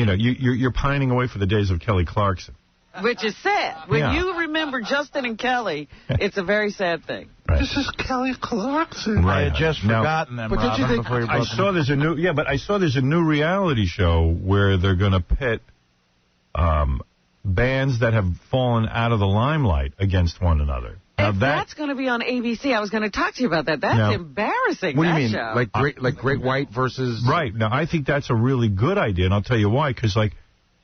you know, you're pining away for the days of Kelly Clarkson. Which is sad. When you remember Justin and Kelly, it's a very sad thing. Right. This is Kelly Clarkson. Right. I had just forgotten them, but Robin, did you think, before you I saw there's a new, but I saw there's a new reality show where they're going to pit bands that have fallen out of the limelight against one another. Now that's going to be on ABC. I was going to talk to you about that. That's embarrassing. What do you mean? Show. Like Great White versus... Right. Now, I think that's a really good idea, and I'll tell you why. Because, like,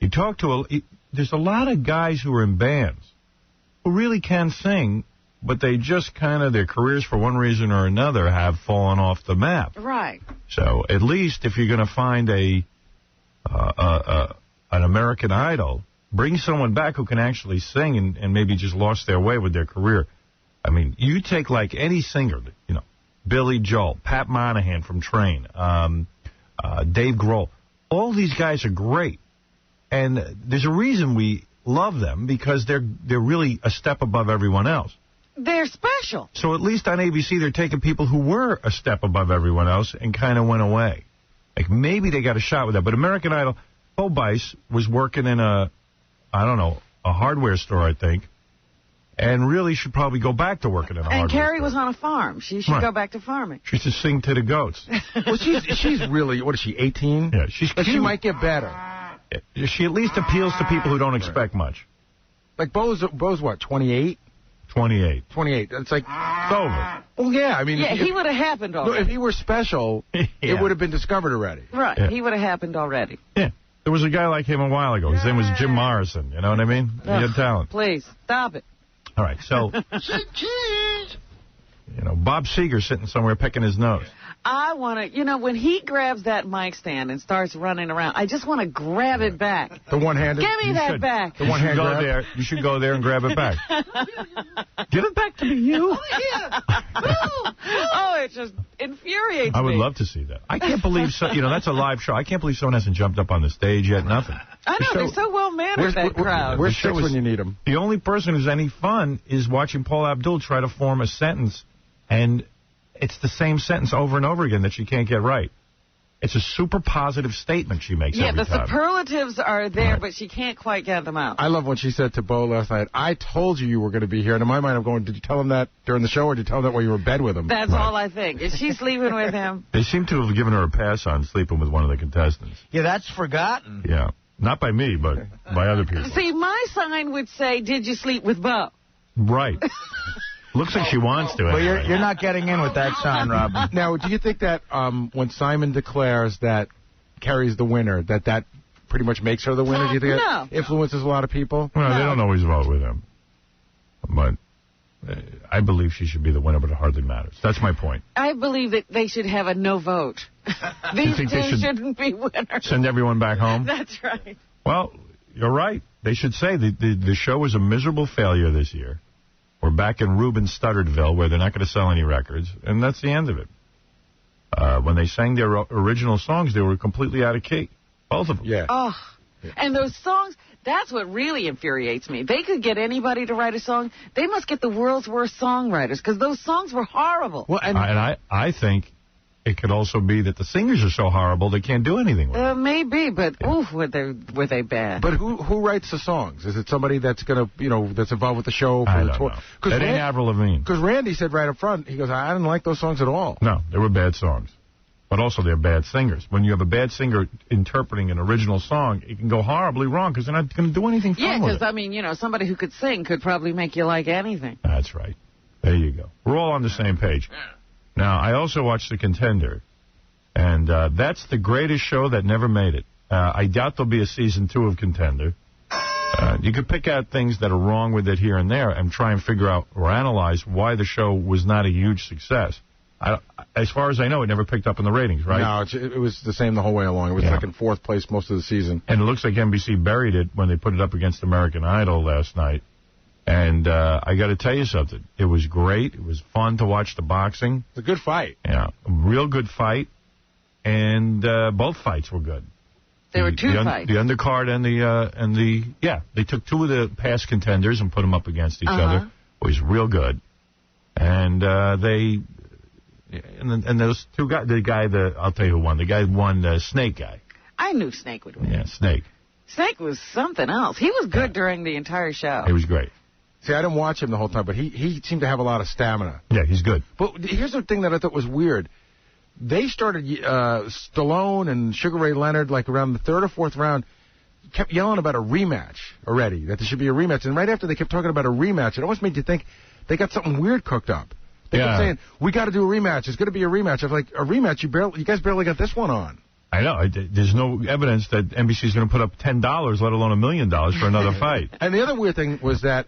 you talk to there's a lot of guys who are in bands who really can sing, but they just kind of, their careers for one reason or another have fallen off the map. Right. So, at least if you're going to find an American Idol, bring someone back who can actually sing and maybe just lost their way with their career. I mean, you take like any singer, you know, Billy Joel, Pat Monahan from Train, Dave Grohl. All these guys are great. And there's a reason we love them, because they're really a step above everyone else. They're special. So at least on ABC, they're taking people who were a step above everyone else and kind of went away. Like, maybe they got a shot with that. But American Idol, Bo Bice was working in a hardware store, I think, and really should probably go back to working in a hardware store. And Carrie was on a farm. She should go back to farming. She should sing to the goats. Well, she's really, what is she, 18? Yeah, she's But cute. she might get better. She at least appeals to people who don't expect much. Like, Bo's what, 28? 28. 28. It's like... It's over. Well, yeah, I mean... Yeah, he would have happened already. No, if he were special, it would have been discovered already. Right, he would have happened already. Yeah. There was a guy like him a while ago. His name was Jim Morrison. You know what I mean? He had talent. Please, stop it. All right, so... you know, Bob Seger sitting somewhere picking his nose. I want to, you know, when he grabs that mic stand and starts running around, I just want to grab it back. The one-handed? Give me that back. The one-handed grab? There. You should go there and grab it back. Give it back to me, you. Oh, it just infuriates me. I would love to see that. I can't believe, that's a live show. I can't believe someone hasn't jumped up on the stage yet. Nothing. I know, they're so well-mannered, that crowd. Where's Six when you need them? The only person who's any fun is watching Paula Abdul try to form a sentence, and it's the same sentence over and over again that she can't get right. It's a super positive statement she makes every time. Yeah, the superlatives are there, but she can't quite get them out. I love when she said to Bo last night, I told you were going to be here. And in my mind, I'm going, did you tell him that during the show, or did you tell him that while you were in bed with him? That's all I think. Is she sleeping with him? They seem to have given her a pass on sleeping with one of the contestants. Yeah, that's forgotten. Yeah. Not by me, but by other people. See, my sign would say, did you sleep with Bo? Right. Looks like she wants to. Well, you're not getting in with that sign, Rob. Now, do you think that when Simon declares that Carrie's the winner, that pretty much makes her the winner? Do you think that influences a lot of people? Well, they don't always vote with him. But I believe she should be the winner, but it hardly matters. That's my point. I believe that they should have a no vote. These two shouldn't be winners. Send everyone back home? That's right. Well, you're right. They should say the show was a miserable failure this year. We're back in Reuben Stutterville, where they're not going to sell any records, and that's the end of it. When they sang their original songs, they were completely out of key. Both of them. Yeah. Oh, and those songs, that's what really infuriates me. They could get anybody to write a song. They must get the world's worst songwriters, because those songs were horrible. Well, and I think it could also be that the singers are so horrible they can't do anything with them. Maybe, but oof, were they bad. But who writes the songs? Is it somebody that's going to, that's involved with the show for the tour? That ain't Avril Lavigne. Because Randy said right up front, he goes, I didn't like those songs at all. No, they were bad songs. But also they're bad singers. When you have a bad singer interpreting an original song, it can go horribly wrong because they're not going to do anything fun with it. Yeah, because, somebody who could sing could probably make you like anything. That's right. There you go. We're all on the same page. Now, I also watched The Contender, and that's the greatest show that never made it. I doubt there'll be a season 2 of Contender. You could pick out things that are wrong with it here and there and try and figure out or analyze why the show was not a huge success. As far as I know, it never picked up in the ratings, right? No, it was the same the whole way along. It was like in 4th place most of the season. And it looks like NBC buried it when they put it up against American Idol last night. And I got to tell you something. It was great. It was fun to watch the boxing. It's a good fight. Yeah, a real good fight. And both fights were good. There were two fights. The undercard and they took 2 of the past contenders and put them up against each other. It was real good. And And those two guys, I'll tell you who won. The guy won, the Snake guy. I knew Snake would win. Yeah, Snake. Snake was something else. He was good during the entire show. He was great. See, I didn't watch him the whole time, but he seemed to have a lot of stamina. Yeah, he's good. But here's the thing that I thought was weird. They started, Stallone and Sugar Ray Leonard, like around the third or fourth round, kept yelling about a rematch already, that there should be a rematch. And right after they kept talking about a rematch, it almost made you think they got something weird cooked up. They kept saying, we got to do a rematch. It's going to be a rematch. I was like, a rematch? You guys barely got this one on. I know. There's no evidence that NBC's going to put up $10, let alone $1 million for another fight. And the other weird thing was that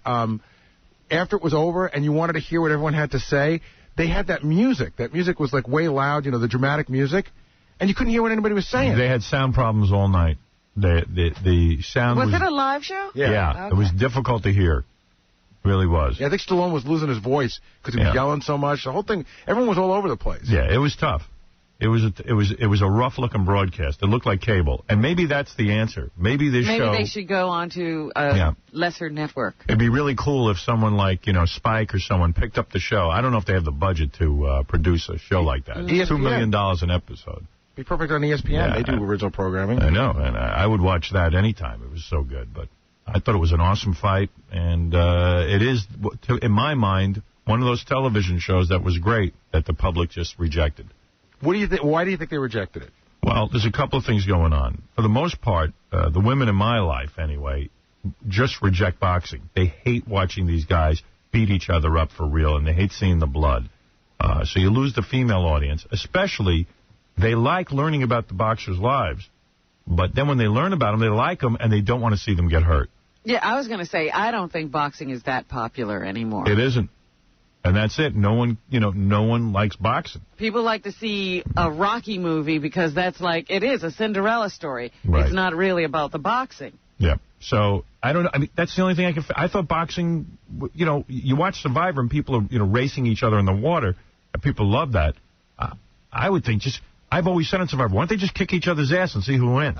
after it was over and you wanted to hear what everyone had to say, they had that music. That music was like way loud, the dramatic music, and you couldn't hear what anybody was saying. They had sound problems all night. The sound was... Was it a live show? Yeah. Okay. It was difficult to hear. Really was. Yeah, I think Stallone was losing his voice because he was yelling so much. The whole thing, everyone was all over the place. Yeah, it was tough. It was a rough-looking broadcast. It looked like cable. And maybe that's the answer. Maybe they should go on to a lesser network. It'd be really cool if someone like, Spike or someone picked up the show. I don't know if they have the budget to produce a show like that. It's $2 million an episode. Be perfect on ESPN. Yeah, they do original programming. I know, and I would watch that anytime. It was so good. But I thought it was an awesome fight, and it is, in my mind, one of those television shows that was great that the public just rejected. What do you think? Why do you think they rejected it? Well, there's a couple of things going on. For the most part, the women in my life, anyway, just reject boxing. They hate watching these guys beat each other up for real, and they hate seeing the blood. So you lose the female audience, especially they like learning about the boxers' lives. But then when they learn about them, they like them, and they don't want to see them get hurt. Yeah, I was going to say, I don't think boxing is that popular anymore. It isn't. And that's it. No one likes boxing. People like to see a Rocky movie because it is a Cinderella story. Right. It's not really about the boxing. Yeah. So, I don't know. I mean, that's the only thing I thought boxing, you watch Survivor and people are, racing each other in the water, and people love that. I would think I've always said on Survivor, why don't they just kick each other's ass and see who wins?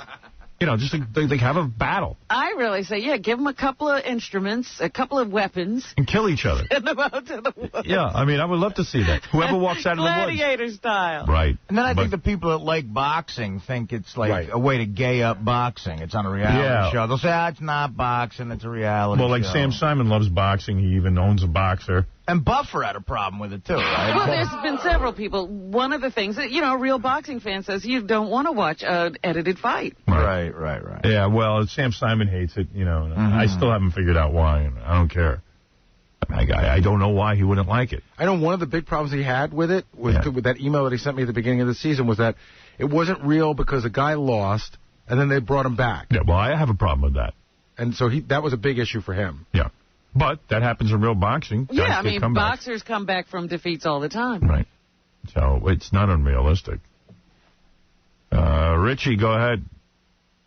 Just they have a battle. I really say, give them a couple of instruments, a couple of weapons. And kill each other. Send them out to the woods. Yeah, I mean, I would love to see that. Whoever walks out of the woods. Gladiator style. Right. And then I think the people that like boxing think it's like a way to gay up boxing. It's on a reality show. They'll say, it's not boxing, it's a reality show. Well, like Sam Simon loves boxing. He even owns a boxer. And Buffer had a problem with it, too, right? Well, there's been several people. One of the things that, a real boxing fan says you don't want to watch an edited fight. Right. Yeah, well, Sam Simon hates it, I still haven't figured out why. I don't care. I don't know why he wouldn't like it. I know one of the big problems he had with it, with that email that he sent me at the beginning of the season, was that it wasn't real because the guy lost, and then they brought him back. Yeah, well, I have a problem with that. And so that was a big issue for him. Yeah. But that happens in real boxing. Yeah, I mean, boxers come back from defeats all the time. Right. So it's not unrealistic. Richie, go ahead.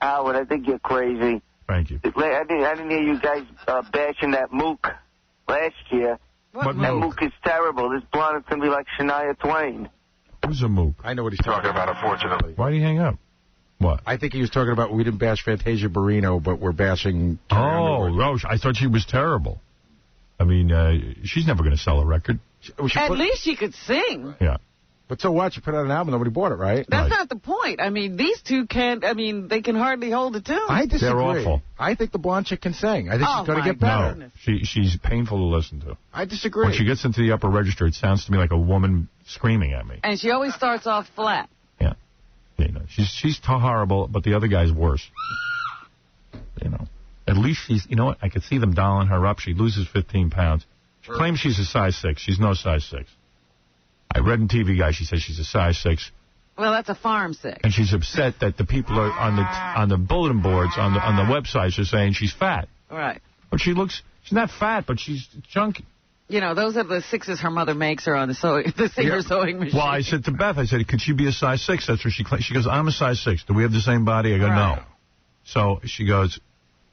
Howard, I think you're crazy. Thank you. I didn't hear you guys bashing that Mook last year. What that Mook? Mook is terrible. This blonde is going to be like Shania Twain. Who's a Mook? I know what he's talking about, unfortunately. Why do you hang up? What? I think he was talking about we didn't bash Fantasia Barrino, but we're bashing... I thought she was terrible. I mean, she's never going to sell a record. At least she could sing. Yeah. But so what? You put out an album, nobody bought it, right? That's not the point. I mean, these two they can hardly hold a tune. I disagree. They're awful. I think the blonde chick can sing. I think she's going to get better. No, she's painful to listen to. I disagree. When she gets into the upper register, it sounds to me like a woman screaming at me. And she always starts off flat. Yeah. She's horrible, but the other guy's worse. At least she's, what? I could see them dolling her up. She loses 15 pounds. She claims she's a size 6. She's no size 6. I read in TV Guide, she says she's a size 6. Well, that's a farm 6. And she's upset that the people are on the bulletin boards, on the websites are saying she's fat. Right. But she's not fat, but she's chunky. Those are the 6s her mother makes her on the Singer sewing machine. Well, I said to Beth, could she be a size 6? That's what she claims. She goes, I'm a size 6. Do we have the same body? I go, no. So she goes,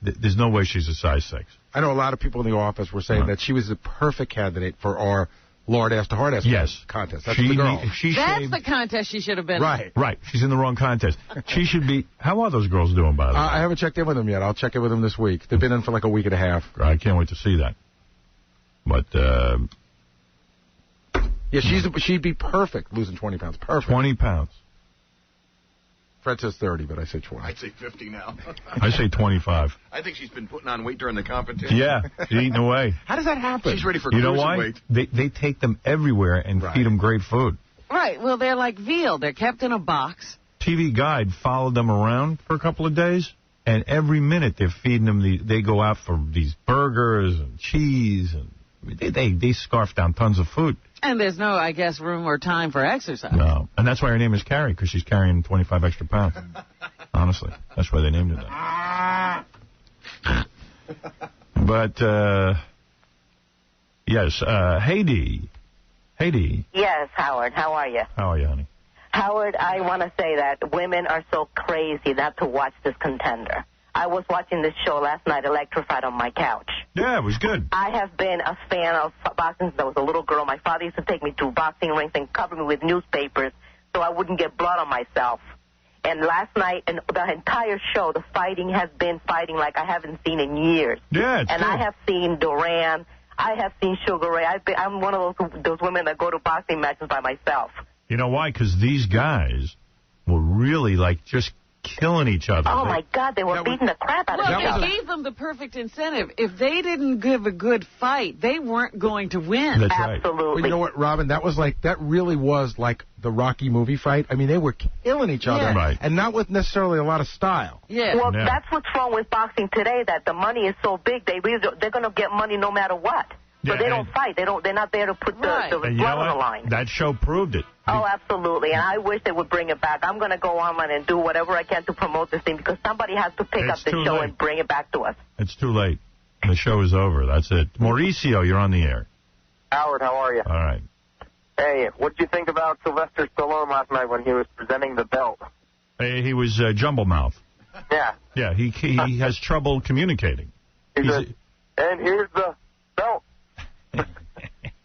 there's no way she's a size 6. I know a lot of people in the office were saying that she was the perfect candidate for our Lord Ass to Hard Ass contest. That's the girl. That's the contest she should have been in. Right. She's in the wrong contest. She should be... How are those girls doing, by the way? I haven't checked in with them yet. I'll check in with them this week. They've been in for like a week and a half. I can't wait to see that. But... yeah, she'd be perfect losing 20 pounds. Perfect. 20 pounds. Fred says 30, but I say 20. I'd say 50 now. I say 25. I think she's been putting on weight during the competition. Yeah, she's eating away. How does that happen? She's ready for You know why? weight. They take them everywhere and feed them great food. Right. Well, they're like veal. They're kept in a box. TV Guide followed them around for a couple of days, and every minute they're feeding them. They go out for these burgers and cheese, and they scarf down tons of food. And there's no, I guess, room or time for exercise. No, and that's why her name is Carrie, because she's carrying 25 extra pounds. Honestly, that's why they named her that. But yes, Heidi. Yes, Howard. How are you? How are you, honey? Howard, I want to say that women are so crazy not to watch this contender. I was watching this show last night, electrified on my couch. Yeah, it was good. I have been a fan of boxing since I was a little girl. My father used to take me to boxing rings and cover me with newspapers so I wouldn't get blood on myself. And last night, and the entire show, the fighting has been fighting like I haven't seen in years. Yeah, it's And good. I have seen Duran. I have seen Sugar Ray. I'm one of those women that go to boxing matches by myself. You know why? Because these guys were really, like, just killing each other. Oh, my God, they were beating the crap out of each Well, other. it gave them the perfect incentive. If they didn't give a good fight, they weren't going to win. That's right. Absolutely. Well, you know what, Robin? That really was like the Rocky movie fight. I mean, they were killing each other, Yeah. Right. and not with necessarily a lot of style. Yeah. Well, Yeah. that's what's wrong with boxing today, that the money is so big, they're going to get money no matter what. So Yeah, they don't fight. They're not there to put the Right. And blood you know on the what? line. That show proved it. Oh, absolutely. And I wish they would bring it back. I'm going to go online and do whatever I can to promote this thing because somebody has to pick It's up the too show late. and bring it back to us. It's too late. The show is over. That's it. Mauricio, you're on the air. Howard, how are you? All right. Hey, what did you think about Sylvester Stallone last night when he was presenting the belt? He was jumble mouth. Yeah. Yeah, he has trouble communicating. He said, and here's the belt.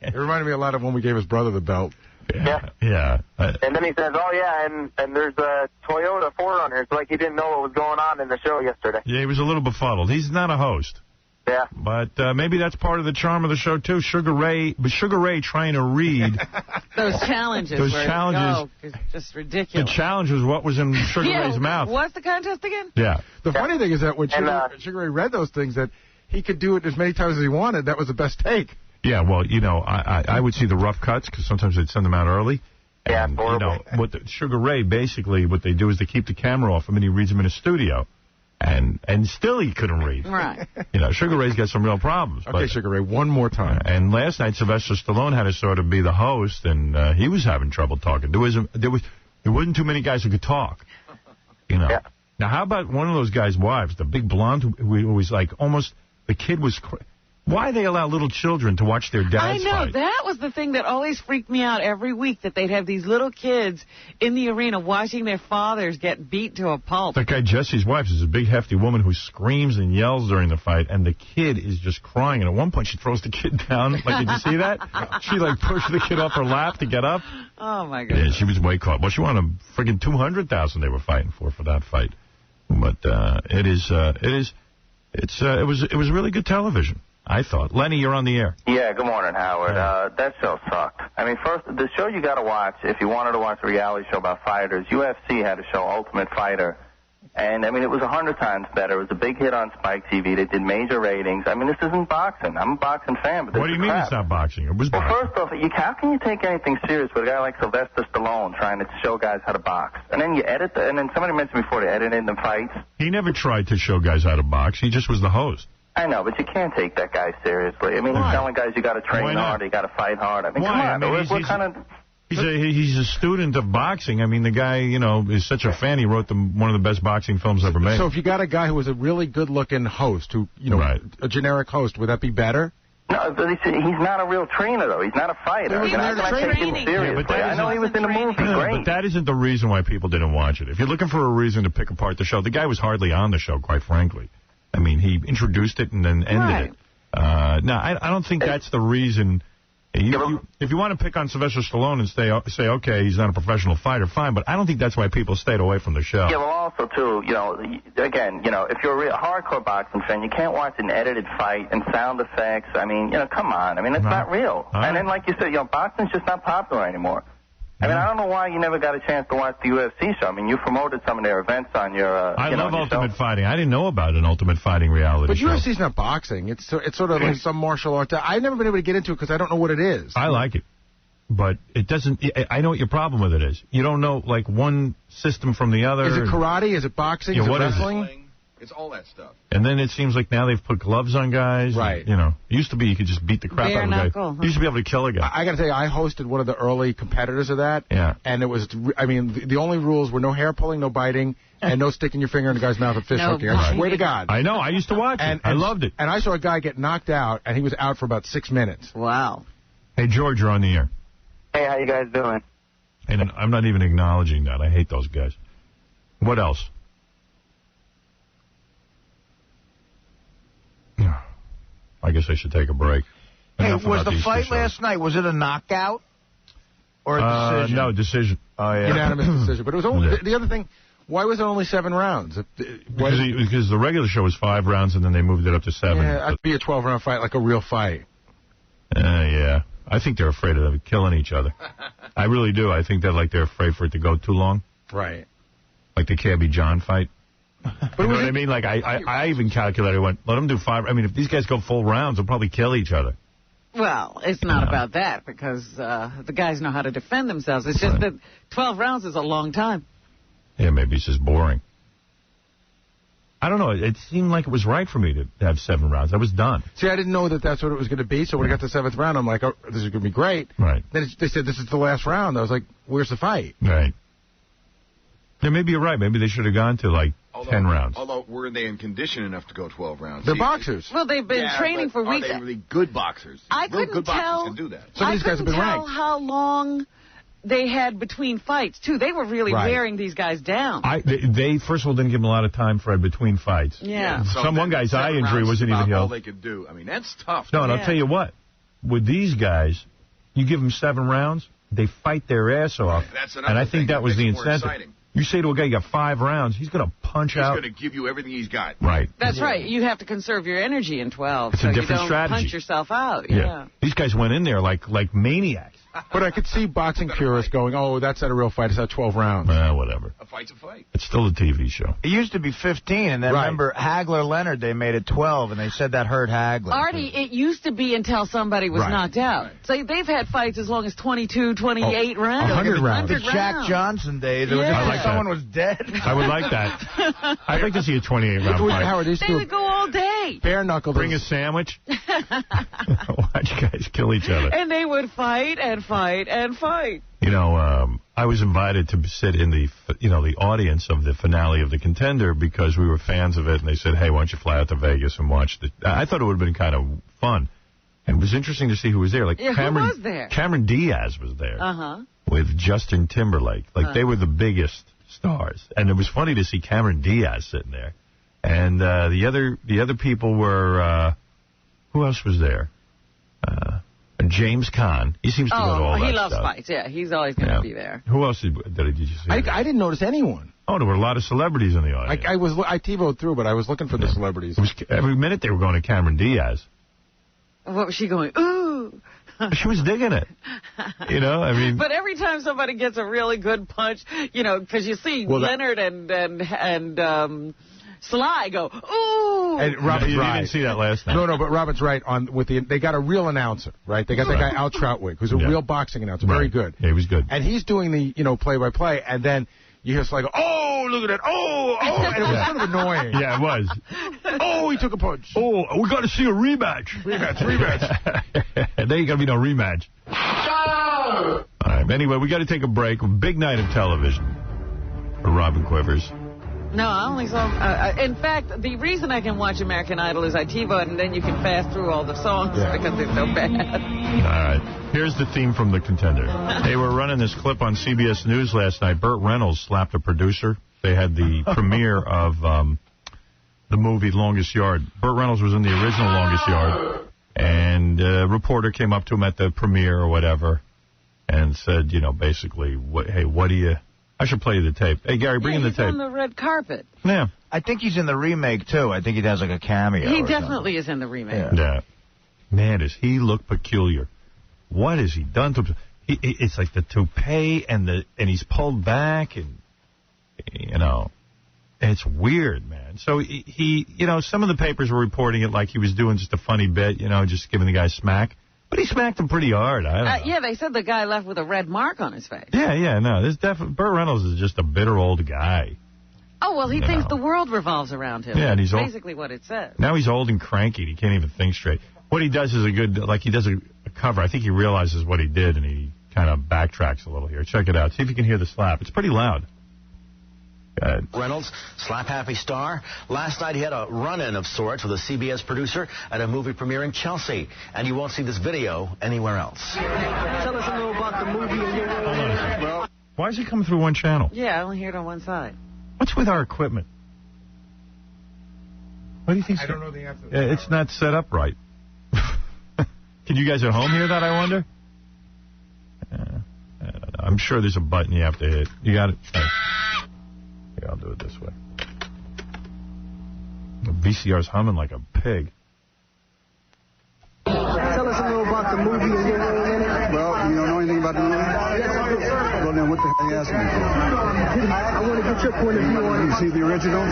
It reminded me a lot of when we gave his brother the belt. Yeah. And then he says, oh, yeah, and there's a Toyota 4Runner. It's like he didn't know what was going on in the show yesterday. Yeah, he was a little befuddled. He's not a host. Yeah. But maybe that's part of the charm of the show, too. Sugar Ray trying to read. Those challenges. Those where, challenges. Oh, it's just ridiculous. The challenge was what was in Sugar Ray's mouth. What's the contest again? Yeah. The funny thing is that when Sugar Ray read those things, that he could do it as many times as he wanted. That was the best take. Yeah, well, you know, I would see the rough cuts because sometimes they'd send them out early. Yeah, And, horrible. you know, Sugar Ray, basically, what they do is they keep the camera off him and he reads them in a studio. And still he couldn't read. Right. You know, Sugar Ray's got some real problems. Okay, Sugar Ray, one more time. And last night, Sylvester Stallone had to sort of be the host, and he was having trouble talking. There wasn't too many guys who could talk. You know. Yeah. Now, how about one of those guys' wives, the big blonde who was like almost the kid was. Why they allow little children to watch their dads I know. fight? That was the thing that always freaked me out every week, that they'd have these little kids in the arena watching their fathers get beat to a pulp. That guy Jesse's wife is a big, hefty woman who screams and yells during the fight, and the kid is just crying. And at one point, she throws the kid down. Like, did you see that? She, like, pushed the kid off her lap to get up. Oh, my Yeah, goodness. she was way caught. Well, she wanted a friggin' $200,000 they were fighting for that fight. But it was really good television, I thought. Lenny, you're on the air. Yeah, good morning, Howard. That show sucked. I mean, first, the show you got to watch, if you wanted to watch a reality show about fighters, UFC had a show, Ultimate Fighter. And, I mean, it was 100 times better. It was a big hit on Spike TV. They did major ratings. I mean, this isn't boxing. I'm a boxing fan, but this What do you is mean crap. it's not boxing? It was Well, boxing. first off, how can you take anything serious with a guy like Sylvester Stallone trying to show guys how to box? And then you edit, and then somebody mentioned before they edited the fights. He never tried to show guys how to box. He just was the host. I know, but you can't take that guy seriously. I mean, Why? he's telling guys you got to train Why not? hard, you got to fight hard. I mean, Why? come on. I mean, what he's- kind of... He's a student of boxing. I mean, the guy, you know, is such a fan. He wrote one of the best boxing films ever made. So if you got a guy who was a really good-looking host, who, you know, Right. a generic host, would that be better? No, but he's not a real trainer, though. He's not a fighter. He was How in can I there take him training. seriously? Yeah, but that I know he was in the movie. Yeah, Great. but that isn't the reason why people didn't watch it. If you're looking for a reason to pick apart the show, the guy was hardly on the show, quite frankly. I mean, he introduced it and then ended Right. it. No, I don't think that's the reason. If you want to pick on Sylvester Stallone and say, okay, he's not a professional fighter, fine, but I don't think that's why people stayed away from the show. Yeah, well, also, too, you know, again, you know, if you're a real hardcore boxing fan, you can't watch an edited fight and sound effects. I mean, you know, come on. I mean, it's not real. All right. And then, like you said, you know, boxing's just not popular anymore. I mean, I don't know why you never got a chance to watch the UFC show. I mean, you promoted some of their events on your. I love Ultimate Fighting. I didn't know about an Ultimate Fighting reality show. But UFC's not boxing. It's sort of like some martial art. I've never been able to get into it because I don't know what it is. I like it. But it doesn't... I know what your problem with it is. You don't know, like, one system from the other. Is it karate? Is it boxing? Is it wrestling? It's all that stuff. And then it seems like now they've put gloves on guys. Right. And, it used to be you could just beat the crap out of a guy. You used to be able to kill a guy. I got to tell you, I hosted one of the early competitors of that. Yeah. And it was... I mean, the only rules were no hair pulling, no biting, and no sticking your finger in the guy's mouth and fish hooking. I swear to God. I know. I used to watch it. I loved it. And I saw a guy get knocked out, and he was out for about 6 minutes. Wow. Hey, George, you're on the air. Hey, how you guys doing? And I'm not even acknowledging that. I hate those guys. What else? I guess I should take a break. Hey, was the fight last night, was it a knockout? Or a decision? No, decision. Oh, yeah. Unanimous decision. But it was only... The other thing, why was it only 7 rounds? Because the regular show was 5 rounds, and then they moved it up to 7. Yeah, it'd be a 12-round fight, like a real fight. Yeah. I think they're afraid of killing each other. I really do. I think they're afraid for it to go too long. Right. Like the Cabby John fight. You know what I mean? Like, I even calculated, let them do 5. I mean, if these guys go full rounds, they'll probably kill each other. Well, it's not about that, because the guys know how to defend themselves. It's just that 12 rounds is a long time. Yeah, maybe it's just boring. I don't know. It seemed like it was right for me to have 7 rounds. I was done. See, I didn't know that that's what it was going to be, so when I got to the 7th round, I'm like, oh, this is going to be great. Right. Then they said, this is the last round. I was like, where's the fight? Right. Yeah, maybe you're right. Maybe they should have gone to, 10 rounds. Although, were they in condition enough to go 12 rounds? They're boxers. Well, they've been training for weeks. Are they really good boxers? I couldn't tell. Boxers can do that. Some of these guys have been ranked. How long they had between fights, too. They were really wearing these guys down. They first of all, didn't give them a lot of time, Fred, between fights. Yeah. So one guy's eye injury wasn't even healed. All they could do. I mean, that's tough. No, and I'll tell you what. With these guys, you give them 7 rounds, they fight their ass off. And I think that was the incentive. You say to a guy, you got 5 rounds, he's going to punch out. He's going to give you everything he's got. Right. That's right. You have to conserve your energy in 12. It's a different you don't strategy. Punch yourself out. Yeah. These guys went in there like maniacs. But I could see boxing purists going, oh, that's not a real fight. It's not 12 rounds. Whatever. A fight's a fight. It's still a TV show. It used to be 15, and then remember Hagler-Leonard, they made it 12, and they said that hurt Hagler. Artie, it used to be until somebody was knocked out. Right. So they've had fights as long as 22, 28 rounds. 100 rounds. The Jack Johnson days, it was like someone was dead. I would like that. I'd like to see a 28-round fight. Howard, they would go all day. Bare knuckle. Bring a sandwich. Watch guys kill each other. And they would fight and fight and fight. I was invited to sit in the audience of the finale of The Contender because we were fans of it, and they said, hey, why don't you fly out to Vegas and watch it? I thought it would have been kind of fun. And it was interesting to see who was there. Like who was there? Cameron Diaz was there with Justin Timberlake. They were the biggest stars. And it was funny to see Cameron Diaz sitting there. And the other people were, who else was there? James Caan. He seems to go to all that stuff. He loves fights. Yeah, he's always going to be there. Who else did you see? I didn't notice anyone. Oh, there were a lot of celebrities in the audience. I TiVoed through, but I was looking for the celebrities. Every minute they were going to Cameron Diaz. What was she going? Ooh. She was digging it. I mean. But every time somebody gets a really good punch, because you see Leonard and Sly go, ooh. And Robert's you right. didn't see that last night. No, but Robert's right. They got a real announcer, right? They got that guy Al Troutwig, who's a real boxing announcer, very good. Yeah, he was good. And he's doing the play-by-play, and then you hear Sly go, oh, look at that, oh, and it was kind of annoying. Yeah, it was. Oh, he took a punch. Oh, we got to see a rematch. Rematch. There ain't gonna be no rematch. All right. Anyway, we got to take a break. Big night of television for Robin Quivers. No, I only saw... in fact, the reason I can watch American Idol is I TiVo it, and then you can fast through all the songs because they're so bad. All right. Here's the theme from The Contender. They were running this clip on CBS News last night. Burt Reynolds slapped a producer. They had the premiere of the movie Longest Yard. Burt Reynolds was in the original Longest Yard, and a reporter came up to him at the premiere or whatever and said, basically, hey, what do you... I should play you the tape. Hey, Gary, bring in the tape. He's on the red carpet. Yeah. I think he's in the remake, too. I think he does like a cameo. He definitely is in the remake. Yeah. Man, does he look peculiar. What has he done to him? It's like the toupee and he's pulled back and, you know, it's weird, man. So he, you know, some of the papers were reporting it like he was doing just a funny bit, you know, just giving the guy smack. But he smacked him pretty hard. I don't know. Yeah, they said the guy left with a red mark on his face. Yeah, no. Burt Reynolds is just a bitter old guy. Oh, well, he thinks the world revolves around him. Yeah, and he's basically what it says. Now he's old and cranky. He can't even think straight. What he does is he does a cover. I think he realizes what he did, and he kind of backtracks a little here. Check it out. See if you can hear the slap. It's pretty loud. Reynolds, slap-happy star. Last night he had a run-in of sorts with a CBS producer at a movie premiere in Chelsea. And you won't see this video anywhere else. Tell us a little about the movie and your role in it. Well, why is it coming through one channel? Yeah, I only hear it on one side. What's with our equipment? What do you think? I don't know the answer. It's not set up right. Can you guys at home hear that, I wonder? I don't know. I'm sure there's a button you have to hit. You got it? Yeah, I'll do it this way. The VCR's humming like a pig. Tell us a little about the movie and your role in it. Well, you don't know anything about the movie? Well, then what the hell are you asking me for? I want to get your point of view on it. You see the original? I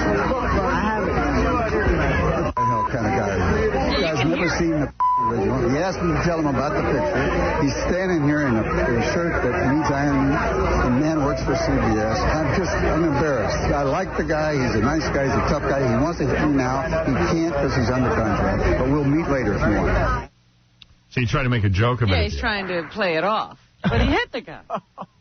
haven't. What the hell kind of guy are you? You guys never seen the original. He asked me to tell him about the picture. He's standing here in a shirt that needs ironing. The man works for CBS. I'm embarrassed. I like the guy. He's a nice guy. He's a tough guy. He wants to hit me now. He can't because he's under contract. But we'll meet later if you want. So you try to make a joke about it? Yeah, he's trying to play it off. But he hit the guy.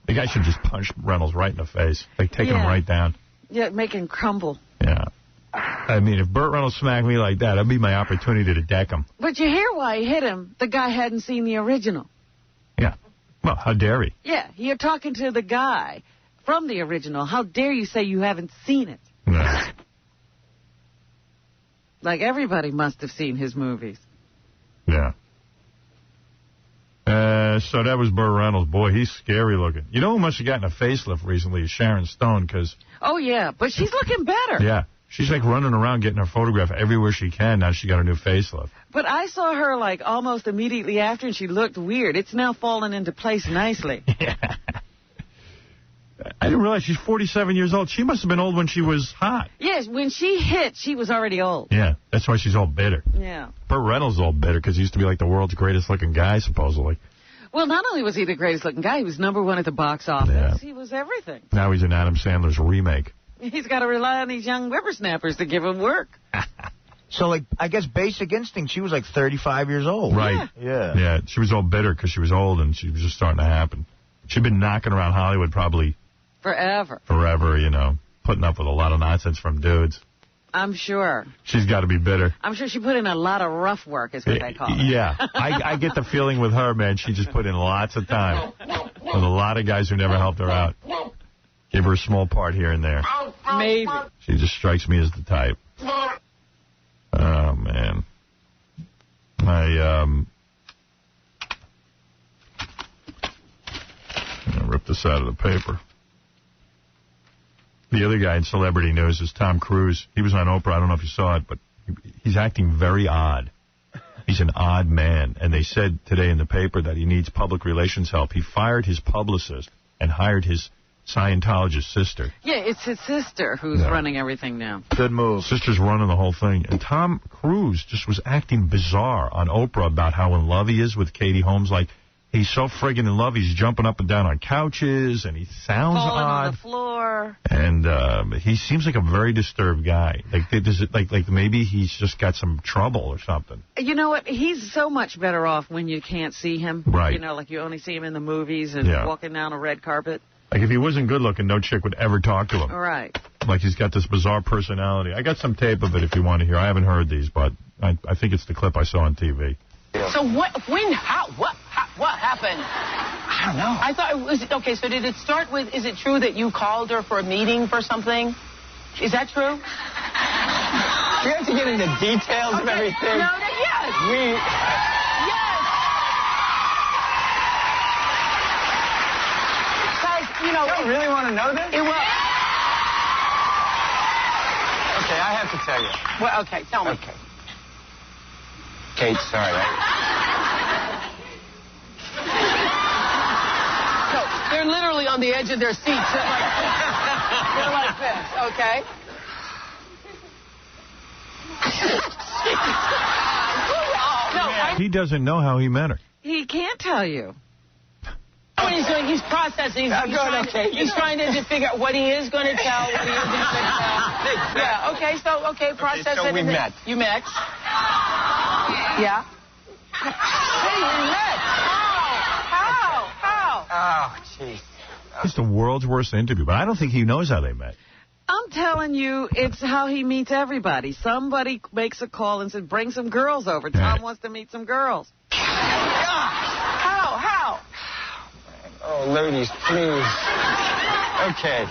The guy should just punch Reynolds right in the face. Like, taking him right down. Yeah, make him crumble. Yeah. I mean, if Burt Reynolds smacked me like that, that'd be my opportunity to deck him. But you hear why he hit him. The guy hadn't seen the original. Yeah. Well, how dare he? Yeah, you're talking to the guy from the original. How dare you say you haven't seen it? No. Like, everybody must have seen his movies. Yeah. So that was Burt Reynolds. Boy, he's scary looking. You know who must have gotten a facelift recently is Sharon Stone, because... Oh, yeah, but she's looking better. Yeah. She's like running around getting her photograph everywhere she can. Now she got a new facelift. But I saw her like almost immediately after, and she looked weird. It's now fallen into place nicely. Yeah. I didn't realize she's 47 years old. She must have been old when she was hot. Yes, when she hit, she was already old. Yeah, that's why she's all bitter. Yeah. Burt Reynolds is all bitter because he used to be like the world's greatest looking guy, supposedly. Well, not only was he the greatest looking guy, he was #1 at the box office. Yeah. He was everything. Now he's in Adam Sandler's remake. He's got to rely on these young whippersnappers to give him work. So, like, I guess Basic Instinct, she was like 35 years old. Right. Yeah. Yeah, she was all bitter because she was old and she was just starting to happen. She'd been knocking around Hollywood probably... Forever, you know, putting up with a lot of nonsense from dudes. I'm sure. She's got to be bitter. I'm sure she put in a lot of rough work, is what they call it. Yeah. I get the feeling with her, man, she just put in lots of time with a lot of guys who never helped her out. Give her a small part here and there. Maybe. She just strikes me as the type. Oh, man. I'm going to rip this out of the paper. The other guy in celebrity news is Tom Cruise. He was on Oprah. I don't know if you saw it, but he's acting very odd. He's an odd man. And they said today in the paper that he needs public relations help. He fired his publicist and hired his Scientologist sister. Yeah, it's his sister who's running everything now. Good move. Sister's running the whole thing. And Tom Cruise just was acting bizarre on Oprah about how in love he is with Katie Holmes. Like, he's so friggin' in love, he's jumping up and down on couches, and he sounds Falling odd. on the floor. And he seems like a very disturbed guy. Like maybe he's just got some trouble or something. You know what? He's so much better off when you can't see him. Right. You know, like you only see him in the movies and walking down a red carpet. Like, if he wasn't good looking, no chick would ever talk to him. Right. Like, he's got this bizarre personality. I got some tape of it if you want to hear. I haven't heard these, but I think it's the clip I saw on TV. So what happened? I don't know. I thought it was, okay, so did it start with, is it true that you called her for a meeting for something? Is that true? We have to get into details of everything. No, yes. You know, you don't really want to know this? It was. Okay, I have to tell you. Well, okay, tell me. Okay. Kate, sorry. They're literally on the edge of their seats. They're like this, okay? He doesn't know how he met her. He can't tell you. What he's doing, he's processing. He's trying to figure out what he is going to tell, what he isn't going to tell. Yeah, okay, process so it. we met. You met. Yeah. Hey, we met. How? Oh, jeez. It's the world's worst interview, but I don't think he knows how they met. I'm telling you, it's how he meets everybody. Somebody makes a call and says, bring some girls over. Tom wants to meet some girls. How? Oh, ladies, please. Okay.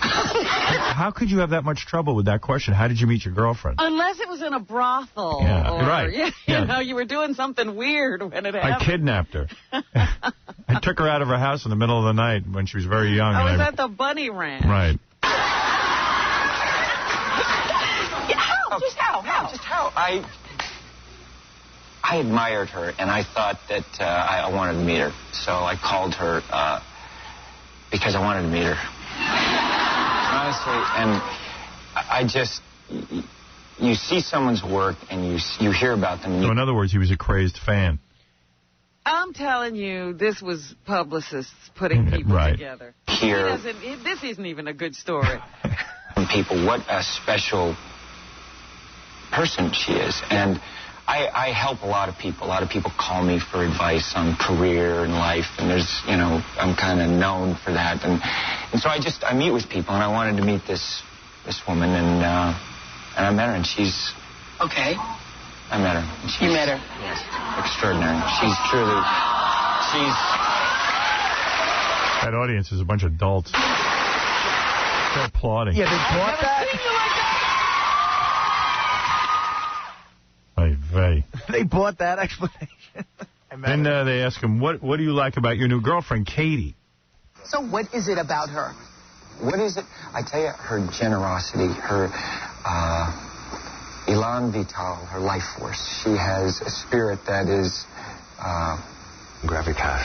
How could you have that much trouble with that question? How did you meet your girlfriend? Unless it was in a brothel. Yeah, or, right. You know, you were doing something weird when it happened. I kidnapped her. I took her out of her house in the middle of the night when she was very young. I was at the bunny ranch. Right. How? I admired her, and I thought that I wanted to meet her. So I called her because I wanted to meet her. Honestly, and I just... You see someone's work, and you hear about them. So in other words, he was a crazy fan. I'm telling you, this was publicists putting people together. This isn't even a good story. People, what a special person she is. And I help a lot of people. A lot of people call me for advice on career and life, and there's, I'm kind of known for that. And so I meet with people, and I wanted to meet this woman, and I met her, and she's... Okay. I met her. You met her? Yes. Extraordinary. She's... That audience is a bunch of adults. They're applauding. Yeah, they bought that? They bought that explanation. Then they ask him, what do you like about your new girlfriend, Katie? So what is it about her? What is it? I tell you, her generosity, her elan vital, her life force. She has a spirit that is... gravitas.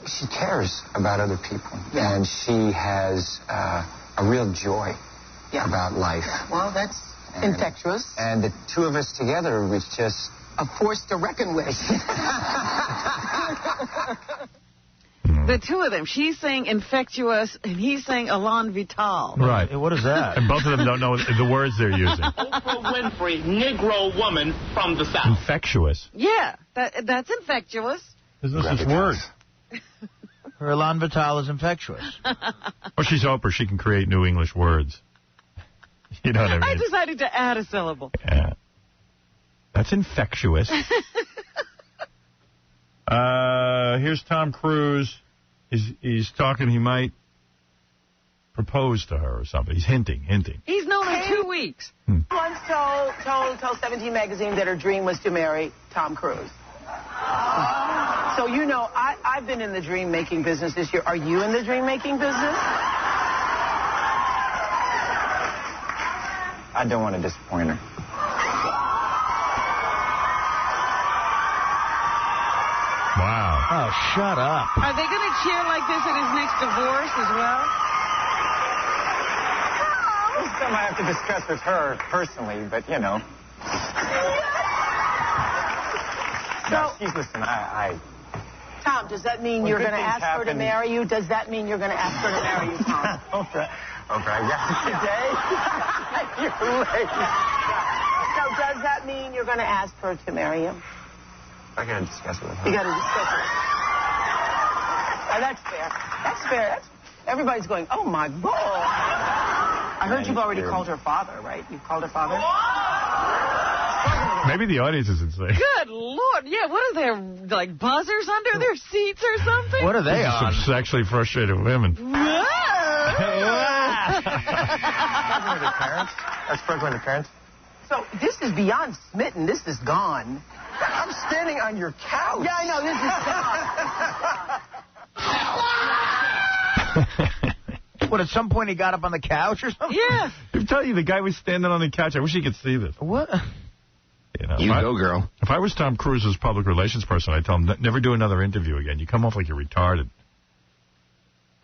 She cares about other people. Yeah. And she has a real joy about life. Yeah. Well, that's infectious. And the two of us together was just... a force to reckon with. The two of them. She's saying infectious, and he's saying elan vital. Right. What is that? And both of them don't know the words they're using. Oprah Winfrey, Negro woman from the South. Infectious. Yeah, that's infectious. Isn't this word? Her elan vital is infectious. Well, she's Oprah. She can create new English words. You know what I mean? I decided to add a syllable. Yeah. That's infectious. Here's Tom Cruise. He's talking. He might propose to her or something. He's hinting. He's known her 2 weeks. Once told 17 magazine that her dream was to marry Tom Cruise. So, I've been in the dream-making business this year. Are you in the dream-making business? I don't want to disappoint her. Wow. Oh, shut up. Are they going to cheer like this at his next divorce as well? Something I have to discuss with her personally, but, No, listen, Tom, does that mean you're going to ask her to marry you? Does that mean you're going to ask her to marry you, Tom? Oprah, I guess today? You're late. So does that mean you're going to ask her to marry him? I got to discuss it with her. You got to discuss it. That's fair. That's fair. Everybody's going, oh, my God. I heard you've already called her father, right? You've called her father? Maybe the audience is insane. Good Lord. Yeah, what are there, like buzzers under their seats or something? What are they on? Some sexually frustrated women. That's Brooklyn to parents. So this is beyond smitten. This is gone. I'm standing on your couch. Yeah, I know. This is gone. What, at some point he got up on the couch or something? Yeah. I'm telling you, the guy was standing on the couch. I wish you could see this. What? You know, go, girl. If I was Tom Cruise's public relations person, I'd tell him, never do another interview again. You come off like you're retarded.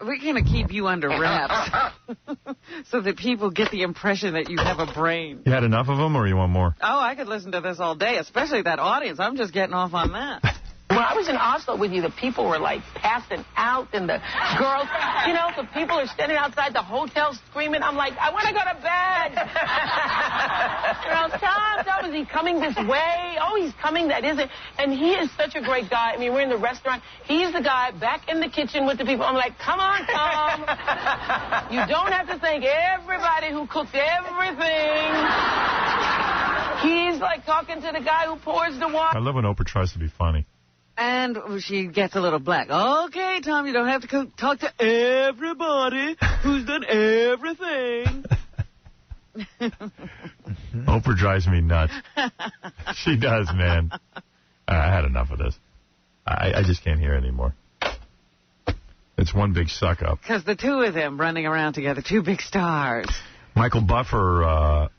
We're going to keep you under wraps so that people get the impression that you have a brain. You had enough of them, or you want more? Oh, I could listen to this all day, especially that audience. I'm just getting off on that. When I was in Oslo with you, the people were like passing out, and the girls, you know, the people are standing outside the hotel screaming. I'm like, I want to go to bed. You know, Tom, is he coming this way? Oh, he's coming. That isn't. And he is such a great guy. I mean, we're in the restaurant. He's the guy back in the kitchen with the people. I'm like, come on, Tom. You don't have to thank everybody who cooks everything. He's like talking to the guy who pours the water. I love when Oprah tries to be funny. And she gets a little black. Okay, Tom, you don't have to talk to everybody who's done everything. Oprah drives me nuts. She does, man. I had enough of this. I just can't hear anymore. It's one big suck-up. Because the two of them running around together, two big stars. Michael Buffer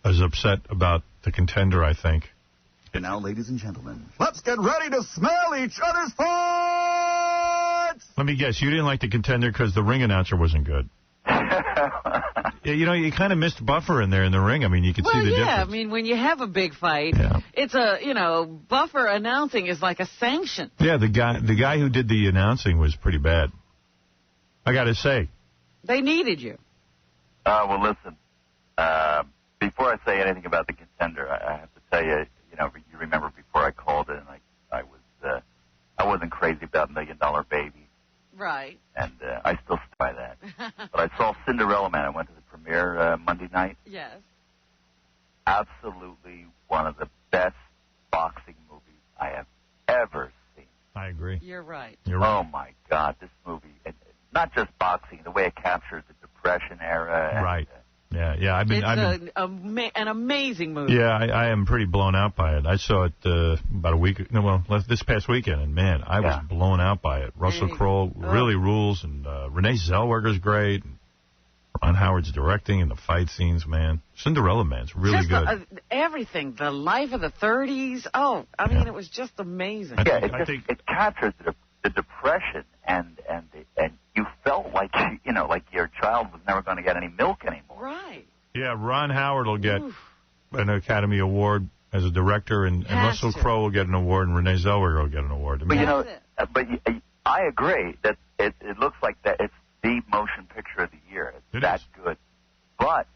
is upset about The Contender, I think. And now, ladies and gentlemen, let's get ready to smell each other's farts! Let me guess, you didn't like The Contender because the ring announcer wasn't good. You know, you kind of missed Buffer in there in the ring. I mean, you could see the difference. I mean, when you have a big fight, it's a, you know, Buffer announcing is like a sanction. Yeah, the guy who did the announcing was pretty bad. I got to say. They needed you. Well, listen, before I say anything about The Contender, I have to tell you, you know, you remember before I called it, and I wasn't crazy about $1 Million Baby. Right. And I still stand by that. But I saw Cinderella Man. I went to the premiere Monday night. Yes. Absolutely one of the best boxing movies I have ever seen. I agree. You're right. You're right. Oh, my God, this movie, and not just boxing, the way it captures the Depression era. Right. Yeah. It's an amazing movie. Yeah, I am pretty blown out by it. I saw it about a week. This past weekend, and man, I was blown out by it. Russell Crowe really rules, and Renee Zellweger's great. And Ron Howard's directing, and the fight scenes, man. Cinderella Man's really good. Everything, the life of the 30s. Oh, I mean, it was just amazing. It captures the Depression, and you felt like like your child was never going to get any milk anymore. Right. Yeah, Ron Howard will get an Academy Award as a director, and Russell Crowe will get an award, and Renee Zellweger will get an award. I mean, I agree that it looks like that it's the motion picture of the year. It's that good. But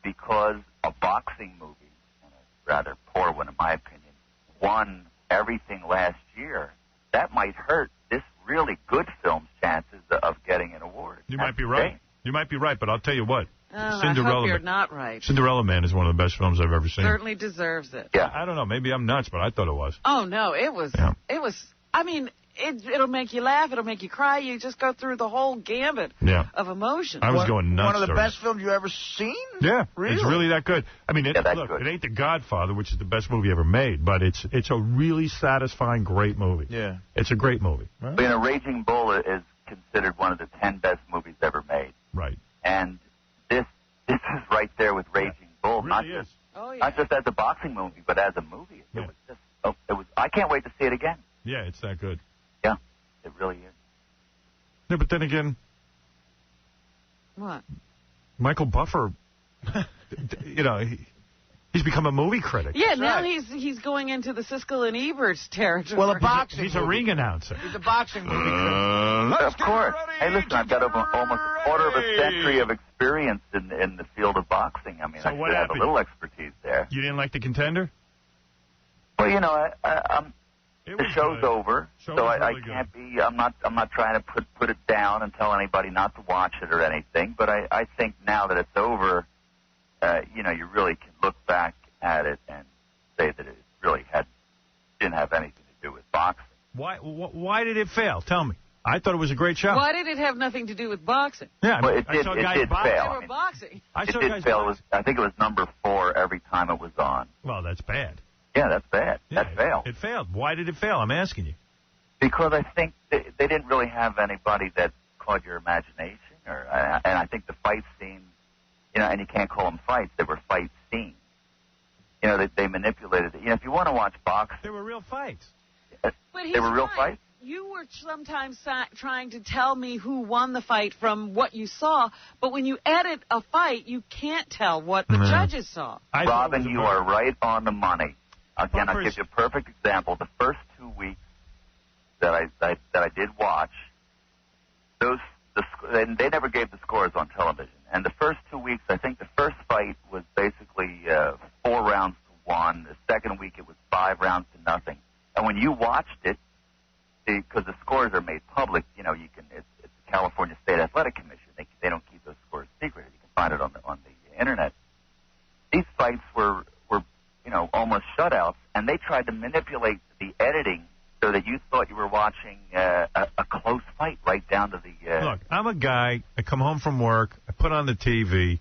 because a boxing movie, and a rather poor one in my opinion, won everything last year, that might hurt this really good film's chances of getting an award. You might be right. You might be right, but I'll tell you what. I hope you're not right. Cinderella Man is one of the best films I've ever seen. Certainly deserves it. Yeah. I don't know. Maybe I'm nuts, but I thought it was. Oh, no. It was. I mean, it'll make you laugh. It'll make you cry. You just go through the whole gambit of emotion. I was going nuts. One of the best films you ever seen? Yeah. Really? It's really that good. I mean, it ain't The Godfather, which is the best movie ever made, but it's a really satisfying, great movie. Yeah. It's a great movie. Right? Raging Bull is considered one of the 10 best movies ever made. Right. And this is right there with Raging Bull. It really is. Not just as a boxing movie, but as a movie. It was just, I can't wait to see it again. Yeah, it's that good. Yeah, it really is. Yeah, but then again... What? Michael Buffer, he's become a movie critic. Yeah, now he's going into the Siskel and Ebert's territory. Well, he's a ring announcer. He's a boxing movie critic. Of course. Hey, listen, I've got almost a quarter of a century of experience in the field of boxing. I mean, I should have a little expertise there. You didn't like The Contender? Well, the show's over, so I can't be. I'm not trying to put it down and tell anybody not to watch it or anything. But I think now that it's over, you really can look back at it and say that it really didn't have anything to do with boxing. Why did it fail? Tell me. I thought it was a great show. Why did it have nothing to do with boxing? Yeah, well, it did fail. They were boxing. It did fail. I think it was number 4 every time it was on. Well, that's bad. Yeah, that's bad. Yeah, that failed. It failed. Why did it fail? I'm asking you. Because I think they didn't really have anybody that caught your imagination, and I think the fight scenes, and you can't call them fights; they were fight scenes. you know, they manipulated it. You know, if you want to watch boxing, They were real fights. But they were real fights. You were sometimes trying to tell me who won the fight from what you saw, but when you edit a fight, you can't tell what the judges saw. Robin, you are right on the money. Again, I'll give you a perfect example. The first 2 weeks that I did watch, they never gave the scores on television. And the first 2 weeks, I think the first fight was basically 4 rounds to 1. The second week, it was 5 rounds to nothing. And when you watched it, because the scores are made public, you know, it's the California State Athletic Commission. They don't keep those scores secret. You can find it on the internet. These fights were you know, almost shutouts, and they tried to manipulate the editing so that you thought you were watching a close fight right down to the... Look, I'm a guy. I come home from work. I put on the TV.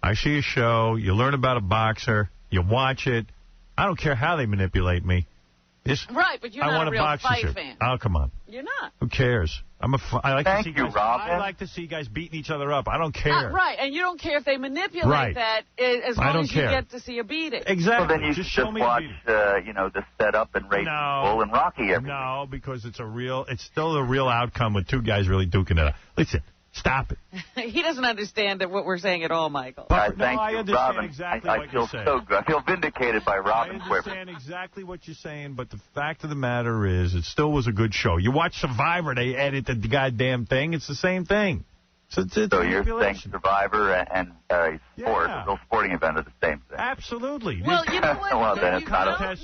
I see a show. You learn about a boxer. You watch it. I don't care how they manipulate me. Right, but you're not a real fight fan. Oh, come on. You're not. Who cares? I like to see guys, Robin. I like to see guys beating each other up. I don't care. Right, and you don't care if they manipulate that as long as you get to see a beating. Exactly. Well, then you just should show me watch, you know, the setup and Raging Bull and Rocky every No, because it's still a real outcome with two guys really duking it out. Listen, stop it. He doesn't understand that what we're saying at all, Michael. Thank you, I understand Robin. exactly I what feel you're saying. so good. I feel vindicated by Robin I Quiver. understand exactly what you're saying, but the fact of the matter is it still was a good show. You watch Survivor, they edited the goddamn thing. It's the same thing. So you're saying Survivor and sport, a real sporting event are the same thing? Absolutely. Well, you know what? Well, then it's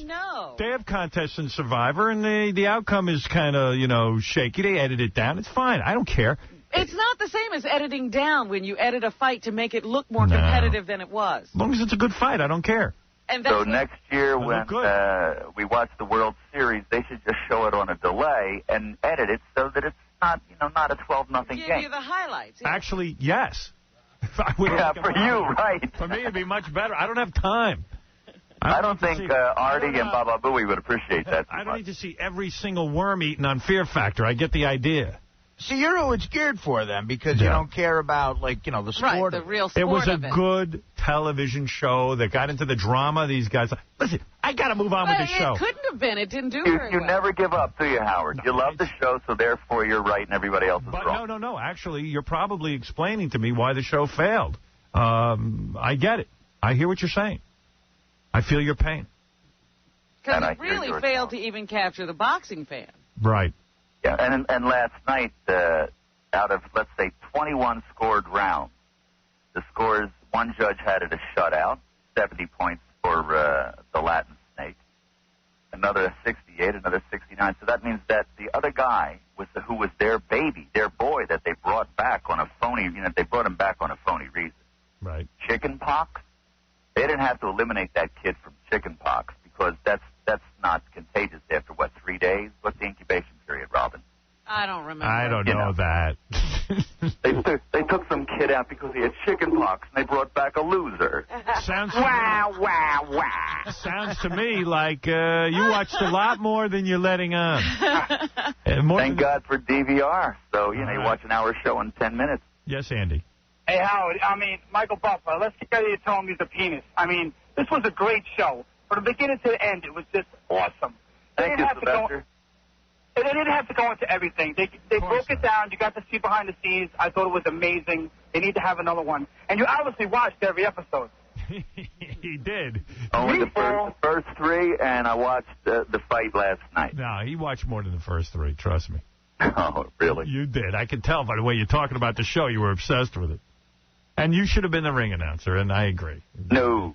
not They have contests in Survivor, and the outcome is kind of, you know, shaky. They edit it down. It's fine. I don't care. It's not the same as editing down when you edit a fight to make it look more competitive than it was. As long as it's a good fight, I don't care. And that's next year when we watch the World Series, they should just show it on a delay and edit it so that it's not, you know, not a 12-0 game. Give you the highlights. Yeah. Actually, yes. For you, right. For me, it'd be much better. I don't have time. I don't think Artie and Baba Booey would appreciate that. I don't need to see every single worm eaten on Fear Factor. I get the idea. See, you're always geared for them because you don't care about, like, you know, the sport. Right, the real sport It was a of it. good television show that got into the drama. These guys, listen, I got to move on with the show. It couldn't have been. It didn't do very well. You never give up, do you, Howard? You love the show, so therefore you're right and everybody else is wrong. No. Actually, you're probably explaining to me why the show failed. I get it. I hear what you're saying. I feel your pain. Because it really failed to even capture the boxing fan. Right. Yeah, and last night, out of, let's say, 21 scored rounds, the scores, one judge had it a shutout, 70 points for the Latin Snake, another 68, another 69. So that means that the other guy who was their baby, their boy that they brought back on a phony, you know, they brought him back on a phony reason. Right. Chicken pox, they didn't have to eliminate that kid from chicken pox because that's not contagious after, 3 days? What's the incubation period, Robin? I don't remember. I don't know that. They took some kid out because he had chicken pox, and they brought back a loser. Sounds to me like you watched a lot more than you're letting on. Thank God for DVR. So, you know, you watch an hour show in 10 minutes. Yes, Andy. Hey, Howard, Michael Buffer, let's get ready to tell him he's a penis. This was a great show. From the beginning to the end, it was just awesome. Thank you, Sylvester. They didn't have to go into everything. They broke it down. You got to see behind the scenes. I thought it was amazing. They need to have another one. And you obviously watched every episode. He did. Only the first 3, and I watched the fight last night. No, he watched more than the first 3, trust me. Oh, really? You did. I can tell by the way you're talking about the show. You were obsessed with it. And you should have been the ring announcer, and I agree. No.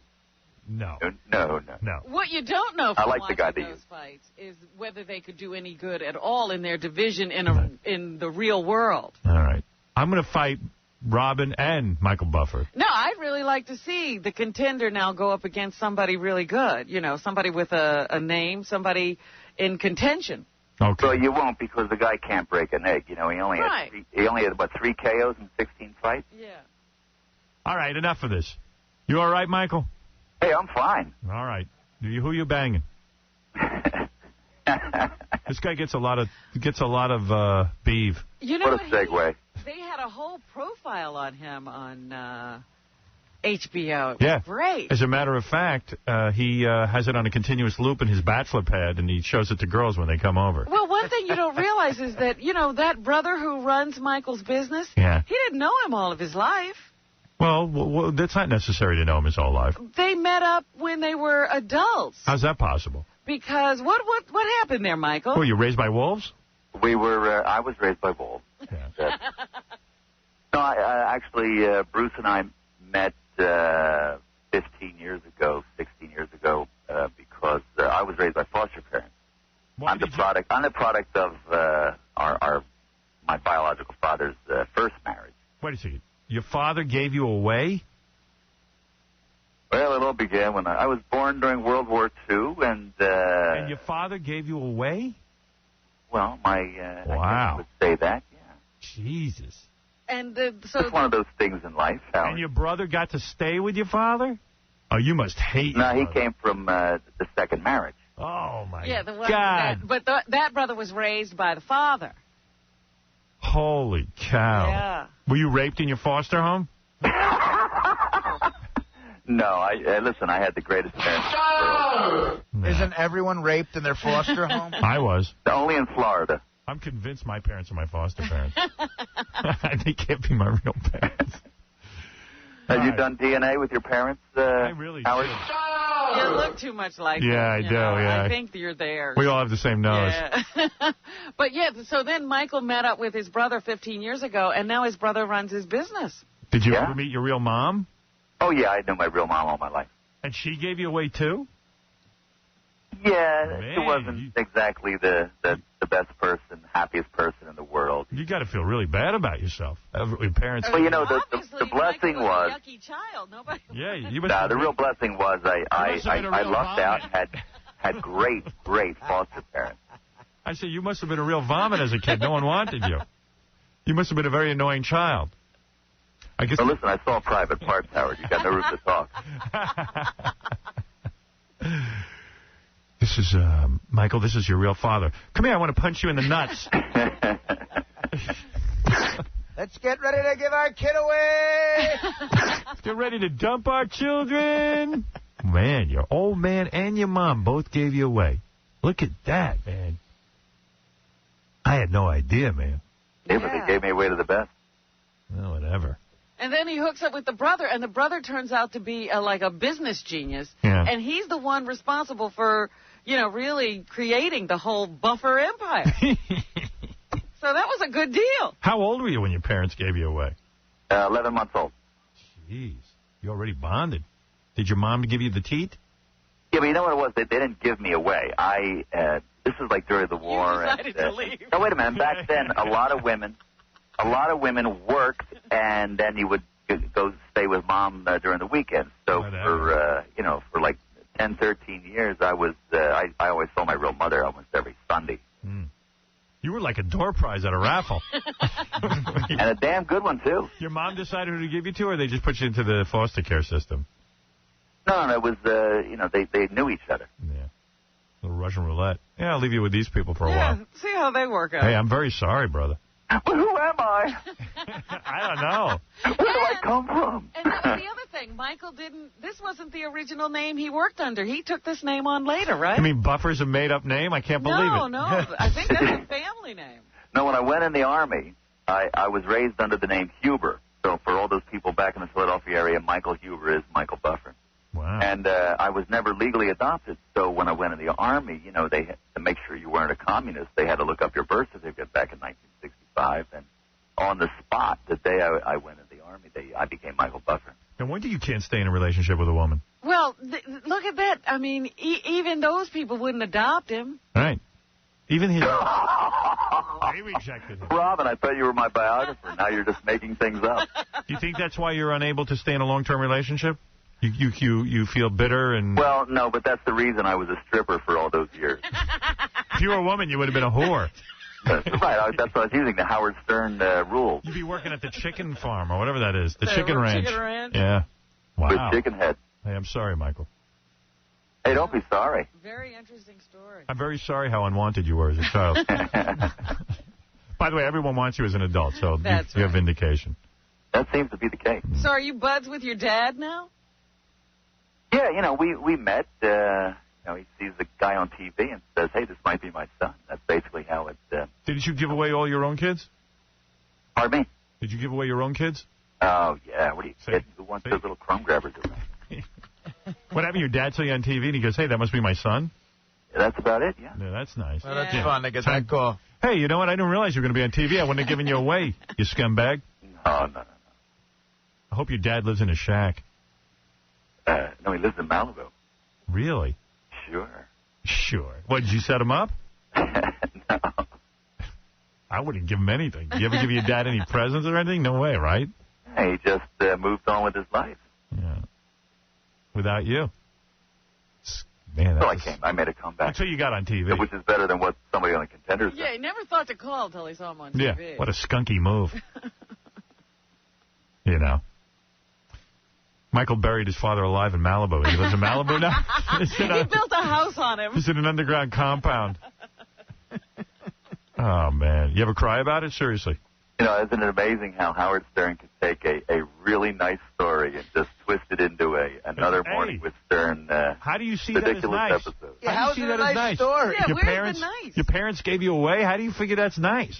What you don't know from watching those fights is whether they could do any good at all in their division in the real world. All right. I'm going to fight Robin and Michael Buffer. No, I'd really like to see the contender now go up against somebody really good. You know, somebody with a name, somebody in contention. Okay. Well, you won't because the guy can't break an egg. You know, he only had 3 KOs in 16 fights. Yeah. All right, enough of this. You all right, Michael? Hey, I'm fine. All right. Who you banging? This guy gets a lot of beef. You know what a segue. They had a whole profile on him on HBO. It was Yeah. great. As a matter of fact, he has it on a continuous loop in his bachelor pad, and he shows it to girls when they come over. Well, one thing you don't realize is that, that brother who runs Michael's business, Yeah. he didn't know him all of his life. Well, that's not necessary to know him his whole life. They met up when they were adults. How's that possible? Because what happened there, Michael? Were you raised by wolves? We were. I was raised by wolves. Yeah. No, actually, Bruce and I met 16 years ago, because I was raised by foster parents. I'm the product of my biological father's first marriage. Wait a second. Your father gave you away? Well, it all began when I was born during World War II, and your father gave you away? Well, Wow. I guess I would say that. Yeah. Jesus. And it's one of those things in life. And your brother got to stay with your father? Oh, you must hate No, your he came from the second marriage. Oh, my the one God. that brother was raised by the father. Holy cow. Yeah. Were you raped in your foster home? No, listen, I had the greatest parents in the world. Isn't everyone raped in their foster home? I was. Only in Florida. I'm convinced my parents are my foster parents. They can't be my real parents. Have you done DNA with your parents, I really Howard? You look too much like Yeah, them, I you do, know. yeah. I think you're there. We all have the same nose. Yeah. But, so then Michael met up with his brother 15 years ago, and now his brother runs his business. Did you ever meet your real mom? Oh, yeah, I knew my real mom all my life. And she gave you away, too? Yeah, she wasn't exactly the best person, happiest person in the world. You got to feel really bad about yourself. Your parents. Well, the blessing was. Yucky child. Nobody. Yeah, you must. Nah, the real blessing was I lucked out and had great foster parents. I say you must have been a real vomit as a kid. No one wanted you. You must have been a very annoying child. I guess. Well, listen, I saw private parts, Howard. You got no room to talk. This is, Michael, this is your real father. Come here, I want to punch you in the nuts. Let's get ready to give our kid away. Let's get ready to dump our children. Man, your old man and your mom both gave you away. Look at that, man. I had no idea, man. Yeah, but they gave me away to the best. Well, whatever. And then he hooks up with the brother, and the brother turns out to be like a business genius. Yeah. And he's the one responsible for, really creating the whole Buffer empire. So that was a good deal. How old were you when your parents gave you away? 11 months old. Jeez, you already bonded. Did your mom give you the teat? Yeah, but you know what it was? They didn't give me away. This was like during the war. You decided to leave. No, wait a minute. Back then, a lot of women worked, and then you would go stay with mom during the weekends. So for like 10, 13 years, I always saw my real mother almost every Sunday. Mm. You were like a door prize at a raffle. And a damn good one, too. Your mom decided who to give you to, or they just put you into the foster care system? No, it was, they knew each other. Yeah. A little Russian roulette. Yeah, I'll leave you with these people for a while. See how they work out. Hey, I'm very sorry, brother. But who am I? I don't know. Where do I come from? And that was the other thing. Michael this wasn't the original name he worked under. He took this name on later, right? You mean Buffer's a made-up name? I can't believe it. No. I think that's a family name. No, when I went in the Army, I was raised under the name Huber. So for all those people back in the Philadelphia area, Michael Huber is Michael Buffer. Wow. And I was never legally adopted. So when I went in the Army, they had to make sure you weren't a communist, they had to look up your birth certificate back in 1965. And on the spot, the day I went in the Army, I became Michael Buffer. No wonder you can't stay in a relationship with a woman. Well, look at that. I mean, even those people wouldn't adopt him. Right. Even his... They rejected him. Robin, I thought you were my biographer. Now you're just making things up. Do you think that's why you're unable to stay in a long-term relationship? You feel bitter and... Well, no, but that's the reason I was a stripper for all those years. If you were a woman, you would have been a whore. Right, that's what I was using, the Howard Stern rules. You'd be working at the chicken farm or whatever that is, the chicken ranch. Chicken ranch? Yeah. Wow. With chicken head. Hey, I'm sorry, Michael. Hey, don't be sorry. Very interesting story. I'm very sorry how unwanted you were as a child. By the way, everyone wants you as an adult, so you have vindication. That seems to be the case. So are you buds with your dad now? Yeah, you know, we met. You know, he sees the guy on TV and says, "Hey, this might be my son." That's basically how it. Did you give away all your own kids? Pardon me? Did you give away your own kids? Oh yeah. What are you kidding? Who wants those little crumb grabbers around? What happened? Your dad saw you on TV and he goes, "Hey, that must be my son." Yeah, that's about it. Yeah. Yeah, that's nice. Well, that's fun to get that call. Hey, you know what? I didn't realize you were going to be on TV. I wouldn't have given you away, you scumbag. No. I hope your dad lives in a shack. No, he lives in Malibu. Really? Sure. What, did you set him up? No. I wouldn't give him anything. Did you ever give your dad any presents or anything? No way, right? He just moved on with his life. Yeah. Without you. Man, So I made a comeback. Until you got on TV. Which is better than what somebody on the Contenders Yeah, he never thought to call until he saw him on TV. Yeah, what a skunky move. You know. Michael buried his father alive in Malibu. He lives in Malibu now? He built a house on him. He's in an underground compound. Oh, man. You ever cry about it? Seriously. You know, isn't it amazing how Howard Stern could take a really nice story and just twist it into another Morning with Stern how do you see that as ridiculous nice? episode? Yeah, How how's do you it see a that as nice story? Yeah, your where's parents, the nice? Your parents gave you away? How do you figure that's nice?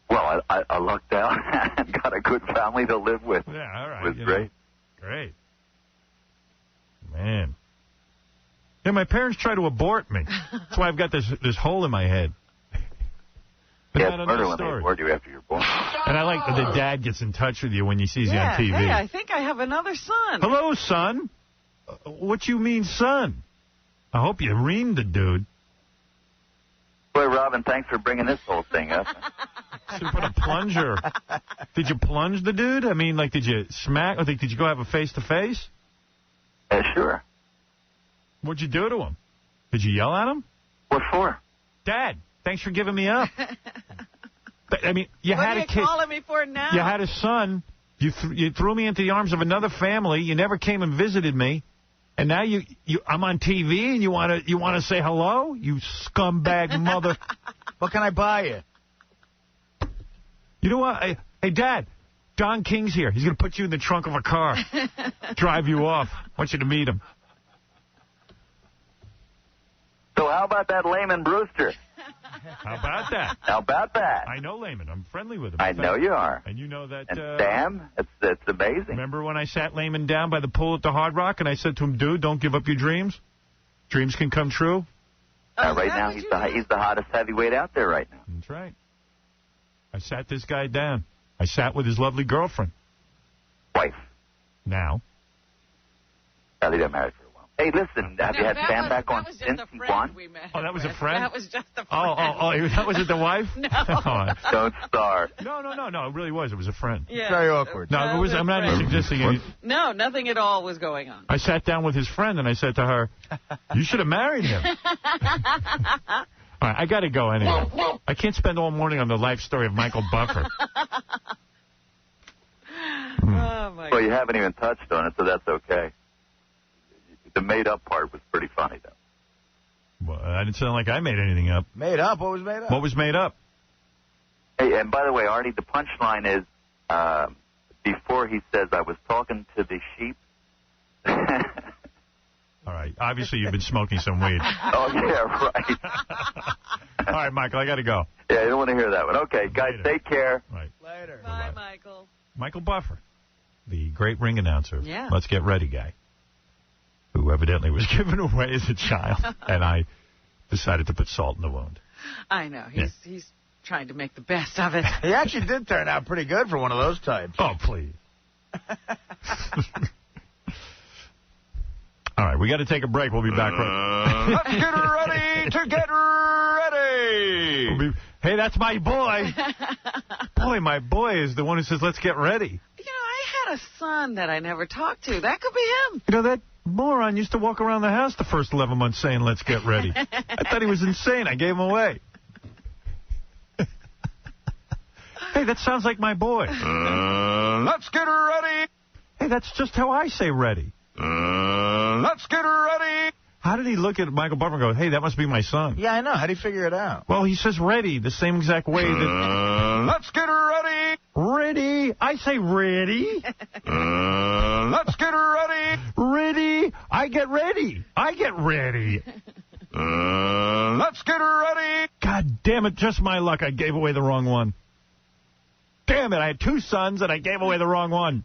Well, I lucked out and got a good family to live with. Yeah, all right. It was great. Great. Man. Yeah, my parents tried to abort me. That's why I've got this hole in my head. Yeah, it's murder when they abort you after you're born. And I like that the dad gets in touch with you when he sees you on TV. Hey, I think I have another son. Hello, son. What you mean, son? I hope you reamed the dude. Boy, Robin, thanks for bringing this whole thing up. Should put a plunger. Did you plunge the dude? I mean, like, did you smack? Or did you go have a face-to-face? Sure. What'd you do to him? Did you yell at him? What for? Dad, thanks for giving me up. I mean, you what had are a you kid. calling me for now? You had a son. You threw me into the arms of another family. You never came and visited me. And now I'm on TV and you want to say hello? You scumbag mother. What can I buy you? You know what? Hey, Dad, Don King's here. He's going to put you in the trunk of a car. Drive you off. I want you to meet him. So how about that Layman Brewster? How about that? How about that? I know Layman. I'm friendly with him. I know you are. And you know that... And Sam, it's amazing. Remember when I sat Layman down by the pool at the Hard Rock and I said to him, dude, don't give up your dreams? Dreams can come true? Right now, he's the hottest heavyweight out there right now. That's right. I sat this guy down. I sat with his lovely girlfriend. Wife. Now. They got married for a while. Hey, listen, have you had Sam back on since he won? Oh, that was a friend? That was just a friend. Oh, that wasn't the wife? No. Don't start. No, it really was. It was a friend. Yeah. Very awkward. No, it was. I'm not suggesting anything. No, nothing at all was going on. I sat down with his friend and I said to her, you should have married him. All right, I got to go anyway. I can't spend all morning on the life story of Michael Buffer. Oh, my Well, you haven't even touched on it, so that's okay. The made-up part was pretty funny, though. Well, I didn't sound like I made anything up. Made up? What was made up? What was made up? Hey, and by the way, Artie, the punchline is before he says, I was talking to the sheep. All right. Obviously, you've been smoking some weed. Oh, yeah, right. All right, Michael, I got to go. Yeah, you don't want to hear that one. Okay, guys, take care. Right. Later. Bye, Michael. Michael Buffer, the great ring announcer. Yeah. Let's Get Ready guy, who evidently was given away as a child, and I decided to put salt in the wound. I know. He's trying to make the best of it. He actually did turn out pretty good for one of those types. Oh, please. All right, we got to take a break. We'll be back. Let's get ready to get ready. Hey, that's my boy. Boy, my boy is the one who says, let's get ready. You know, I had a son that I never talked to. That could be him. You know, that moron used to walk around the house the first 11 months saying, let's get ready. I thought he was insane. I gave him away. Hey, that sounds like my boy. Let's get ready. Hey, that's just how I say ready. Let's get ready. How did he look at Michael Buffer and go, hey, that must be my son? Yeah, I know. How do you figure it out? Well, he says ready the same exact way that... Let's get ready. Ready. Ready? I say ready. Let's get ready. Ready? I get ready. I get ready. Let's get ready. God damn it, just my luck. I gave away the wrong one. Damn it, I had 2 sons and I gave away the wrong one.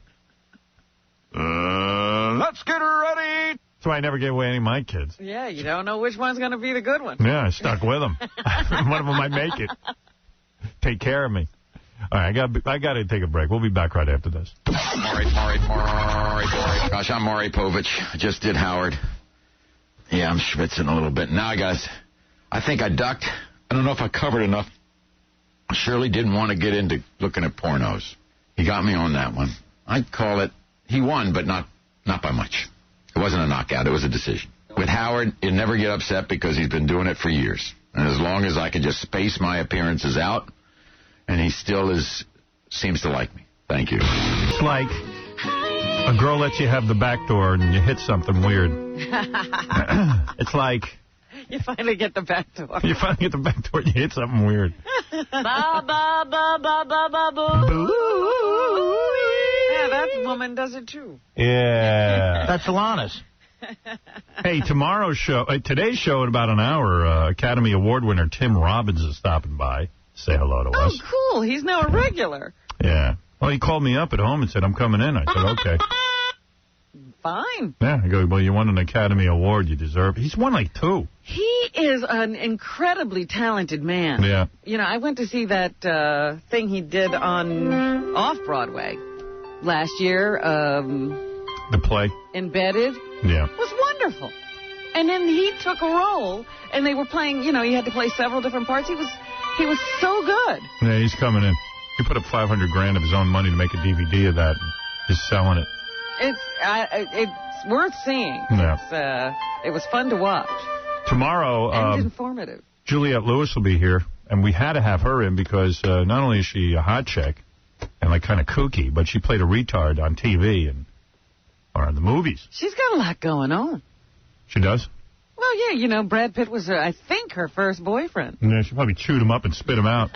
Let's get ready. So I never gave away any of my kids. Yeah, you don't know which one's going to be the good one. Yeah, I stuck with them. One of them might make it. Take care of me. All right, I got to take a break. We'll be back right after this. Maury. Gosh, I'm Maury Povich. I just did Howard. Yeah, I'm schwitzing a little bit. Now, guys, I think I ducked. I don't know if I covered enough. Shirley didn't want to get into looking at pornos. He got me on that one. I'd call it, he won, but not by much. It wasn't a knockout. It was a decision. With Howard, he'd never get upset because he's been doing it for years. And as long as I could just space my appearances out, and he still seems to like me. Thank you. It's like a girl lets you have the back door and you hit something weird. It's like... You finally get the back door. You finally get the back door and you hit something weird. Ba, ba, ba, ba, ba, ba, boo. Yeah, that woman does it too. Yeah. That's Alana's. Hey, today's show in about an hour, Academy Award winner Tim Robbins is stopping by. Say hello to us. Oh, cool. He's now a regular. Yeah. Well, he called me up at home and said, I'm coming in. I said, okay. Fine. Yeah, I go, well, you won an Academy Award. You deserve it. He's won like 2. He is an incredibly talented man. Yeah. You know, I went to see that thing he did on Off-Broadway last year. The play? Embedded. Yeah. It was wonderful. And then he took a role, and they were playing, you know, he had to play several different parts. He was so good. Yeah, he's coming in. He put up $500,000 of his own money to make a DVD of that. And he's selling it. It's worth seeing. Yeah. It was fun to watch. Tomorrow, and informative. Juliette Lewis will be here, and we had to have her in because not only is she a hot chick and like kind of kooky, but she played a retard on TV or in the movies. She's got a lot going on. She does? Well, yeah, you know, Brad Pitt was, I think, her first boyfriend. Yeah, she probably chewed him up and spit him out.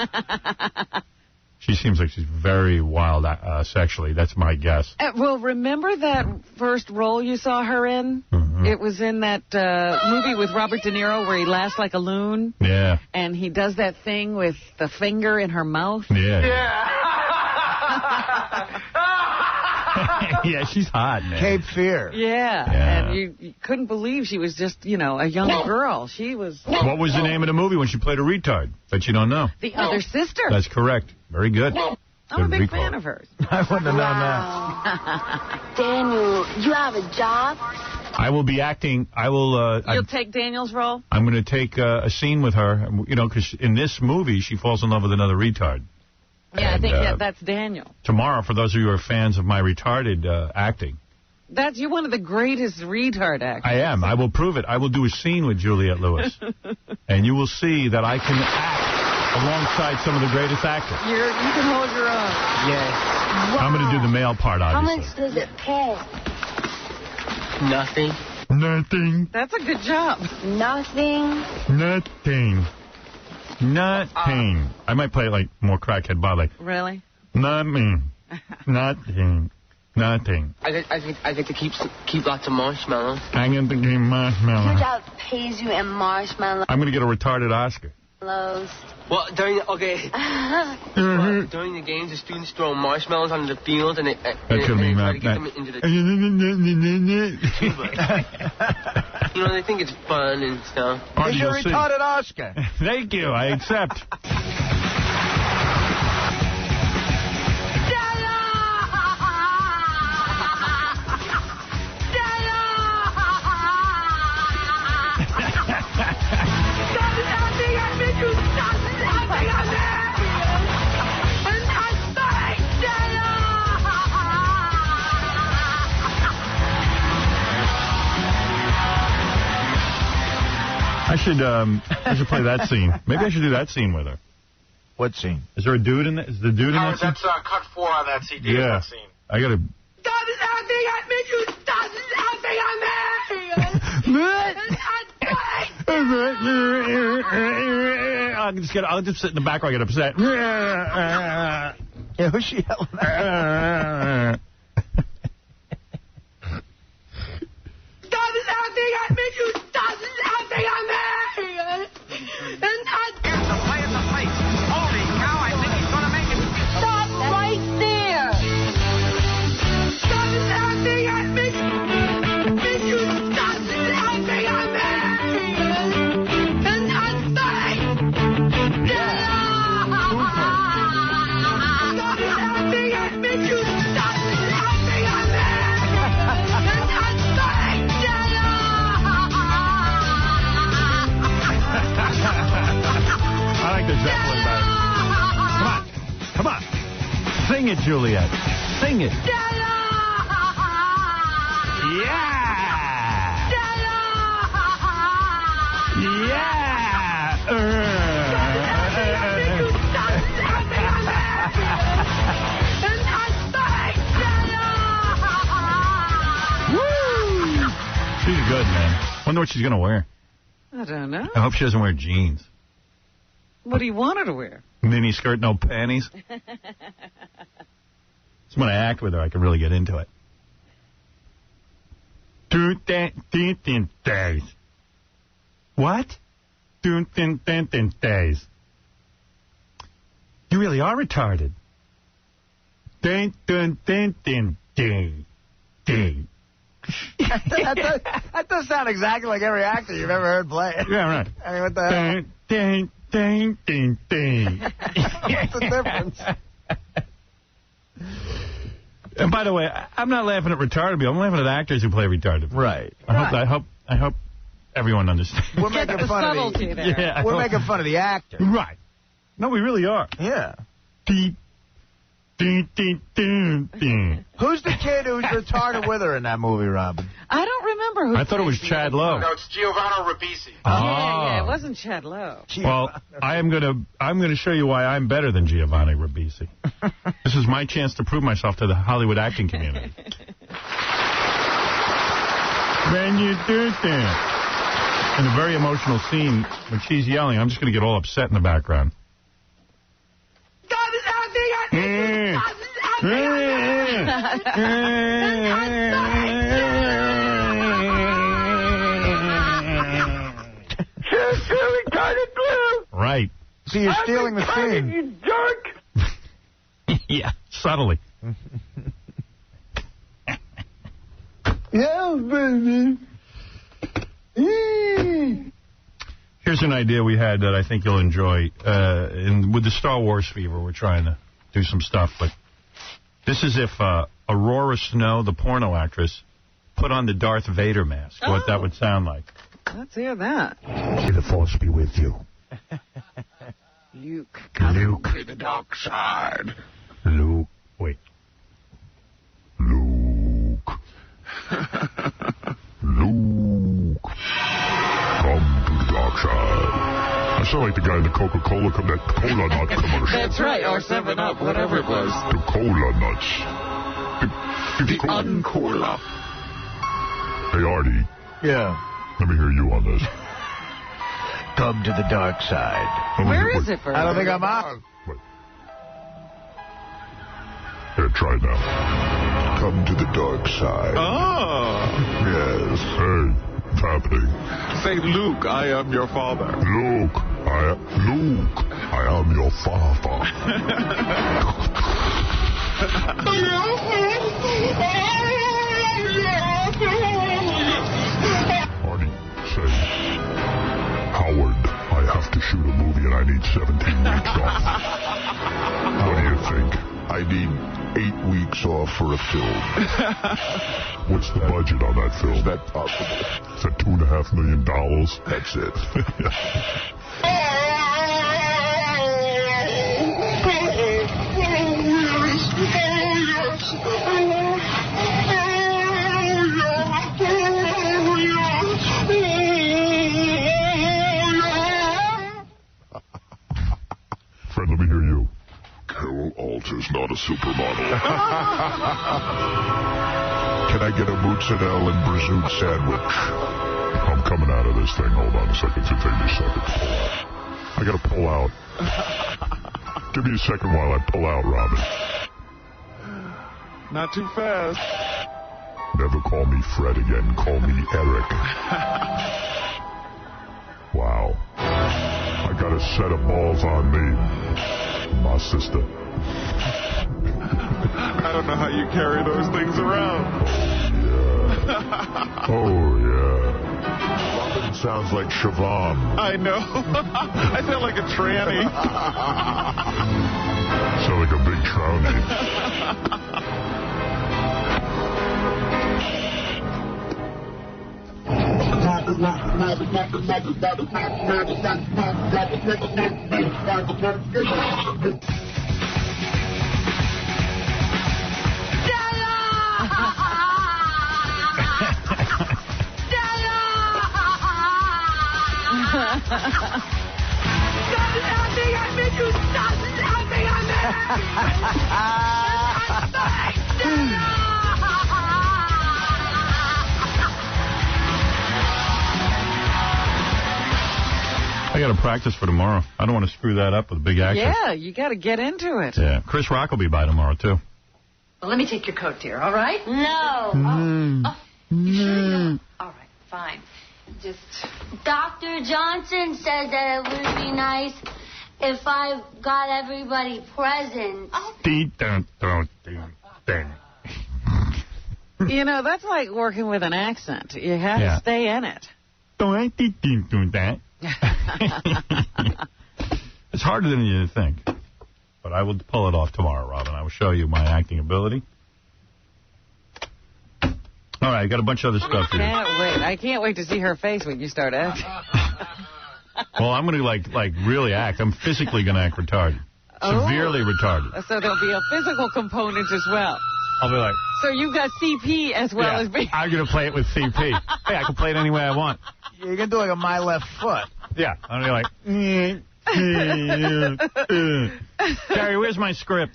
She seems like she's very wild sexually. That's my guess. Well, remember that first role you saw her in? Mm-hmm. It was in that movie with Robert De Niro where he laughs like a loon. Yeah. And he does that thing with the finger in her mouth. Yeah. Yeah, she's hot, man. Cape Fear. Yeah. And you couldn't believe she was just, you know, a young girl. She was... What was the name of the movie when she played a retard that you don't know? The Other Sister. That's correct. Very good. I'm a big fan of hers. I wouldn't have known that. Daniel, you have a job? I will be acting. I will... You'll take Daniel's role? I'm going to take a scene with her, you know, because in this movie, she falls in love with another retard. Yeah, and, I think that's Daniel. Tomorrow, for those of you who are fans of my retarded acting. You're one of the greatest retard actors. I am. I will prove it. I will do a scene with Juliette Lewis. And you will see that I can act alongside some of the greatest actors. You can hold your own. Yes. Wow. I'm going to do the male part, obviously. How much does it pay? Nothing. That's a good job. Nothing. I might play it like more crackhead Bob. Like, really? Nothing. I get to keep lots of marshmallows. I get to keep marshmallows. Your job pays you in marshmallows. I'm going to get a retarded Oscar. Well, during the games, the students throw marshmallows onto the field, and they try to get them into the you know, they think it's fun and stuff. Here's your retarded Oscar. Thank you. I accept. I should play that scene. Maybe I should do that scene with her. What scene? Is there a dude in it? Is the dude in that scene? That's cut 4 on that CD. Yeah. That scene. I got to... Stop laughing at me! You stop laughing at me! I'll just sit in the back while I get upset. Yeah, who's she yelling at? Stop laughing at me! You stop laughing at me! And Here's the play at the plate. Holy cow, I think he's going to make it. stop right there! Stop laughing at me! And you stop laughing at me! And I'm sorry! Stop laughing at me! You stop laughing at me! And I'm sorry! I like the Zeppelin better. Come on. Sing it, Juliet. Sing it. She's good, man. Wonder what she's going to wear. I don't know. I hope she doesn't wear jeans. What do you want her to wear? Mini skirt, no panties. So when I act with her, I can really get into it. What? You really are retarded. That does sound exactly like every actor you've ever heard play it. Yeah, right. I mean, what the hell? What's the difference? And by the way, I'm not laughing at retarded people. I'm laughing at actors who play retarded. Right. I hope everyone understands. We're making fun of the Yeah, we're making fun of the actor. Right. No, we really are. Yeah. Who's Who's the kid who's retarded with her in that movie, Robin? I don't remember who. I thought it was Chad Lowe. No, it's Giovanni Ribisi. Yeah, it wasn't Chad Lowe. Well, I'm gonna show you why I'm better than Giovanni Ribisi. This is my chance to prove myself to the Hollywood acting community. When you do that. In a very emotional scene, when she's yelling, I'm just gonna get all upset in the background. Stop laughing at me! Stop laughing Right. See, you're stealing the scene. You jerk! Yeah, subtly. Yeah, baby. Here's an idea we had that I think you'll enjoy. And with the Star Wars fever, we're trying to do some stuff. But this is if Aurora Snow, the porno actress, put on the Darth Vader mask. What that would sound like. Let's hear that. May the Force be with you. Luke. Luke. To the dark side. Luke. Wait. Luke. Luke. Come to the dark side. I sound like the guy in the Coca-Cola, that Cola Nut commercial. That's right, or 7-Up, whatever it was. The Cola Nuts. The Uncola. Hey, Artie. Yeah. Let me hear you on this. Come to the dark side. Where is it, Bert? I don't think I'm out. Wait. Here, try it now. Come to the dark side. Oh. Yes. Hey, what's happening? Say, Luke, I am your father. Luke, I am your father. Artie, say, Howard, I have to shoot a movie and I need 17 weeks off. What do you think? I need 8 weeks off for a film. What's the budget on that film? Is that possible? Is that $2.5 million? That's it. Fred, let me hear you. Carol Alter's not a supermodel. Can I get a mozzarella and prosciutto sandwich? I'm coming out of this thing. Hold on a second. It's going to take me a second. I got to pull out. Give me a second while I pull out, Robin. Not too fast. Never call me Fred again. Call me Eric. Wow. I got a set of balls on me. My sister. I don't know how you carry those things around. Oh, yeah. Robin sounds like Siobhan. I know. I sound like a tranny. Sound like a big trounie. Stop laughing at me! You stop laughing at me! I got to practice for tomorrow. I don't want to screw that up with a big action. Yeah, you got to get into it. Yeah. Chris Rock will be by tomorrow, too. Well, let me take your coat, dear, all right? No. You sure you don't? All right, fine. Just... Dr. Johnson said that it would be nice if I got everybody presents. You know, that's like working with an accent. You have to stay in it. It's harder than you think. But I will pull it off tomorrow, Robin. I will show you my acting ability. All right, I got a bunch of other stuff here. I can't wait to see her face when you start acting. Well, I'm going to, like really act. I'm physically going to act retarded. Severely retarded. So there'll be a physical component as well. I'll be like... So you've got CP as well as me. I'm going to play it with CP. Hey, I can play it any way I want. You're going to do like a My Left Foot. Yeah. I'm going to be like... Gary, where's my script?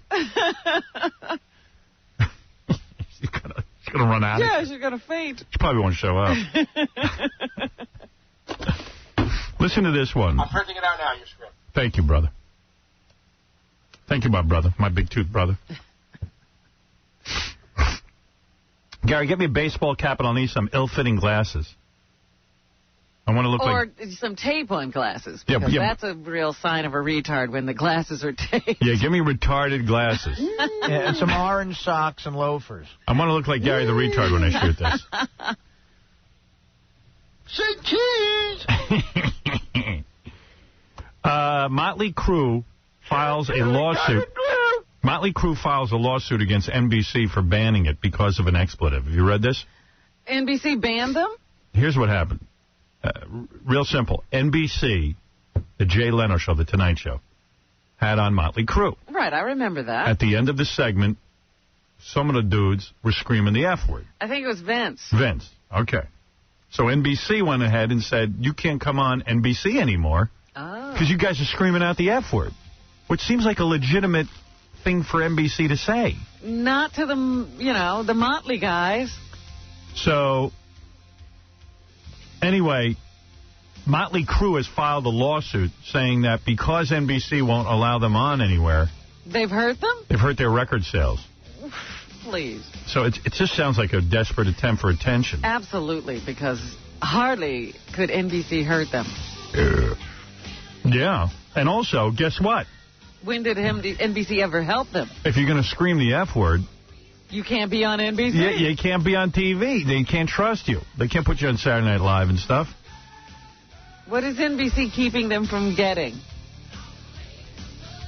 She's going to run out. Yeah, she's going to faint. She probably won't show up. Listen to this one. I'm printing it out now, your script. Thank you, brother. Thank you, my brother. My big tooth brother. Gary, get me a baseball cap and I'll need some ill-fitting glasses. I want to look or some tape on glasses, because that's a real sign of a retard when the glasses are taped. Yeah, give me retarded glasses. Yeah, and some orange socks and loafers. I want to look like Gary the retard when I shoot this. Say cheese! Motley Crue files a lawsuit. Motley Crue files a lawsuit against NBC for banning it because of an expletive. Have you read this? NBC banned them? Here's what happened. Real simple. NBC, the Jay Leno show, the Tonight Show, had on Motley Crue. Right, I remember that. At the end of the segment, some of the dudes were screaming the F word. I think it was Vince. Vince, okay. So NBC went ahead and said, you can't come on NBC anymore because you guys are screaming out the F word, which seems like a legitimate thing for NBC to say. Not to the, the Motley guys. So... Anyway, Motley Crue has filed a lawsuit saying that because NBC won't allow them on anywhere... They've hurt them? They've hurt their record sales. Please. So it just sounds like a desperate attempt for attention. Absolutely, because hardly could NBC hurt them. Yeah. And also, guess what? When did NBC ever help them? If you're going to scream the F word... You can't be on NBC? Yeah, you can't be on TV. They can't trust you. They can't put you on Saturday Night Live and stuff. What is NBC keeping them from getting?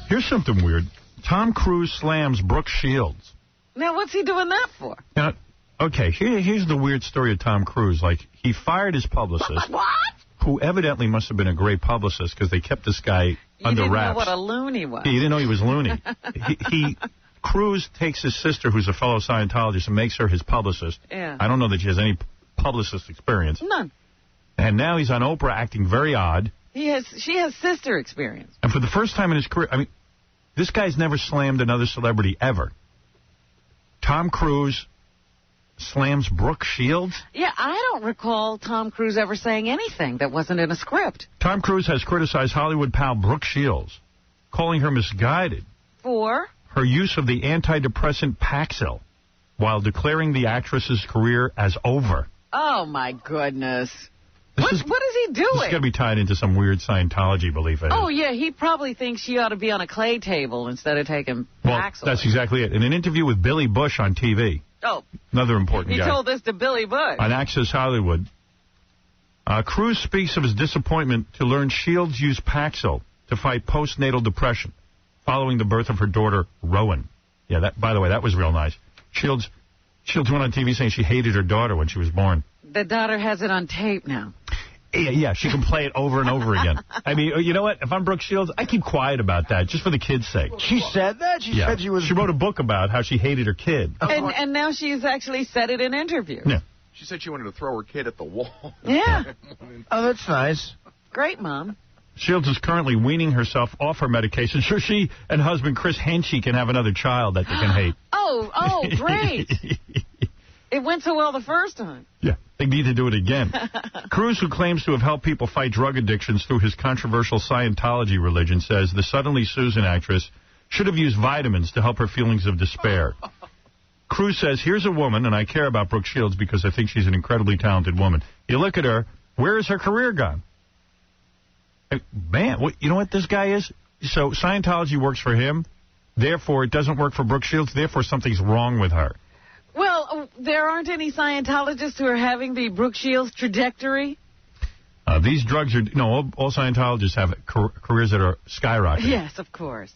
Here's something weird. Tom Cruise slams Brooke Shields. Now, what's he doing that for? Okay, here's the weird story of Tom Cruise. Like, he fired his publicist. What? Who evidently must have been a great publicist because they kept this guy under wraps. You didn't know what a loony was. Yeah, you didn't know he was loony. Cruise takes his sister, who's a fellow Scientologist, and makes her his publicist. Yeah. I don't know that she has any publicist experience. None. And now he's on Oprah acting very odd. She has sister experience. And for the first time in his career, I mean, this guy's never slammed another celebrity ever. Tom Cruise slams Brooke Shields? Yeah, I don't recall Tom Cruise ever saying anything that wasn't in a script. Tom Cruise has criticized Hollywood pal Brooke Shields calling her misguided For? her use of the antidepressant Paxil while declaring the actress's career as over. Oh, my goodness. What is he doing? This is going to be tied into some weird Scientology belief. Oh, yeah, he probably thinks she ought to be on a clay table instead of taking Paxil. That's exactly it. In an interview with Billy Bush on TV, another important guy. He told this to Billy Bush. On Access Hollywood, Cruise speaks of his disappointment to learn Shields used Paxil to fight postnatal depression following the birth of her daughter, Rowan. Yeah, that. By the way, that was real nice. Shields went on TV saying she hated her daughter when she was born. The daughter has it on tape now. Yeah, she can play it over and over again. I mean, you know what? If I'm Brooke Shields, I keep quiet about that, just for the kids' sake. She said that? She said she was... She wrote a book about how she hated her kid. And now she's actually said it in interviews. Yeah. She said she wanted to throw her kid at the wall. Yeah. Oh, that's nice. Great, Mom. Shields is currently weaning herself off her medication so she and husband Chris Henchy can have another child that they can hate. Oh, great. It went so well the first time. Yeah, they need to do it again. Cruise, who claims to have helped people fight drug addictions through his controversial Scientology religion, says the Suddenly Susan actress should have used vitamins to help her feelings of despair. Cruise says, here's a woman, and I care about Brooke Shields because I think she's an incredibly talented woman. You look at her, where is her career gone? Man, you know what this guy is? So Scientology works for him, therefore it doesn't work for Brooke Shields, therefore something's wrong with her. Well, there aren't any Scientologists who are having the Brooke Shields trajectory? These drugs are... No, all Scientologists have careers that are skyrocketing. Yes, of course.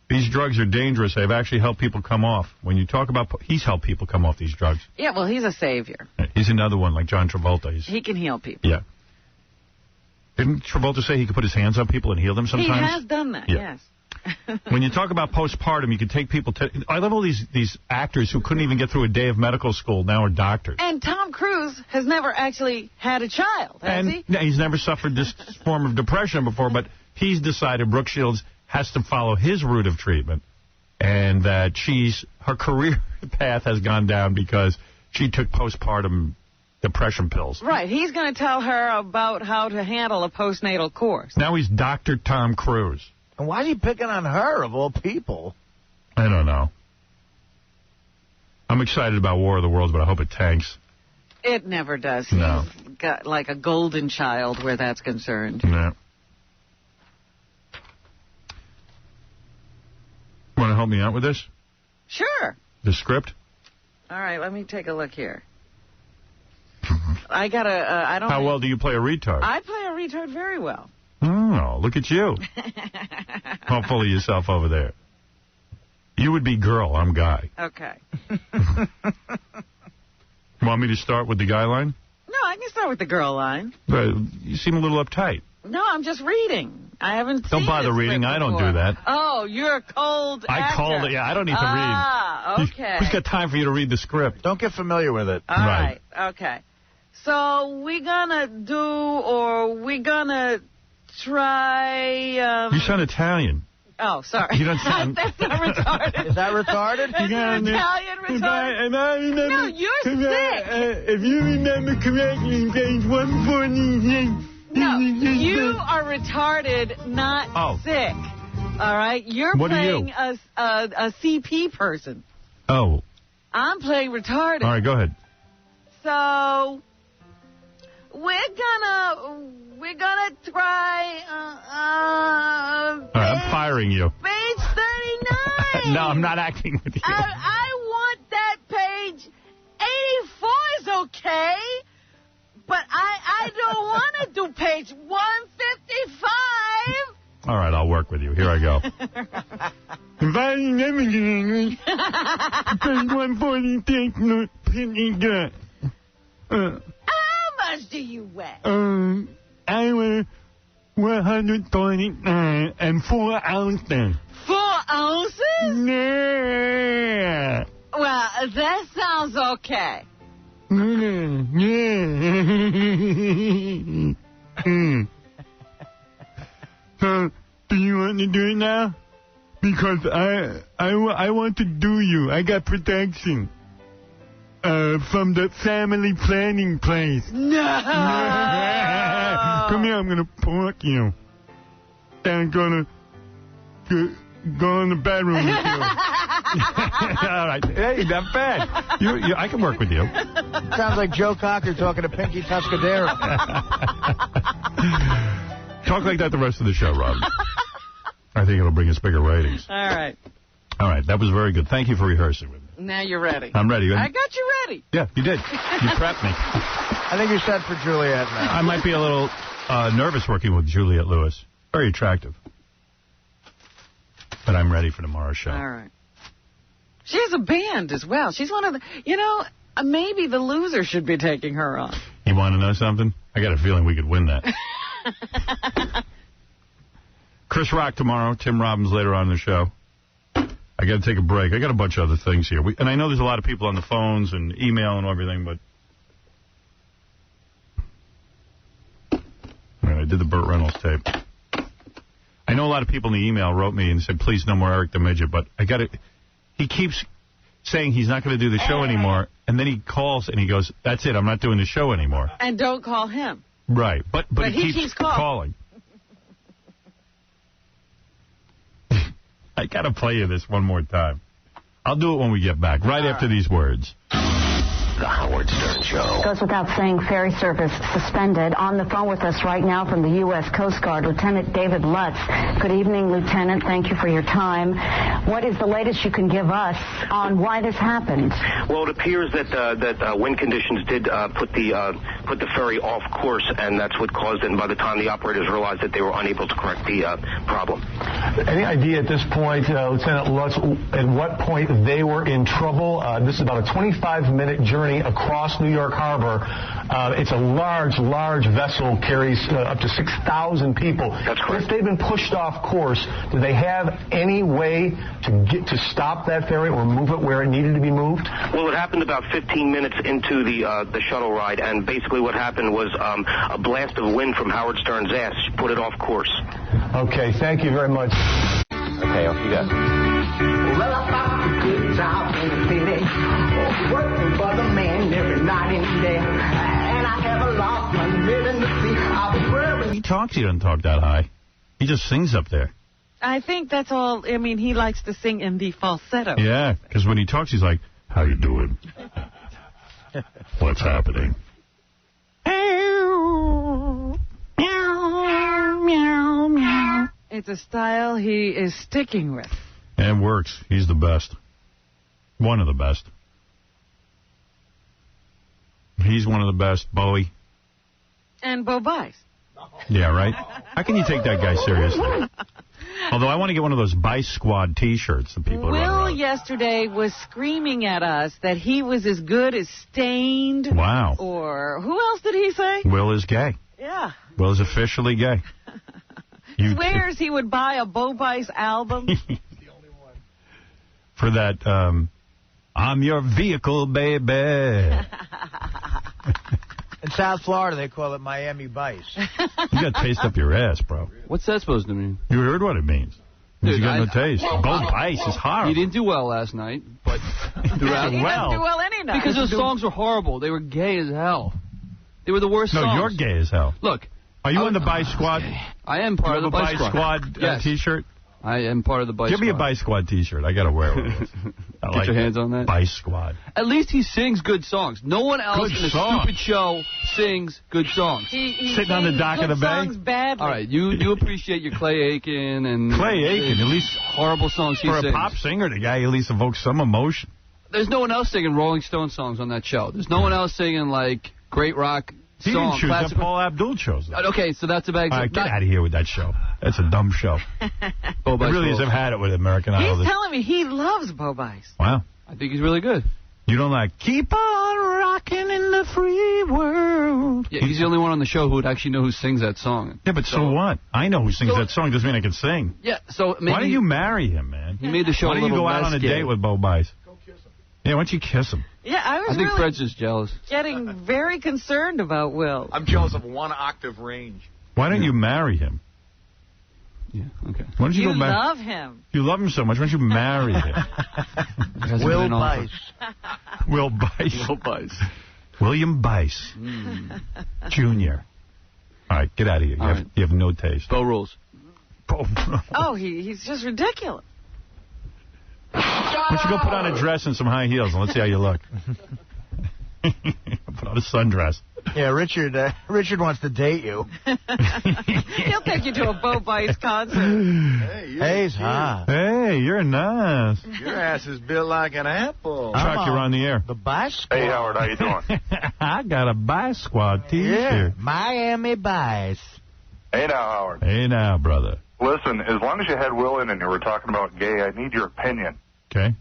These drugs are dangerous. They've actually helped people come off. When you talk about... He's helped people come off these drugs. Yeah, well, he's a savior. He's another one, like John Travolta. He can heal people. Yeah. Didn't Travolta say he could put his hands on people and heal them sometimes? He has done that, yes. When you talk about postpartum, you can take people to... I love all these actors who couldn't even get through a day of medical school now are doctors. And Tom Cruise has never actually had a child, has he? He's never suffered this form of depression before, but he's decided Brooke Shields has to follow his route of treatment, and that her career path has gone down because she took postpartum depression pills. Right. He's going to tell her about how to handle a postnatal course. Now he's Dr. Tom Cruise. And why is he picking on her, of all people? I don't know. I'm excited about War of the Worlds, but I hope it tanks. It never does. No. He's got like a golden child where that's concerned. No. You want to help me out with this? Sure. The script? All right, let me take a look here. I got I don't... How well do you play a retard? I play a retard very well. Oh, look at you. How full of yourself over there. You would be girl, I'm guy. Okay. Want me to start with the guy line? No, I can start with the girl line. You seem a little uptight. No, I'm just reading. I haven't seen Don't bother reading. I don't do that. Oh, you're a cold actor. I called it. Yeah, I don't need to read. Ah, okay. Who's got time for you to read the script? Don't get familiar with it. All right. Okay. So we're going to try... You sound Italian. Oh, sorry. You don't sound... That's not retarded. Is that retarded? Is Italian retarded? No, you're sick. If you remember correctly, page 146... No, you are retarded, not sick. All right? You're playing a CP person. Oh. I'm playing retarded. All right, go ahead. So... We're gonna try, all right, I'm firing you. Page 39. No, I'm not acting with you. I want that page 84 is okay, but I don't want to do page 155. All right, I'll work with you. Here I go. Page 146. How much do you weigh? I weigh 129 and 4 ounces. 4 ounces? Yeah. Well, that sounds okay. So, do you want to do it now? Because I want to do you. I got protection. From the family planning place. No! Come here, I'm going to pork you. And I'm going to go in the bedroom with you. All right. Hey, not bad. I can work with you. Sounds like Joe Cocker talking to Pinky Tuscadero. Talk like that the rest of the show, Rob. I think it'll bring us bigger ratings. All right. All right. That was very good. Thank you for rehearsing with me. Now you're ready. I'm ready. I got you ready. Yeah, you did. You prepped me. I think you're set for Juliette now. I might be a little nervous working with Juliette Lewis. Very attractive. But I'm ready for tomorrow's show. All right. She has a band as well. She's one of the, maybe the loser should be taking her on. You want to know something? I got a feeling we could win that. Chris Rock tomorrow. Tim Robbins later on in the show. I got to take a break. I got a bunch of other things here. And I know there's a lot of people on the phones and email and everything, but I did the Burt Reynolds tape. I know a lot of people in the email wrote me and said, please, no more Eric the Midget, but I got it. He keeps saying he's not going to do the show anymore, and then he calls and he goes, that's it, I'm not doing the show anymore. And don't call him. Right, but he keeps calling. I got to play you this one more time. I'll do it when we get back, right after these words. The Howard Stern Show. Goes without saying, ferry service suspended. On the phone with us right now from the U.S. Coast Guard, Lieutenant David Lutz. Good evening, Lieutenant. Thank you for your time. What is the latest you can give us on why this happened? Well, it appears that wind conditions did put the ferry off course, and that's what caused it. And by the time the operators realized that they were unable to correct the problem. Any idea at this point, Lieutenant Lutz, at what point they were in trouble? This is about a 25-minute journey across New York Harbor. It's a large vessel, carries up to 6,000 people. That's correct. If they've been pushed off course, do they have any way to stop that ferry or move it where it needed to be moved? Well, it happened about 15 minutes into the shuttle ride, and basically what happened was a blast of wind from Howard Stern's ass put it off course. Okay, thank you very much. Okay, off you go. Well, I found a good job in the city, working for the man every night and day, and I have a lot of money in the sea. I was wearing... He doesn't talk that high. He just sings up there. I think that's all. I mean, he likes to sing in the falsetto. Yeah, because when he talks, he's like, how you doing? What's happening? It's a style he is sticking with. And works. He's the best. One of the best. He's one of the best. Bowie. And Bo Bice. Yeah, right? How can you take that guy seriously? Although I want to get one of those Bice Squad T-shirts that people Will yesterday was screaming at us that he was as good as Stained. Wow. Or who else did he say? Will is gay. Yeah. Will is officially gay. Swears he would buy a Bo Bice album. For that, I'm your vehicle, baby. In South Florida, they call it Miami Vice. You got taste up your ass, bro. What's that supposed to mean? You heard what it means. Dude, you got no taste. Bo Bice is horrible. You didn't do well last night, but throughout He doesn't do well any night. because those songs were horrible. They were gay as hell. They were the worst songs. No, you're gay as hell. Look. Are you in the Bice Squad? I am part of the Bice Squad. Yes. T-shirt? I am part of the Bice Squad. Give me a Bice Squad T-shirt. I got to wear one of those. Get your hands on that. Bice Squad. At least he sings good songs. No one else in a stupid show sings good songs. He Sitting on the dock of the bay? songs badly. All right, you appreciate your Clay Aiken and... Clay Aiken, at least... Horrible songs he sings. For a sings. pop singer, the guy at least evokes some emotion. There's no one else singing Rolling Stone songs on that show. There's no one else singing, like, great rock He songs. didn't choose that. Paul Abdul chose that. Okay, so that's a bad example. All right, get out of here with that show. That's a dumb show. It really is. I've had it with American Idol. He's telling me he loves Bo Bice. Wow. I think he's really good. You don't like, keep on rocking in the free world. Yeah, he's the only one on the show who would actually know who sings that song. Yeah, but so what? I know who sings that song. Doesn't mean I can sing. Yeah, so maybe... Why don't you marry him, man? He made the show Why don't you go out on a date with Bo Bice? Go kiss him. Yeah, why don't you kiss him? Yeah, I think really Fred's just jealous. getting very concerned about Will. I'm jealous of 1 octave range. Why don't you marry him? Yeah, okay. Why don't you You go marry? love him. You love him so much. Why don't you marry him? Will Bice. Will Bice. Will Bice. William Bice. Jr. All right, get out of here. You have no taste. Bo rules. Oh, he's just ridiculous. Why don't you go put on a dress and some high heels and let's see how you look. Put on a sundress. Yeah, Richard wants to date you. He'll take you to a Bo Bice concert. Hey, he's hot. Hey, you're nice. Your ass is built like an apple. Chuck, you're on the air. The Bice Squad. Hey, Howard, how you doing? I got a Bice Squad T-shirt. Yeah, Miami Bice. Hey now, Howard. Hey now, brother. Listen, as long as you had Will in and you were talking about gay, I need your opinion. Okay.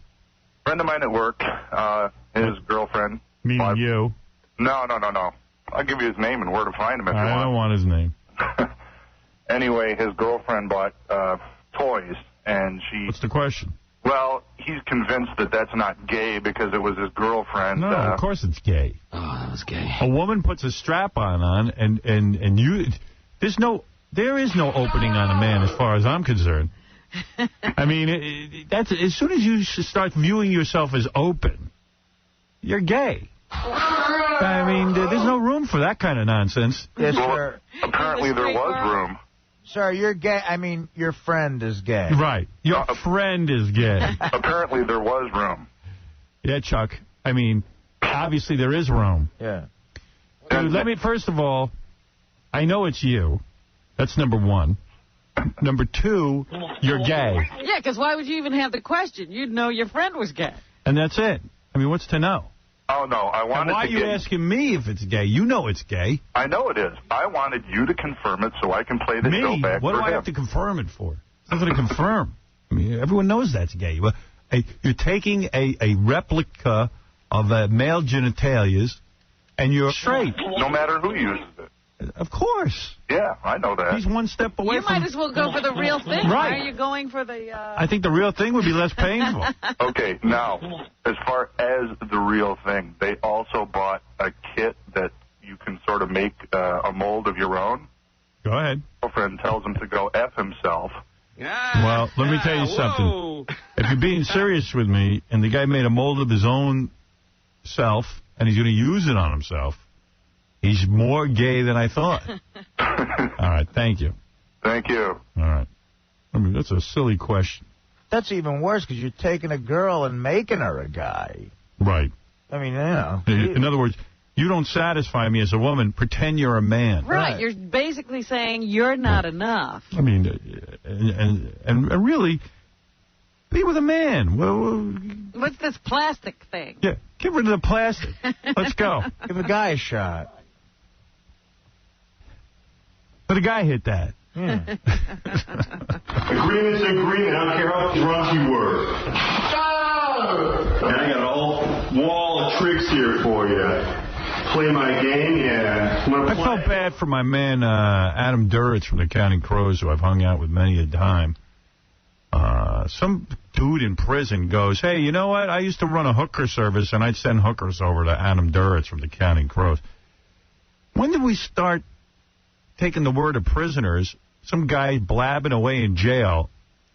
Friend of mine at work, his girlfriend. Meaning you. No. I'll give you his name and where to find him if you want. I don't want his name. Anyway, his girlfriend bought toys, and she... What's the question? Well, he's convinced that that's not gay because it was his girlfriend. No, of course it's gay. Oh, that was gay. A woman puts a strap-on on, and you... There is no opening on a man as far as I'm concerned. I mean, that's as soon as you start viewing yourself as open, you're gay. I mean, there's no room for that kind of nonsense. Yes, well, sir. Apparently there was room. Sir, you're gay. I mean, your friend is gay. Right. Your friend is gay. Apparently there was room. Yeah, Chuck. I mean, obviously there is room. Yeah. Dude, first of all, I know it's you. That's number one. Number two, you're gay. Yeah, because why would you even have the question? You'd know your friend was gay. And that's it. I mean, what's to know? Oh, no, I wanted to why are you asking me if it's gay? You know it's gay. I know it is. I wanted you to confirm it so I can play the show back What do I have to confirm it for? Nothing to confirm. I mean, everyone knows that's gay. You're taking a replica of male genitalias, and you're straight. No matter who uses it. Of course. Yeah, I know that. He's one step away from... You might as well go for the real thing. Right. Why are you going for the... I think the real thing would be less painful. Okay, now, as far as the real thing, they also bought a kit that you can sort of make a mold of your own. Go ahead. My girlfriend tells him to go F himself. Well, let me tell you something. If you're being serious with me, and the guy made a mold of his own self, and he's going to use it on himself, he's more gay than I thought. All right, thank you. Thank you. All right. I mean, that's a silly question. That's even worse because you're taking a girl and making her a guy. Right. I mean, you know. In other words, you don't satisfy me as a woman. Pretend you're a man. Right. You're basically saying you're not enough. I mean, and really, be with a man. Well, what's this plastic thing? Yeah, get rid of the plastic. Let's go. Give a guy a shot. Let a guy hit that. Yeah. Agreement's an agreement. I don't care how drunk you were. And I got a whole wall of tricks here for you. Play my game, yeah. I felt bad for my man, Adam Duritz from the Counting Crows, who I've hung out with many a time. Some dude in prison goes, hey, you know what? I used to run a hooker service, and I'd send hookers over to Adam Duritz from the Counting Crows. When did we start taking the word of prisoners, some guy blabbing away in jail,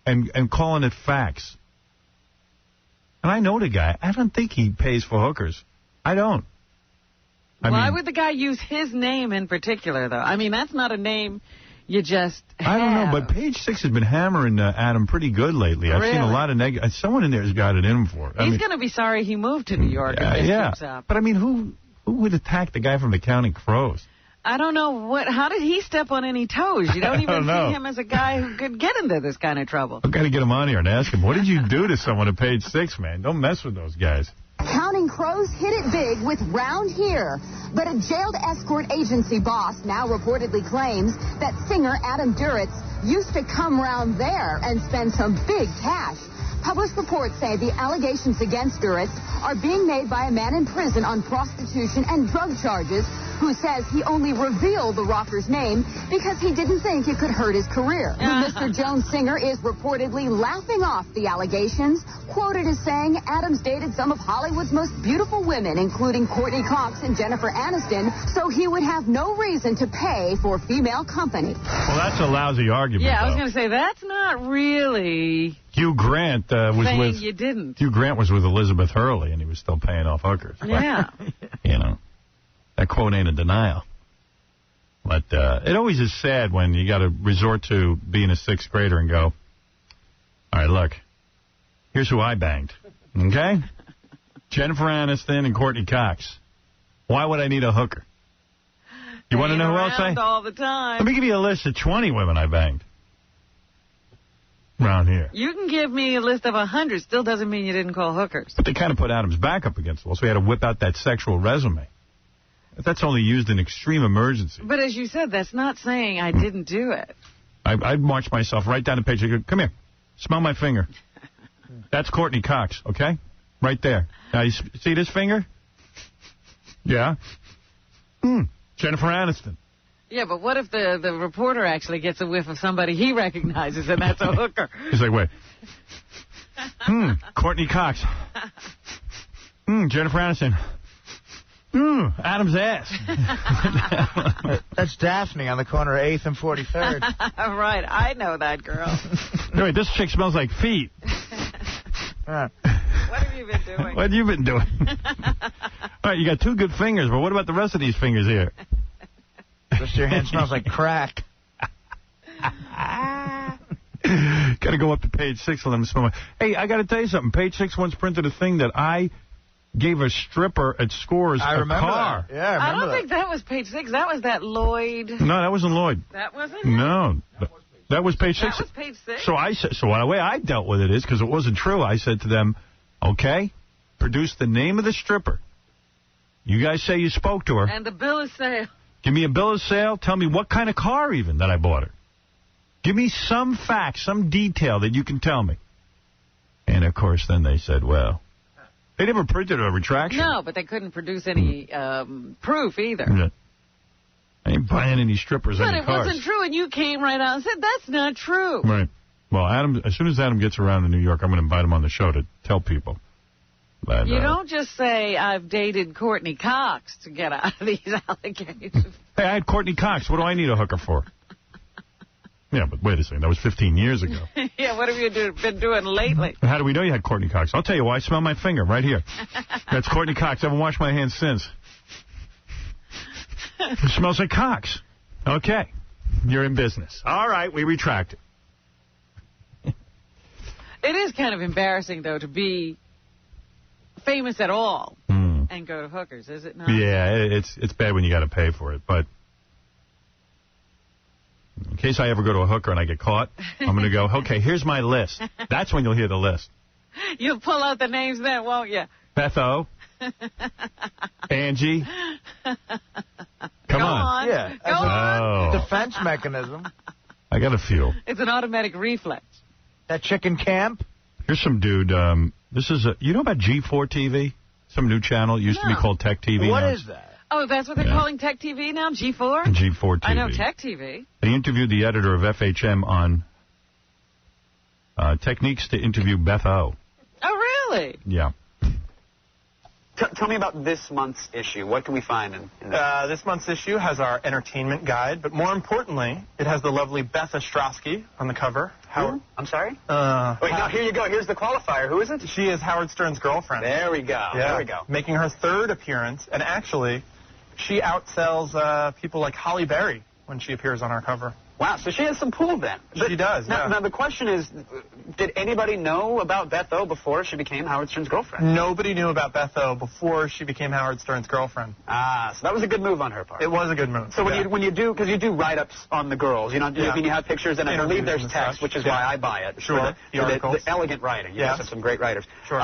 and calling it facts? And I know the guy. I don't think he pays for hookers. I don't. Why would the guy use his name in particular, though? I mean, that's not a name you just have. I don't know, but Page Six has been hammering Adam pretty good lately. I've seen a lot of negative. Someone in there has got it in for it. He's going to be sorry he moved to New York if this keeps up. But, I mean, who would attack the guy from the Counting Crows? I don't know. How did he step on any toes? You don't even see him as a guy who could get into this kind of trouble. I've got to get him on here and ask him, what did you do to someone at Page Six, man? Don't mess with those guys. Counting Crows hit it big with Round Here, but a jailed escort agency boss now reportedly claims that singer Adam Duritz used to come round there and spend some big cash. Published reports say the allegations against Duritz are being made by a man in prison on prostitution and drug charges who says he only revealed the rocker's name because he didn't think it could hurt his career. Mr. Jones singer is reportedly laughing off the allegations, quoted as saying Adams dated some of Hollywood's most beautiful women, including Courtney Cox and Jennifer Aniston, so he would have no reason to pay for female company. Well, that's a lousy argument. Yeah, I was going to say, that's not really... Hugh Grant was with... you didn't. Hugh Grant was with Elizabeth Hurley, and he was still paying off hookers. Yeah. You know, that quote ain't a denial. But it always is sad when you got to resort to being a 6th grader and go, all right, look, here's who I banged, okay? Jennifer Aniston and Courtney Cox. Why would I need a hooker? You want to know who else all the time. Let me give you a list of 20 women I banged around here. You can give me a list of 100. Still doesn't mean you didn't call hookers. But they kind of put Adam's back up against the wall, so he had to whip out that sexual resume. That's only used in extreme emergency. But as you said, that's not saying I didn't do it. I'd march myself right down the page. I'd go, come here. Smell my finger. That's Courtney Cox, okay? Right there. Now, you see this finger? Yeah. Jennifer Aniston. Yeah, but what if the reporter actually gets a whiff of somebody he recognizes, and that's a hooker? He's like, wait. Courtney Cox. Jennifer Aniston. Adam's ass. That's Daphne on the corner of 8th and 43rd. Right, I know that girl. Wait, this chick smells like feet. What have you been doing? What have you been doing? All right, you got 2 good fingers, but what about the rest of these fingers here? Just your hand smells like crack. Got to go up to page 6 and let them smell my... Hey, I got to tell you something. Page 6 once printed a thing that I gave a stripper at Scores a car. That. Yeah, I don't think that was page 6. That was that Lloyd. No, that wasn't Lloyd. That wasn't? No. That was page 6. That was page 6? So the way I dealt with it is, because it wasn't true, I said to them, okay, produce the name of the stripper. You guys say you spoke to her. And the bill of sale. Give me a bill of sale. Tell me what kind of car even that I bought her. Give me some facts, some detail that you can tell me. And, of course, then they said, well, they never printed a retraction. No, but they couldn't produce any proof either. Yeah. I ain't buying any strippers but any cars. But it wasn't true, and you came right out and said, that's not true. Right. Well, Adam, as soon as Adam gets around to New York, I'm going to invite him on the show to tell people. That, you don't just say, I've dated Courtney Cox to get out of these allegations. Hey, I had Courtney Cox. What do I need a hooker for? Yeah, but wait a second. That was 15 years ago. Yeah, what have you been doing lately? How do we know you had Courtney Cox? I'll tell you why. I smell my finger right here. That's Courtney Cox. I haven't washed my hands since. It smells like Cox. Okay. You're in business. All right, we retract it. It is kind of embarrassing, though, to be famous at all and go to hookers, is it not? Yeah, it's bad when you got to pay for it, but in case I ever go to a hooker and I get caught, I'm going to go, okay, here's my list. That's when you'll hear the list. You'll pull out the names then, won't you? Beth O. Angie. Come on. Yeah. Go on. Defense mechanism. I got a few. It's an automatic reflex. That chicken camp? Here's some dude. This is you know about G4 TV? Some new channel. It used to be called Tech TV. What now. is that? Oh, that's what they're calling Tech TV now? G4? G4 TV. I know Tech TV. They interviewed the editor of FHM on techniques to interview Beth O. Oh, really? Yeah. Tell me about this month's issue. What can we find in this? This month's issue has our entertainment guide, but more importantly, it has the lovely Beth Ostrowski on the cover. Who? I'm sorry? Wait, no, here you go. Here's the qualifier. Who is it? She is Howard Stern's girlfriend. There we go. Yeah. There we go. Making her 3rd appearance, and actually, she outsells people like Holly Berry when she appears on our cover. Wow, so she has some pull then. She does, now, now, the question is, did anybody know about Beth O before she became Howard Stern's girlfriend? Nobody knew about Beth O before she became Howard Stern's girlfriend. Ah, so that was a good move on her part. It was a good move. So when you do, because you do write-ups on the girls, you know, you have pictures, and I believe there's text, which is why I buy it. Sure. The elegant writing. You guys have some great writers. Sure.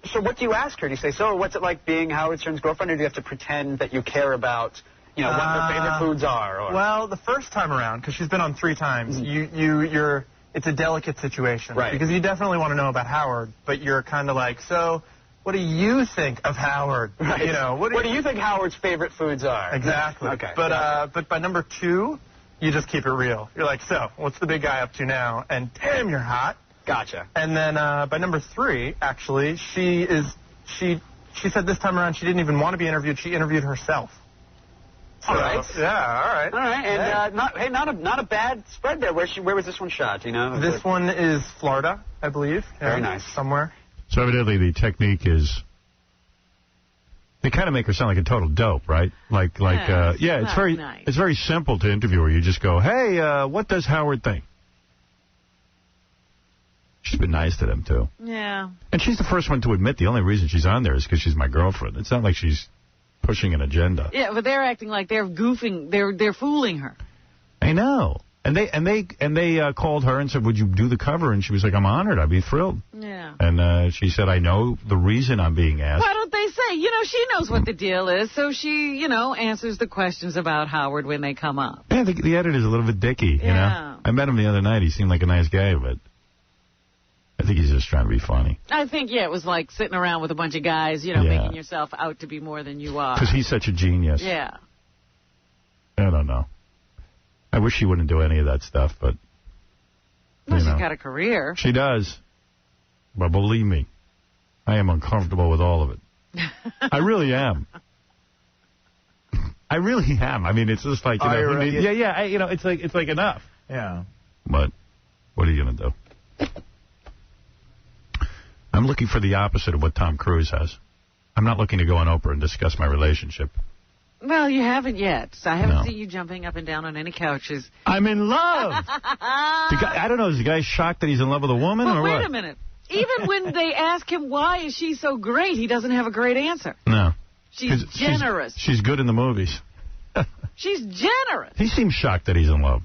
So what do you ask her? Do you say, so what's it like being Howard Stern's girlfriend, or do you have to pretend that you care about... You know, what her favorite foods are? Or... Well, the first time around, because she's been on 3 times, it's a delicate situation. Right. Because you definitely want to know about Howard, but you're kind of like, so what do you think of Howard? Right. You know, what do you think Howard's favorite foods are? Exactly. Okay. But by number 2, you just keep it real. You're like, so what's the big guy up to now? And damn, you're hot. Gotcha. And then by number 3, actually, she said this time around she didn't even want to be interviewed. She interviewed herself. So, all right. Yeah, all right. All right, and not a bad spread there. Where was this one shot? Do you know? This one is Florida, I believe. Very nice. Somewhere. So evidently the technique is They kind of make her sound like a total dope, right? It's very simple to interview her. You just go, hey, what does Howard think? She's been nice to them, too. Yeah. And she's the first one to admit the only reason she's on there is because she's my girlfriend. It's not like she's pushing an agenda. Yeah, but they're acting like they're goofing. They're fooling her. I know. And they called her and said, would you do the cover? And she was like, I'm honored. I'd be thrilled. Yeah. And she said, I know the reason I'm being asked. Why don't they say? She knows what the deal is, so she, answers the questions about Howard when they come up. Yeah, the editor's a little bit dicky, you know? I met him the other night. He seemed like a nice guy, but I think he's just trying to be funny. I think, it was like sitting around with a bunch of guys, making yourself out to be more than you are. Because he's such a genius. Yeah. I don't know. I wish she wouldn't do any of that stuff, but... Well, she's got a career. She does. But believe me, I am uncomfortable with all of it. I really am. I really am. I mean, it's just like, it's like enough. Yeah. But what are you going to do? I'm looking for the opposite of what Tom Cruise has. I'm not looking to go on Oprah and discuss my relationship. Well, you haven't yet. So I haven't seen you jumping up and down on any couches. I'm in love. I don't know. Is the guy shocked that he's in love with a woman or what? Wait a minute. Even when they ask him why is she so great, he doesn't have a great answer. No. She's generous. She's good in the movies. She's generous. He seems shocked that he's in love.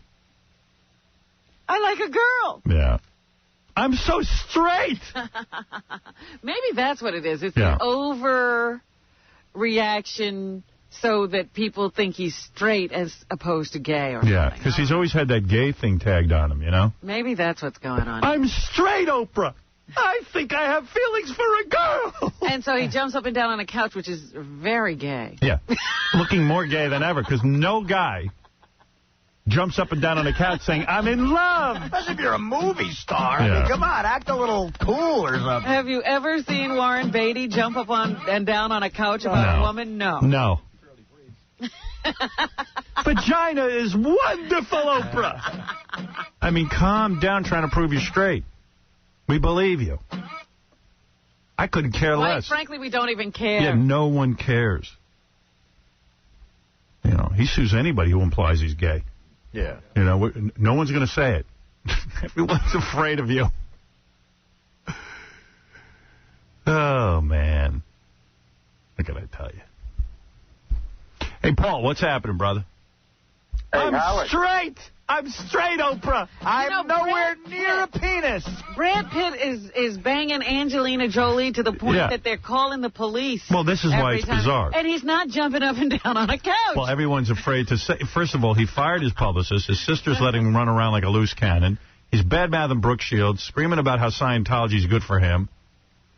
I like a girl. Yeah. I'm so straight. Maybe that's what it is. It's an overreaction so that people think he's straight as opposed to gay or something. Yeah, because he's always had that gay thing tagged on him, Maybe that's what's going on. I'm straight, Oprah. I think I have feelings for a girl. And so he jumps up and down on a couch, which is very gay. Yeah, looking more gay than ever, because no guy jumps up and down on a couch saying, I'm in love. Especially if you're a movie star. Yeah. I mean, come on, act a little cool or something. Have you ever seen Warren Beatty jump up and down on a couch about a woman? No. No. Vagina is wonderful, Oprah. I mean, calm down trying to prove you're straight. We believe you. I couldn't care less. Frankly, we don't even care. Yeah, no one cares. He sues anybody who implies he's gay. Yeah. No one's going to say it. Everyone's afraid of you. Oh, man. What can I tell you? Hey, Paul, what's happening, brother? Hey, I'm Howard. straight. I'm straight, Oprah. I'm nowhere near a penis. Brad Pitt is banging Angelina Jolie to the point that they're calling the police. Well, this is why it's bizarre. And he's not jumping up and down on a couch. Well, everyone's afraid to say. First of all, he fired his publicist. His sister's letting him run around like a loose cannon. He's bad-mouthing Brooke Shields, screaming about how Scientology is good for him.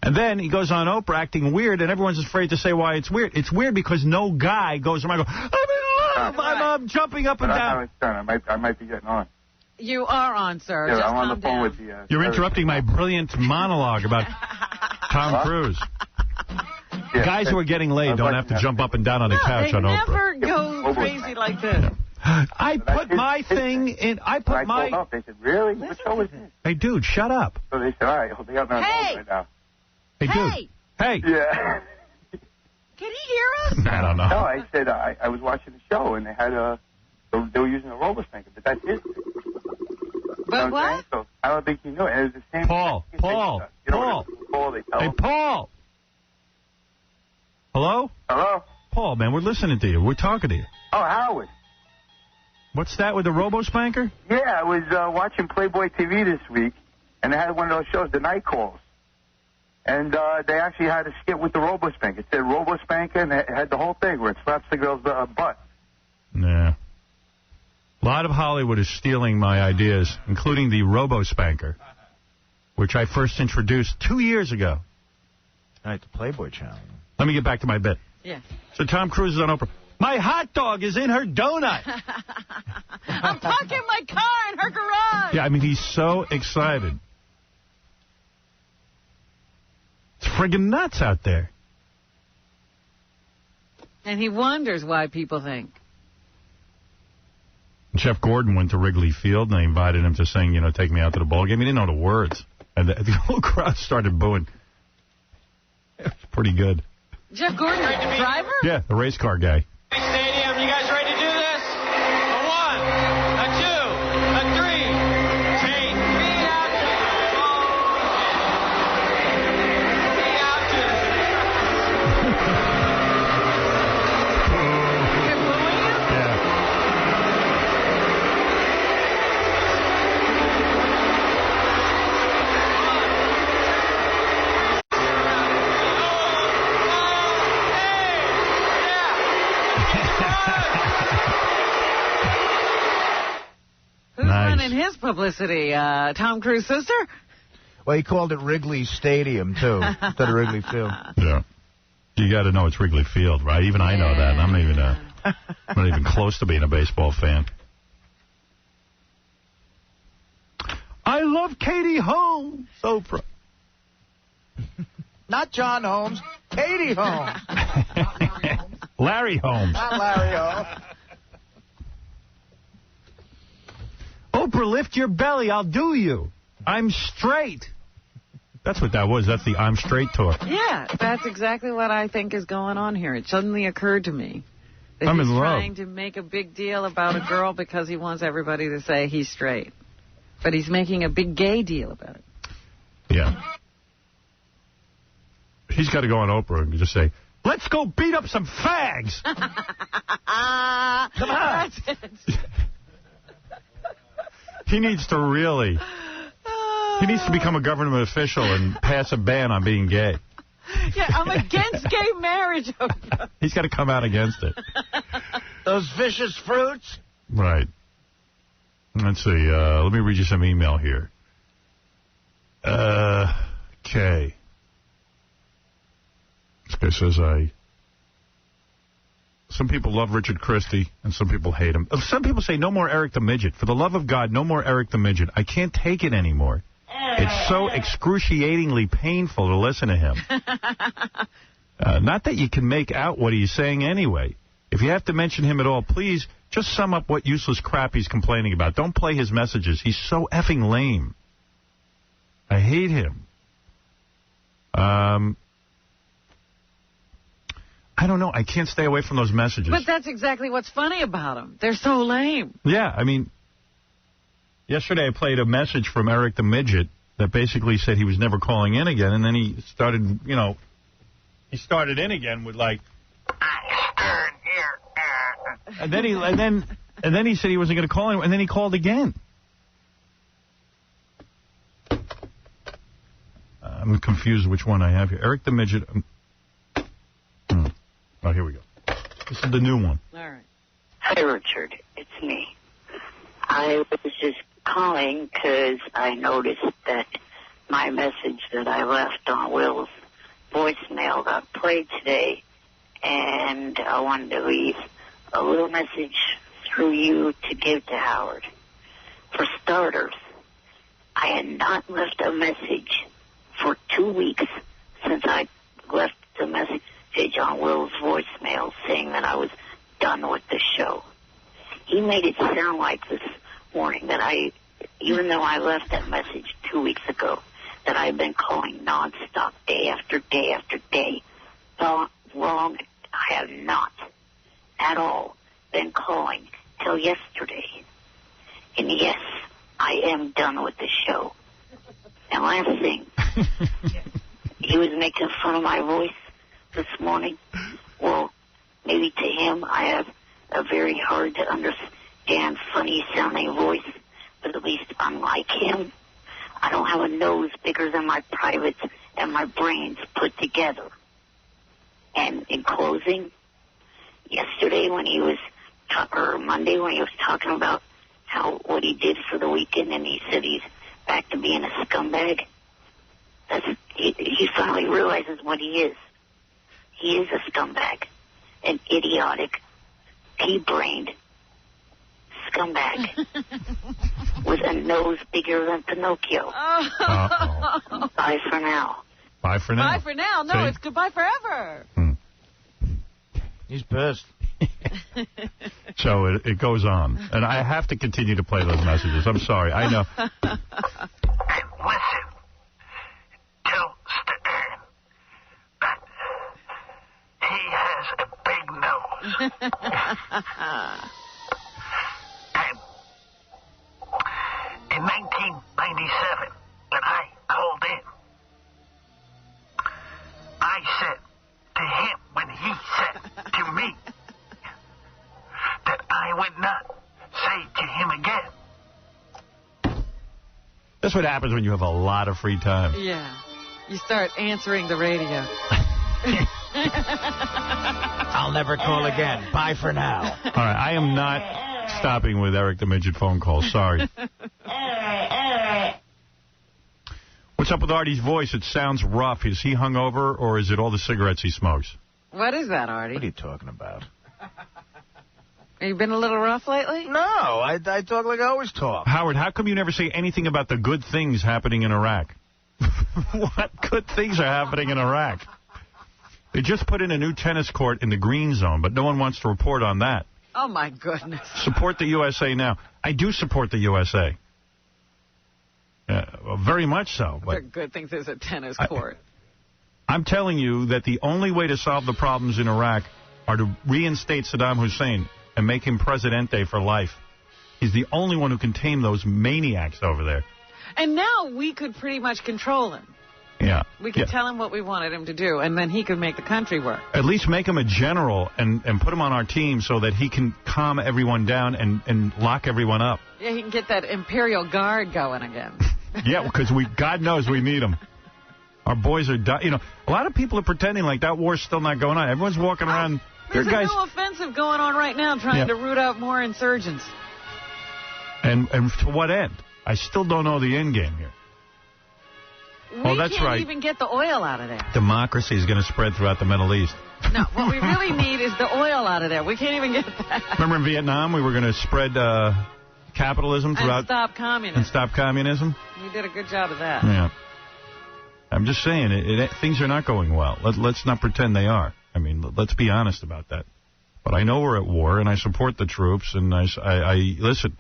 And then he goes on Oprah acting weird, and everyone's afraid to say why it's weird. It's weird because no guy goes around and goes, I'm in love. I'm jumping up and down. I might be getting on. You are on, sir. Yeah, just I'm on the phone down. with the... You're interrupting my brilliant monologue about Tom Cruise. Yeah, Guys who are getting laid don't have to jump up and down on the couch on Oprah. They never go crazy like this. I put my thing in. I put my... Up, they said, really? What show was this? Hey, dude, shut up. So they said, all right, they got me on hold right now. Hey, dude. Hey. Yeah. Can he hear us? I don't know. No, I said I was watching the show, and they had they were using a RoboSpanker, but that's it. But what? So I don't think he knew it. It was the same. Paul. Hey, Paul. Hello? Hello? Paul, man, we're listening to you. We're talking to you. Oh, Howard. What's that with the RoboSpanker? Yeah, I was watching Playboy TV this week, and they had one of those shows, The Night Calls. And they actually had a skit with the RoboSpanker. It said RoboSpanker, and it had the whole thing where it slaps the girl's butt. Yeah. A lot of Hollywood is stealing my ideas, including the RoboSpanker, which I first introduced 2 years ago. All right, the Playboy Channel. Let me get back to my bit. Yeah. So Tom Cruise is on Oprah. My hot dog is in her donut. I'm parking my car in her garage. Yeah, I mean, he's so excited. It's friggin' nuts out there. And he wonders why people think. Jeff Gordon went to Wrigley Field, and they invited him to sing, Take Me Out to the Ball Game. He didn't know the words. And the whole crowd started booing. It was pretty good. Jeff Gordon, the driver? Yeah, the race car guy. Stadium, you guys ready to do this? A 1, a 2, a 3. Take me out to the ball. Take me out to Who's running his publicity? Tom Cruise's sister? Well, he called it Wrigley Stadium, too, instead of Wrigley Field. Yeah. You got to know it's Wrigley Field, right? Even I know that. I'm not even close to being a baseball fan. I love Katie Holmes. Oprah. Not John Holmes. Katie Holmes. Larry Holmes. Not Larry Holmes. Oprah, lift your belly. I'll do you. I'm straight. That's what that was. That's the I'm Straight tour. Yeah, that's exactly what I think is going on here. It suddenly occurred to me that I'm he's in love. trying to make a big deal about a girl because he wants everybody to say he's straight. But he's making a big gay deal about it. Yeah. He's got to go on Oprah and just say, let's go beat up some fags. Come on. He needs to really... He needs to become a government official and pass a ban on being gay. Yeah, I'm against gay marriage. He's got to come out against it. Those vicious fruits? Right. Let's see. Let me read you some email here. Okay. This guy says, some people love Richard Christie, and some people hate him. Some people say, no more Eric the Midget. For the love of God, no more Eric the Midget. I can't take it anymore. It's so excruciatingly painful to listen to him. Not that you can make out what he's saying anyway. If you have to mention him at all, please just sum up what useless crap he's complaining about. Don't play his messages. He's so effing lame. I hate him. I don't know. I can't stay away from those messages. But that's exactly what's funny about them. They're so lame. Yeah, I mean, yesterday I played a message from Eric the Midget that basically said he was never calling in again, and then he started, he started in again with like, and then he said he wasn't going to call him, and then he called again. I'm confused which one I have here. Eric the Midget. Oh, here we go. This is the new one. All right. Hi, Richard. It's me. I was just calling because I noticed that my message that I left on Will's voicemail got played today, and I wanted to leave a little message through you to give to Howard. For starters, I had not left a message for 2 weeks since I left the message on Will's voicemail saying that I was done with the show. He made it sound like this morning that even though I left that message 2 weeks ago, that I've been calling nonstop day after day after day. Wrong. I have not at all been calling till yesterday. And yes, I am done with the show. And last thing, he was making fun of my voice this morning. Well, maybe to him I have a very hard to understand, funny sounding voice, but at least unlike him, I don't have a nose bigger than my privates and my brains put together. And in closing, yesterday when he was, or Monday when he was talking about what he did for the weekend, and he said he's back to being a scumbag, he finally realizes what he is. He is a scumbag, an idiotic, pea-brained scumbag with a nose bigger than Pinocchio. Bye for now. Bye for now. Bye for now. No, it's goodbye forever. He's pissed. So it goes on. And I have to continue to play those messages. I'm sorry. I know. Hey, listen. Tell Stan that That's what happens when you have a lot of free time. Yeah. You start answering the radio. I'll never call again. Bye for now. All right, I am not stopping with Eric the Midget phone calls. Sorry. What's up with Artie's voice? It sounds rough. Is he hungover, or is it all the cigarettes he smokes? What is that, Artie? What are you talking about? Have you been a little rough lately? No, I talk like I always talk. Howard, how come you never say anything about the good things happening in Iraq? What good things are happening in Iraq? They just put in a new tennis court in the green zone, but no one wants to report on that. Oh, my goodness. Support the USA now. I do support the USA. Very much so. But The good things is a tennis court. I'm telling you that the only way to solve the problems in Iraq are to reinstate Saddam Hussein and make him Presidente for life. He's the only one who can tame those maniacs over there. And now we could pretty much control him. Yeah. We could tell him what we wanted him to do, and then he could make the country work. At least make him a general and put him on our team so that he can calm everyone down and lock everyone up. Yeah, he can get that Imperial Guard going again. Yeah, because God knows we need them. Our boys are dying. You know, a lot of people are pretending like that war's still not going on. Everyone's walking around. There's a new offensive going on right now trying to root out more insurgents. And to what end? I still don't know the end game here. We can't even get the oil out of there. Democracy is going to spread throughout the Middle East. No, what we really need is the oil out of there. We can't even get that. Remember in Vietnam, we were going to spread capitalism throughout... And stop communism. And stop communism? We did a good job of that. Yeah. I'm just saying, things are not going well. Let's not pretend they are. I mean, let's be honest about that. But I know we're at war, and I support the troops, and I listen,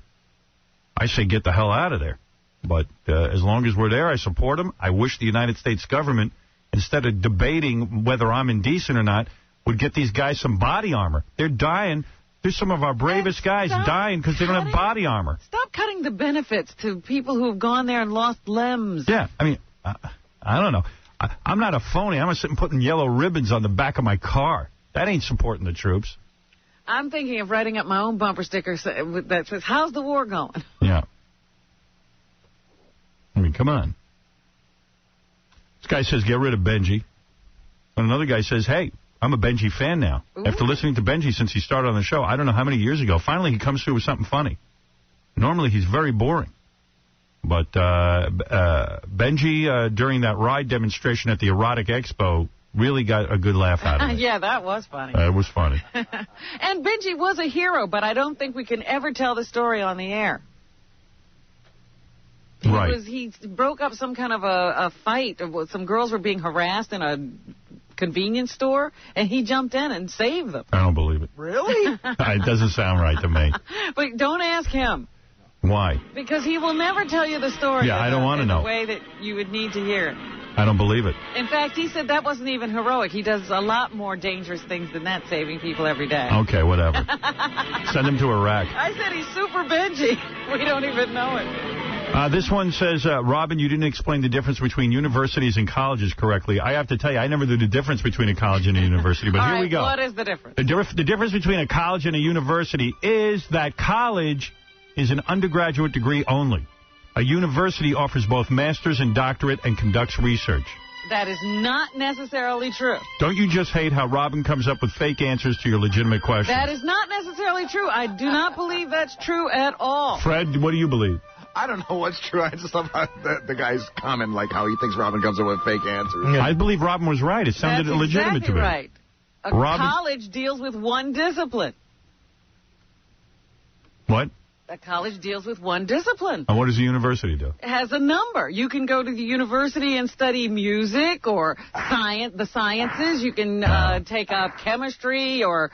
I say get the hell out of there. But as long as we're there, I support them. I wish the United States government, instead of debating whether I'm indecent or not, would get these guys some body armor. They're dying. There's some of our bravest guys dying because they don't have body armor. Stop cutting the benefits to people who have gone there and lost limbs. Yeah, I mean, I don't know. I'm not a phony. I'm sitting putting yellow ribbons on the back of my car. That ain't supporting the troops. I'm thinking of writing up my own bumper sticker that says, "How's the war going?" Yeah. I mean, come on. This guy says, get rid of Benji. And another guy says, hey, I'm a Benji fan now. Ooh. After listening to Benji since he started on the show, I don't know how many years ago, finally he comes through with something funny. Normally he's very boring. But Benji, during that ride demonstration at the Erotic Expo, really got a good laugh out of it. Yeah, that was funny. It was funny. And Benji was a hero, but I don't think we can ever tell the story on the air. He broke up some kind of a fight. Some girls were being harassed in a convenience store, and he jumped in and saved them. I don't believe it. Really? It doesn't sound right to me. But don't ask him. Why? Because he will never tell you the story. Yeah, I don't want to know. The way that you would need to hear it. I don't believe it. In fact, he said that wasn't even heroic. He does a lot more dangerous things than that, saving people every day. Okay, whatever. Send him to Iraq. I said he's super Benji. We don't even know it. This one says, Robin, you didn't explain the difference between universities and colleges correctly. I have to tell you, I never knew the difference between a college and a university, but All here right, we go. What is the difference? The difference between a college and a university is that college is an undergraduate degree only. A university offers both master's and doctorate and conducts research. That is not necessarily true. Don't you just hate how Robin comes up with fake answers to your legitimate questions? That is not necessarily true. I do not believe that's true at all. Fred, what do you believe? I don't know what's true. I just love how the guy's comment, like how he thinks Robin comes up with fake answers. Yeah. I believe Robin was right. It sounded legitimate to me. Right. College deals with one discipline. What? A college deals with one discipline. And what does the university do? It has a number. You can go to the university and study music or the sciences. You can take up chemistry or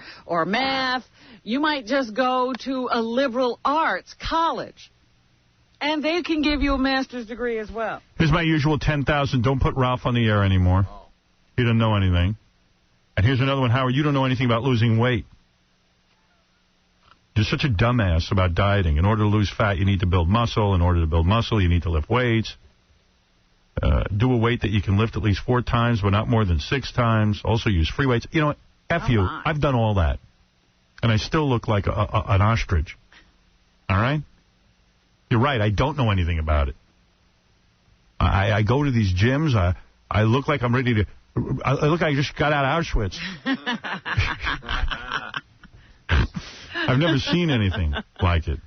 math. You might just go to a liberal arts college. And they can give you a master's degree as well. Here's my usual 10,000. Don't put Ralph on the air anymore. He doesn't know anything. And here's another one. Howard, you don't know anything about losing weight. You're such a dumbass about dieting. In order to lose fat, you need to build muscle. In order to build muscle, you need to lift weights. Do a weight that you can lift at least 4 times, but not more than 6 times. Also use free weights. You know what? F you. I've done all that. And I still look like an ostrich. All right? You're right. I don't know anything about it. I go to these gyms. I look like I'm ready to... I look like I just got out of Auschwitz. I've never seen anything like it.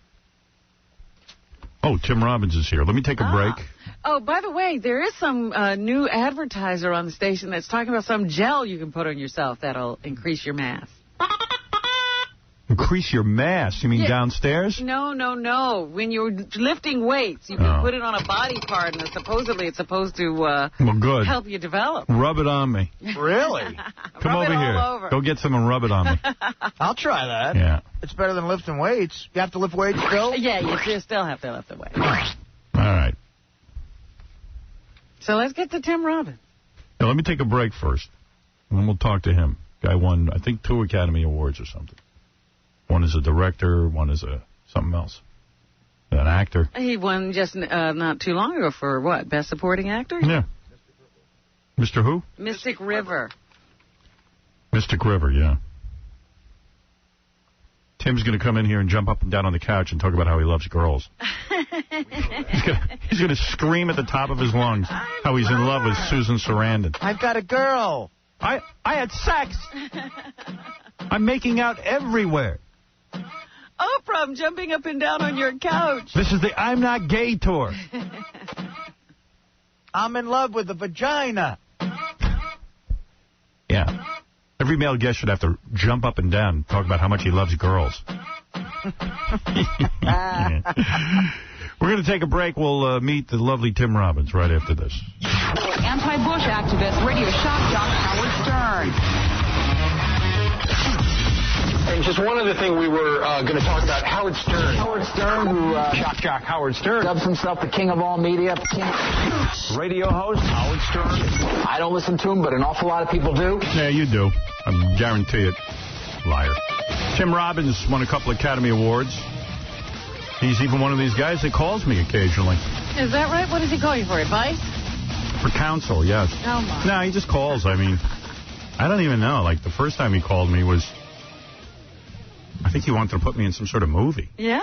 Oh, Tim Robbins is here. Let me take a break. Oh, by the way, there is some new advertiser on the station that's talking about some gel you can put on yourself that'll increase your mass. Increase your mass? You mean downstairs? No. When you're lifting weights, you can put it on a body part, and supposedly it's supposed to good. help you develop. Rub it on me. Really? Come over here. Over. Go get some and rub it on me. I'll try that. Yeah. It's better than lifting weights. You have to lift weights still? Yeah, you still have to lift the weight. All right. So let's get to Tim Robbins. Now, let me take a break first, and then we'll talk to him. Guy won, I think, 2 Academy Awards or something. One is a director, one is something else. An actor. He won just not too long ago for what? Best Supporting Actor? Yeah. Mr. Who? Mystic River. Mystic River, yeah. Tim's going to come in here and jump up and down on the couch and talk about how he loves girls. He's going to scream at the top of his lungs how he's in love with Susan Sarandon. I've got a girl. I had sex. I'm making out everywhere. Oprah, I'm jumping up and down on your couch. This is the I'm Not Gay tour. I'm in love with a vagina. Yeah. Every male guest should have to jump up and down and talk about how much he loves girls. We're going to take a break. We'll meet the lovely Tim Robbins right after this. Anti-Bush activist, radio shock jock Howard Stern. And just one other thing we were going to talk about, Howard Stern. Howard Stern, who shock jock Howard Stern dubs himself the king of all media. Radio host Howard Stern. I don't listen to him, but an awful lot of people do. Yeah, you do. I guarantee it. Liar. Tim Robbins won a couple Academy Awards. He's even one of these guys that calls me occasionally. Is that right? What does he call you for? Advice? For counsel, yes. Oh, my. No, he just calls. I mean, I don't even know. Like, the first time he called me was... I think he wanted to put me in some sort of movie. Yeah?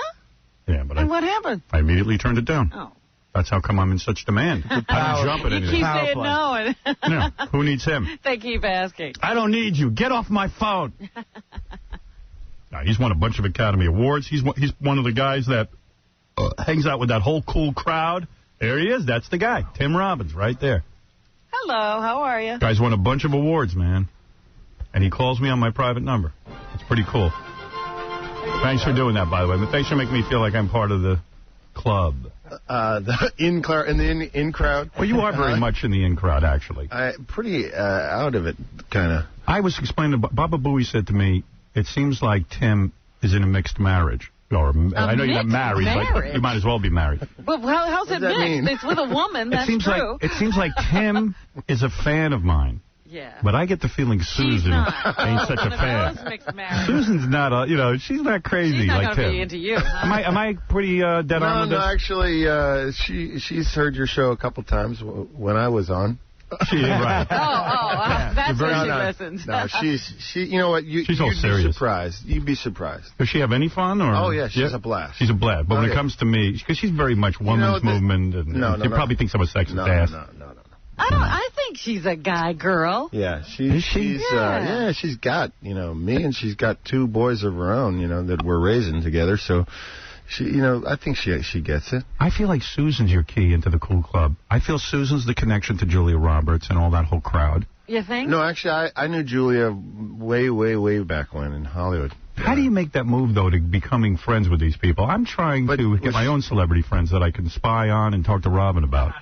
Yeah, but and what happened? I immediately turned it down. Oh. That's how come I'm in such demand. I don't jump at anything. You keep saying no. No, who needs him? They keep asking. I don't need you. Get off my phone. No, he's won a bunch of Academy Awards. He's one of the guys that hangs out with that whole cool crowd. There he is. That's the guy. Tim Robbins right there. Hello. How are you? Guy's won a bunch of awards, man. And he calls me on my private number. It's pretty cool. Thanks for doing that, by the way. But thanks for making me feel like I'm part of the club. The in crowd. Well, you are very much in the in crowd, actually. Pretty out of it, kind of. I was explaining. Baba Booey said to me, "It seems like Tim is in a mixed marriage." Or I know you're not married, but you might as well be married. But how's it mixed? Mean? It's with a woman. That's true. It seems like Tim is a fan of mine. Yeah. But I get the feeling Susan ain't such a fan. Susan's not she's not crazy she's not like Tim. Be into you. Huh? Am I pretty dead on with this? No, actually, she's heard your show a couple times when I was on. She right. That's where she listens. No, she. You know what? She's all serious. Be surprised. You'd be surprised. Does she have any fun? Or? Oh yeah, she's a blast. She's a blast. But when it comes to me, because she's very much women's movement, and she probably thinks I'm a sexist ass. No. I think she's a guy girl. Yeah, she's got, me, and she's got 2 boys of her own, that we're raising together. So, I think she gets it. I feel like Susan's your key into the cool club. I feel Susan's the connection to Julia Roberts and all that whole crowd. You think? No, actually, I knew Julia way, way, way back when in Hollywood. How do you make that move, though, to becoming friends with these people? I'm trying to get my own celebrity friends that I can spy on and talk to Robin about.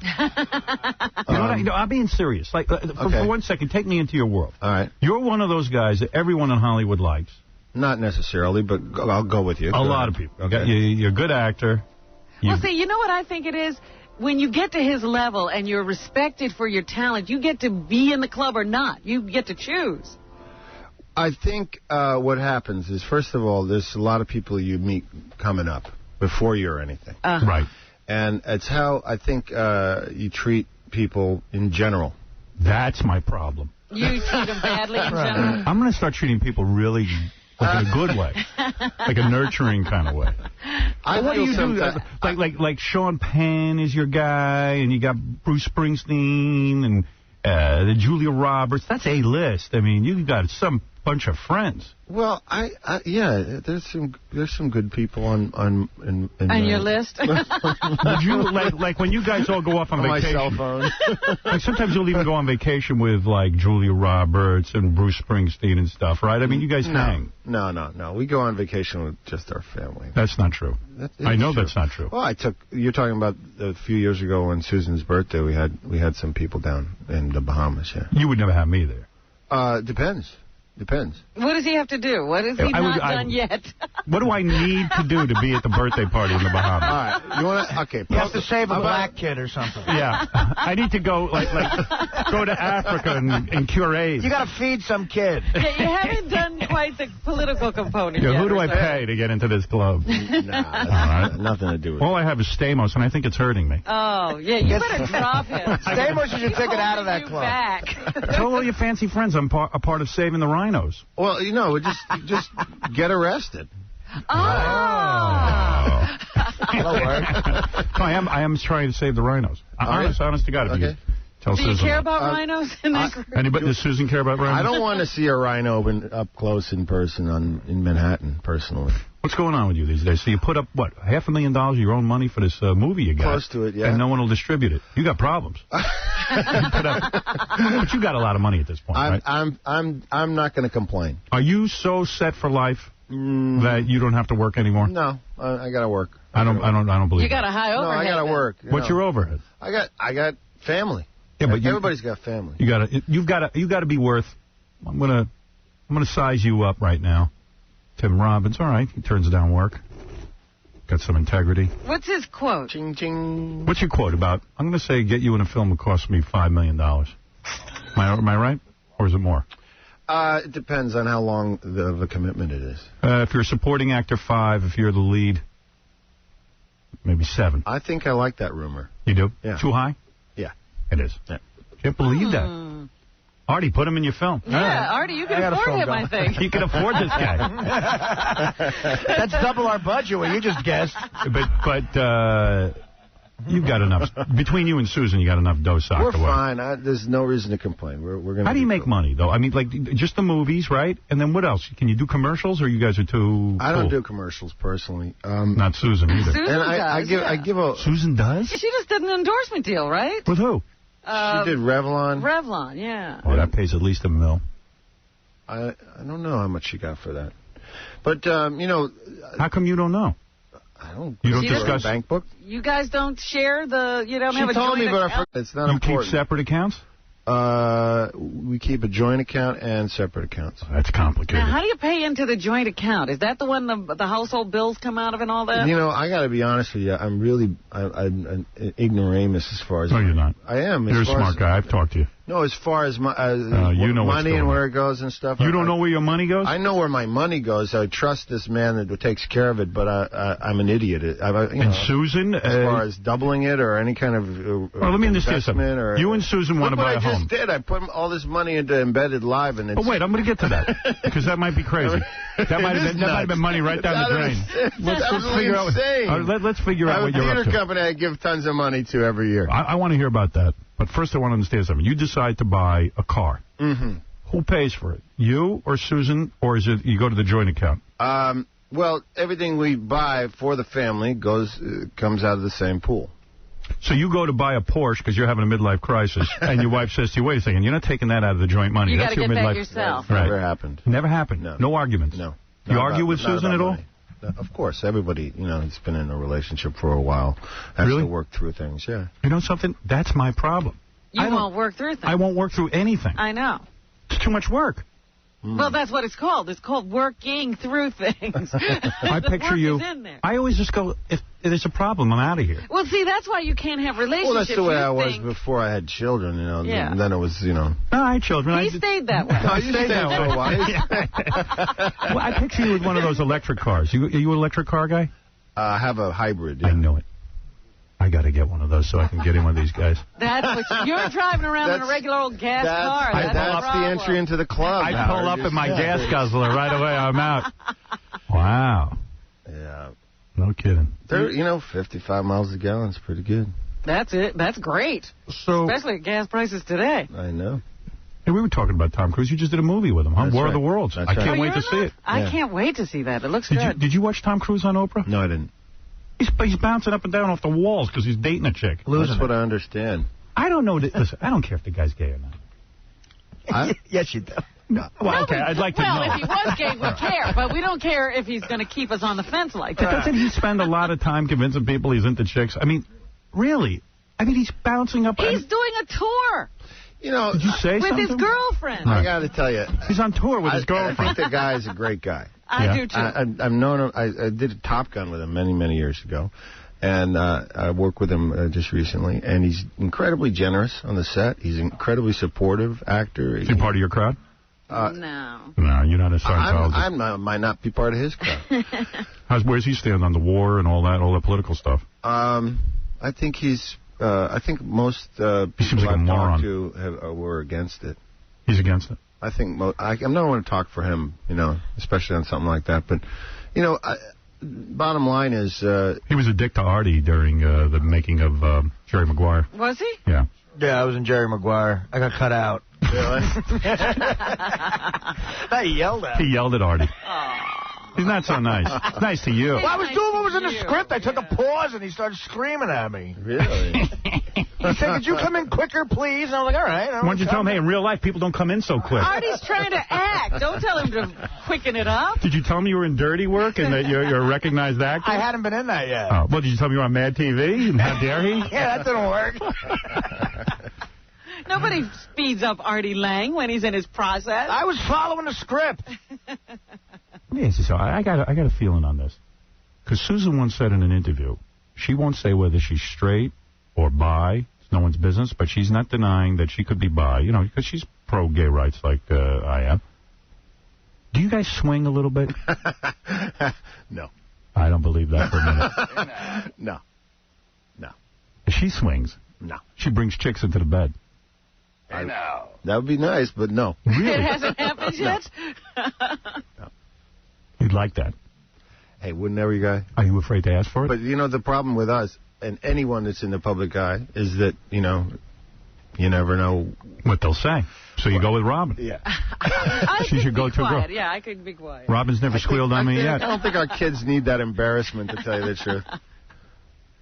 I'm being serious. Like, for 1 second, take me into your world. All right. You're one of those guys that everyone in Hollywood likes. Not necessarily, but I'll go with you. A lot of people. Okay. You're a good actor. Well, see, you know what I think it is? When you get to his level and you're respected for your talent, you get to be in the club or not. You get to choose. I think what happens is, first of all, there's a lot of people you meet coming up before you're anything. Right. And it's how I think you treat people in general. That's my problem. You treat them badly in general? I'm going to start treating people really Like in a good way. Like a nurturing kind of way. What do you do? Like Sean Penn is your guy, and you got Bruce Springsteen and the Julia Roberts. That's A-list. I mean, you got some bunch of friends. Well, yeah, there's some good people on your list. Would you like when you guys all go off on vacation? My cell phone. Like sometimes you'll even go on vacation with like Julia Roberts and Bruce Springsteen and stuff, right? I mean, you guys hang. No. We go on vacation with just our family. That's not true. I know that's not true. Well, you're talking about a few years ago on Susan's birthday. We had some people down in the Bahamas. Yeah. You would never have me there. Depends. What does he have to do? What has he not done yet? What do I need to do to be at the birthday party in the Bahamas? All right. You want to? Okay. You have to save a black kid or something. Yeah. I need to go go to Africa and cure AIDS. You got to feed some kid. Yeah, you haven't done quite the political component yet. Who do I pay to get into this club? Nothing to do with it. All I have is Stamos, and I think it's hurting me. Oh, yeah. You better drop him. Stamos is your ticket out of that club. Back. Tell all your fancy friends I'm a part of saving the rhinos. Well, just get arrested. Oh. That'll work. I am trying to save the rhinos. Honest to God. Okay. Do you care about rhinos in that group? Does Susan care about rhinos? I don't want to see a rhino up close in person in Manhattan, personally. What's going on with you these days? So you put up, what, $500,000 of your own money for this movie you got? Close to it, yeah. And no one will distribute it. You got problems. But you got a lot of money at this point, right? I'm not going to complain. Are you so set for life that you don't have to work anymore? No, I got to work. I don't believe you got a high overhead. No, I got to work. What's your overhead? I got family. Yeah, but everybody's got family. You got to be worth. I'm gonna size you up right now. Tim Robbins, all right, he turns down work. Got some integrity. What's his quote? Ching, ching. What's your quote about? I'm going to say get you in a film would cost me $5 million. Am I right? Or is it more? It depends on how long of a commitment it is. If you're a supporting actor, 5. If you're the lead, maybe 7. I think I like that rumor. You do? Yeah. Too high? Yeah. It is. Yeah. Can't believe that. Artie, put him in your film. Yeah, Artie, you can afford him, I think. You can afford this guy. That's double our budget, what you just guessed. But you've got enough. Between you and Susan, you got enough dough socked away. We're fine. There's no reason to complain. We're gonna. How do you make money, though? I mean, like, just the movies, right? And then what else? Can you do commercials, or you guys are too I don't do commercials, personally. Not Susan either. Susan does. I give a... Susan does? She just did an endorsement deal, right? With who? She did Revlon. Revlon, yeah. Oh, that pays at least $1 million. I don't know how much she got for that. But, you know... How come you don't know? You don't discuss bank book? You guys don't share you don't have a joint account? She told me, but it's not important. You keep separate accounts? We keep a joint account and separate accounts. That's complicated. Now, how do you pay into the joint account? Is that the one the household bills come out of and all that? You know, I got to be honest with you. I'm really I'm an ignoramus as far as... No, you're not. I am. You're a smart guy. I've talked to you. No, as far as you know money and where it goes and stuff. You don't know where your money goes? I know where my money goes. I trust this man that takes care of it, but I'm an idiot. Susan? As far as doubling it or any kind of well, let me understand something. You and Susan want to buy a home. I just did. I put all this money into Embedded Live. And it's... Oh, wait, I'm going to get to that, because that might be crazy. That might have been money right down the drain. Let's figure out what you're up to. A theater company I give tons of money to every year. I want to hear about that. But first I want to understand something. You decide to buy a car. Mm-hmm. Who pays for it? You or Susan, or is it you go to the joint account? Well, everything we buy for the family comes out of the same pool. So you go to buy a Porsche because you're having a midlife crisis, and your wife says to you, wait a second, you're not taking that out of the joint money. You got to get that yourself. Right. Never happened. Never happened? No arguments? No. You argue with Susan at all? Money. Of course, everybody, who's been in a relationship for a while has to work through things, yeah. You know something? That's my problem. You won't work through things. I won't work through anything. I know. It's too much work. Well, that's what it's called. It's called working through things. I picture you. I always just go, if there's a problem, I'm out of here. Well, see, that's why you can't have relationships. Well, that's the way I was before I had children, Yeah. And then it was, No, I had children. He stayed that way. I stayed that way. for a while. Well, I picture you with one of those electric cars. Are you an electric car guy? I have a hybrid, yeah. I know it. I got to get one of those so I can get in with these guys. That's what you're driving around in a regular old gas car. That's the entry into the club. I pull up in my gas guzzler right away. I'm out. Wow. Yeah. No kidding. They're, 55 miles a gallon is pretty good. That's it. That's great. So, especially at gas prices today. I know. Hey, we were talking about Tom Cruise. You just did a movie with him, huh? War of the Worlds. I can't wait to see it. I can't wait to see that. It looks good. Did you watch Tom Cruise on Oprah? No, I didn't. He's bouncing up and down off the walls because he's dating a chick. That's what I understand. I don't know. Listen, I don't care if the guy's gay or not. Yes, you do. No. Well, okay, I'd like to know. Well, if he was gay, we'd care, but we don't care if he's going to keep us on the fence like that. But doesn't he spend a lot of time convincing people he's into chicks? I mean, really? I mean, he's bouncing up. He's doing a tour. Did you say with something? His girlfriend. I got to tell you. He's on tour with his girlfriend. I think the guy is a great guy. I do, too. I've known him. I did a Top Gun with him many, many years ago. And I worked with him just recently. And he's incredibly generous on the set. He's an incredibly supportive actor. Is he part of your crowd? No. No, you're not a Scientologist. I might not be part of his crowd. Where's he stand on the war and all that political stuff? I think he's... I think most people like I've talked to were against it. He's against it? I think I'm not going to talk for him, especially on something like that. But, bottom line is... he was a dick to Artie during the making of Jerry Maguire. Was he? Yeah. Yeah, I was in Jerry Maguire. I got cut out. Really? I yelled at him. He yelled at Artie. He's not so nice. It's nice to you. Well, I was doing what was in the script. I took a pause, and he started screaming at me. Really? He said, could you come in quicker, please? And I was like, all right. Why don't you tell him, hey, in real life, people don't come in so quick. Artie's trying to act. Don't tell him to quicken it up. Did you tell him you were in Dirty Work and that you're a recognized actor? I hadn't been in that yet. Oh, well, did you tell him you were on Mad TV? And how dare he? Yeah, that didn't work. Nobody speeds up Artie Lang when he's in his process. I was following the script. Yes, so I got a feeling on this. Because Susan once said in an interview, she won't say whether she's straight or bi. It's no one's business, but she's not denying that she could be bi, because she's pro-gay rights like I am. Do you guys swing a little bit? No. I don't believe that for a minute. No. She swings. No. She brings chicks into the bed. No. That would be nice, but no. Really? It hasn't happened yet? No. You'd like that. Hey, wouldn't every guy? Are you afraid to ask for it? But, the problem with us and anyone that's in the public eye is that, you never know what they'll say. So you go with Robin. Yeah. She's your go-to girl. Yeah, I could be quiet. Robin's never squealed on me yet. I don't think our kids need that embarrassment, to tell you the truth.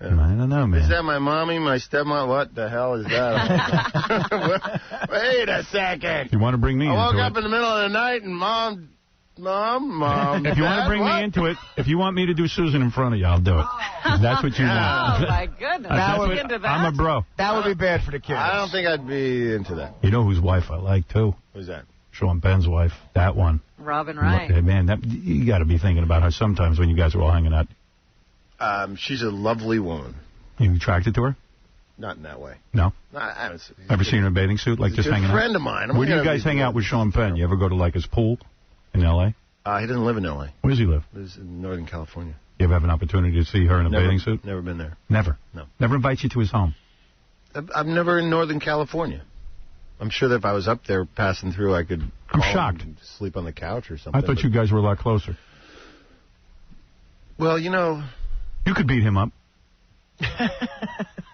Yeah. I don't know, man. Is that my mommy, my stepmom? What the hell is that? Wait a second. You want to bring me into it? I woke up in the middle of the night and Mom. If you want to bring me into it, if you want me to do Susan in front of you, I'll do it. That's what you want. Oh, my goodness. Into that? I'm a bro. That would be bad for the kids. I don't think I'd be into that. You know whose wife I like, too? Who's that? Sean Penn's wife. That one. Robin Wright. Man, you got to be thinking about her sometimes when you guys are all hanging out. She's a lovely woman. You attracted to her? Not in that way. No? I haven't Ever seen her in a bathing suit, like just hanging out? He's a friend of mine. Where do you guys hang out with Sean Penn? You ever go to, his pool in L.A.? He doesn't live in L.A. Where does he live? He lives in Northern California. You ever have an opportunity to see her in a bathing suit? Never been there. Never? No. Never invites you to his home? I'm never in Northern California. I'm sure that if I was up there passing through, I could I'm shocked. And sleep on the couch or something. I thought you guys were a lot closer. Well, You could beat him up.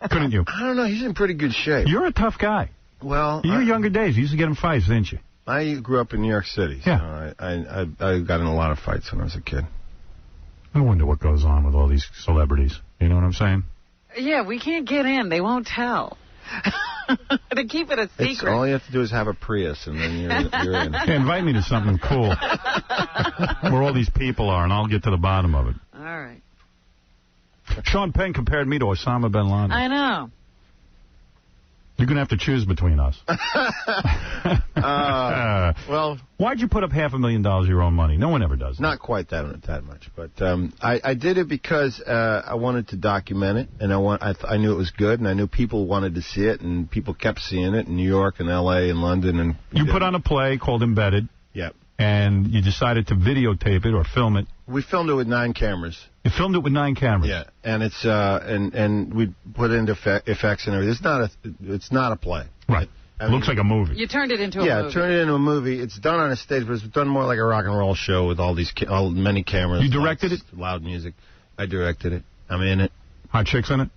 Couldn't you? I don't know. He's in pretty good shape. You're a tough guy. Well, in your younger days, you used to get in fights, didn't you? I grew up in New York City. So yeah. I got in a lot of fights when I was a kid. I wonder what goes on with all these celebrities. You know what I'm saying? Yeah, we can't get in. They won't tell. They keep it a secret. All you have to do is have a Prius, and then you're in. Hey, invite me to something cool where all these people are, and I'll get to the bottom of it. All right. Sean Penn compared me to Osama bin Laden. I know. You're going to have to choose between us. Well, why'd you put up $500,000 of your own money? No one ever does that. Not quite that much, but I did it because I wanted to document it, and I knew it was good, and I knew people wanted to see it, and people kept seeing it in New York and L.A. and London. And you put on a play called Embedded. Yep. And you decided to videotape it or film it We filmed it with 9 cameras. You filmed it with 9 cameras? Yeah, and it's and we put in effects and everything. It's not a play. Right. Looks like a movie. You turned it into a movie. Yeah, turned it into a movie. It's done on a stage, but it's done more like a rock and roll show with all these many cameras. You directed it? Loud music. I directed it. I'm in it. Hot chicks in it?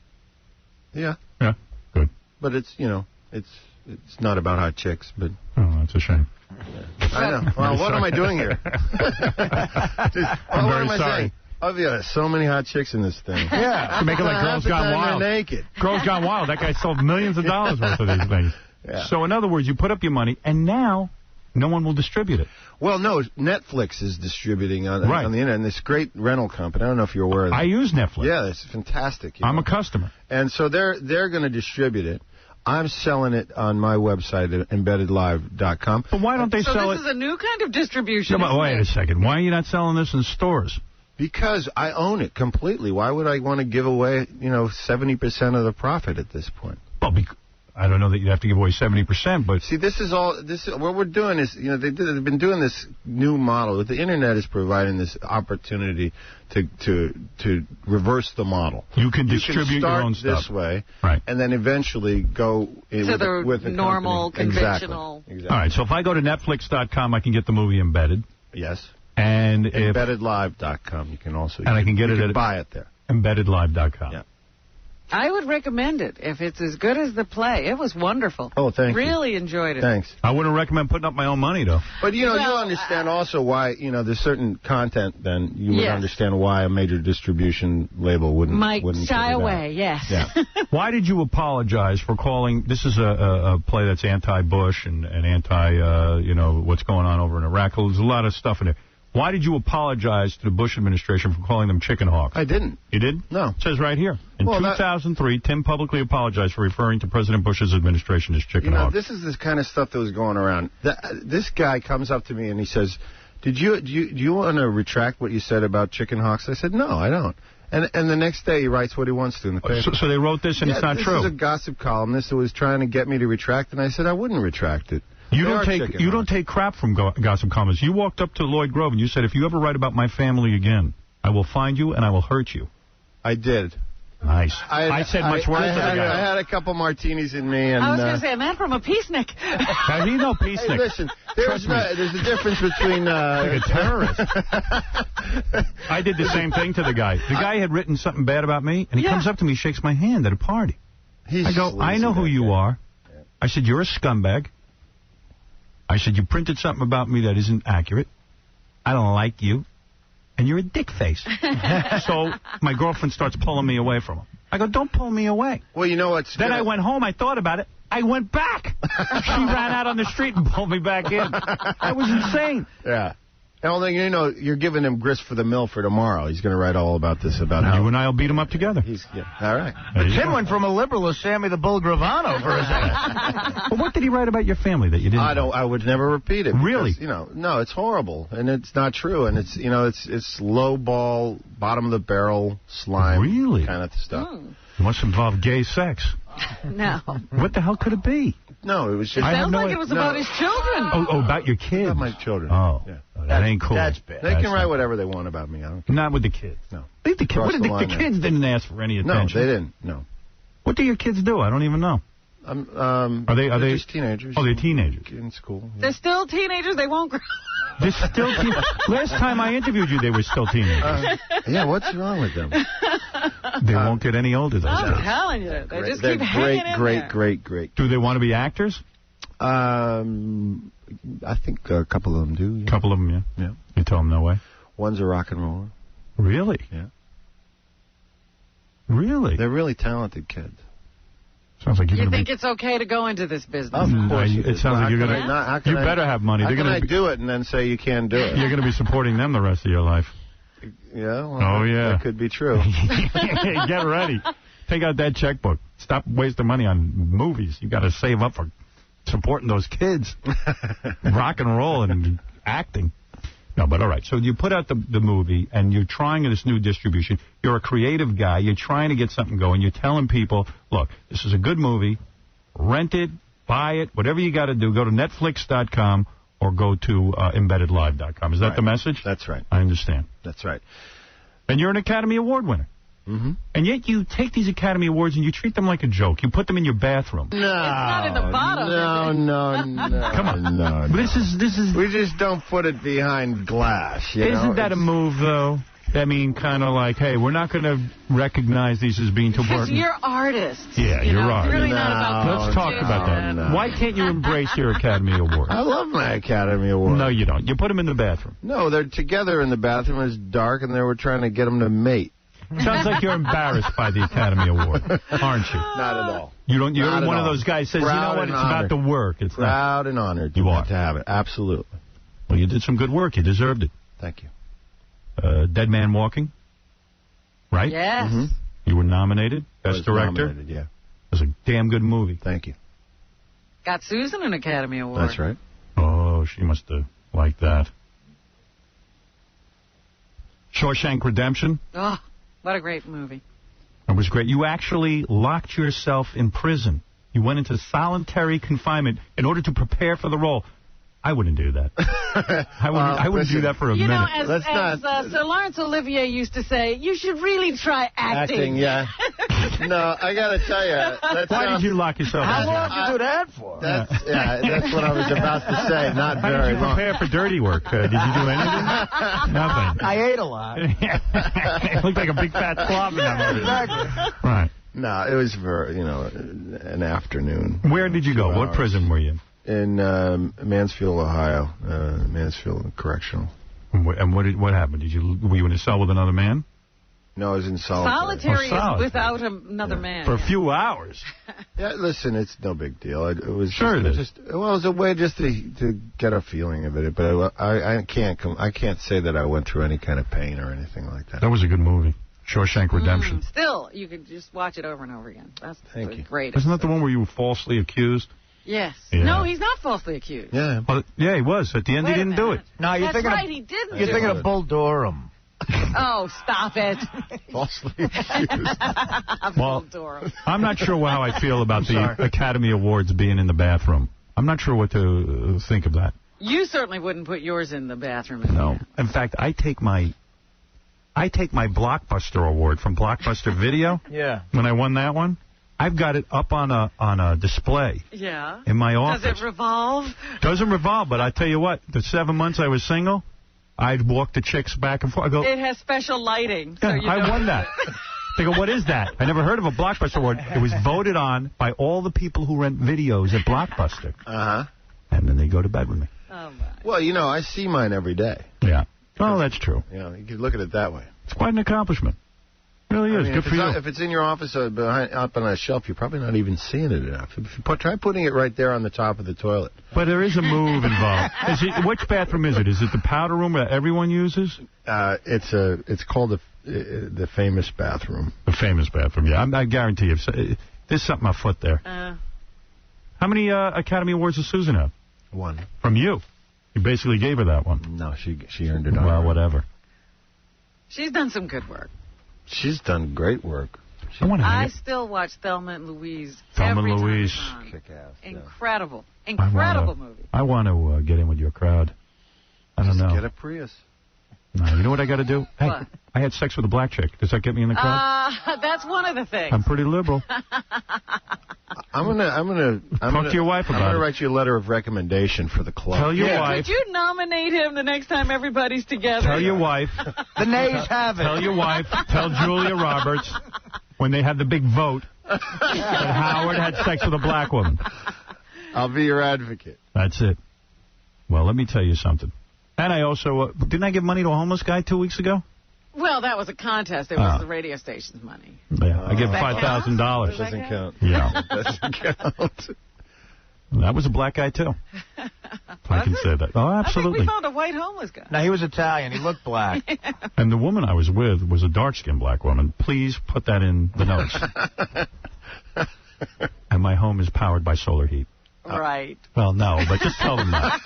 Yeah. Yeah. Good. But it's it's not about hot chicks, but... Oh, that's a shame. Yeah. I know. Well, what am I doing here? I'm very sorry. Saying? Oh, yeah, there's so many hot chicks in this thing. Yeah. To make it like Girls Gone Wild. Naked. Girls Gone Wild. That guy sold millions of dollars worth of these things. Yeah. So, in other words, you put up your money, and now no one will distribute it. Well, no, Netflix is distributing on the internet, and this great rental company. I don't know if you're aware of that. I use Netflix. Yeah, it's fantastic. I'm a customer. And so they're going to distribute it. I'm selling it on my website at embeddedlive.com. But why don't they sell it? So this is a new kind of distribution. No, but wait a second. Why are you not selling this in stores? Because I own it completely. Why would I want to give away, 70% of the profit at this point? Well, I don't know that you have to give away 70%, but... See, what we're doing is, they've been doing this new model. The Internet is providing this opportunity to reverse the model. You can distribute your own stuff. This way, right, and then eventually go with the normal, company. conventional... Exactly. All right, so if I go to Netflix.com, I can get the movie Embedded. Yes. And EmbeddedLive.com, you can also... And I can get it buy it there. EmbeddedLive.com. Yeah. I would recommend it if it's as good as the play. It was wonderful. Oh, thank you. Really enjoyed it. Thanks. I wouldn't recommend putting up my own money, though. But, you'll understand also why, there's certain content, then you would understand why a major distribution label wouldn't shy away, yes. Yeah. Why did you apologize for calling, this is a play that's anti-Bush and anti, what's going on over in Iraq. There's a lot of stuff in there. Why did you apologize to the Bush administration for calling them chicken hawks? I didn't. You did? No. It says right here. In 2003, Tim publicly apologized for referring to President Bush's administration as chicken hawks. This is the kind of stuff that was going around. This guy comes up to me and he says, do you want to retract what you said about chicken hawks? I said, no, I don't. And the next day he writes what he wants to in the paper. So they wrote this and it's not true? This is a gossip columnist who was trying to get me to retract, and I said I wouldn't retract it. You don't take crap from gossip columnists. You walked up to Lloyd Grove and you said, if you ever write about my family again, I will find you and I will hurt you. I did. Nice. I said much worse to the guy. I had a couple martinis in me. And, I was going to say, a man from a peacenik. He's no peacenik. Hey, listen, there's a difference between... like a terrorist. I did the same thing to the guy. The guy had written something bad about me, and he comes up to me, shakes my hand at a party. I go, I know who you are. I said, you're a scumbag. I said, you printed something about me that isn't accurate. I don't like you. And you're a dick face. So my girlfriend starts pulling me away from him. I go, don't pull me away. Well, you know what's... Then I went home. I thought about it. I went back. She ran out on the street and pulled me back in. That was insane. Yeah. And you're giving him grist for the mill for tomorrow. He's going to write all about this, about how... You and I will beat him up together. All right. But Tim went from a liberal to Sammy the Bull Gravano for a second. Well, what did he write about your family that you didn't I would never repeat it. Really? Because, no, it's horrible. And it's not true. And it's, it's low ball, bottom of the barrel slime kind of stuff. It must involve gay sex. No. What the hell could it be? No, it was just... It sounds like it was about his children. Oh, about your kids. About my children. Oh, yeah. That ain't cool. That's bad. They can write whatever they want about me. I don't care. Not with the kids. No. Leave the kids. The kids didn't ask for any attention. No, they didn't. No. What do your kids do? I don't even know. Are they just teenagers? Oh, they're teenagers. In school. Yeah. They're still teenagers. They won't grow. They're still Last time I interviewed you, they were still teenagers. Yeah, what's wrong with them? They won't get any older, those kids. I'm telling you. They just keep hanging in there. Great. Do they want to be actors? I think a couple of them do. Yeah. A couple of them, yeah. You tell them no way? One's a rock and roller. Really? Yeah. Really? They're really talented kids. Sounds like you think it's okay to go into this business? Of course. It sounds like you're going to... You better have money. How can I do it and then say you can't do it? You're going to be supporting them the rest of your life. Yeah? Well, that could be true. Get ready. Take out that checkbook. Stop wasting money on movies. You got to save up for supporting those kids. Rock and roll and acting. No, but all right. So you put out the movie, and you're trying this new distribution. You're a creative guy. You're trying to get something going. You're telling people, look, this is a good movie. Rent it, buy it, whatever you got to do. Go to Netflix.com or go to embeddedlive.com. Is that the message? That's right. I understand. That's right. And you're an Academy Award winner. Mm-hmm. And yet you take these Academy Awards and you treat them like a joke. You put them in your bathroom. No. It's not in the bottom. No. Come on. No. This is. We just don't put it behind glass. Isn't that a move, though? I mean, kind of like, hey, we're not going to recognize these as being too Because important. you're artists. Yeah, you're right. It's really not about Let's talk about that. No. Why can't you embrace your Academy Award? I love my Academy Award. No, you don't. You put them in the bathroom. No, they're together in the bathroom. It's dark, and they were trying to get them to mate. Sounds like you're embarrassed by the Academy Award, aren't you? Not at all. You don't. You're Not one at of all. those guys says, Proud you know what? and It's honored. about the work. It's Proud and honored. You are to have it. Absolutely. Well, you did some good work. You deserved it. Thank you. Dead Man Walking. Right? Yes. Mm-hmm. You were nominated. Best Was Director. nominated, yeah. It was a damn good movie. Thank you. Got Susan an Academy Award. That's right. Oh, she must have liked that. Shawshank Redemption. Oh, what a great movie. It was great. You actually locked yourself in prison. You went into solitary confinement in order to prepare for the role. I wouldn't do that. I wouldn't do that for a You know, minute. as Sir Laurence Olivier used to say, you should really try acting. Yeah. No, I got to tell you. Why did you lock yourself in? How long did you do that for? That's what I was about to say. Not How very did you long. prepare for dirty work? Did you do anything? Nothing. I ate a lot. It looked like a big fat slob in that movie. Exactly. Right. No, it was for, an afternoon. Where did you go? 2 What hours. prison were you in? In Mansfield, Ohio. Mansfield Correctional. And what happened? Were you in a cell with another man? No, I was in solitary. Solitary is without another man. For a few hours. Yeah, listen, it's no big deal. It was Sure it is. it was a way just to get a feeling of it. But I can't say that I went through any kind of pain or anything like that. That was a good movie. Shawshank Redemption. Still, you could just watch it over and over again. That's the greatest. Isn't that the one where you were falsely accused? Yes. Yeah. No, he's not falsely accused. Yeah. Well, yeah, he was. At the end, Wait he a didn't do it. minute. No, you're That's thinking right, of, he didn't You're do thinking it. of Bull Durham. Oh, stop it. Falsely Well, I'm not sure how I feel about the Academy Awards being in the bathroom. I'm not sure what to think of that. You certainly wouldn't put yours in the bathroom. No. In fact, I take my Blockbuster Award from Blockbuster Video. Yeah. When I won that one, I've got it up on a display Yeah. in my office. Does it revolve? Doesn't revolve, but I tell you what, the 7 months I was single, I'd walk the chicks back and forth. I go, It has special lighting. So yeah, you I know. won that. They go, what is that? I never heard of a Blockbuster Award. It was voted on by all the people who rent videos at Blockbuster. Uh-huh. And then they go to bed with me. Oh, my. Well, I see mine every day. Yeah. Oh, that's true. You could look at it that way. It's quite an accomplishment. It really is. I mean, Good for you. If it's in your office up on a shelf, you're probably not even seeing it enough. Try putting it right there on the top of the toilet. But there is a move involved. Which bathroom is it? Is it the powder room that everyone uses? It's called the famous bathroom. The famous bathroom, yeah. I guarantee you. There's something afoot there. How many Academy Awards does Susan have? 1. From you. You basically gave her that one. No, she earned it on Well, her. whatever. She's done some good work. She's done great work. I still watch Thelma and Louise. Thelma every and time Louise. it's on. Kick ass. Incredible. Incredible movie. I want to get in with your crowd. I don't know. Get a Prius. No, you know what I got to do? Hey, What? I had sex with a black chick. Does that get me in the crowd? That's one of the things. I'm pretty liberal. I'm gonna Talk to your wife I'm about gonna it. write you a letter of recommendation for the club. Tell your wife. Could you nominate him the next time everybody's together? Tell your wife. The nays have it. Tell your wife. Tell Julia Roberts when they had the big vote that Howard had sex with a black woman. I'll be your advocate. That's it. Well, let me tell you something. And I also didn't I give money to a homeless guy 2 weeks ago? Well, that was a contest. It was the radio station's money. Yeah, I gave Does that $5,000. count? Doesn't count. Yeah. Doesn't count. That was a black guy, too. I can say that. Oh, I think absolutely. we found a white homeless guy. No, he was Italian. He looked black. And the woman I was with was a dark-skinned black woman. Please put that in the notes. And my home is powered by solar heat. Right. Well, no, but just tell them that.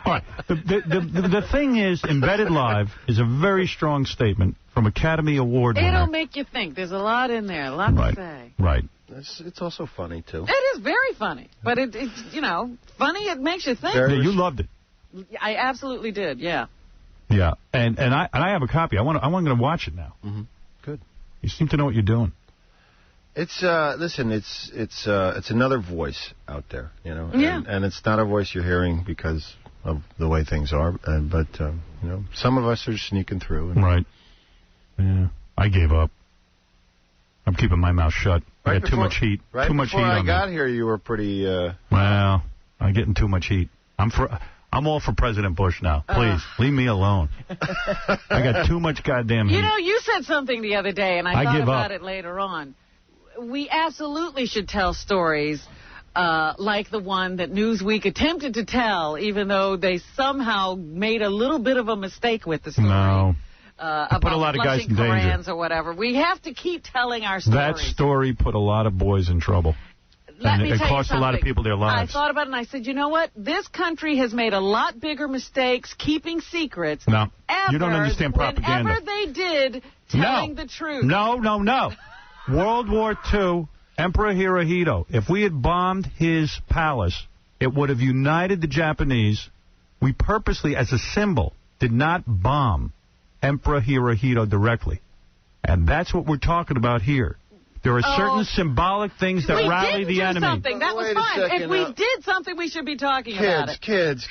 All right. The thing is, Embedded Live is a very strong statement from Academy Award winner. It'll make you think. The's a lot in there, a lot to say. Right. It's also funny, too. It is very funny. But it's, you know, funny, it makes you think. Yeah, you loved it. I absolutely did, yeah. Yeah, and I have a copy. I'm going to watch it now. Mm-hmm. Good. You seem to know what you're doing. It's listen, it's another voice out there, you know. Yeah. And it's not a voice you're hearing because of the way things are, but you know, some of us are sneaking through. Right. Yeah. I gave up. I'm keeping my mouth shut. I got too much heat. Right too much heat before I on got me. here, you were pretty. Well, I'm getting too much heat. I'm all for President Bush now. Please, leave me alone. I got too much goddamn heat. You know, you said something the other day, and I thought give about up. it later on. We absolutely should tell stories like the one that Newsweek attempted to tell, even though they somehow made a little bit of a mistake with the story. No. About put a lot of guys flushing in danger. Korans or whatever. We have to keep telling our stories. That story put a lot of boys in trouble. Let and me it tell you cost a lot of something. people their lives. I thought about it and I said, you know what? This country has made a lot bigger mistakes keeping secrets. No, ever, you don't understand propaganda. Whenever they did telling the truth. No. World War II, Emperor Hirohito, if we had bombed his palace, it would have united the Japanese. We purposely, as a symbol, did not bomb Emperor Hirohito directly. And that's what we're talking about here. There are certain symbolic things that rally the enemy. Something. That was fine. If we did something, we should be talking about it. Kids.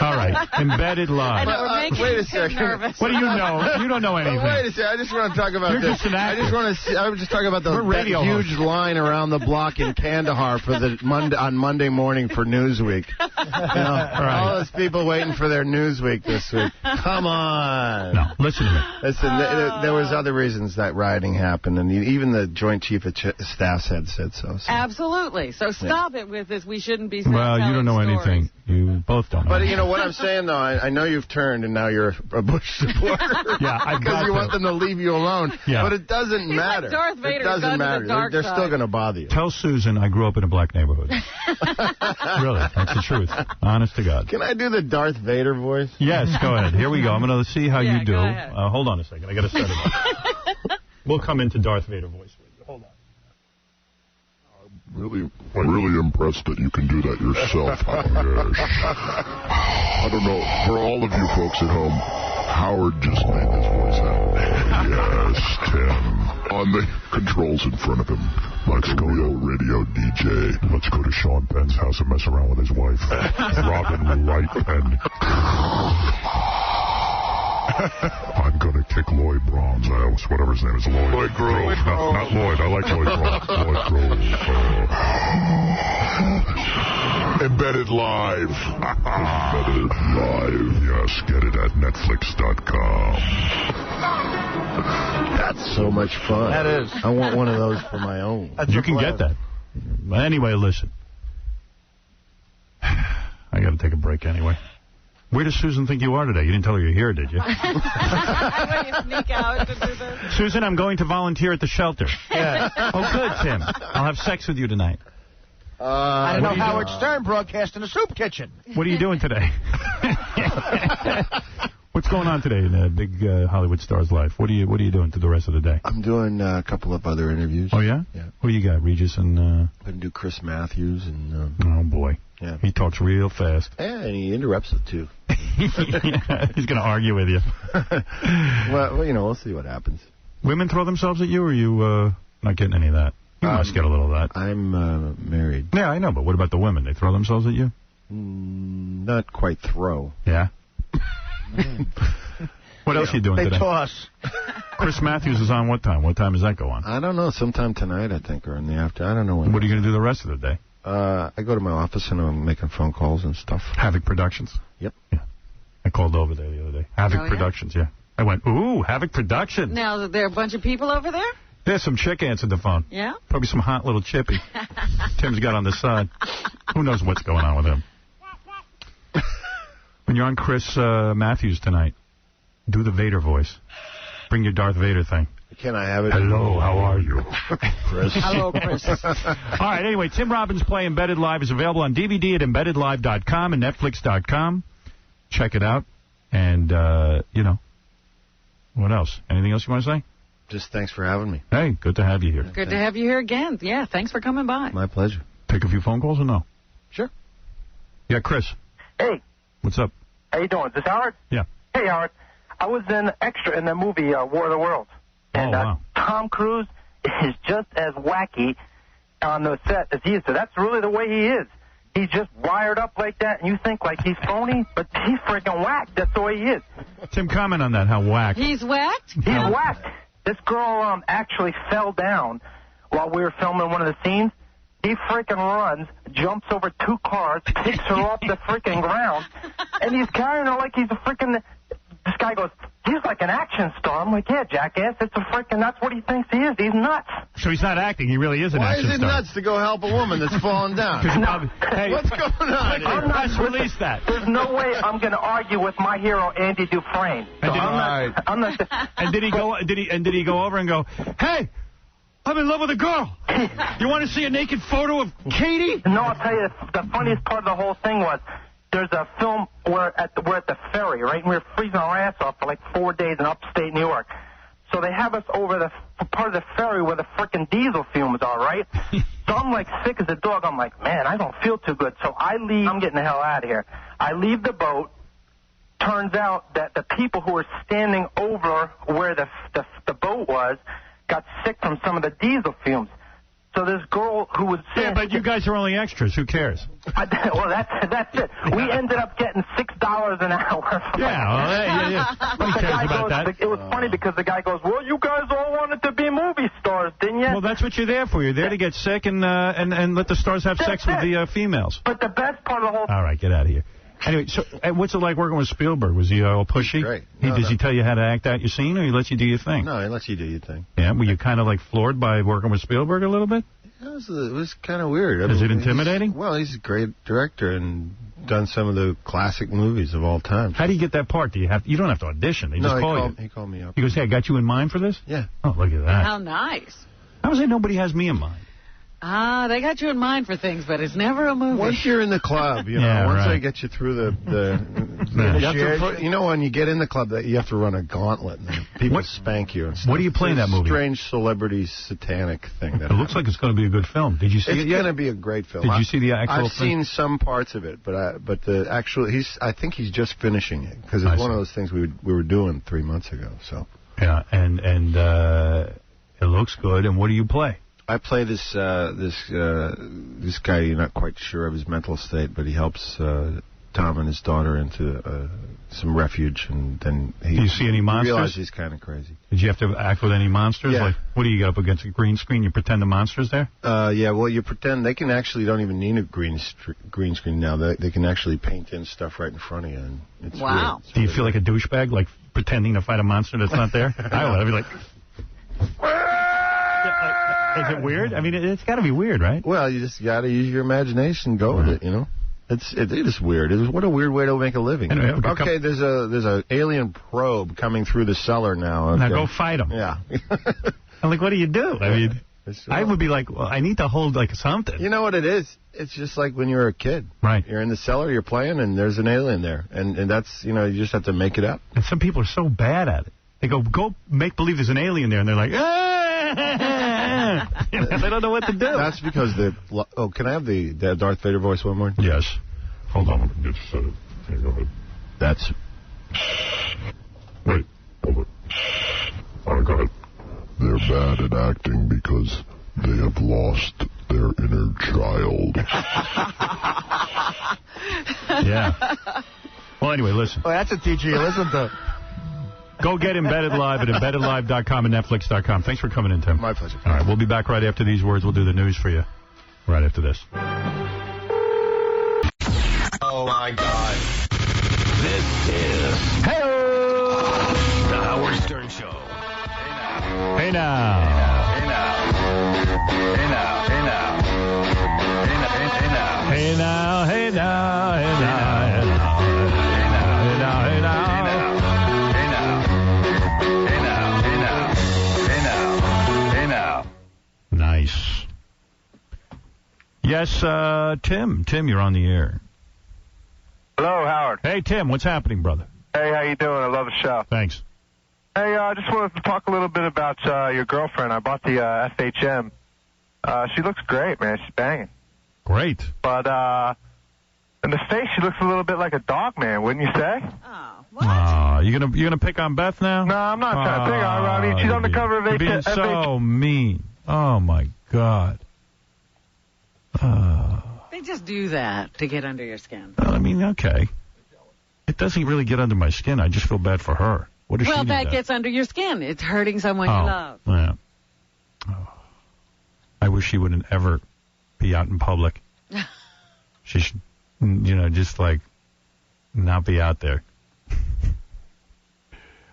All right. Embedded Live. I know, we're making wait a him second. nervous. What do you know? You don't know anything. Wait a second. I just want to talk about You're this. just an actor. I was just talking about that radio huge line around the block in Kandahar for the on Monday morning for Newsweek. You know, all those people waiting for their Newsweek this week. Come on. No, listen to me. Listen, there was other reasons that rioting happened, and even the Joint Chief of Staff said so. Absolutely. So stop it with this. We shouldn't be saying Well, you don't know anything. You both don't know. But you know what I'm saying, though? I know you've turned, and now you're a Bush supporter. Yeah, because you want them to leave you alone. Yeah. But it doesn't matter. Like Darth Vader, it doesn't matter. They're still going to bother you. Tell Susan I grew up in a black neighborhood. Really, that's the truth. Honest to God. Can I do the Darth Vader voice? Yes, go ahead. Here we go. I'm going to see how you do. go ahead. Hold on a second. I got to set it up. We'll come into Darth Vader voice. Hold on. Really impressed that you can do that yourself. Yes. I don't know, for all of you folks at home, Howard just made this voice out. Yes, Tim. On the controls in front of him, like a real radio DJ. Let's go to Sean Penn's house and mess around with his wife, Robin Wright Penn. I'm going to kick Lloyd Bronze out. Whatever his name is, Lloyd Grove. Not Lloyd. I like Lloyd Grove. Lloyd Grove. Embedded Live. Embedded Live. Yes, get it at Netflix.com. That's so much fun. That is. I want one of those for my own. You can get that. But anyway, listen. I got to take a break anyway. Where does Susan think you are today? You didn't tell her you're here, did you? When you sneak out to do this. Susan, I'm going to volunteer at the shelter. Yeah. Oh, good, Tim. I'll have sex with you tonight. I don't know Howard Stern broadcast in a soup kitchen. What are you doing today? What's going on today in the big Hollywood star's life? What are you doing to the rest of the day? I'm doing a couple of other interviews. Oh, yeah? Yeah. Who you got, Regis and... I'm going to do Chris Matthews and... oh, boy. Yeah. He talks real fast. Yeah, and he interrupts it, too. He's going to argue with you. Well, you know, we'll see what happens. Women throw themselves at you, or are you not getting any of that? You must get a little of that. I'm married. Yeah, I know, but what about the women? They throw themselves at you? Not quite throw. Yeah? What else are you doing They today? toss. Chris Matthews is on what time? What time does that go on? I don't know. Sometime tonight, I think, or in the afternoon. I don't know when. What are you going to do the rest of the day? I go to my office and I'm making phone calls and stuff. Havoc Productions? Yep. Yeah. I called over there the other day. Havoc Productions, yeah. I went, ooh, Havoc Productions. Now, are there a bunch of people over there? There's some chick answered the phone. Yeah? Probably some hot little chippy. Tim's got on the side. Who knows what's going on with him? When you're on Chris Matthews tonight, do the Vader voice. Bring your Darth Vader thing. Can I have it? Hello, how are you? Chris. Hello, Chris. All right, anyway, Tim Robbins' play Embedded Live is available on DVD at embeddedlive.com and Netflix.com. Check it out. And, What else? Anything else you want to say? Just thanks for having me. Hey, good to have you here. Good to have you here again. Yeah, thanks for coming by. My pleasure. Take a few phone calls or no? Sure. Yeah, Chris. Hey. What's up? How you doing? Is this Howard? Yeah. Hey, Howard. I was an extra in the movie War of the Worlds. And wow. Tom Cruise is just as wacky on the set as he is. So that's really the way he is. He's just wired up like that, and you think like he's phony, but he's freaking whacked. That's the way he is. Tim, comment on that, how whacked. He's whacked? He's whacked. This girl actually fell down while we were filming one of the scenes. He freaking runs, jumps over 2 cars, picks her off the freaking ground, and he's carrying her like he's a freaking... This guy goes, he's like an action star. I'm like, yeah, jackass, that's what he thinks he is. He's nuts. So he's not acting, he really is an Why action is it star. nuts to go help a woman that's fallen down? Hey, what's going on here? I'm not, release that. There's no way I'm going to argue with my hero, Andy Dufresne. So I'm not... And did he go over and go, hey, I'm in love with a girl. You want to see a naked photo of Katie? No, I'll tell you, the funniest part of the whole thing was there's a film where we're at the ferry, right? And we were freezing our ass off for like 4 days in upstate New York. So they have us over the part of the ferry where the frickin' diesel fumes are, right? So I'm like sick as a dog. I'm like, man, I don't feel too good. So I leave. I'm getting the hell out of here. I leave the boat. Turns out that the people who were standing over where the boat was got sick from some of the diesel fumes. So this girl who was sick... Yeah, but you guys are only extras. Who cares? Well, that's it. We ended up getting $6 an hour. Yeah. Who cares about that? It was funny because the guy goes, well, you guys all wanted to be movie stars, didn't you? Well, that's what you're there for. You're there to get sick and let the stars have sex with the females. But the best part of the whole... All right, get out of here. Anyway, so what's it like working with Spielberg? Was he all pushy? Great. Does he tell you how to act out your scene, or he lets you do your thing? No, he lets you do your thing. Yeah, were you kind of like floored by working with Spielberg a little bit? It was kind of weird. Is it intimidating? He's a great director and done some of the classic movies of all time. How do you get that part? You don't have to audition. They just call you. He called me up. He goes, hey, I got you in mind for this? Yeah. Oh, look at that. How nice. How is it nobody has me in mind? They got you in mind for things, but it's never a movie. Once you're in the club, once they get you through you know, when you get in the club, that you have to run a gauntlet, and people spank you and stuff. What do you play in that movie? Strange celebrity satanic thing. It looks like it's going to be a good film. Did you see it yet? It's going to be a great film. Did you see the actual I've seen some parts of it, but the actual, I think he's just finishing it, because it's one of those things we were doing 3 months ago. So yeah, and it looks good. And what do you play? I play this guy. You're not quite sure of his mental state, but he helps Tom and his daughter into some refuge, and then do you see any monsters? Realize he's kind of crazy. Did you have to act with any monsters? Yeah. Like, what do you get up against a green screen? You pretend the monster's there? Yeah. Well, you pretend. They can actually don't even need a green screen now. They can actually paint in stuff right in front of you. And it's wow. Do you feel like a douchebag, like pretending to fight a monster that's not there? I would. I'd be like. Is it weird? I mean, it's got to be weird, right? Well, you just got to use your imagination, go with it, you know. It is weird. What a weird way to make a living. Anyway, okay, there's a alien probe coming through the cellar now. Now go fight him. Yeah. I'm like, what do you do? I mean, I would be like, well, I need to hold like something. You know what it is? It's just like when you were a kid. Right. You're in the cellar, you're playing, and there's an alien there, and that's you just have to make it up. And some people are so bad at it. They go make believe there's an alien there, and they're like, they don't know what to do. That's because can I have the Darth Vader voice one more? Yes. Hold on. Get set it. Okay, go ahead. That's... Wait, hold it. I got it. They're bad at acting because they have lost their inner child. Yeah. Well, anyway, listen. Oh, that's a teacher you listen to. Go get Embedded Live at embeddedlive.com and netflix.com. Thanks for coming in, Tim. My pleasure. All right, we'll be back right after these words. We'll do the news for you right after this. Oh, my God. This is the Howard Stern Show. Hey, now. Hey, now. Hey, now. Hey, now. Hey, now. Hey, now. Hey, now. Hey, now. Hey, now. Nice. Yes, Tim. Tim, you're on the air. Hello, Howard. Hey, Tim, what's happening, brother? Hey, how you doing? I love the show. Thanks. Hey, I just wanted to talk a little bit about your girlfriend. I bought the FHM. She looks great, man. She's banging. Great. But in the face, she looks a little bit like a dog man, wouldn't you say? You gonna pick on Beth now? No, I'm not trying to pick on her. I mean, she's on the cover of You're being so mean. Oh, my God. They just do that to get under your skin. Well, I mean, okay. It doesn't really get under my skin. I just feel bad for her. What does she do that gets under your skin. It's hurting someone you love. Yeah. Oh. I wish she wouldn't ever be out in public. She should, just like not be out there.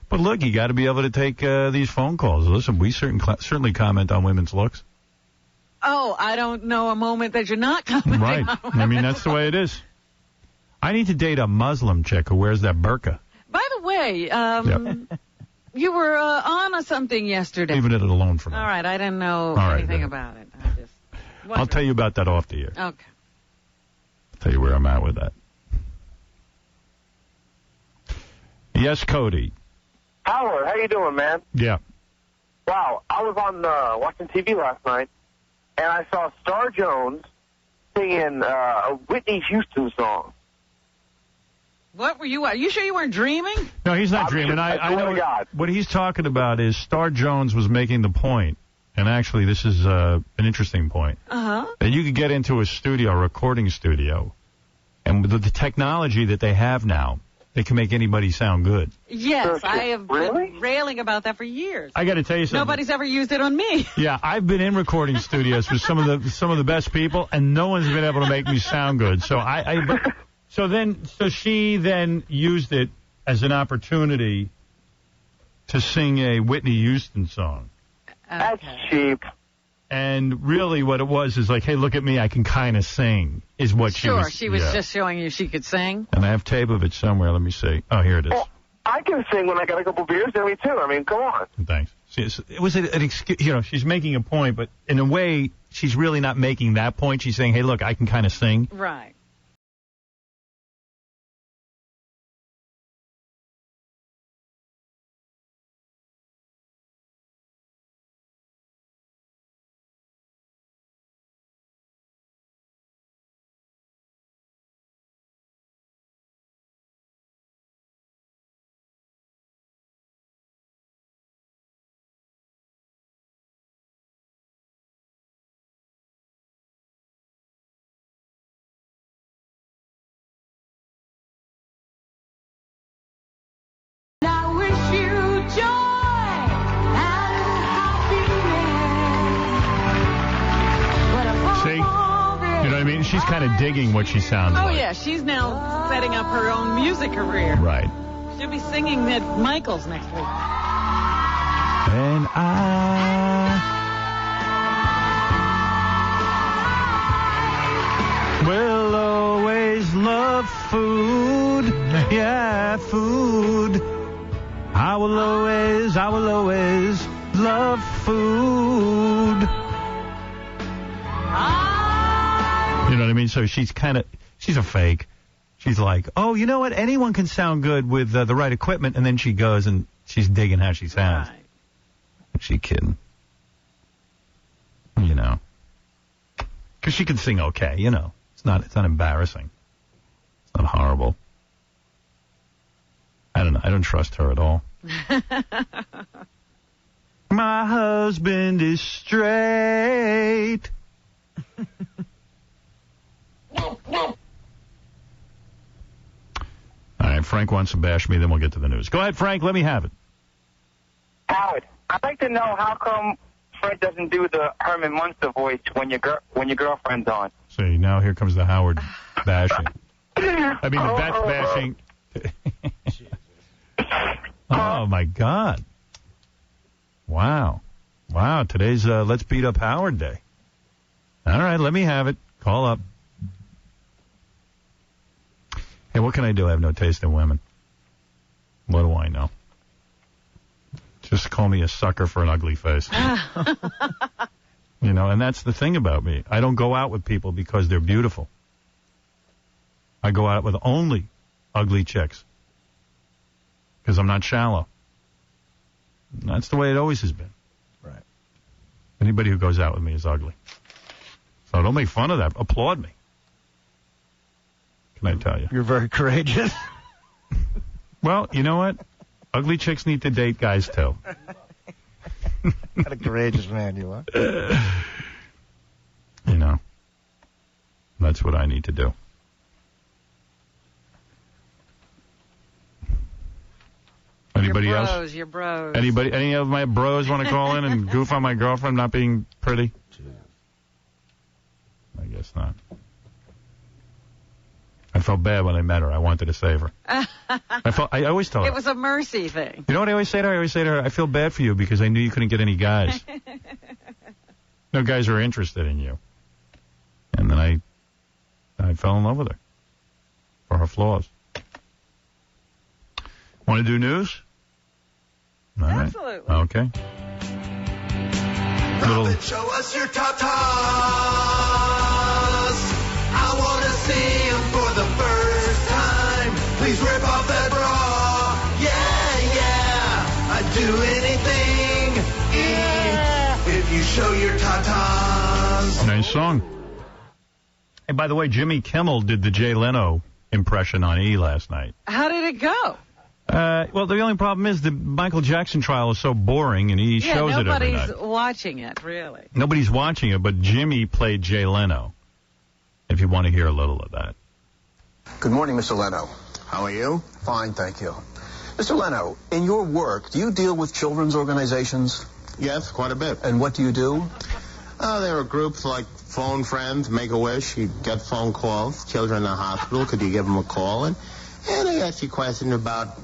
But look, you got to be able to take these phone calls. Listen, we certainly comment on women's looks. Oh, I don't know a moment that you're not commenting right. on. I mean, that's the way it is. I need to date a Muslim chick who wears that burqa. By the way, you were on something yesterday. Leaving it alone for now. All right, I didn't know anything about it. I'll tell you about that off the air. Okay. I'll tell you where I'm at with that. Yes, Cody. Howard, how you doing, man? Yeah. Wow, I was on watching TV last night, and I saw Star Jones singing a Whitney Houston song. What were you? Are you sure you weren't dreaming? No, he's not dreaming. I know what he's talking about is Star Jones was making the point, and actually this is an interesting point, that you could get into a recording studio, and with the technology that they have now, they can make anybody sound good. Yes, I have been railing about that for years. I got to tell you something. Nobody's ever used it on me. Yeah, I've been in recording studios with some of the best people, and no one's been able to make me sound good. So So she then used it as an opportunity to sing a Whitney Houston song. That's cheap. And really what it was is like, hey, look at me, I can kind of sing, is what she was. Sure, she was just showing you she could sing. And I have tape of it somewhere. Let me see. Oh, here it is. Well, I can sing when I got a couple beers in me, too. I mean, come on. Thanks. See, it was an excuse, she's making a point, but in a way, she's really not making that point. She's saying, hey, look, I can kind of sing. Right. She's kind of digging what she sounds like. Oh, yeah. She's now setting up her own music career. Right. She'll be singing at Michael's next week. And I will always love food. Yeah, food. I will always love food. You know what I mean? So she's a fake. She's like, oh, you know what? Anyone can sound good with the right equipment. And then she goes and she's digging how she sounds. Right. Is she kidding? You know. Because she can sing okay, you know. It's not embarrassing. It's not horrible. I don't know. I don't trust her at all. My husband is straight. All right, Frank wants to bash me, then we'll get to the news. Go ahead, Frank, let me have it. Howard, I'd like to know how come Fred doesn't do the Herman Munster voice when your girlfriend's on. See, now here comes the Howard bashing. I mean, the Beth bashing. Oh, my God. Wow. Wow, today's Let's Beat Up Howard Day. All right, let me have it. Call up. Hey, what can I do? I have no taste in women. What do I know? Just call me a sucker for an ugly face. You know, and that's the thing about me. I don't go out with people because they're beautiful. I go out with only ugly chicks. Because I'm not shallow. That's the way it always has been. Right. Anybody who goes out with me is ugly. So don't make fun of that. Applaud me. Can I tell you? You're very courageous. Well, you know what? Ugly chicks need to date guys, too. What a courageous man you are. You know, that's what I need to do. Anybody your bros, else? Your bros. Any of my bros want to call in and goof on my girlfriend not being pretty? I guess not. I felt bad when I met her. I wanted to save her. I always tell her. It was a mercy thing. You know what I always say to her? I always say to her, I feel bad for you because I knew you couldn't get any guys. No guys are interested in you. And then I fell in love with her for her flaws. Want to do news? All right. Absolutely. Okay. Robin, show us your tatas. I want to see them for the first time. Please rip off that bra. Yeah, I'd do anything if you show your tatas. Nice song. Hey, by the way, Jimmy Kimmel did the Jay Leno impression on E! last night. How did it go? Well, the only problem is the Michael Jackson trial is so boring, and he shows it every night. Nobody's watching it, really. Nobody's watching it, but Jimmy played Jay Leno, if you want to hear a little of that. Good morning, Mr. Leno. How are you? Fine, thank you. Mr. Leno, in your work, do you deal with children's organizations? Yes, quite a bit. And what do you do? There are groups like Phone Friends, Make-A-Wish. You get phone calls. Children in the hospital, could you give them a call? And they ask you questions about,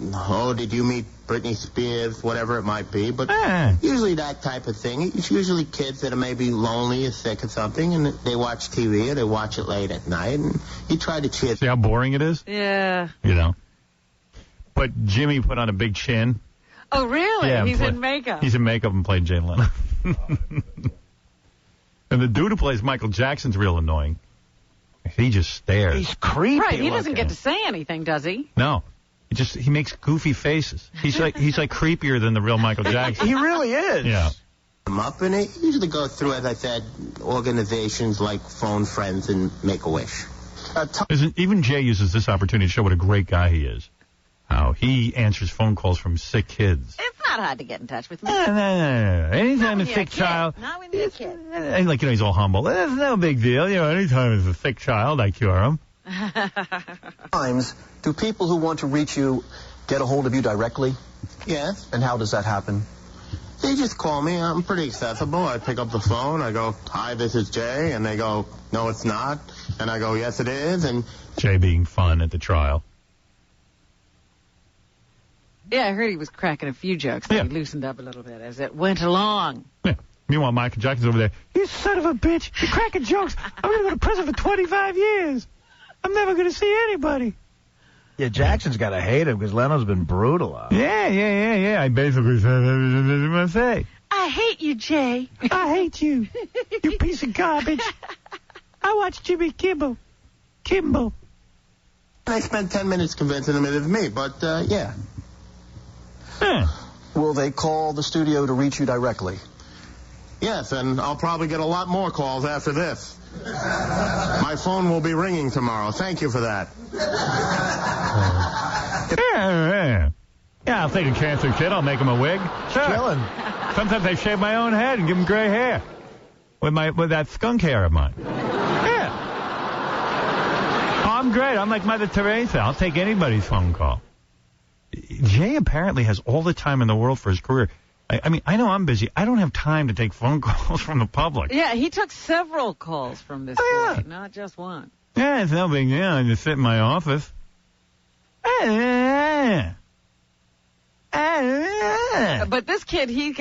did you meet Britney Spears, whatever it might be. But usually that type of thing. It's usually kids that are maybe lonely or sick or something, and they watch TV or they watch it late at night, and you try to cheer. See how boring it is? Yeah. You know. But Jimmy put on a big chin. Oh, really? Yeah, He's in makeup. He's in makeup and played Jay Leno. And the dude who plays Michael Jackson's real annoying. He just stares. He's creepy. Right, he doesn't get to say anything, does he? No. He makes goofy faces. He's like creepier than the real Michael Jackson. He really is. Yeah. Them up, and they usually go through, as I said, organizations like Phone Friends and Make-A-Wish. Even Jay uses this opportunity to show what a great guy he is. How he answers phone calls from sick kids. It's not hard to get in touch with me. No. Anytime a sick child. Not when you're a kid. Like, he's all humble. It's no big deal. Anytime there's a sick child, I cure him. Times, do people who want to reach you get a hold of you directly? Yes. And how does that happen? They just call me. I'm pretty accessible. I pick up the phone. I go, hi, this is Jay. And they go, no, it's not. And I go, yes, it is. And Jay being fun at the trial. Yeah, I heard he was cracking a few jokes. He loosened up a little bit as it went along. Yeah. Meanwhile, Michael Jackson's over there. You son of a bitch. You're cracking jokes. I'm going to go to prison for 25 years. I'm never going to see anybody. Yeah, Jackson's got to hate him because Leno's been brutal on him. Yeah. I basically said everything I say. I hate you, Jay. I hate you. You piece of garbage. I watch Jimmy Kimmel. I spent 10 minutes convincing them it is me, but, yeah. Will they call the studio to reach you directly? Yes, and I'll probably get a lot more calls after this. My phone will be ringing tomorrow. Thank you for that. Yeah, I'll take a cancer kid. I'll make him a wig. Sure. Killing. Sometimes I shave my own head and give him gray hair with that skunk hair of mine. Yeah. Oh, I'm great. I'm like Mother Teresa. I'll take anybody's phone call. Jay apparently has all the time in the world for his career. I mean, I know I'm busy. I don't have time to take phone calls from the public. Yeah, he took several calls from this boy, not just one. Yeah, it's no big deal. I just sit in my office. But this kid, he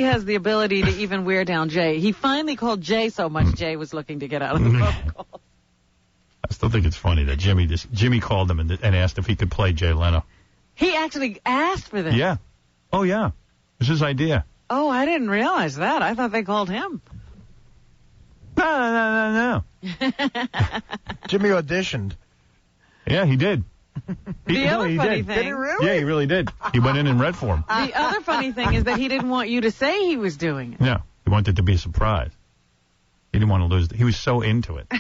has the ability to even wear down Jay. He finally called Jay so much Jay was looking to get out of the phone call. I still think it's funny that Jimmy called him and asked if he could play Jay Leno. He actually asked for this. Yeah. Oh, yeah. It was his idea. Oh, I didn't realize that. I thought they called him. No. Jimmy auditioned. Yeah, he did. The other funny thing. Did he really? Yeah, he really did. He went in and read for him. The other funny thing is that he didn't want you to say he was doing it. Yeah, he wanted it to be a surprise. He didn't want to lose. He was so into it.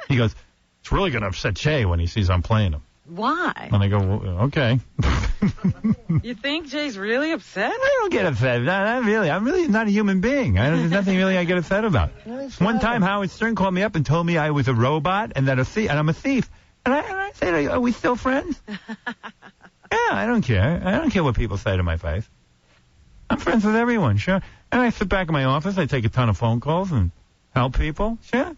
He goes, it's really going to upset Jay when he sees I'm playing him. Why? And I go, well, okay. You think Jay's really upset? I don't get upset. Not really. I'm really not a human being. There's nothing really I get upset about. One time Howard Stern called me up and told me I was a robot and that I'm a thief. And I said, are we still friends? Yeah, I don't care. I don't care what people say to my face. I'm friends with everyone, sure. And I sit back in my office. I take a ton of phone calls and help people, sure.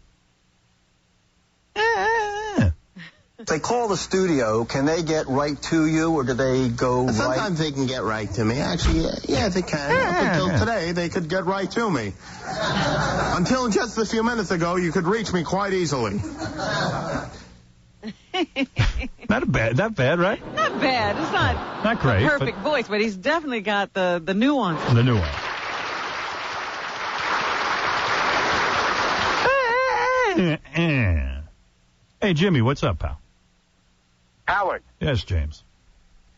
If they call the studio, can they get right to you, or do they go right? Sometimes they can get right to me. Actually, yeah, they can. Up until today, they could get right to me. Until just a few minutes ago, you could reach me quite easily. Not bad, right? Not bad. It's not great, a perfect voice, but he's definitely got the nuance. The nuance. Hey, Jimmy, what's up, pal? Howard. Yes, James.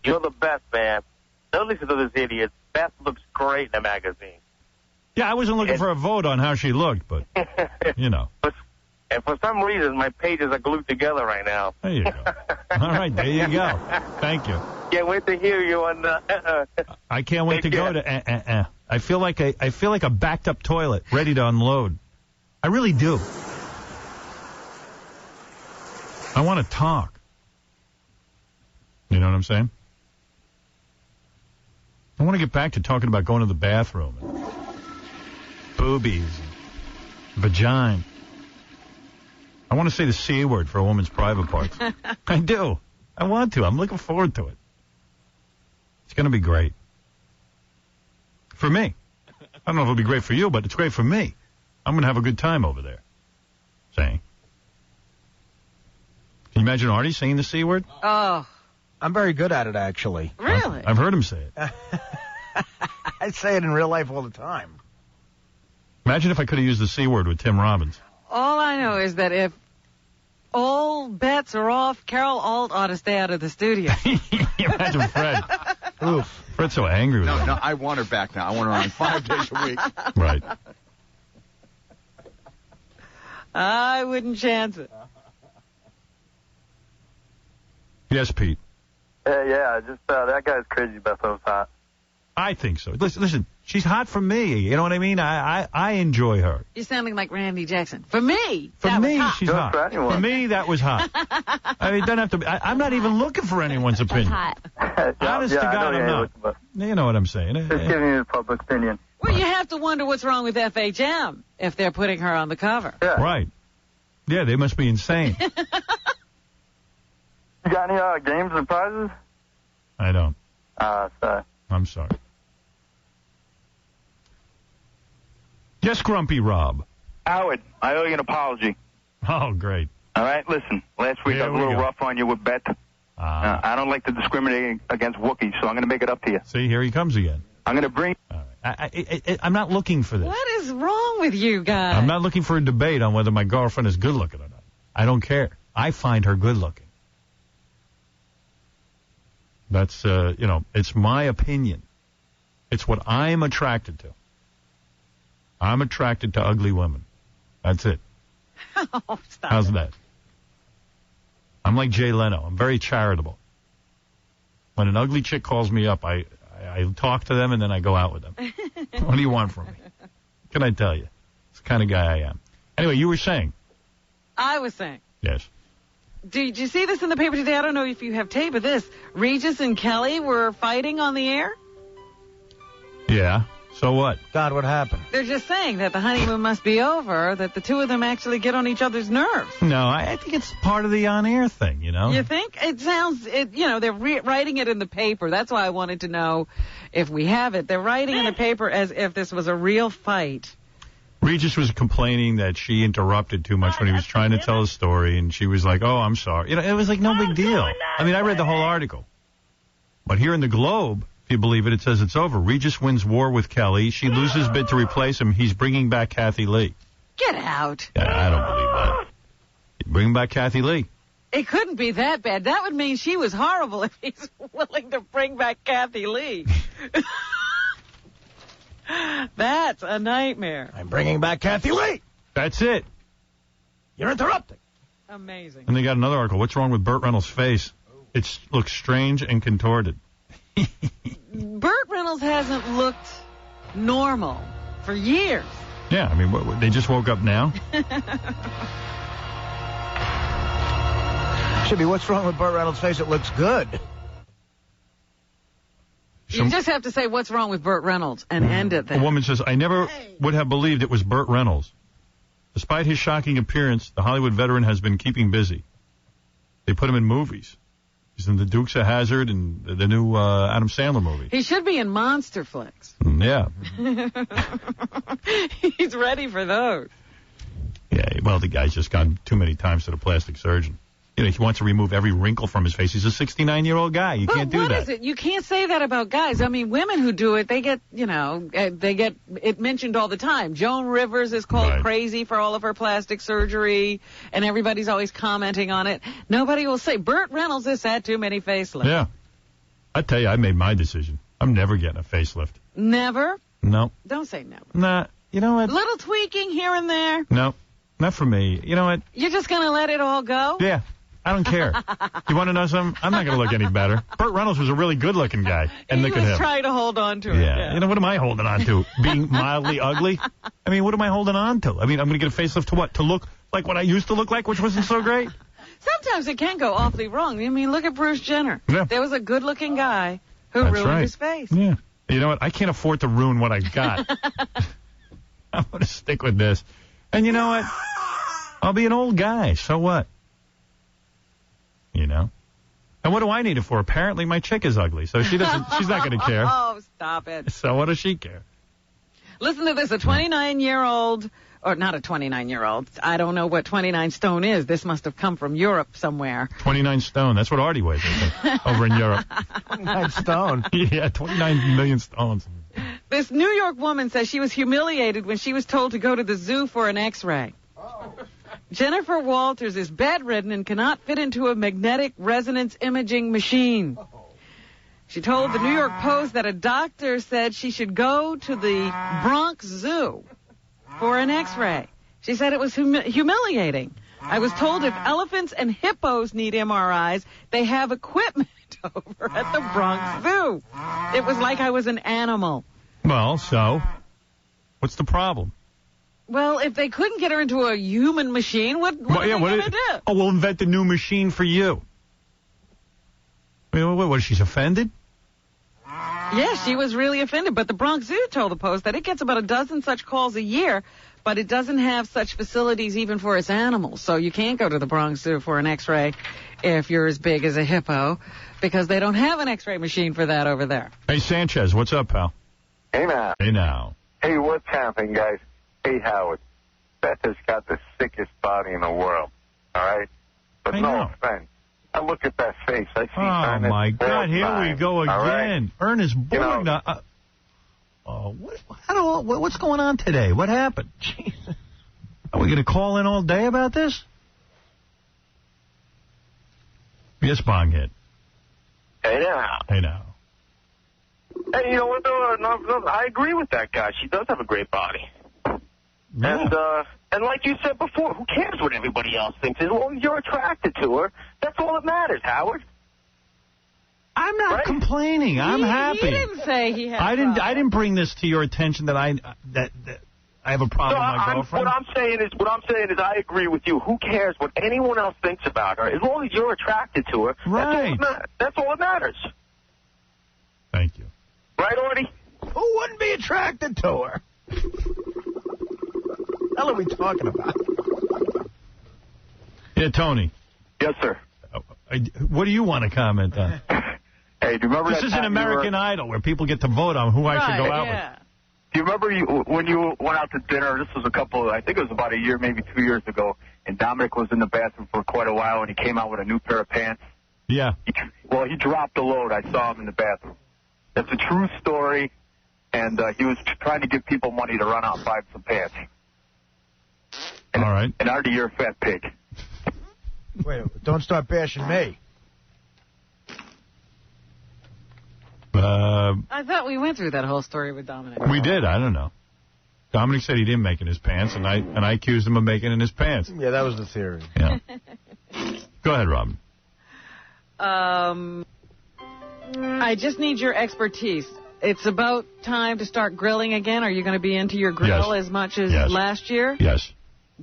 You're the best, man. Don't listen to this idiot. Beth looks great in the magazine. Yeah, I wasn't looking for a vote on how she looked, but, you know. And for some reason, my pages are glued together right now. There you go. All right, there you go. Thank you. Can't wait to hear you on the... I can't wait to go to... I feel like a backed-up toilet ready to unload. I really do. I want to talk. You know what I'm saying? I want to get back to talking about going to the bathroom. And boobies. And vagina. I want to say the C word for a woman's private parts. I do. I want to. I'm looking forward to it. It's going to be great. For me. I don't know if it'll be great for you, but it's great for me. I'm going to have a good time over there. Saying. Can you imagine Artie saying the C word? Oh. I'm very good at it, actually. Really? I've heard him say it. I say it in real life all the time. Imagine if I could have used the C word with Tim Robbins. All I know is that if all bets are off, Carol Alt ought to stay out of the studio. Imagine Fred. Oof. Fred's so angry with her. No, I want her back now. I want her on 5 days a week. Right. I wouldn't chance it. Yes, Pete. Yeah, just that guy's crazy. Beth was hot. I think so. Listen, she's hot for me. You know what I mean? I enjoy her. You're sounding like Randy Jackson. For me, she's hot. For me, that was hot. I mean, it doesn't have to be. I'm not even looking for anyone's opinion. Honest to God, I'm not. You know what I'm saying? Just giving you the public opinion. Well, you have to wonder what's wrong with FHM if they're putting her on the cover. Yeah. Right. Yeah, they must be insane. You got any games and prizes? I don't. Sorry. I'm sorry. Yes, Grumpy Rob. Howard, I owe you an apology. Oh, great. All right, listen. Last week I was a little rough on you with Beth. I don't like to discriminate against Wookiees, so I'm going to make it up to you. See, here he comes again. I'm going to bring... All right. I'm not looking for this. What is wrong with you guys? I'm not looking for a debate on whether my girlfriend is good-looking or not. I don't care. I find her good-looking. That's, it's my opinion. It's what I'm attracted to. I'm attracted to ugly women. That's it. Oh, stop How's that? I'm like Jay Leno. I'm very charitable. When an ugly chick calls me up, I talk to them and then I go out with them. What do you want from me? Can I tell you? It's the kind of guy I am. Anyway, you were saying. I was saying. Yes. Did you see this in the paper today? I don't know if you have tape of this. Regis and Kelly were fighting on the air. Yeah. So what? God, what happened? They're just saying that the honeymoon must be over, that the two of them actually get on each other's nerves. No, I think it's part of the on-air thing, you know? You think? It sounds, they're writing it in the paper. That's why I wanted to know if we have it. They're writing in the paper as if this was a real fight. Regis was complaining that she interrupted too much when he was trying to tell a story, and she was like, oh, I'm sorry. It was like no big deal. I mean, I read the whole article. But here in the Globe, if you believe it, it says it's over. Regis wins war with Kelly. She loses bid to replace him. He's bringing back Kathy Lee. Get out. Yeah, I don't believe that. Bring back Kathy Lee. It couldn't be that bad. That would mean she was horrible if he's willing to bring back Kathy Lee. That's a nightmare. I'm bringing back Kathy Lee. That's it. You're interrupting. Amazing. And they got another article. What's wrong with Burt Reynolds' face? It looks strange and contorted. Burt Reynolds hasn't looked normal for years. Yeah, I mean, they just woke up now? Should be, what's wrong with Burt Reynolds' face? It looks good. You just have to say what's wrong with Burt Reynolds and end it there. A woman says, I never would have believed it was Burt Reynolds. Despite his shocking appearance, the Hollywood veteran has been keeping busy. They put him in movies. He's in the Dukes of Hazzard and the new Adam Sandler movie. He should be in Monster Flicks. Yeah. He's ready for those. Yeah, well, the guy's just gone too many times to the plastic surgeon. You know, he wants to remove every wrinkle from his face. He's a 69-year-old guy. You can't do that. What is it? You can't say that about guys. I mean, women who do it, they get it mentioned all the time. Joan Rivers is called crazy for all of her plastic surgery, and everybody's always commenting on it. Nobody will say, Burt Reynolds has had too many facelifts. Yeah. I tell you, I made my decision. I'm never getting a facelift. Never? No. Don't say never. Nah, you know what? Little tweaking here and there. No, not for me. You know what? You're just going to let it all go? Yeah. I don't care. You want to know something? I'm not going to look any better. Burt Reynolds was a really good-looking guy. And look at him. He was trying to hold on to it. Yeah. You know, what am I holding on to? Being mildly ugly? I mean, what am I holding on to? I mean, I'm going to get a facelift to what? To look like what I used to look like, which wasn't so great? Sometimes it can go awfully wrong. I mean, look at Bruce Jenner. Yeah. There was a good-looking guy who ruined his face. Yeah. You know what? I can't afford to ruin what I got. I'm going to stick with this. And you know what? I'll be an old guy. So what? You know? And what do I need it for? Apparently my chick is ugly, so she's not going to care. Oh, stop it. So what does she care? Listen to this. A 29-year-old, or not a 29-year-old, I don't know what 29 stone is. This must have come from Europe somewhere. 29 stone. That's what Artie weighs, I think, over in Europe. 29 stone. Yeah, 29 million stones. This New York woman says she was humiliated when she was told to go to the zoo for an X-ray. Jennifer Walters is bedridden and cannot fit into a magnetic resonance imaging machine. She told the New York Post that a doctor said she should go to the Bronx Zoo for an X-ray. She said it was humiliating. I was told if elephants and hippos need MRIs, they have equipment over at the Bronx Zoo. It was like I was an animal. Well, so what's the problem? Well, if they couldn't get her into a human machine, what are they going to do? Oh, we'll invent a new machine for you. I mean, what, she's offended? Yes, she was really offended. But the Bronx Zoo told the Post that it gets about a dozen such calls a year, but it doesn't have such facilities even for its animals. So you can't go to the Bronx Zoo for an X-ray if you're as big as a hippo, because they don't have an X-ray machine for that over there. Hey, Sanchez, what's up, pal? Hey, now. Hey, now. Hey, what's happening, guys? Hey, Howard. Beth has got the sickest body in the world, all right? But no offense. I look at that face. I see Oh, my God, here we go again. Right? Ernest Borgnine. What's going on today? What happened? Jesus. Are we going to call in all day about this? Yes, Bonghead. Hey, now. Hey, now. Hey, you know what, though? No, I agree with that guy. She does have a great body. Yeah. And like you said before, who cares what everybody else thinks? As long as you're attracted to her, that's all that matters, Howard. I'm not complaining. I'm happy. He didn't say he had. I didn't bring this to your attention that I have a problem with my girlfriend. What I'm saying is I agree with you. Who cares what anyone else thinks about her? As long as you're attracted to her, that's all that matters. Thank you. Right, Artie? Who wouldn't be attracted to her? What the hell are we talking about? Yeah, Tony. Yes, sir. What do you want to comment on? Hey, do you remember this is an American Idol where people get to vote on who I should go out with. Do you remember when you went out to dinner? This was I think it was about a year, maybe 2 years ago, and Dominic was in the bathroom for quite a while, and he came out with a new pair of pants. Yeah. He dropped the load. I saw him in the bathroom. That's a true story, and he was trying to give people money to run out and buy some pants. All right. And Artie, you're a fat pig. Wait, don't start bashing me. I thought we went through that whole story with Dominic. We did. I don't know. Dominic said he didn't make it in his pants, and I accused him of making it in his pants. Yeah, that was the theory. Yeah. Go ahead, Robin. I just need your expertise. It's about time to start grilling again. Are you going to be into your grill as much as last year? Yes.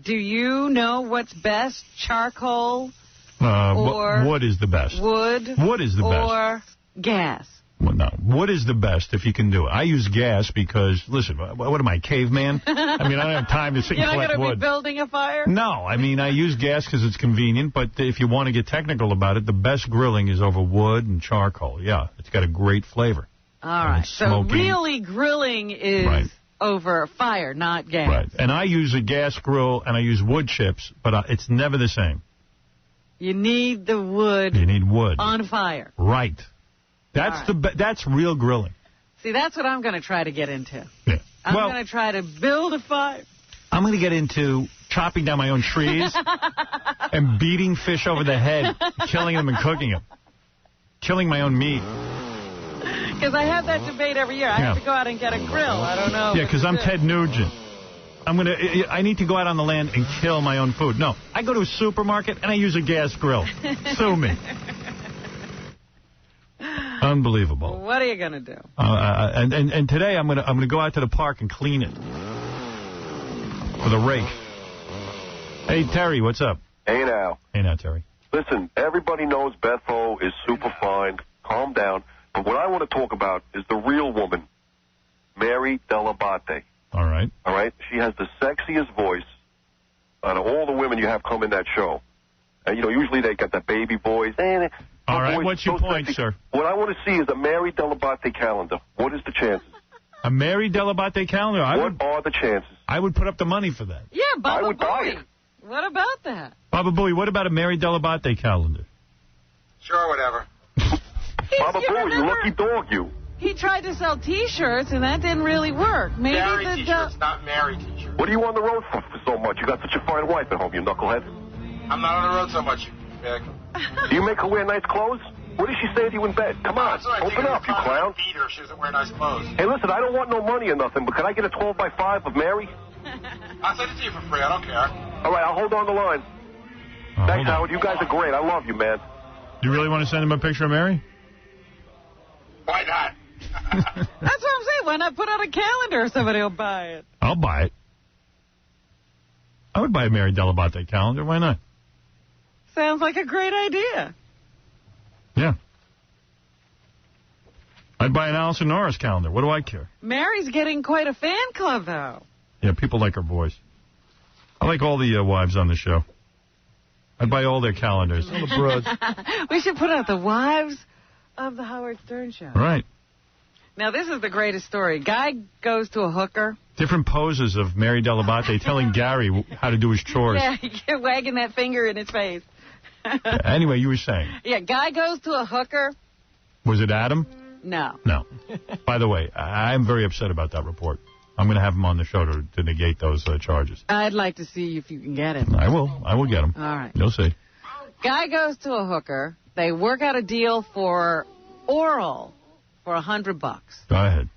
Do you know what's best? Charcoal or wood is the best. Wood? Wood is the best. Or gas? Well, no, wood is the best if you can do it. I use gas because, listen, what am I, caveman? I mean, I don't have time to sit and collect wood. You're not going to be building a fire? No, I mean, I use gas because it's convenient, but if you want to get technical about it, the best grilling is over wood and charcoal. Yeah, it's got a great flavor. All right, so really grilling is over fire, not gas. Right, and I use a gas grill and I use wood chips, but it's never the same. You need the wood. You need wood. On fire. Right. That's that's real grilling. See, that's what I'm going to try to get into. Yeah. I'm going to try to build a fire. I'm going to get into chopping down my own trees and beating fish over the head, killing them and cooking them. Killing my own meat. Because I have that debate every year. I have to go out and get a grill. I don't know. Yeah, because I'm Ted Nugent. I need to go out on the land and kill my own food. No, I go to a supermarket and I use a gas grill. Sue me. Unbelievable. What are you going to do? And today I'm gonna go out to the park and clean it with a rake. Hey, Terry, what's up? Hey, now. Hey, now, Terry. Listen, everybody knows Bethel is super fine. Calm down. But what I want to talk about is the real woman, Mary Delabate. All right. All right? She has the sexiest voice out of all the women you have come in that show. And, usually they got that baby voice. All right, what's your point, sir? What I want to see is a Mary Delabate calendar. What is the chances? A Mary Delabate calendar? What are the chances? I would put up the money for that. Yeah, Baba I would buy it. What about that? Baba Booey, what about a Mary Delabate calendar? Sure, whatever. Baba Booey, you lucky dog, you. He tried to sell T-shirts, and that didn't really work. Maybe Mary the T-shirts, not Mary T-shirts. What are you on the road for so much? You got such a fine wife at home, you knucklehead. I'm not on the road so much, Vic. Do you make her wear nice clothes? What did she say to you in bed? Come on, open up, you clown. Beat her. She doesn't wear nice clothes. Hey, listen, I don't want no money or nothing, but can I get a 12x5 of Mary? I'll send it to you for free. I don't care. All right, I'll hold on the line. Thanks, Howard. You guys are great. I love you, man. You really want to send him a picture of Mary? Why not? That's what I'm saying. Why not put out a calendar? Somebody will buy it. I'll buy it. I would buy a Mary Delabate calendar. Why not? Sounds like a great idea. Yeah. I'd buy an Allison Norris calendar. What do I care? Mary's getting quite a fan club, though. Yeah, people like her voice. I like all the wives on the show. I'd buy all their calendars. All the broads. We should put out the wives of the Howard Stern Show. Right. Now, this is the greatest story. Guy goes to a hooker. Different poses of Mary Delabate telling Gary how to do his chores. Yeah, wagging that finger in his face. Anyway, you were saying. Yeah, guy goes to a hooker. Was it Adam? No. No. By the way, I'm very upset about that report. I'm going to have him on the show to negate those charges. I'd like to see if you can get him. I will. I will get him. All right. You'll see. Guy goes to a hooker. They work out a deal for oral for $100. Go ahead.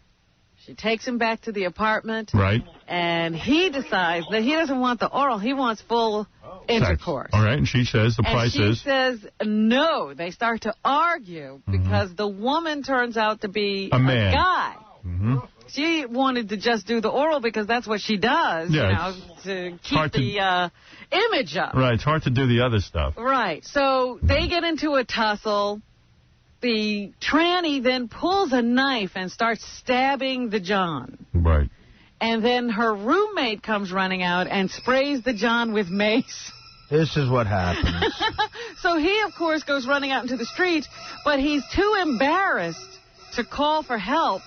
She takes him back to the apartment. Right. And he decides that he doesn't want the oral. He wants full intercourse. All right. And she says the price is? She says no. They start to argue because the woman turns out to be a man. Guy. Mm-hmm. She wanted to just do the oral because that's what she does, to keep the image up. Right. It's hard to do the other stuff. Right. So they get into a tussle. The tranny then pulls a knife and starts stabbing the John. Right. And then her roommate comes running out and sprays the John with mace. This is what happens. So he, of course, goes running out into the street, but he's too embarrassed to call for help,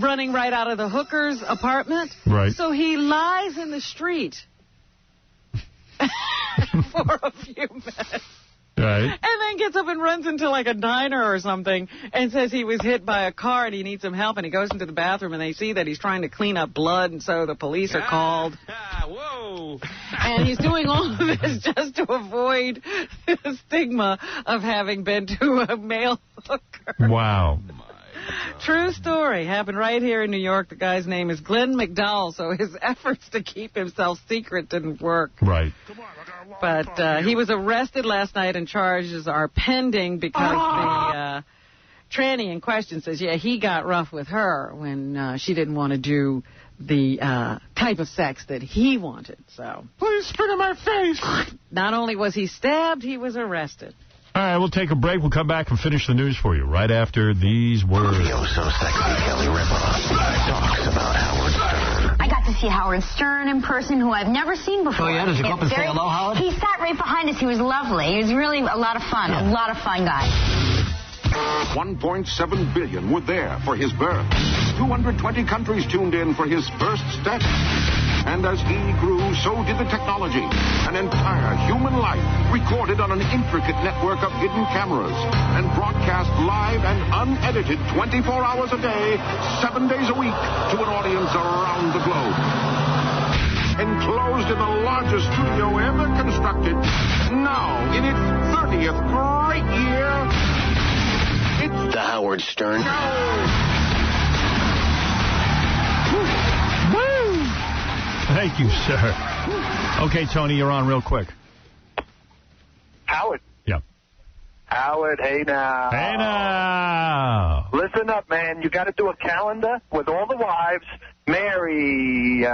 running right out of the hooker's apartment. Right. So he lies in the street for a few minutes. Right. And then gets up and runs into like a diner or something and says he was hit by a car and he needs some help. And he goes into the bathroom and they see that he's trying to clean up blood. And so the police are called. Whoa. And he's doing all of this just to avoid the stigma of having been to a male hooker. Wow. True story. Happened right here in New York. The guy's name is Glenn McDowell, so his efforts to keep himself secret didn't work. Right. But he was arrested last night and charges are pending because the tranny in question says, yeah, he got rough with her when she didn't want to do the type of sex that he wanted. So please spit in my face. Not only was he stabbed, he was arrested. All right, we'll take a break. We'll come back and finish the news for you right after these words. Yo, so sexy, Kelly Ripa talks about Howard Stern. I got to see Howard Stern in person, who I've never seen before. Oh, yeah? Does he go up and say hello, Howard? He sat right behind us. He was lovely. He was really a lot of fun. A lot of fun guy. 1.7 billion were there for his birth. 220 countries tuned in for his first step. And as he grew, so did the technology. An entire human life recorded on an intricate network of hidden cameras and broadcast live and unedited 24 hours a day, 7 days a week to an audience around the globe. Enclosed in the largest studio ever constructed, now in its 30th great year, it's The Howard Stern. Thank you, sir. Okay, Tony, you're on real quick. Howard. Yep. Howard, hey now. Hey now. Listen up, man. You got to do a calendar with all the wives. Mary,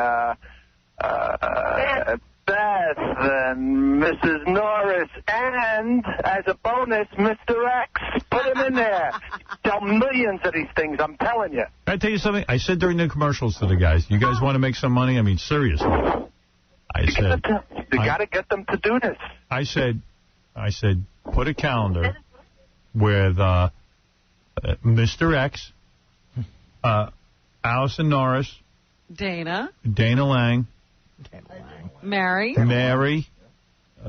Beth, and Mrs. Norris, and as a bonus, Mr. X. Put him in there. Sell millions of these things, I'm telling you. Can I tell you something? I said during the commercials to the guys, you guys want to make some money? I mean, seriously. I said... You got to get them to do this. I said, put a calendar with Mr. X, Allison Norris, Dana Lang, Mary,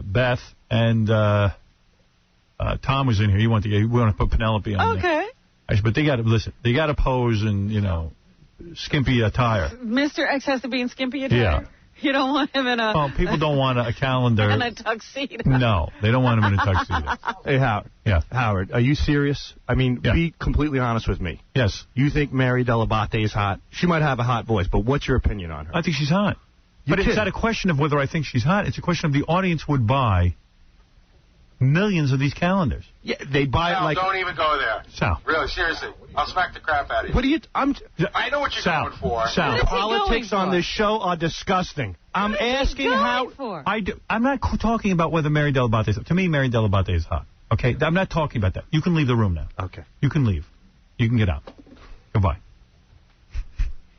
Beth, and Tom was in here. We want to put Penelope on there. Okay. I said, but they got to listen. They got to pose in, skimpy attire. Mr. X has to be in skimpy attire? Yeah. You don't want him in a... Well, people don't want a calendar. In a tuxedo. No, they don't want him in a tuxedo. Hey, Howard. Yeah. Howard, are you serious? I mean, be completely honest with me. Yes. You think Mary Delabate is hot? She might have a hot voice, but what's your opinion on her? I think she's hot. But it's not a question of whether I think she's hot. It's a question of the audience would buy millions of these calendars. Yeah, they buy it like... Don't even go there. Sal. Really, seriously. I'll smack the crap out of you. What are you... I know what you're going for. Sal. The politics on this show are disgusting. I'm asking how... I'm not talking about whether Mary Delabate is... To me, Mary Delabate is hot. Okay? I'm not talking about that. You can leave the room now. Okay. You can leave. You can get out. Goodbye.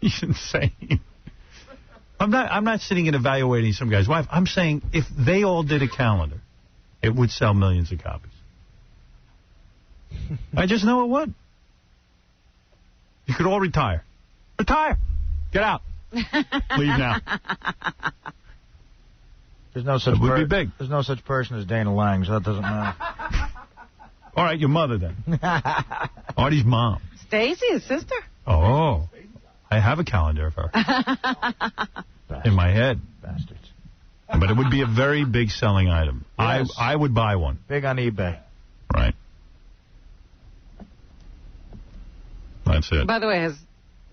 He's insane. I'm not sitting and evaluating some guy's wife. I'm saying if they all did a calendar, it would sell millions of copies. I just know it would. You could all retire. Retire. Get out. Leave now. There's no such It would be big. There's no such person as Dana Lang, so that doesn't matter. All right, your mother then. Artie's mom. Stacy, his sister? Oh. I have a calendar of her. In my head. Bastards. But it would be a very big selling item. Yes. I would buy one. Big on eBay. Right. That's it. By the way, has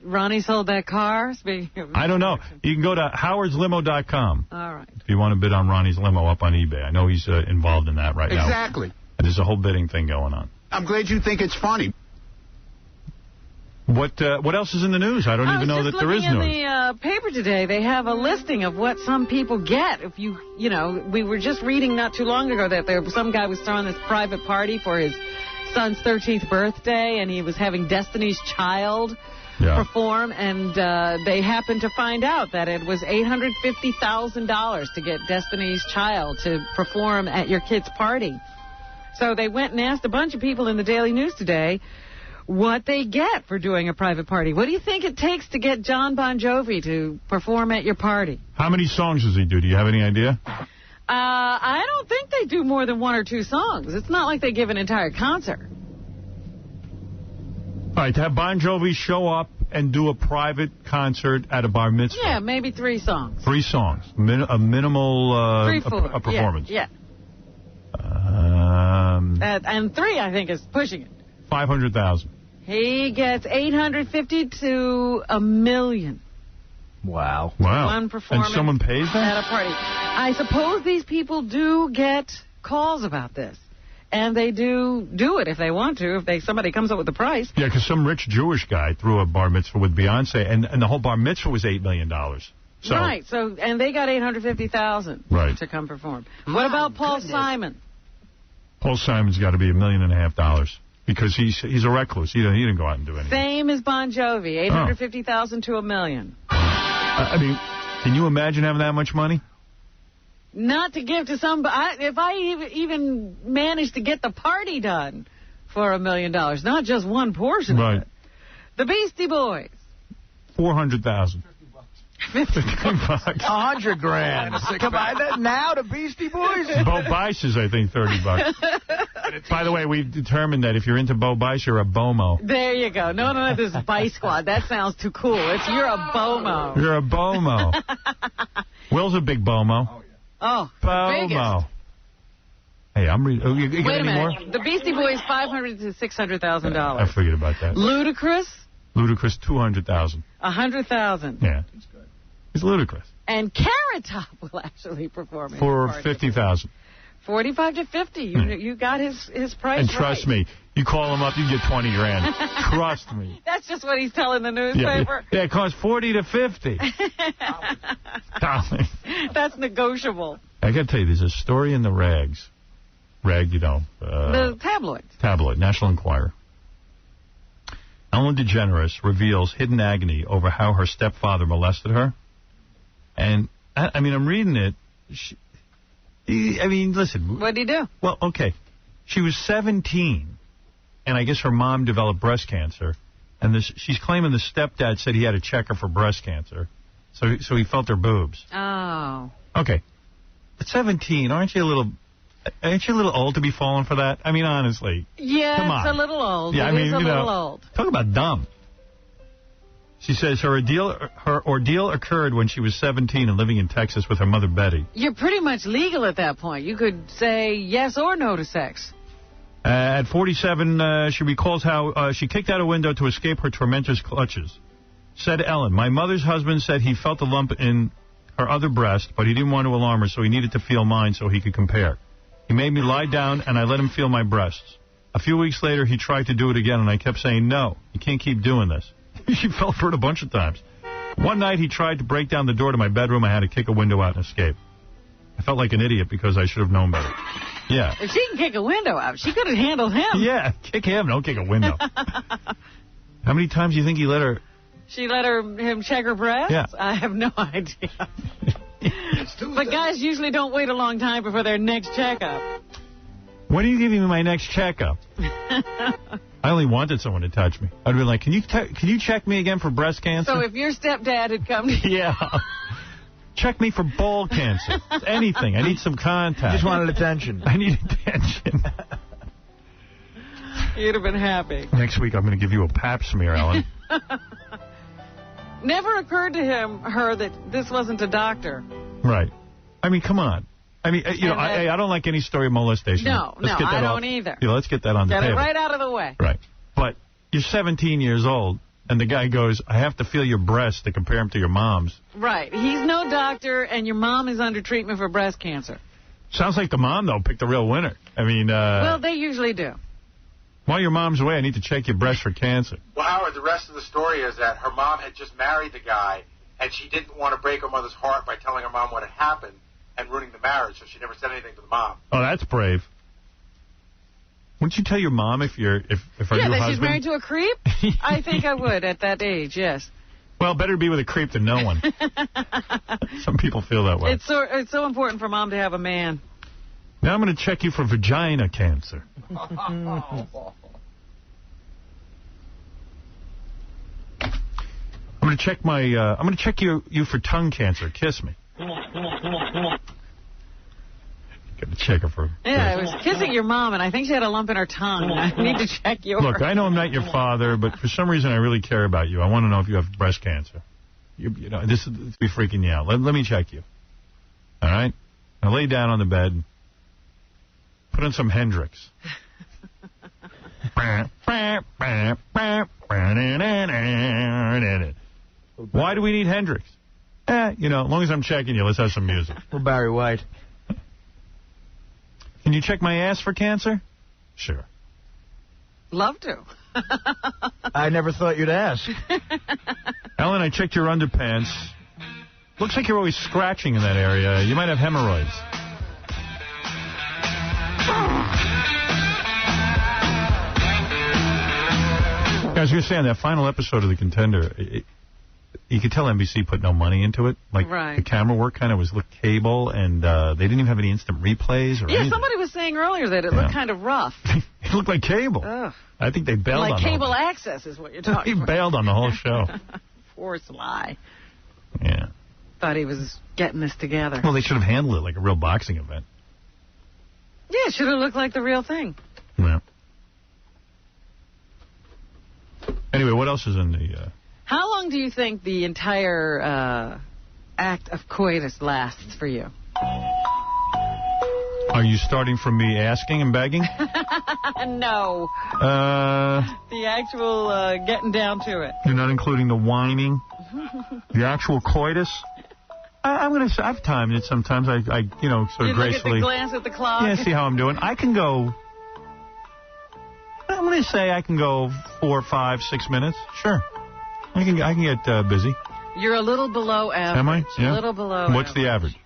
Ronnie sold that car? I don't know. You can go to howardslimo.com. All right. If you want to bid on Ronnie's limo up on eBay. I know he's involved in that right now. Exactly. And there's a whole bidding thing going on. I'm glad you think it's funny. What else is in the news? I don't even know that there is news. In the paper today, they have a listing of what some people get. If we were just reading not too long ago that some guy was throwing this private party for his son's 13th birthday, and he was having Destiny's Child perform, and they happened to find out that it was $850,000 to get Destiny's Child to perform at your kid's party. So they went and asked a bunch of people in the Daily News today what they get for doing a private party. What do you think it takes to get John Bon Jovi to perform at your party? How many songs does he do? Do you have any idea? I don't think they do more than 1 or 2 songs. It's not like they give an entire concert. All right, to have Bon Jovi show up and do a private concert at a bar mitzvah. Yeah, maybe 3 songs. 3 songs. A minimal 3, 4. a performance. Yeah. And 3, I think, is pushing it. 500,000. He gets 850 to $1 million. Wow. One performance. And someone pays that? At a party. I suppose these people do get calls about this. And they do it if they want to, if somebody comes up with the price. Yeah, because some rich Jewish guy threw a bar mitzvah with Beyonce, and the whole bar mitzvah was $8 million. So, right, and they got $850,000 to come perform. What about Paul Simon? Paul Simon's got to be $1.5 million because he's a recluse. He didn't go out and do anything. Same as Bon Jovi, $850,000 to $1 million. I mean, can you imagine having that much money? Not to give to somebody. If I even managed to get the party done for $1 million, not just one portion of it. The Beastie Boys. 400,000. 50 bucks. $100,000. Come on, now the Beastie Boys. Bo Bice is, I think, $30. By the way, we've determined that if you're into Bo Bice, you're a BOMO. There you go. No, this is Bice Squad. That sounds too cool. You're a BOMO. You're a BOMO. Will's a big BOMO. Oh, BOMO. Hey, I'm reading. You got Wait a any minute. more? The Beastie Boys, $500,000 to $600,000. I figured about that. Ludacris? Ludacris, 200,000. 100,000. Yeah. He's ludicrous. And Carrot Top will actually perform for 50,000. 45 to 50. You got his price. And trust me, you call him up, you get $20,000. Trust me. That's just what he's telling the newspaper. Yeah, it costs 40 to 50. Darling. That's negotiable. I got to tell you, there's a story in the Rags. Rag, the tabloid. Tabloid, National Enquirer. Ellen DeGeneres reveals hidden agony over how her stepfather molested her. And, I mean, I'm reading it. Listen. What did he do? Well, okay. She was 17, and I guess her mom developed breast cancer. And she's claiming the stepdad said he had to check her for breast cancer. So he felt her boobs. Oh. Okay. At 17, aren't you a little old to be falling for that? I mean, honestly. Yeah, come on. It's a little old. Yeah, it is a little old. Talk about dumb. She says her ordeal occurred when she was 17 and living in Texas with her mother, Betty. You're pretty much legal at that point. You could say yes or no to sex. At 47, she recalls how she kicked out a window to escape her tormentor's clutches. Said Ellen, my mother's husband said he felt a lump in her other breast, but he didn't want to alarm her, so he needed to feel mine so he could compare. He made me lie down, and I let him feel my breasts. A few weeks later, he tried to do it again, and I kept saying, no, you can't keep doing this. She fell for it a bunch of times. One night, he tried to break down the door to my bedroom. I had to kick a window out and escape. I felt like an idiot because I should have known better. Yeah. If she can kick a window out, she could have handled him. Yeah, kick him. Don't kick a window. How many times do you think he let her... She let him check her breasts? Yeah. I have no idea. But guys usually don't wait a long time before their next checkup. When are you giving me my next checkup? I only wanted someone to touch me. I'd be like, can you check me again for breast cancer? So if your stepdad had come to you... Yeah. Check me for ball cancer. Anything. I need some contact. Just wanted attention. I need attention. You'd have been happy. Next week I'm going to give you a pap smear, Ellen. Never occurred to her that this wasn't a doctor. Right. I mean, come on. I mean, I don't like any story of molestation. No, I don't either. Yeah, let's get that on the table. Get it right out of the way. Right. But you're 17 years old, and the guy goes, I have to feel your breasts to compare them to your mom's. Right. He's no doctor, and your mom is under treatment for breast cancer. Sounds like the mom, though, picked the real winner. I mean... well, they usually do. While your mom's away, I need to check your breast for cancer. Well, Howard, the rest of the story is that her mom had just married the guy, and she didn't want to break her mother's heart by telling her mom what had happened and ruining the marriage, so she never said anything to the mom. Oh, that's brave. Wouldn't you tell your mom if her new husband... Yeah, that she's married to a creep? I think I would at that age, yes. Well, better be with a creep than no one. Some people feel that way. It's so important for mom to have a man. Now I'm going to check you for vagina cancer. I'm going to check I'm going to check you for tongue cancer. Kiss me. Gotta check her for... Yeah, I was kissing your mom, and I think she had a lump in her tongue. I need to check yours. Look, I know I'm not your father, but for some reason I really care about you. I want to know if you have breast cancer. You know, this is be freaking you out. Let me check you. All right? Now lay down on the bed. Put on some Hendrix. Why do we need Hendrix? You know, as long as I'm checking you, let's have some music. Or Barry White. Can you check my ass for cancer? Sure. Love to. I never thought you'd ask. Ellen, I checked your underpants. Looks like you're always scratching in that area. You might have hemorrhoids. Guys, you're saying that final episode of The Contender, you could tell NBC put no money into it. Like, the camera work kind of was looked cable, and they didn't even have any instant replays or anything. Somebody was saying earlier that it looked kind of rough. It looked like cable. Ugh. I think they bailed on it. Like cable access is what you're talking about. He bailed on the whole show. Poor Sly. Yeah. Thought he was getting this together. Well, they should have handled it like a real boxing event. Yeah, it should have looked like the real thing. Yeah. Anyway, what else is in the... How long do you think the entire act of coitus lasts for you? Are you starting from me asking and begging? No. The actual getting down to it. You're not including the whining? The actual coitus? I'm going to say I've timed it sometimes. I you know, sort of gracefully... You glance at the clock? Yeah, see how I'm doing. I can go... I'm going to say I can go 4, 5, 6 minutes. Sure. I can get busy. You're a little below average. Am I? Yeah. A little below What's the average?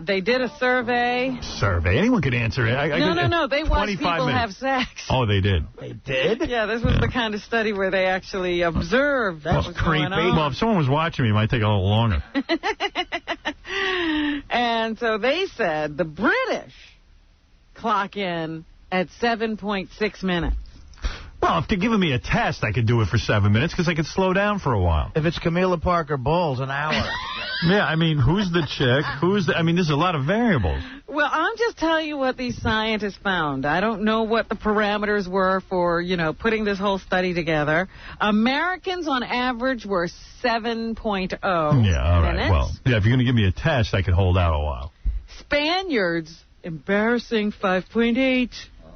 They did a survey. Survey? Anyone could answer it. No. They watched people have sex. Oh, they did? They did? Yeah, this was the kind of study where they actually observed what was creepy. going on. Well, if someone was watching me, it might take a little longer. And so they said the British clock in at 7.6 minutes. Well, if they're giving me a test, I could do it for 7 minutes because I could slow down for a while. If it's Camilla Parker Bowles, an hour. Yeah, I mean, who's the chick? I mean, there's a lot of variables. Well, I'm just telling you what these scientists found. I don't know what the parameters were for, you know, putting this whole study together. Americans on average were 7.0 Yeah, all right. minutes. Well, yeah, if you're going to give me a test, I could hold out a while. Spaniards, embarrassing 5.8.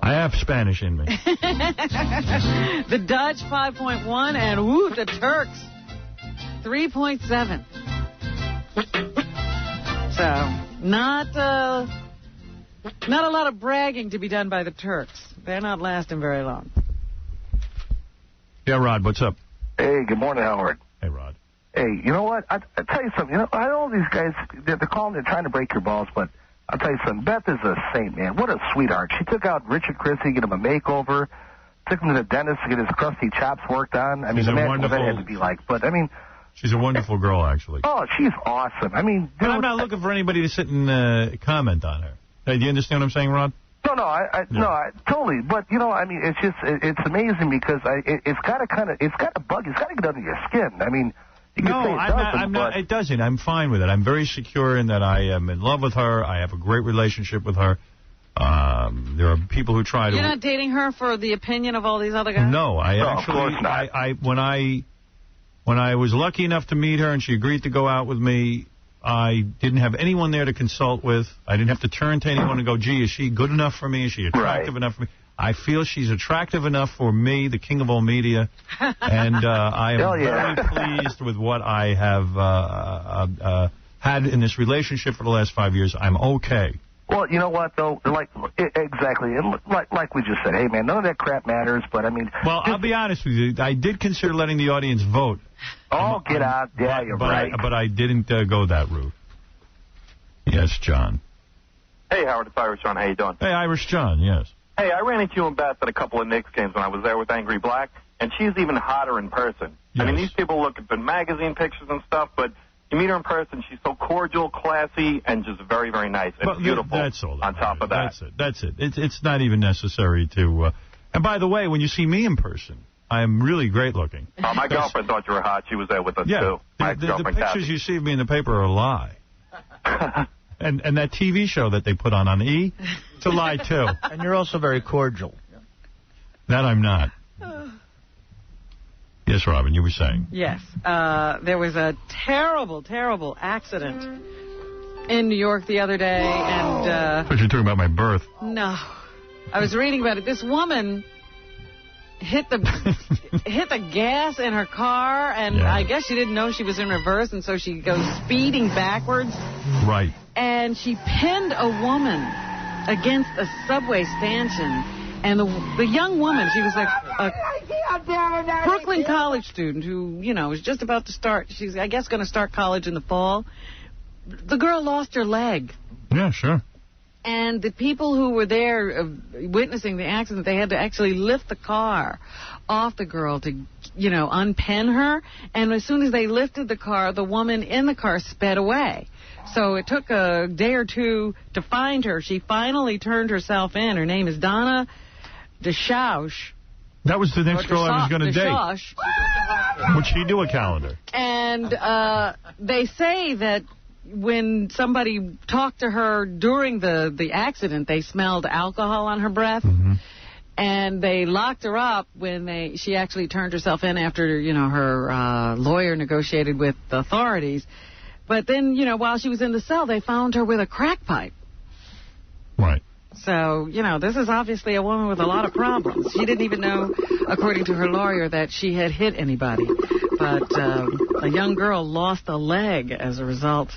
I have Spanish in me. The Dutch, 5.1, and the Turks, 3.7. So, not a lot of bragging to be done by the Turks. They're not lasting very long. Yeah, Rod, what's up? Hey, good morning, Howard. Hey, Rod. Hey, you know what? I'll tell you something. You know, I know these guys, they're calling, they're trying to break your balls, but I'll tell you something. Beth is a saint, man. What a sweetheart. She took out Richard Christie, get him a makeover, took him to the dentist to get his crusty chops worked on. I mean, imagine what that had to be like. But, I mean... She's a wonderful girl, actually. Oh, she's awesome. I mean... But I'm not looking for anybody to sit and comment on her. Hey, do you understand what I'm saying, Rod? No, I totally. But, you know, I mean, it's just, it's amazing because it's got to bug, it's got to get under your skin. I mean... It doesn't. I'm fine with it. I'm very secure in that I am in love with her. I have a great relationship with her. There are people who try to... You're not dating her for the opinion of all these other guys? No, of course not. When I was lucky enough to meet her and she agreed to go out with me, I didn't have anyone there to consult with. I didn't have to turn to anyone and go, gee, is she good enough for me? Is she attractive enough for me? I feel she's attractive enough for me, the king of all media, and I am very pleased with what I have had in this relationship for the last 5 years. I'm okay. Well, you know what, though? Exactly. Like we just said, hey, man, none of that crap matters, but, I mean... Well, I'll be honest with you. I did consider letting the audience vote. Oh, get out. Yeah, you're right. But I didn't go that route. Yes, John. Hey, Howard, it's Irish John. How you doing? Hey, Irish John, yes. Hey, I ran into you and Beth at a couple of Knicks games when I was there with Angry Black, and she's even hotter in person. Yes. I mean, these people look at magazine pictures and stuff, but you meet her in person, she's so cordial, classy, and just very, very nice and beautiful. That's all. On top of that. That's it. It's not even necessary to... And by the way, when you see me in person, I am really great looking. My girlfriend thought you were hot. She was there with us, too. The pictures you see of me in the paper are a lie. And that TV show that they put on E, it's a lie, too. And you're also very cordial. That I'm not. Yes, Robin, you were saying. Yes. There was a terrible, terrible accident in New York the other day, and... But you're talking about my birth. No. I was reading about it. This woman hit the gas in her car, and I guess she didn't know she was in reverse, and so she goes speeding backwards. Right. And she pinned a woman against a subway stanchion. And the young woman, she was a Brooklyn College student who, was just about to start. She's, I guess, going to start college in the fall. The girl lost her leg. Yeah, sure. And the people who were there witnessing the accident, they had to actually lift the car off the girl to, unpin her. And as soon as they lifted the car, the woman in the car sped away. So it took a day or two to find her. She finally turned herself in. Her name is Donna DeShausch. That was the next girl I was going to date. Would she do a calendar? And they say that when somebody talked to her during the accident, they smelled alcohol on her breath. Mm-hmm. And they locked her up when she actually turned herself in after, her lawyer negotiated with the authorities. But then, while she was in the cell, they found her with a crack pipe. Right. So, this is obviously a woman with a lot of problems. She didn't even know, according to her lawyer, that she had hit anybody. But a young girl lost a leg as a result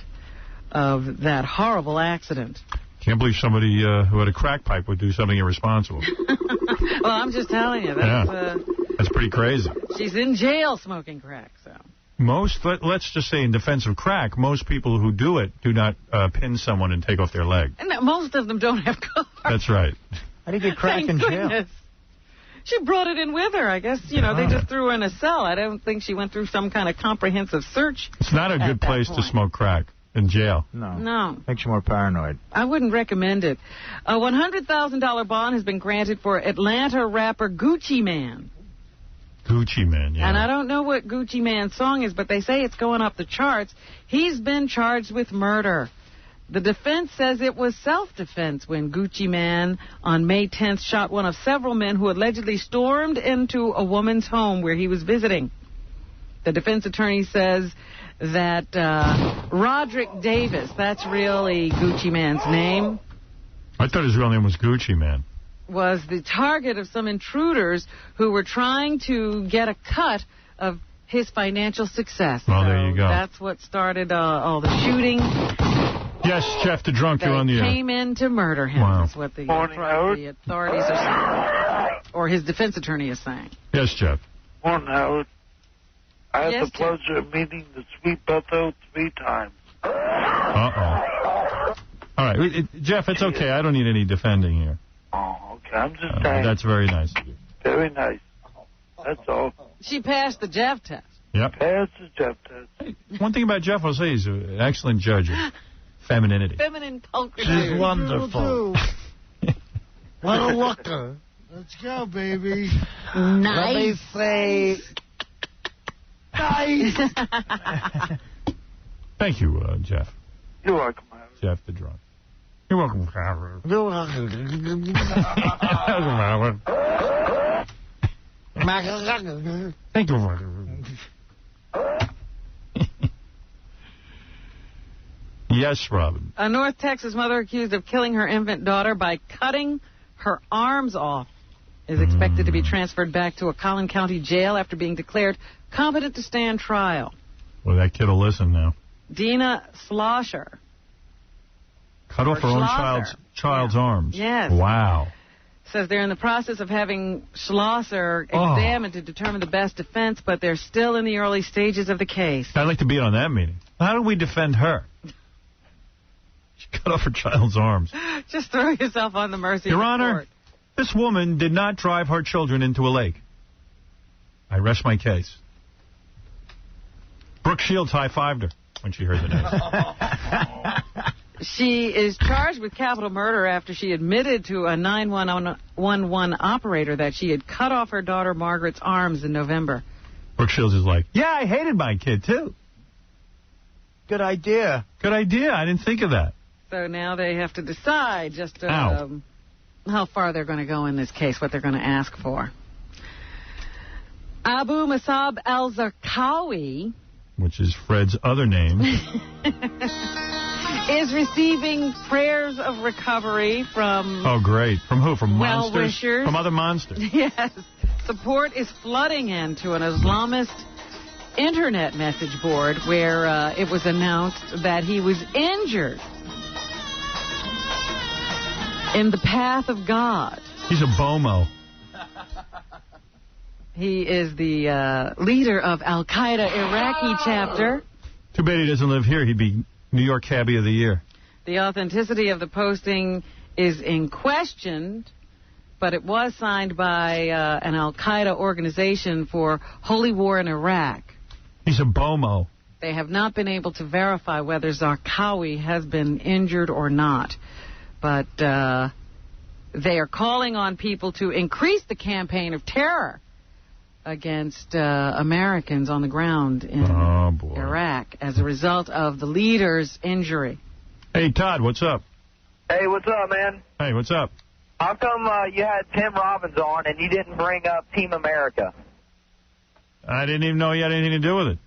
of that horrible accident. Can't believe somebody who had a crack pipe would do something irresponsible. Well, I'm just telling you. That's pretty crazy. She's in jail smoking crack, so... Let's just say in defense of crack, most people who do it do not pin someone and take off their leg. And most of them don't have cars. That's right. How do you get crack in jail? She brought it in with her. I guess, they just threw her in a cell. I don't think she went through some kind of comprehensive search. It's not a good place to smoke crack in jail. No. Makes you more paranoid. I wouldn't recommend it. A $100,000 bond has been granted for Atlanta rapper Gucci Mane. Gucci Mane, yeah. And I don't know what Gucci Mane's song is, but they say it's going up the charts. He's been charged with murder. The defense says it was self-defense when Gucci Mane on May 10th shot one of several men who allegedly stormed into a woman's home where he was visiting. The defense attorney says that Roderick Davis, that's really Gucci Mane's name. I thought his real name was Gucci Mane. Was the target of some intruders who were trying to get a cut of his financial success. Oh, so there you go. That's what started all the shooting. Yes, Jeff the Drunk, you're on the air. They came in to murder him, is what the authorities are saying. Or his defense attorney is saying. Yes, Jeff. Morning, Howard. I had the pleasure of meeting the sweet Bethel 3 times. Uh-oh. All right, Jeff, it's okay. I don't need any defending here. Oh, okay. I'm just saying. That's very nice of you. Very nice. That's all. She passed the Jeff test. Yep. Passed the Jeff test. Hey, one thing about Jeff, I'll say, he's an excellent judge of femininity. Feminine pulchritude. She's wonderful. What a looker. Let's go, baby. Nice. Let me say... Nice. Thank you, Jeff. You're welcome, Howard. Jeff the Drunk. You're welcome, Howard. You're welcome. Thank you. Yes, Robin. A North Texas mother accused of killing her infant daughter by cutting her arms off is expected to be transferred back to a Collin County jail after being declared competent to stand trial. Well, that kid will listen now. Dina Schlosser. Cut off her own child's arms. Yes. Wow. Says they're in the process of having Schlosser examined to determine the best defense, but they're still in the early stages of the case. I'd like to be on that meeting. How do we defend her? She cut off her child's arms. Just throw yourself on the mercy Your of the Honor, court. this woman did not drive her children into a lake. I rest my case. Brooke Shields high-fived her when she heard the news. She is charged with capital murder after she admitted to a 911 operator that she had cut off her daughter Margaret's arms in November. Brooke Shields is like, yeah, I hated my kid, too. Good idea. Good idea. I didn't think of that. So now they have to decide just how far they're going to go in this case, what they're going to ask for. Abu Musab al-Zarqawi, which is Fred's other name, is receiving prayers of recovery from... Oh, great. From who? From monsters? Well-wishers. From other monsters? Yes. Support is flooding into an Islamist internet message board where it was announced that he was injured in the path of God. He's a bomo. He is the leader of Al-Qaeda Iraqi chapter. Too bad he doesn't live here. He'd be New York Cabbie of the Year. The authenticity of the posting is in question, but it was signed by an Al-Qaeda organization for holy war in Iraq. He's a bomo. They have not been able to verify whether Zarqawi has been injured or not, but they are calling on people to increase the campaign of terror against Americans on the ground in Iraq as a result of the leader's injury. Hey, Todd, what's up? Hey, what's up, man? Hey, what's up? How come you had Tim Robbins on and you didn't bring up Team America? I didn't even know he had anything to do with it.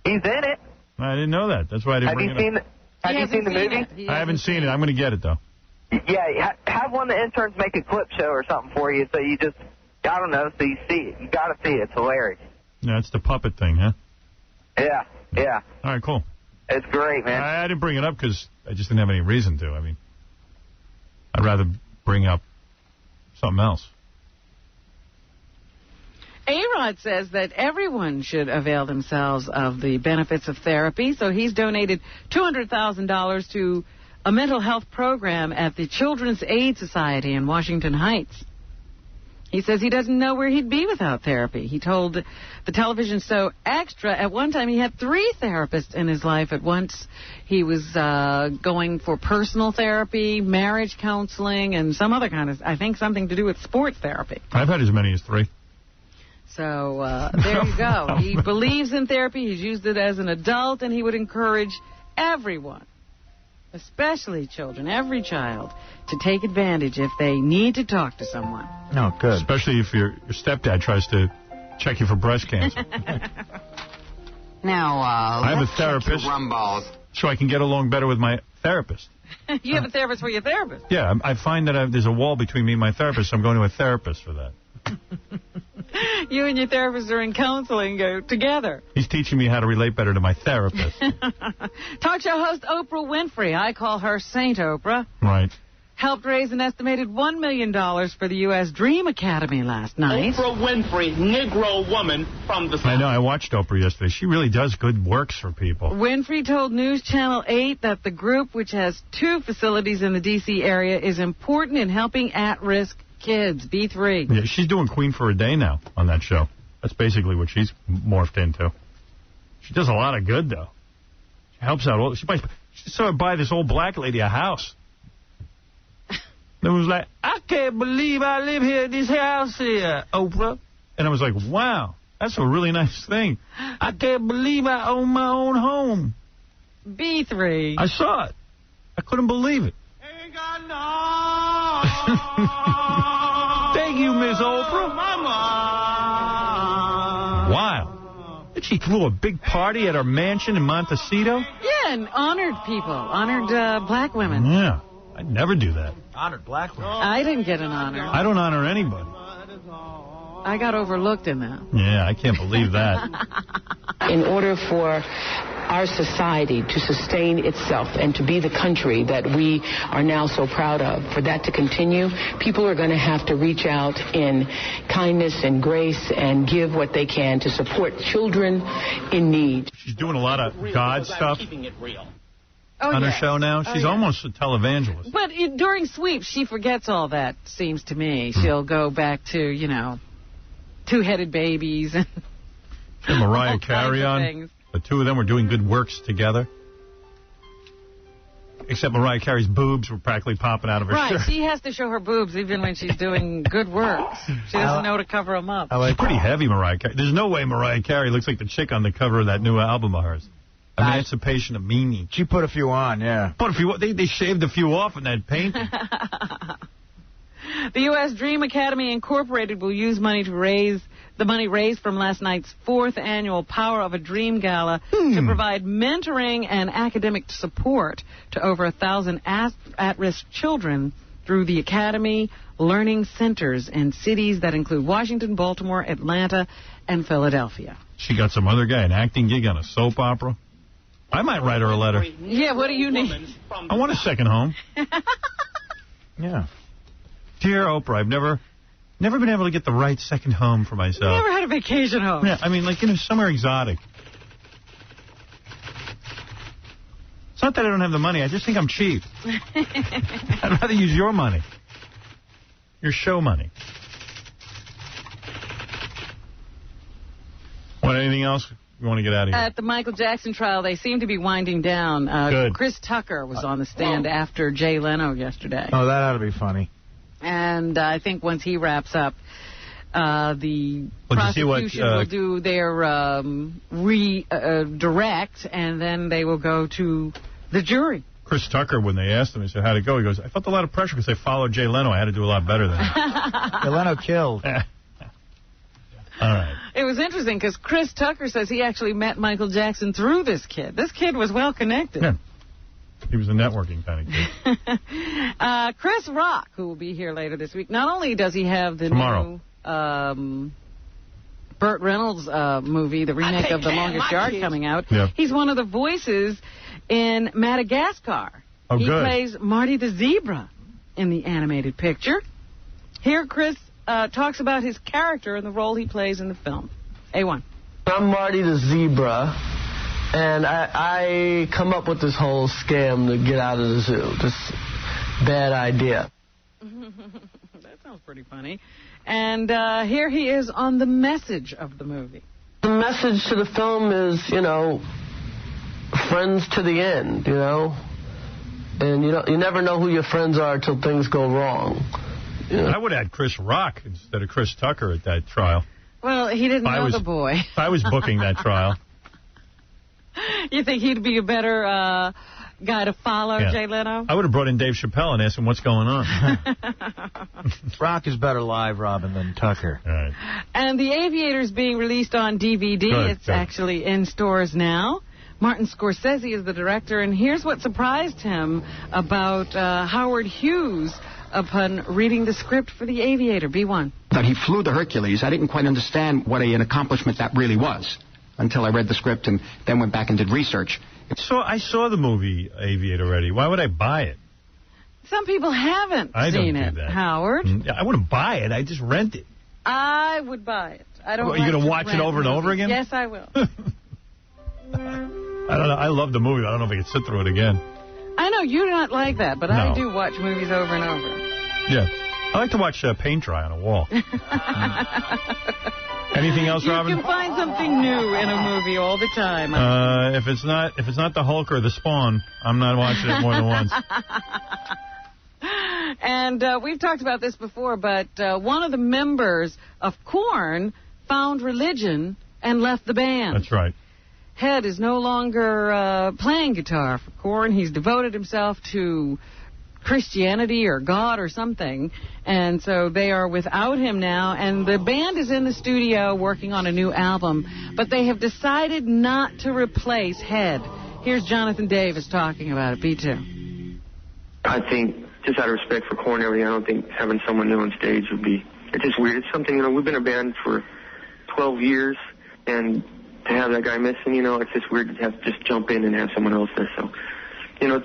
He's in it. I didn't know that. That's why I didn't bring it up. Have you seen the movie? I haven't seen it. I'm going to get it, though. Yeah, have one of the interns make a clip show or something for you so you just, I don't know, so you see it. You got to see it. It's hilarious. Yeah, it's the puppet thing, huh? Yeah. All right, cool. It's great, man. I didn't bring it up because I just didn't have any reason to. I mean, I'd rather bring up something else. A-Rod says that everyone should avail themselves of the benefits of therapy, so he's donated $200,000 to a mental health program at the Children's Aid Society in Washington Heights. He says he doesn't know where he'd be without therapy. He told the television show Extra at one time he had 3 therapists in his life at once. He was going for personal therapy, marriage counseling, and some other kind of, I think something to do with sports therapy. I've had as many as 3. So there you go. He believes in therapy. He's used it as an adult, and he would encourage everyone, especially children, every child, to take advantage if they need to talk to someone. Oh, good. Especially if your stepdad tries to check you for breast cancer. Now, I have a therapist, so I can get along better with my therapist. You have a therapist for your therapist? Yeah, I find that there's a wall between me and my therapist, so I'm going to a therapist for that. You and your therapist are in counseling together. He's teaching me how to relate better to my therapist. Talk show host Oprah Winfrey, I call her Saint Oprah, right, helped raise an estimated $1 million for the U.S. Dream Academy last night. Oprah Winfrey, Negro woman from the South. I know, I watched Oprah yesterday. She really does good works for people. Winfrey told News Channel 8 that the group, which has 2 facilities in the D.C. area, is important in helping at-risk kids, B3. Yeah, she's doing Queen for a Day now on that show. That's basically what she's morphed into. She does a lot of good, though. She helps out. She sort of buy this old black lady a house. It was like, I can't believe I live here in this house here, Oprah. And I was like, wow, that's a really nice thing. I can't believe I own my own home. B3. I saw it. I couldn't believe it. Thank you, Miss Oprah. Wow. And she threw a big party at her mansion in Montecito? Yeah, and honored people. Honored black women. Yeah. I'd never do that. Honored black women. I didn't get an honor. I don't honor anybody. I got overlooked in that. Yeah, I can't believe that. In order for our society to sustain itself and to be the country that we are now so proud of, for that to continue, people are going to have to reach out in kindness and grace and give what they can to support children in need. She's doing a lot of God stuff on her show now. She's almost a televangelist. But during sweeps, she forgets all that, seems to me. She'll go back to, two-headed babies and Mariah Carey on. Things. The 2 of them were doing good works together. Except Mariah Carey's boobs were practically popping out of her shirt. Right, she has to show her boobs even when she's doing good works. She doesn't know to cover them up. She's pretty heavy, Mariah Carey. There's no way Mariah Carey looks like the chick on the cover of that new album of hers. Emancipation of Meanie. She put a few on, yeah. Put a few. They shaved a few off in that painting. The U.S. Dream Academy Incorporated will use money to raise the money raised from last night's 4th annual Power of a Dream Gala to provide mentoring and academic support to over 1,000 at-risk children through the Academy Learning Centers in cities that include Washington, Baltimore, Atlanta, and Philadelphia. She got some other guy, an acting gig on a soap opera. I might write her a letter. Yeah, what do you need? I want a second home. Yeah. Dear Oprah, I've never been able to get the right second home for myself. Never had a vacation home. Yeah, I mean, like, somewhere exotic. It's not that I don't have the money. I just think I'm cheap. I'd rather use your money. Your show money. What, anything else you want to get out of here? At the Michael Jackson trial, they seem to be winding down. Good. Chris Tucker was on the stand after Jay Leno yesterday. Oh, that ought to be funny. And I think once he wraps up, the prosecution will do their redirect, and then they will go to the jury. Chris Tucker, when they asked him, he said, how'd it go? He goes, I felt a lot of pressure because they followed Jay Leno. I had to do a lot better than that. Jay Leno killed. All right. It was interesting because Chris Tucker says he actually met Michael Jackson through this kid. This kid was well connected. Yeah. He was a networking kind of kid. Chris Rock, who will be here later this week, not only does he have the new Burt Reynolds movie, the remake of The Longest Yard coming out, he's one of the voices in Madagascar. Oh, he good. plays Marty the Zebra in the animated picture. Here, Chris talks about his character and the role he plays in the film. A1. I'm Marty the Zebra. And I come up with this whole scam to get out of the zoo. Just bad idea. That sounds pretty funny. And here he is on the message of the movie. The message to the film is, friends to the end, And you never know who your friends are till things go wrong. I would add Chris Rock instead of Chris Tucker at that trial. Well, he didn't know the boy. If I was booking that trial. You think he'd be a better guy to follow, Jay Leno? I would have brought in Dave Chappelle and asked him what's going on. Rock is better live, Robin, than Tucker. All right. And The Aviator's being released on DVD. It's actually in stores now. Martin Scorsese is the director, and here's what surprised him about Howard Hughes upon reading the script for The Aviator. B1. That he flew the Hercules, I didn't quite understand what an accomplishment that really was until I read the script and then went back and did research. So I saw the movie Aviator already. Why would I buy it? Some people haven't seen it, Howard. I wouldn't buy it. I just rent it. I would buy it. I don't. Are you going to watch it over and over again? Yes, I will. I don't know. I love the movie. But I don't know if I could sit through it again. I know you're not like that, but I do watch movies over and over. Yeah. I like to watch paint dry on a wall. Anything else, Robin? You can find something new in a movie all the time. If it's not the Hulk or the Spawn, I'm not watching it more than once. And we've talked about this before, but one of the members of Korn found religion and left the band. That's right. Head is no longer playing guitar for Korn. He's devoted himself to Christianity or God or something, and so they are without him now, and the band is in the studio working on a new album, but they have decided not to replace Head. Here's Jonathan Davis talking about it. B2. I think, just out of respect for Korn and everything, I don't think having someone new on stage would be, it's just weird. It's something, we've been a band for 12 years, and to have that guy missing, it's just weird to have to just jump in and have someone else there, so,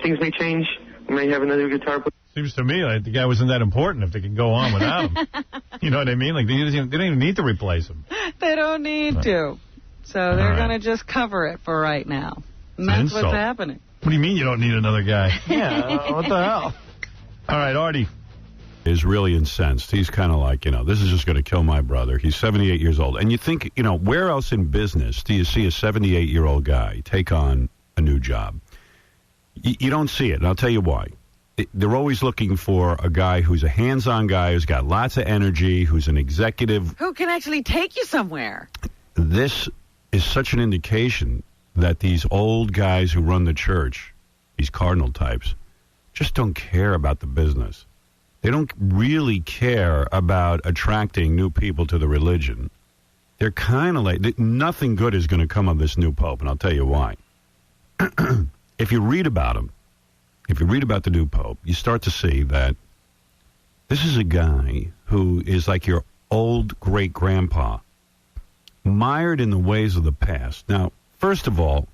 things may change. We may have another guitar player. Seems to me like the guy wasn't that important if they could go on without him. You know what I mean? Like they don't even need to replace him. They don't need to. So they're going to just cover it for right now. And that's what's happening. What do you mean you don't need another guy? Yeah, what the hell? All right, Artie. Is really incensed. He's kind of like, this is just going to kill my brother. He's 78 years old. And you think, where else in business do you see a 78-year-old guy take on a new job? You don't see it, and I'll tell you why. They're always looking for a guy who's a hands-on guy, who's got lots of energy, who's an executive. Who can actually take you somewhere. This is such an indication that these old guys who run the church, these cardinal types, just don't care about the business. They don't really care about attracting new people to the religion. They're kind of like, nothing good is going to come of this new pope, and I'll tell you why. If you read about him, if you read about the new pope, you start to see that this is a guy who is like your old great-grandpa, mired in the ways of the past. Now, first of all,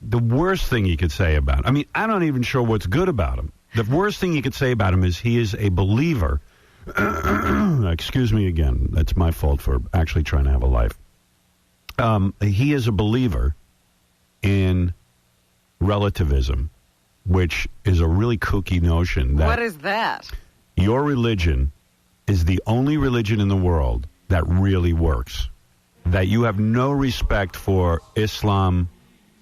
the worst thing you could say about him, I mean, I'm not even sure what's good about him. The worst thing you could say about him is he is a believer. Excuse me again. That's my fault for actually trying to have a life. He is a believer in relativism, which is a really kooky notion. That what is that? Your religion is the only religion in the world that really works. That you have no respect for Islam.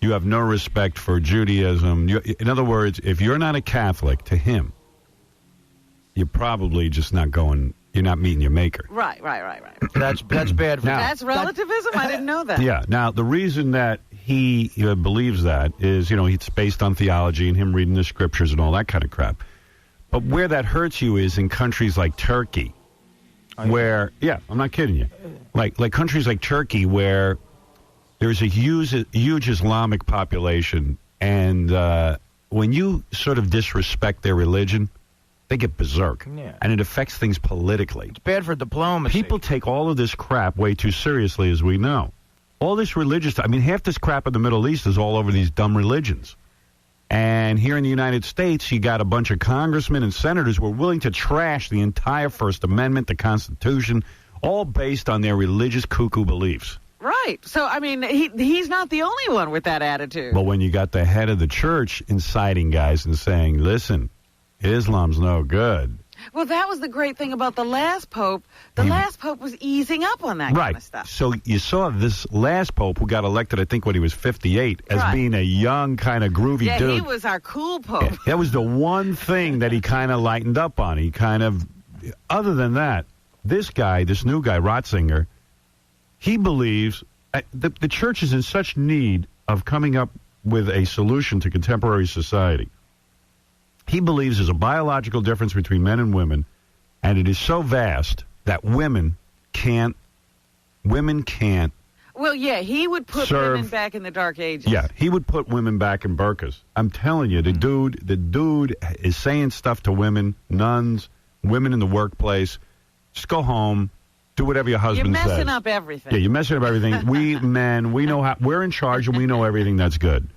You have no respect for Judaism. In other words, if you're not a Catholic to him, you're probably just not going, you're not meeting your maker. Right. That's bad for That's relativism? I didn't know that. Yeah. Now, the reason that he believes that is, it's based on theology and him reading the scriptures and all that kind of crap. But where that hurts you is in countries like Turkey, where, I'm not kidding you, like countries like Turkey where there's a huge Islamic population, and when you sort of disrespect their religion, they get berserk, and it affects things politically. It's bad for diplomacy. People take all of this crap way too seriously, as we know. All this religious, half this crap in the Middle East is all over these dumb religions. And here in the United States, you got a bunch of congressmen and senators who are willing to trash the entire First Amendment, the Constitution, all based on their religious cuckoo beliefs. Right. So, he's not the only one with that attitude. But when you got the head of the church inciting guys and saying, listen, Islam's no good. Well, that was the great thing about the last pope. The last pope was easing up on that kind of stuff. So you saw this last pope who got elected, I think, when he was 58, as being a young, kind of groovy dude. Yeah, he was our cool pope. That was the one thing that he kind of lightened up on. Other than that, this new guy, Ratzinger, he believes the church is in such need of coming up with a solution to contemporary society. He believes there's a biological difference between men and women, and it is so vast that women can't. Well, yeah, he would put women back in the Dark Ages. Yeah, he would put women back in burqas. I'm telling you, the dude is saying stuff to women, nuns, women in the workplace. Just go home, do whatever your husband says. You're messing up everything. Yeah, you're messing up everything. We men, we know how. We're in charge, and we know everything that's good.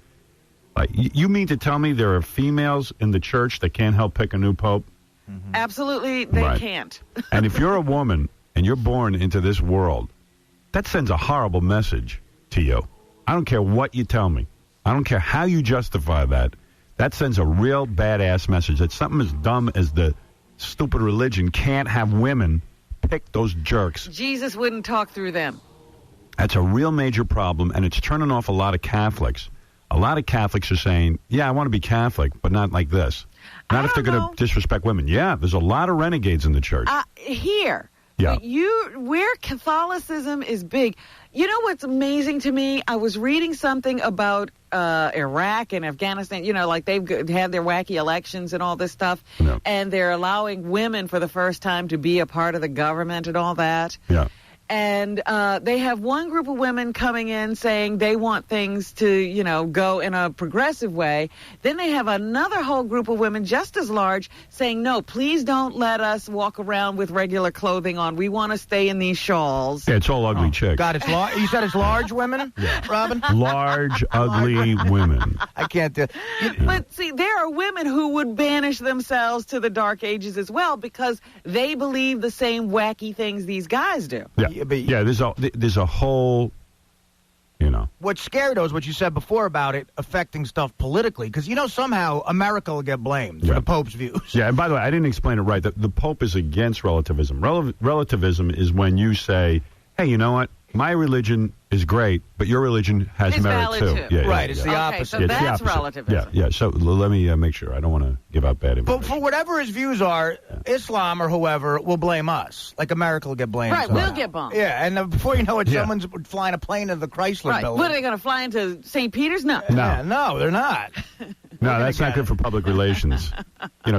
You mean to tell me there are females in the church that can't help pick a new pope? Mm-hmm. Absolutely, they can't. And if you're a woman and you're born into this world, that sends a horrible message to you. I don't care what you tell me. I don't care how you justify that. That sends a real badass message that something as dumb as the stupid religion can't have women pick those jerks. Jesus wouldn't talk through them. That's a real major problem, and it's turning off a lot of Catholics. A lot of Catholics are saying, yeah, I want to be Catholic, but not like this. Not if they're going to disrespect women. Yeah, there's a lot of renegades in the church. Here. Yeah. Where Catholicism is big. You know what's amazing to me? I was reading something about Iraq and Afghanistan. Like they've had their wacky elections and all this stuff. Yeah. And they're allowing women for the first time to be a part of the government and all that. Yeah. And they have one group of women coming in saying they want things to, go in a progressive way. Then they have another whole group of women just as large saying, no, please don't let us walk around with regular clothing on. We want to stay in these shawls. Yeah, it's all ugly chicks. God, it's large. You said it's large women, Robin? Large, ugly women. I can't do But see, there are women who would banish themselves to the Dark Ages as well because they believe the same wacky things these guys do. Yeah, there's a whole, What's scary, though, is what you said before about it affecting stuff politically, because, somehow America will get blamed for the Pope's views. Yeah, and by the way, I didn't explain it right. The Pope is against relativism. Relativism is when you say, hey, you know what? My religion is great, but your religion has It's merit, valid, too. too. Yeah, Right, yeah, it's yeah. the Okay, opposite. so Yeah, it's the that's opposite. relativism. Yeah, so let me make sure. I don't want to give out bad But information. for whatever his views are, Islam or whoever will blame us. Like America will get blamed. Right, somehow. we'll get bumped. Yeah, and before you know it, Yeah. someone's flying a plane to the Chrysler Right. building. What, are they going to fly into St. Peter's? No. No. Yeah, no, they're not. No, that's not good for public relations.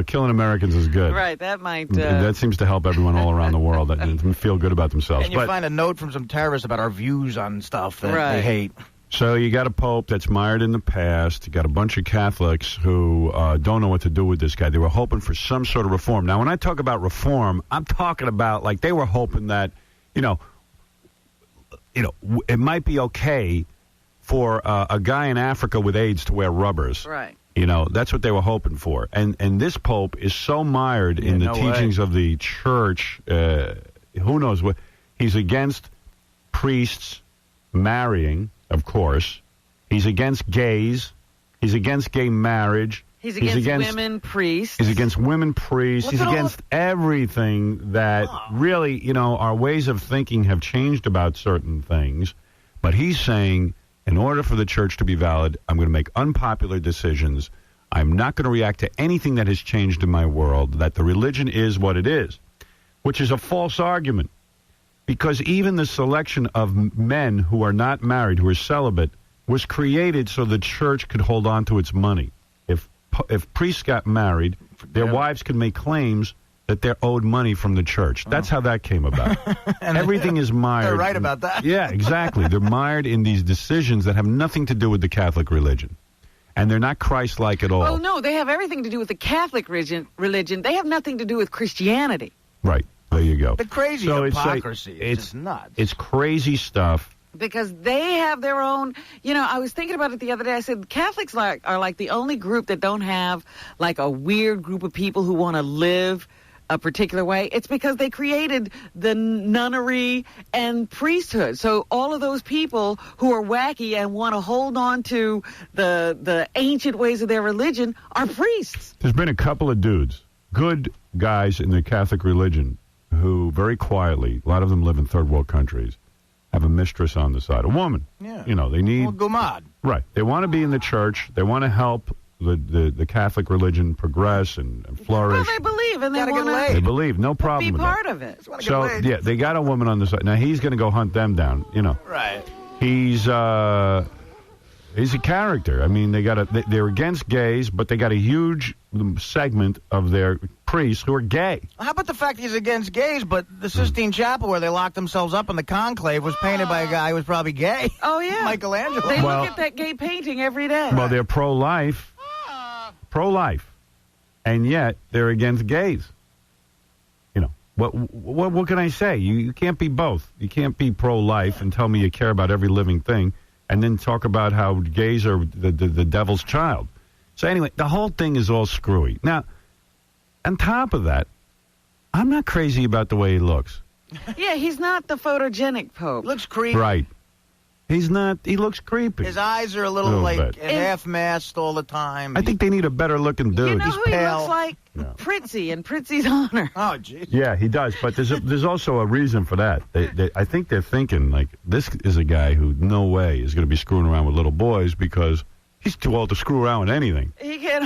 Killing Americans is good. Right, that might... That seems to help everyone all around the world and feel good about themselves. And you find a note from some terrorists about our views on stuff that Right. they hate. So you got a pope that's mired in the past. You got a bunch of Catholics who don't know what to do with this guy. They were hoping for some sort of reform. Now, when I talk about reform, I'm talking about like they were hoping that, it might be okay for a guy in Africa with AIDS to wear rubbers. Right. That's what they were hoping for. And this pope is so mired in the teachings of the church. Who knows what? He's against priests marrying, of course. He's against gays. He's against gay marriage. He's against women priests. He's against women priests. Look He's at all against everything that really, our ways of thinking have changed about certain things. But he's saying, in order for the church to be valid, I'm going to make unpopular decisions. I'm not going to react to anything that has changed in my world, that the religion is what it is, which is a false argument. Because even the selection of men who are not married, who are celibate, was created so the church could hold on to its money. If priests got married, their wives could make claims that they're owed money from the church. That's how that came about. Everything is mired. They're right about that. Yeah, exactly. They're mired in these decisions that have nothing to do with the Catholic religion. And they're not Christ-like at all. Oh, no, they have everything to do with the Catholic religion. They have nothing to do with Christianity. Right. There you go. The crazy hypocrisy. It's just nuts. It's crazy stuff. Because they have their own, I was thinking about it the other day. I said Catholics are like the only group that don't have like a weird group of people who want to live a particular way. It's because they created the nunnery and priesthood. So all of those people who are wacky and want to hold on to the ancient ways of their religion are priests. There's been a couple of dudes, good guys in the Catholic religion, who very quietly, a lot of them live in third world countries, have a mistress on the side, a woman. Yeah. They need... Well, gumad. Right. They want to be in the church. They want to help the Catholic religion progress and flourish. Well, they believe and they want to... They believe. No problem be with part that. of it. So, yeah, they got a woman on the side. Now, he's going to go hunt them down, Right. He's a character. I mean, they're against gays, but they got a huge segment of their priests who are gay. How about the fact he's against gays, but the Sistine Chapel where they locked themselves up in the conclave was painted by a guy who was probably gay? Oh, yeah. Michelangelo. They look at that gay painting every day. Well, they're pro-life, and yet they're against gays. What can I say? You can't be both. You can't be pro-life and tell me you care about every living thing, and then talk about how gays are the devil's child. So anyway, the whole thing is all screwy. Now, on top of that, I'm not crazy about the way he looks. Yeah, he's not the photogenic Pope. Looks creepy. Right. He's not. He looks creepy. His eyes are a little half-masked all the time. I think they need a better-looking dude. You know He's who pale. he looks like? Pritzy, in Pritzy's honor. Oh, jeez. Yeah, he does. But there's also a reason for that. I think they're thinking, like, this is a guy who no way is going to be screwing around with little boys because he's too old to screw around with anything. He can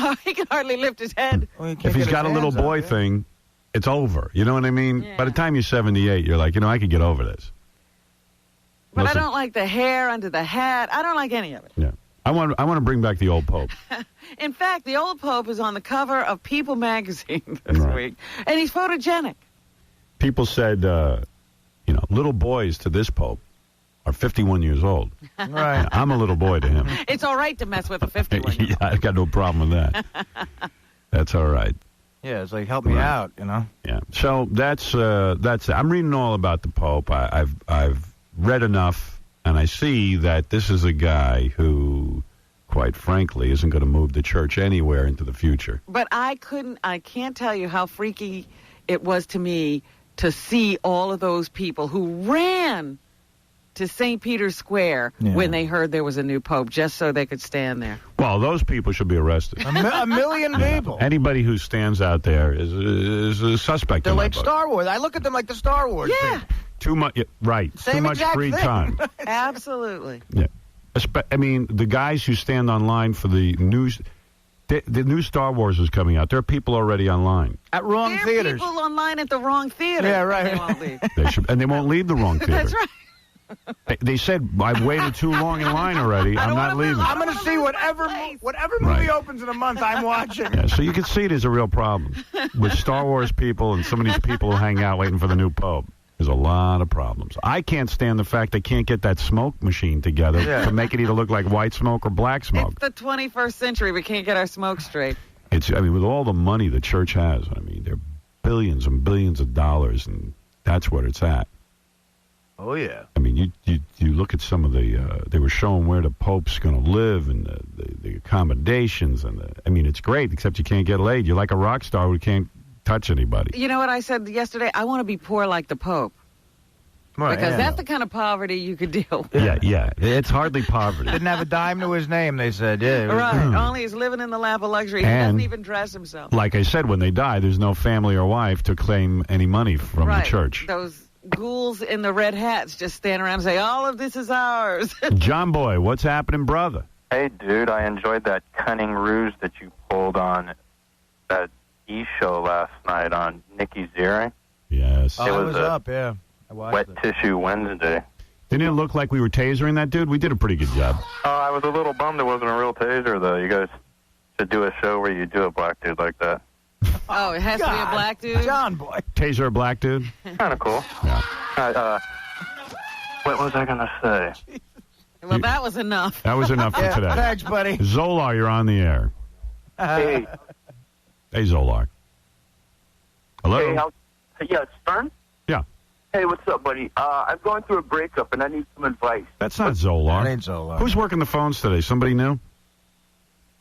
hardly lift his head. If he's got a little boy thing, it's over. You know what I mean? Yeah. By the time you're 78, you're like, I could get over this. But I don't like the hair under the hat. I don't like any of it. Yeah. I want to bring back the old Pope. In fact, the old Pope is on the cover of People magazine this week, and he's photogenic. People said, little boys to this Pope are 51 years old. Right. I'm a little boy to him. It's all right to mess with a 51-year-old. Yeah, I've got no problem with that. That's all right. Yeah, it's like, help me out, Yeah. So that's it. I'm reading all about the Pope. I've read enough, and I see that this is a guy who, quite frankly, isn't going to move the church anywhere into the future. But I can't tell you how freaky it was to me to see all of those people who ran to St. Peter's Square when they heard there was a new pope, just so they could stand there. Well, those people should be arrested. A million people. Anybody who stands out there is a suspect. They're like Star Wars. I look at them like the Star Wars. Yeah. People. Too much, right? Same too much exact free thing. time. Absolutely. Yeah. I mean, the guys who stand online for the news, the new Star Wars is coming out. There are people already online. At wrong There are theaters. people online at the wrong theater. Yeah, right. They won't leave. And they won't leave the wrong theater. That's right. They said, I've waited too long in line already. I'm not leaving. I'm going to see whatever movie opens in a month. I'm watching. Yeah, so you can see it as a real problem with Star Wars people and some of these people who hang out waiting for the new Pope. There's a lot of problems. I can't stand the fact they can't get that smoke machine together to make it either look like white smoke or black smoke. It's the 21st century. We can't get our smoke straight. I mean, with all the money the church has, I mean, they're billions and billions of dollars, and that's what it's at. Oh, yeah. I mean, you look at some of they were showing where the Pope's going to live and the accommodations. I mean, it's great, except you can't get laid. You're like a rock star who can't touch anybody. You know what I said yesterday? I want to be poor like the Pope. Right, Because that's the kind of poverty you could deal with. Yeah. It's hardly poverty. Didn't have a dime to his name, they said. Yeah. Right. Only he's living in the lap of luxury. He And- doesn't even dress himself. Like I said, when they die, there's no family or wife to claim any money from the church. Those ghouls in the red hats just stand around and say, all of this is ours. John Boy, what's happening, brother? Hey, dude, I enjoyed that cunning ruse that you pulled on that E-show last night on Nikki Ziering. Yes. I was up, yeah. I watched Wet Tissue Wednesday. Didn't it look like we were tasering that dude? We did a pretty good job. Oh, I was a little bummed it wasn't a real taser, though. You guys should do a show where you do a black dude like that. Oh, it has to be a black dude? John Boy. Taser a black dude? Kind of cool. Yeah. What was I going to say? Well, that was enough. That was enough for today. Thanks, buddy. Zolar, you're on the air. Hey. Hey, Zolar. Hello? Hey, yeah, Stern? Yeah. Hey, what's up, buddy? I'm going through a breakup, and I need some advice. That's not Zolar. That ain't Zolar. Who's working the phones today? Somebody new?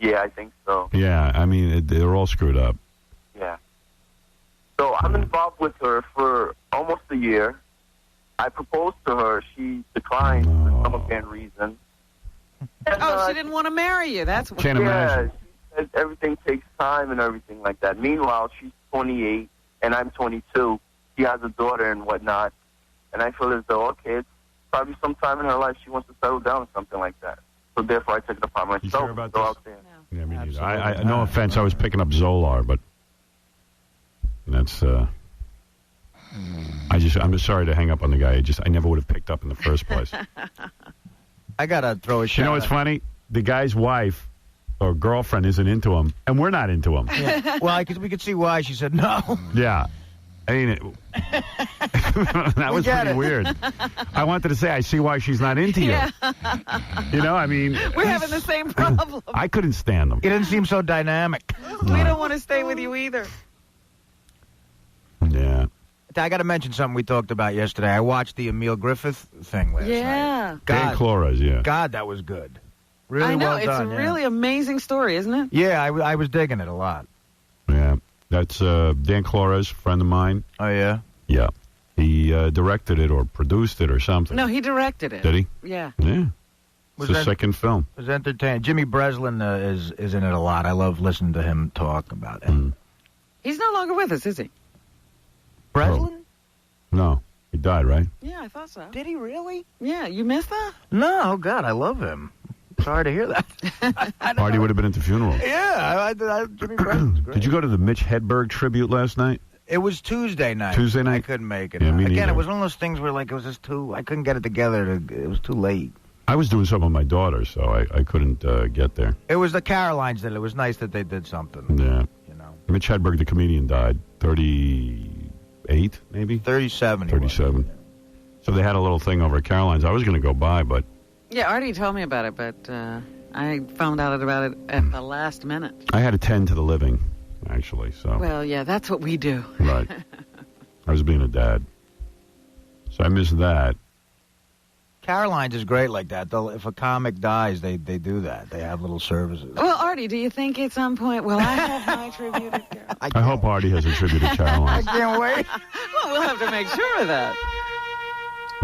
Yeah, I think so. Yeah, I mean, they're all screwed up. Yeah. So I'm involved with her for almost a year. I proposed to her. She declined for some apparent reason. And, she didn't want to marry you. That's what. Can't imagine. She says everything takes time and everything like that. Meanwhile, she's 28 and I'm 22. She has a daughter and whatnot. And I feel as though, okay, it's probably some time in her life she wants to settle down or something like that. So therefore, I took it upon myself. You sure about to go this? out there. Yeah, me neither. I no offense, I was picking up Zolar, but that's, I'm just sorry to hang up on the guy. I never would have picked up in the first place. I got to throw a shot. You know what's funny? The guy's wife or girlfriend isn't into him, and we're not into him. Yeah. Well, we could see why she said no. Yeah. I mean, that was pretty weird. I wanted to say, I see why she's not into you. Yeah. You know, I mean... We're having the same problem. I couldn't stand them. He didn't seem so dynamic. We don't want to stay with you either. Yeah. I got to mention something we talked about yesterday. I watched the Emil Griffith thing last night. Dan Flores, yeah. God, that was good. Really I know. well It's done. a really amazing story, isn't it? Yeah, I was digging it a lot. Yeah. That's Dan Flores, friend of mine. Oh, yeah? Yeah. He directed it or produced it or something. No, he directed it. Did he? Yeah. Yeah. Was It's the that- second film. It was entertaining. Jimmy Breslin is in it a lot. I love listening to him talk about it. He's no longer with us, is he? Breslin? No. He died, right? Yeah, I thought so. Did he really? Yeah, you missed that? No, oh, God, I love him. Sorry to hear that. Artie would have been at the funeral. Yeah, Jimmy Breslin's great. Did you go to the Mitch Hedberg tribute last night? It was Tuesday night. Tuesday night? I couldn't make it. Yeah, me Again, neither. it was one of those things where, like, it was just I couldn't get it together. It was too late. I was doing something with my daughter, so I couldn't get there. It was the Carolines that it was nice that they did something. Yeah. You know. Mitch Hedberg, the comedian, died 38, maybe? 37. 37. So they had a little thing over at Caroline's. I was going to go by, but Yeah, Artie told me about it, but I found out about it at the last minute. I had to tend to the living, actually. So Well, yeah, that's what we do. Right. I was being a dad. So I missed that. Carolines is great like that. If a comic dies, they do that. They have little services. Well, Artie, do you think at some point will I have my tribute? I hope Artie has a tribute to Caroline. can't wait. Well, we'll have to make sure of that.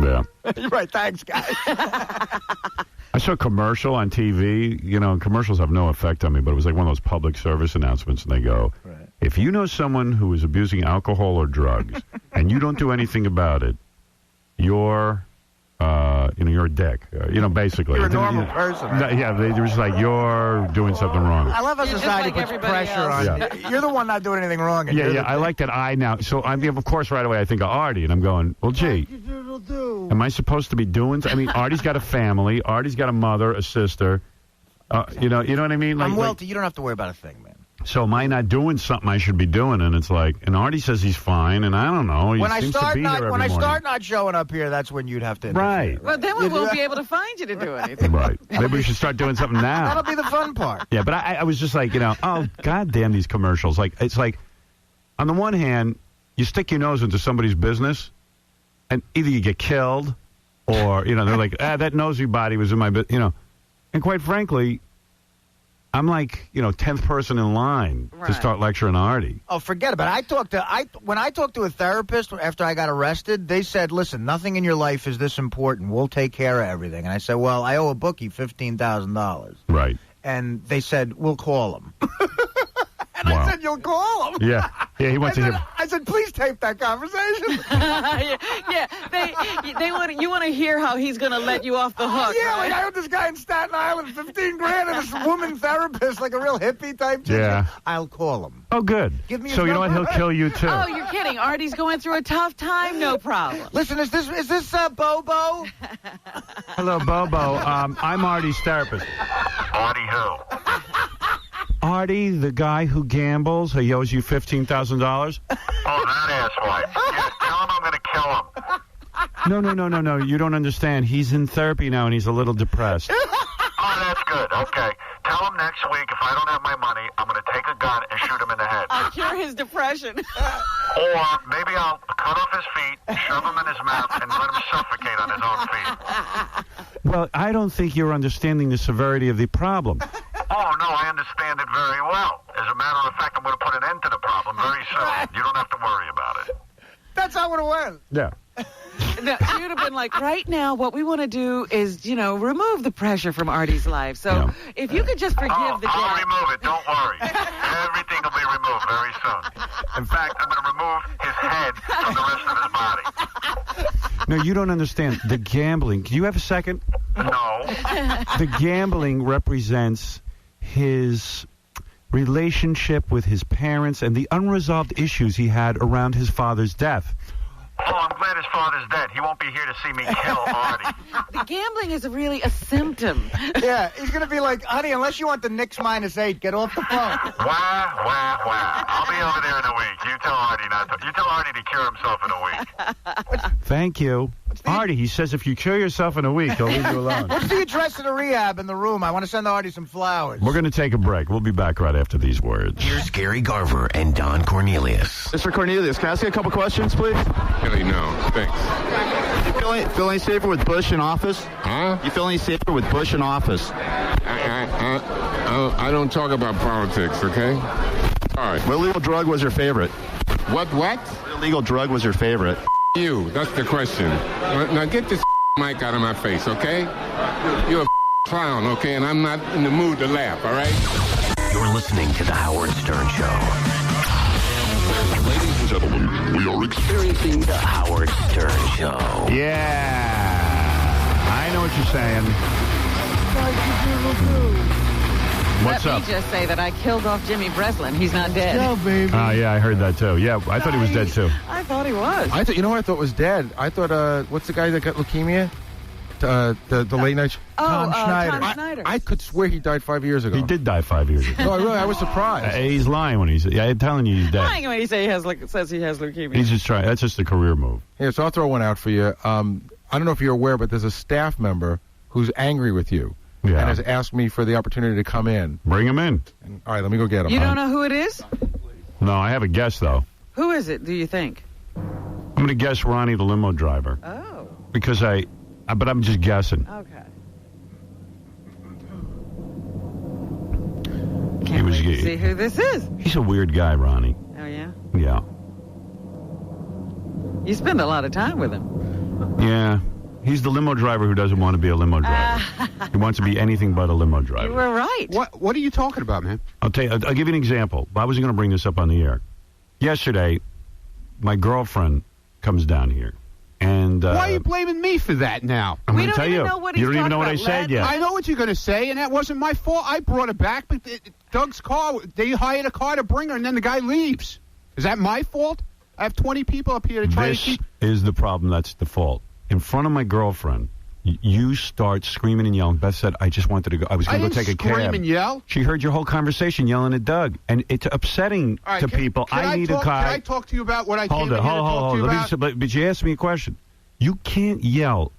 Yeah. You're right. Thanks, guys. I saw a commercial on TV. You know, commercials have no effect on me, but it was like one of those public service announcements, and they go, if you know someone who is abusing alcohol or drugs, and you don't do anything about it, you're a dick. Basically. You're a normal person. Yeah, they were just like, you're doing something wrong. I love how society puts pressure on you. You're the one not doing anything wrong. Yeah, I like that I now. So, of course, right away I think of Artie, and I'm going, well, gee, am I supposed to be doing... Artie's got a family. Artie's got a mother, a sister. You know what I mean? I'm wealthy. You don't have to worry about a thing, man. So am I not doing something I should be doing? And it's like, and Artie says he's fine, and I don't know. He seems to be here every morning. Start not showing up here, that's when you'd have to interfere. Right. Well, then we won't be able to find you to do anything. Right. Maybe we should start doing something now. That'll be the fun part. Yeah, but I was just like, oh, goddamn these commercials. It's like, on the one hand, you stick your nose into somebody's business, and either you get killed, or, they're like, that nosy body was in my business, And quite frankly... I'm like, 10th person in line to start lecturing Artie. Oh, forget about it. When I talked to a therapist after I got arrested, they said, listen, nothing in your life is this important. We'll take care of everything. And I said, well, I owe a bookie $15,000. Right. And they said, we'll call him. And I said, you'll call him? Yeah, he wants to hear... I said, please tape that conversation. You want to hear how he's going to let you off the hook. Yeah, right? like I heard this guy in Staten Island, $15,000, and this woman therapist, like a real hippie type. Yeah. I'll call him. Oh, good. Give me so you know what? He'll kill you, too. Oh, you're kidding. Artie's going through a tough time? No problem. Listen, is this Bobo? Hello, Bobo. I'm Artie's therapist. Artie who? Artie, the guy who gambles, he owes you $15,000? Oh, that asswipe. Yeah, tell him I'm going to kill him. No. You don't understand. He's in therapy now, and he's a little depressed. Oh, that's good. Okay. Tell him next week, if I don't have my money, I'm going to take a gun and shoot him in the head. I'll cure his depression. Or maybe I'll cut off his feet, shove him in his mouth, and let him suffocate on his own feet. Well, I don't think you're understanding the severity of the problem. Oh, no, I understand it very well. As a matter of fact, I'm going to put an end to the problem very soon. You don't have to worry about it. That's how it went. Yeah. No, you'd have been like, right now, what we want to do is, remove the pressure from Artie's life. So if you could just forgive the debt. I'll remove it. Don't worry. Everything will be removed very soon. In fact, I'm going to remove his head from the rest of his body. No, you don't understand. The gambling. Do you have a second? No. The gambling represents his relationship with his parents and the unresolved issues he had around his father's death. Oh, I'm glad his father's dead. He won't be here to see me kill Artie. The gambling is really a symptom. Yeah, he's going to be like, honey, unless you want the Knicks -8, get off the phone. Wah. I'll be over there in a week. You tell Artie You tell Artie to cure himself in a week. Thank you. Artie, he says if you cure yourself in a week, he'll leave you alone. What's the address of the rehab in the room? I want to send Artie some flowers. We're going to take a break. We'll be back right after these words. Here's Gary Garver and Don Cornelius. Mr. Cornelius, can I ask you a couple questions, please? Really, no. Thanks. You feel any safer with Bush in office? Huh? You feel any safer with Bush in office? I don't talk about politics, okay? All right. What illegal drug was your favorite? What? What illegal drug was your favorite? You. That's the question. Now get this mic out of my face, okay? You're a clown, okay? And I'm not in the mood to laugh, all right? You're listening to The Howard Stern Show. Ladies and gentlemen, we are experiencing The Howard Stern Show. Yeah. I know what you're saying. What's Let up? me just say that I killed off Jimmy Breslin. He's not dead. No, baby. Yeah, I heard that too. Yeah, I thought he was dead too. I thought he was. You know what I thought was dead? I thought, what's the guy that got leukemia? The late night. Tom Schneider. I could swear he died 5 years ago. He did die 5 years ago. No, I was surprised. He's lying when he's. I'm telling you, he's dead. Lying when he says he has leukemia. He's just trying. That's just a career move. Here, so I'll throw one out for you. I don't know if you're aware, but there's a staff member who's angry with you. Yeah. And has asked me for the opportunity to come in. Bring him in. All right, let me go get him. You don't know who it is? No, I have a guess, though. Who is it, do you think? I'm going to guess Ronnie, the limo driver. Oh. Because but I'm just guessing. Okay. See who this is. He's a weird guy, Ronnie. Oh, yeah? Yeah. You spend a lot of time with him. Yeah. He's the limo driver who doesn't want to be a limo driver. He wants to be anything but a limo driver. You were right. What are you talking about, man? I'll give you an example. I wasn't going to bring this up on the air. Yesterday, my girlfriend comes down here, And why are you blaming me for that now? I'm going to tell you. You don't even know what I said yet. I know what you're going to say, and that wasn't my fault. I brought her back, but Doug's car, they hired a car to bring her, and then the guy leaves. Is that my fault? I have 20 people up here to try to keep... This is the problem. That's the fault. In front of my girlfriend, you start screaming and yelling. Beth said, I just wanted to go. I was going to go take a cab. Scream and yell? She heard your whole conversation yelling at Doug. And it's upsetting to people. I need a car. Can I talk to you about what I came in here to hold talk to you about? But you asked me a question. You can't yell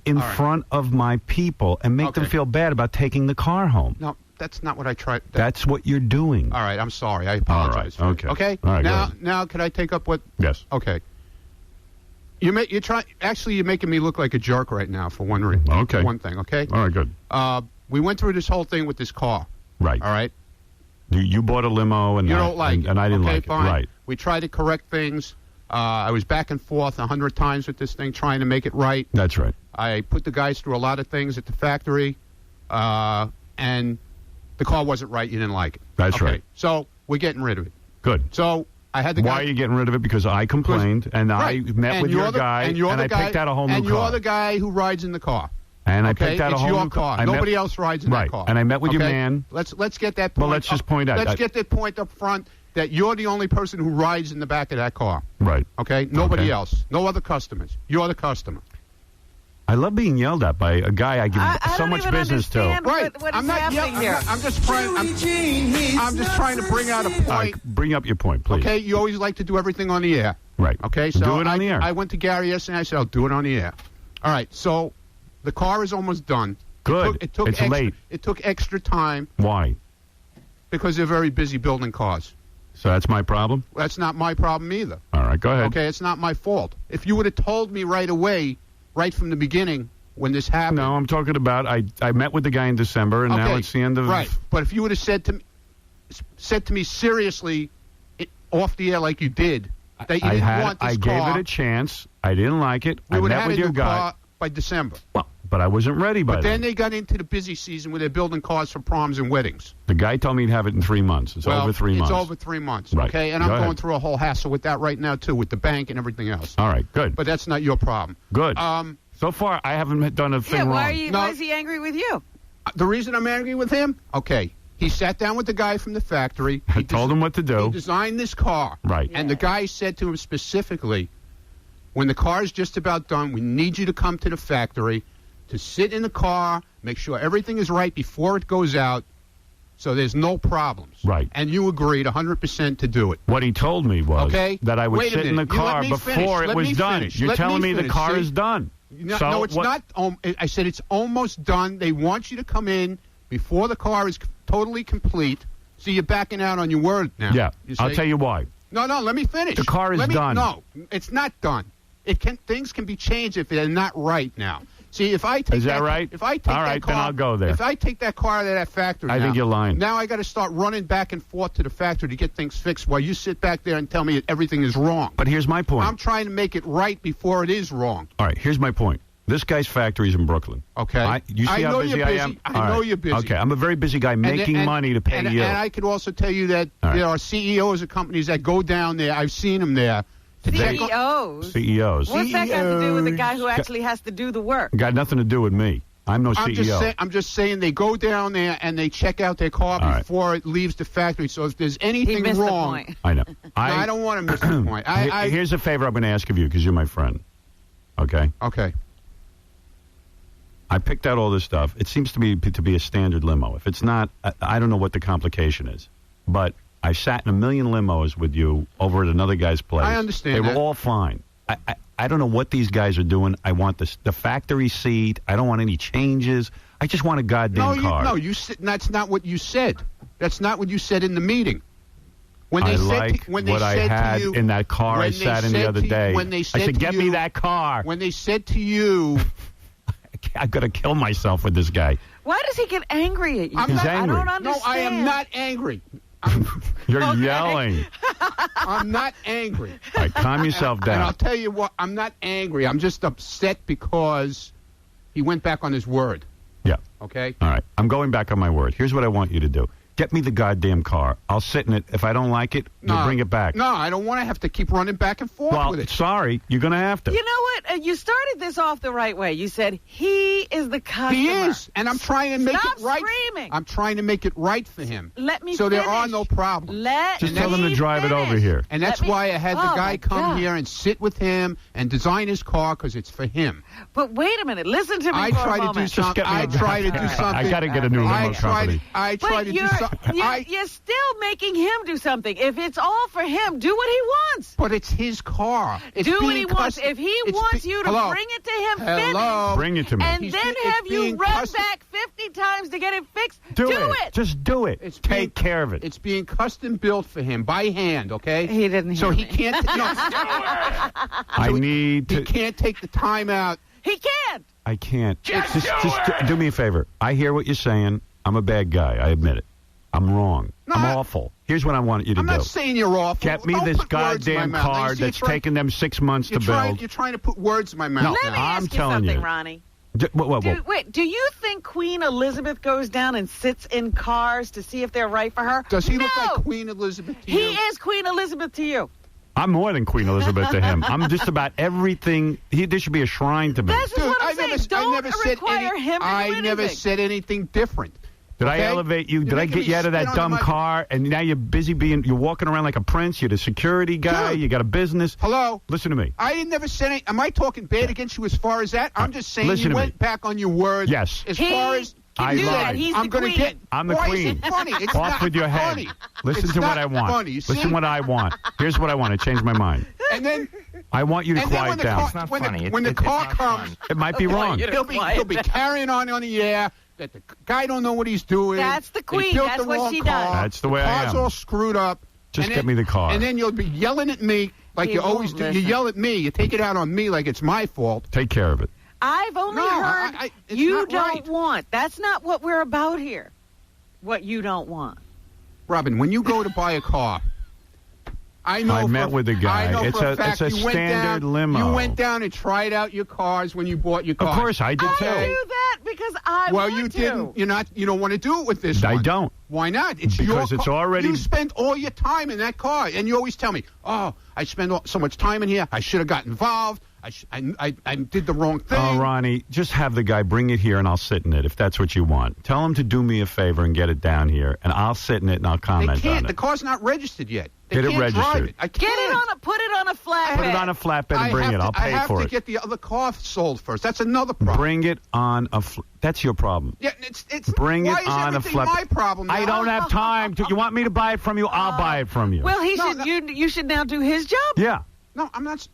in front of my people and make them feel bad about taking the car home. No, that's not what I tried. That's what you're doing. All right, I'm sorry. I apologize. All right, okay. All right, now, can I take up what? Yes. Okay. You're making me look like a jerk right now for one reason. Okay. One thing. Okay. All right, good. We went through this whole thing with this car. Right. All right. You bought a limo and you don't like it. And I didn't like fine. it. Right. We tried to correct things. I was back and forth 100 times with this thing, trying to make it right. That's right. I put the guys through a lot of things at the factory, and the car wasn't right. You didn't like it. That's right. So we're getting rid of it. Good. So I had the guy. Why are you getting rid of it? Because I complained, and I met with your guy, and I picked out a whole new car. And you're the guy who rides in the car. And I picked out a whole new car. Nobody else rides in that car. And I met with your man. Let's get that point. Well, let's just point out. Let's get that point up front that you're the only person who rides in the back of that car. Right. Okay? Nobody else. No other customers. You're the customer. I love being yelled at by a guy I give so much business to. Right. I'm not happening here. I'm just trying to bring out a point. Right, bring up your point, please. Okay? You always like to do everything on the air. Right. Okay? So do it on the air. I went to Gary yesterday and I said, I'll do it on the air. All right. So the car is almost done. Good. It's late. It took extra time. Why? Because they're very busy building cars. So that's my problem? That's not my problem either. All right, go ahead. Okay, it's not my fault. If you would have told me right away, right from the beginning, when this happened. No, I'm talking about I met with the guy in December, and now it's the end of... Right, but if you would have said to me seriously, off the air like you did, that you didn't want this car... I gave it a chance. I didn't like it. We I would met have with had a your new guy. car by December. Well, but I wasn't ready by then. But then they got into the busy season where they're building cars for proms and weddings. The guy told me he'd have it in 3 months. It's over 3 months. It's over 3 months, right. Okay? And I'm going through a whole hassle with that right now, too, with the bank and everything else. All right, good. But that's not your problem. Good. So far, I haven't done a thing wrong. Why is he angry with you? The reason I'm angry with him? Okay. He sat down with the guy from the factory. I told him what to do. He designed this car. Right. And the guy said to him specifically, when the car is just about done, we need you to come to the factory to sit in the car, make sure everything is right before it goes out, so there's no problems. Right. And you agreed 100% to do it. What he told me was that I would sit in the car before it was done. You're telling me the car is done. No, it's not. I said it's almost done. They want you to come in before the car is totally complete. So you're backing out on your word now. Yeah, I'll tell you why. No, let me finish. The car is done. No, it's not done. Things can be changed if they're not right now. See, if I take is that right? If I take all right, that car, then I'll go there. If I take that car to that factory, I think you're lying. Now I got to start running back and forth to the factory to get things fixed while you sit back there and tell me that everything is wrong. But here's my point. I'm trying to make it right before it is wrong. All right, here's my point. This guy's factory is in Brooklyn. Okay. You see how busy I am? I know you're busy. Okay, I'm a very busy guy making money to pay you. And I could also tell you that there are CEOs of companies that go down there. I've seen them there. CEOs? What's that got to do with the guy who actually has to do the work? Got nothing to do with me. I'm no CEO. I'm just saying they go down there and they check out their car before it leaves the factory. So if there's anything wrong... The point. I know. I don't want to miss the point. Here's a favor I'm going to ask of you because you're my friend. Okay? Okay. I picked out all this stuff. It seems to be a standard limo. If it's not, I don't know what the complication is. But I sat in a million limos with you over at another guy's place. I understand They that. were all fine. I don't know what these guys are doing. I want the factory seat. I don't want any changes. I just want a goddamn car. That's not what you said. That's not what you said in the meeting. When they I had in that car I sat in the other day. I said, get me that car. When they said to you... I've got to kill myself with this guy. Why does he get angry at you? He's angry. I don't understand. No, I am not angry. You're yelling. I'm not angry. All right, calm yourself down. And I'll tell you what, I'm not angry. I'm just upset because he went back on his word. Yeah. Okay? All right. I'm going back on my word. Here's what I want you to do. Get me the goddamn car. I'll sit in it. If I don't like it, you'll bring it back. No, I don't want to have to keep running back and forth with it. Sorry, you're going to have to. You know what? You started this off the right way. You said he is the customer. He is, and I'm trying to make Stop it right. Screaming. I'm trying to make it right for him. Let me So finish. there are no problems. Just tell them to drive it over here. And that's why I had the guy come here and sit with him and design his car because it's for him. But wait a minute. Listen to me I for a try to moment. do something. I try to do something. I got to get a new limo company. I try to do something. You're still making him do something. If it's all for him, do what he wants. But it's his car. It's do what being he wants. If he wants you to bring it to him, finish. Bring it to me. And then have you run back 50 times to get it fixed. Do it. Just do it. Take care of it. It's being custom built for him by hand, okay? He didn't So hear he can't. He can't take the time out. He can't. I can't. Just do me a favor. I hear what you're saying. I'm a bad guy. I admit it. I'm wrong. I'm awful. Here's what I want you to I'm do. not saying you're awful. Get me Don't this put words in my goddamn mouth. car You see, that's you're trying- taking them 6 months to build. You're trying to put words in my mouth. No, Let me I'm ask you telling something, you. Ronnie. Whoa. Do you think Queen Elizabeth goes down and sits in cars to see if they're right for her? Does he look No. like Queen Elizabeth to He you? is Queen Elizabeth to you. I'm more than Queen Elizabeth to him. I'm just about everything. There should be a shrine to me. This is what I'm saying. Don't require him to do I anything. never said anything different. Did I Okay? elevate you? You're Did I making get me you out of spit that on dumb the car? And now you're busy you're walking around like a prince. You're the security guy. Dude. You got a business. Hello? Listen to me. I didn't never say anything. Am I talking bad against you as far as that? I'm just saying Listen you to went me. back on your word. Yes. As far as I you lied. He's I'm the going to queen. get. I'm the Why queen. is it funny? It's Off not with your head. funny. Listen It's to what not I want. Funny, you see? Listen what I want. Here's what I want. I changed my mind. And then. I want you to And then quiet when the down. car, when the car comes, It might be wrong. he'll be carrying on the air that the guy don't know what he's doing. That's the They queen. built That's the what wrong she car. does. That's the way I car's am. all screwed up. Just And get then- me the car. And then you'll be yelling at me like He you always won't do. You listen. yell at me. You take it out on me like it's my fault. Take care of it. I've only No, heard it's you not don't right. want. That's not what we're about here. What you don't want. Robin, when you go to buy a car, I know. I met for- with the guy. I know It's for a- fact it's a you went standard down, limo. You went down and tried out your cars when you bought your car. Of course, I did I too. do that because I Well, want you to. didn't. You don't want to do it with this I one. don't. Why not? It's Because your it's car. already- You spent all your time in that car, and you always tell me, "Oh, I spent so much time in here. I should have got involved. I did the wrong thing." Oh, Ronnie, just have the guy bring it here and I'll sit in it if that's what you want. Tell him to do me a favor and get it down here, and I'll sit in it and I'll They comment can't. on The it. car's not registered yet. They Get it can't drive registered. it. I Get can't. it on a. Put it on a flatbed. Put it on a flatbed and bring it. I'll pay I have for to it. get the other car sold first. That's another problem. Bring it on a. That's your problem. Yeah, it's. Bring why it is on a everything flat. my problem now? I don't have time. You want me to buy it from you? I'll buy it from you. Well, you should now do his job. Yeah. No, I'm not.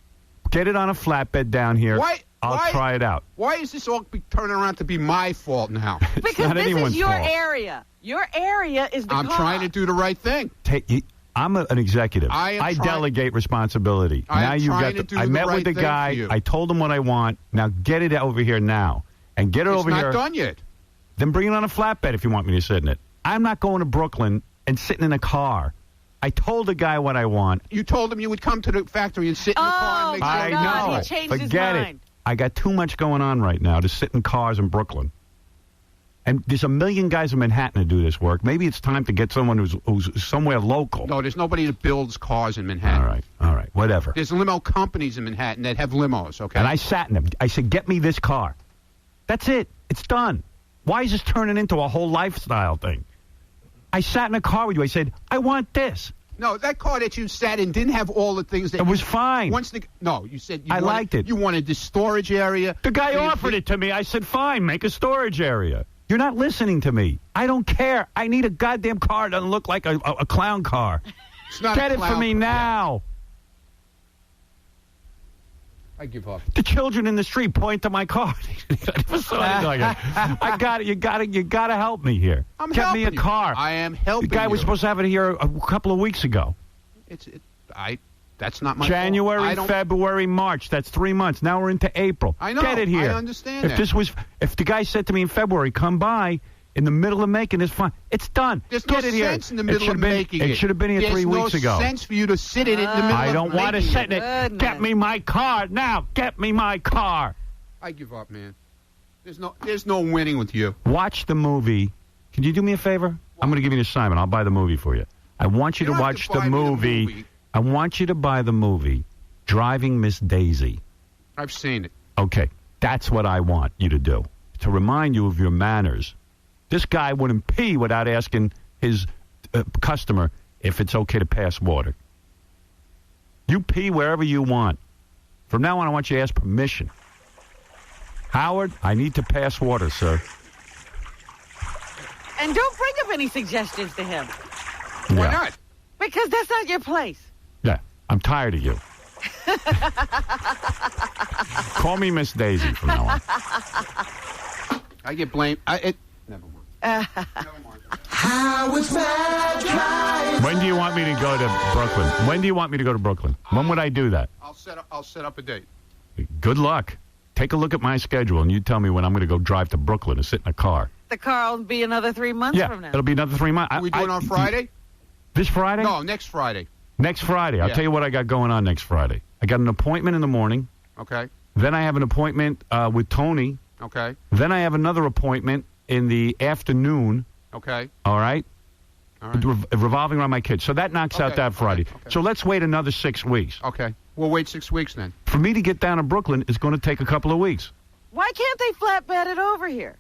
Get it on a flatbed down here. Why? I'll try it out. Why is this all turning around to be my fault now? Because not this anyone's is your fault. area. Your area is the I'm car. trying to do the right thing. I'm an executive. I am trying- delegate responsibility. I now am you trying got. to do I the met right with the thing guy. for you. I told him what I want. Now get it over here now, and get it It's over not here. done yet. Then bring it on a flatbed if you want me to sit in it. I'm not going to Brooklyn and sitting in a car. I told the guy what I want. You told him you would come to the factory and sit in the car and make I sure. know. He changed his Forget it. mind. I got too much going on right now to sit in cars in Brooklyn. And there's a million guys in Manhattan to do this work. Maybe it's time to get someone who's somewhere local. No, there's nobody that builds cars in Manhattan. All right, whatever. There's limo companies in Manhattan that have limos, okay? And I sat in them. I said, get me this car. That's it. It's done. Why is this turning into a whole lifestyle thing? I sat in a car with you. I said, I want this. No, that car that you sat in didn't have all the things that It was fine. No, you said you I wanted, liked it. You wanted this storage area. The guy offered it to me. I said, fine, make a storage area. You're not listening to me. I don't care. I need a goddamn car that doesn't look like a clown car. It's not Get a it for clown me car. now. I give up. The children in the street point to my car. I got it. You got to help me here. I'm Get me a helping you. car. I am helping The guy was you. supposed to have it here a couple of weeks ago. That's not my January, fault. I don't- February, March. That's 3 months. Now we're into April. I know. Get it here. I understand If that. if the guy said to me in February, come by in the middle of making this fun, it's done. There's Get no it here. sense in the It middle should of have been- making it. It should have been here There's 3 weeks ago. no sense for you to sit in it in the middle I of don't want to making sit in it. Get me my car now. Get me my car. I give up, man. There's no winning with you. Watch the movie. Can you do me a favor? I'm going to give you an assignment. I'll buy the movie for you. I want you to watch the movie. I want you to buy the movie Driving Miss Daisy. I've seen it. Okay, that's what I want you to do, to remind you of your manners. This guy wouldn't pee without asking his customer if it's okay to pass water. You pee wherever you want. From now on, I want you to ask permission. Howard, I need to pass water, sir. And don't bring up any suggestions to him. Why not? Because that's not your place. Yeah, I'm tired of you. Call me Miss Daisy from now on. I get blamed. Never mind. When do you want me to go to Brooklyn? When do you want me to go to Brooklyn? When would I do that? I'll set up a date. Good luck. Take a look at my schedule, and you tell me when I'm going to go drive to Brooklyn and sit in a car. The car will be another 3 months from now. It'll be another 3 months. Are we doing on Friday? This Friday? No, next Friday. Next Friday. I'll tell you what I got going on next Friday. I got an appointment in the morning. Okay. Then I have an appointment with Tony. Okay. Then I have another appointment in the afternoon. Okay. All right? Revolving around my kids. So that knocks out that Friday. Okay. So let's wait another 6 weeks. Okay. We'll wait 6 weeks then. For me to get down to Brooklyn is going to take a couple of weeks. Why can't they flatbed it over here?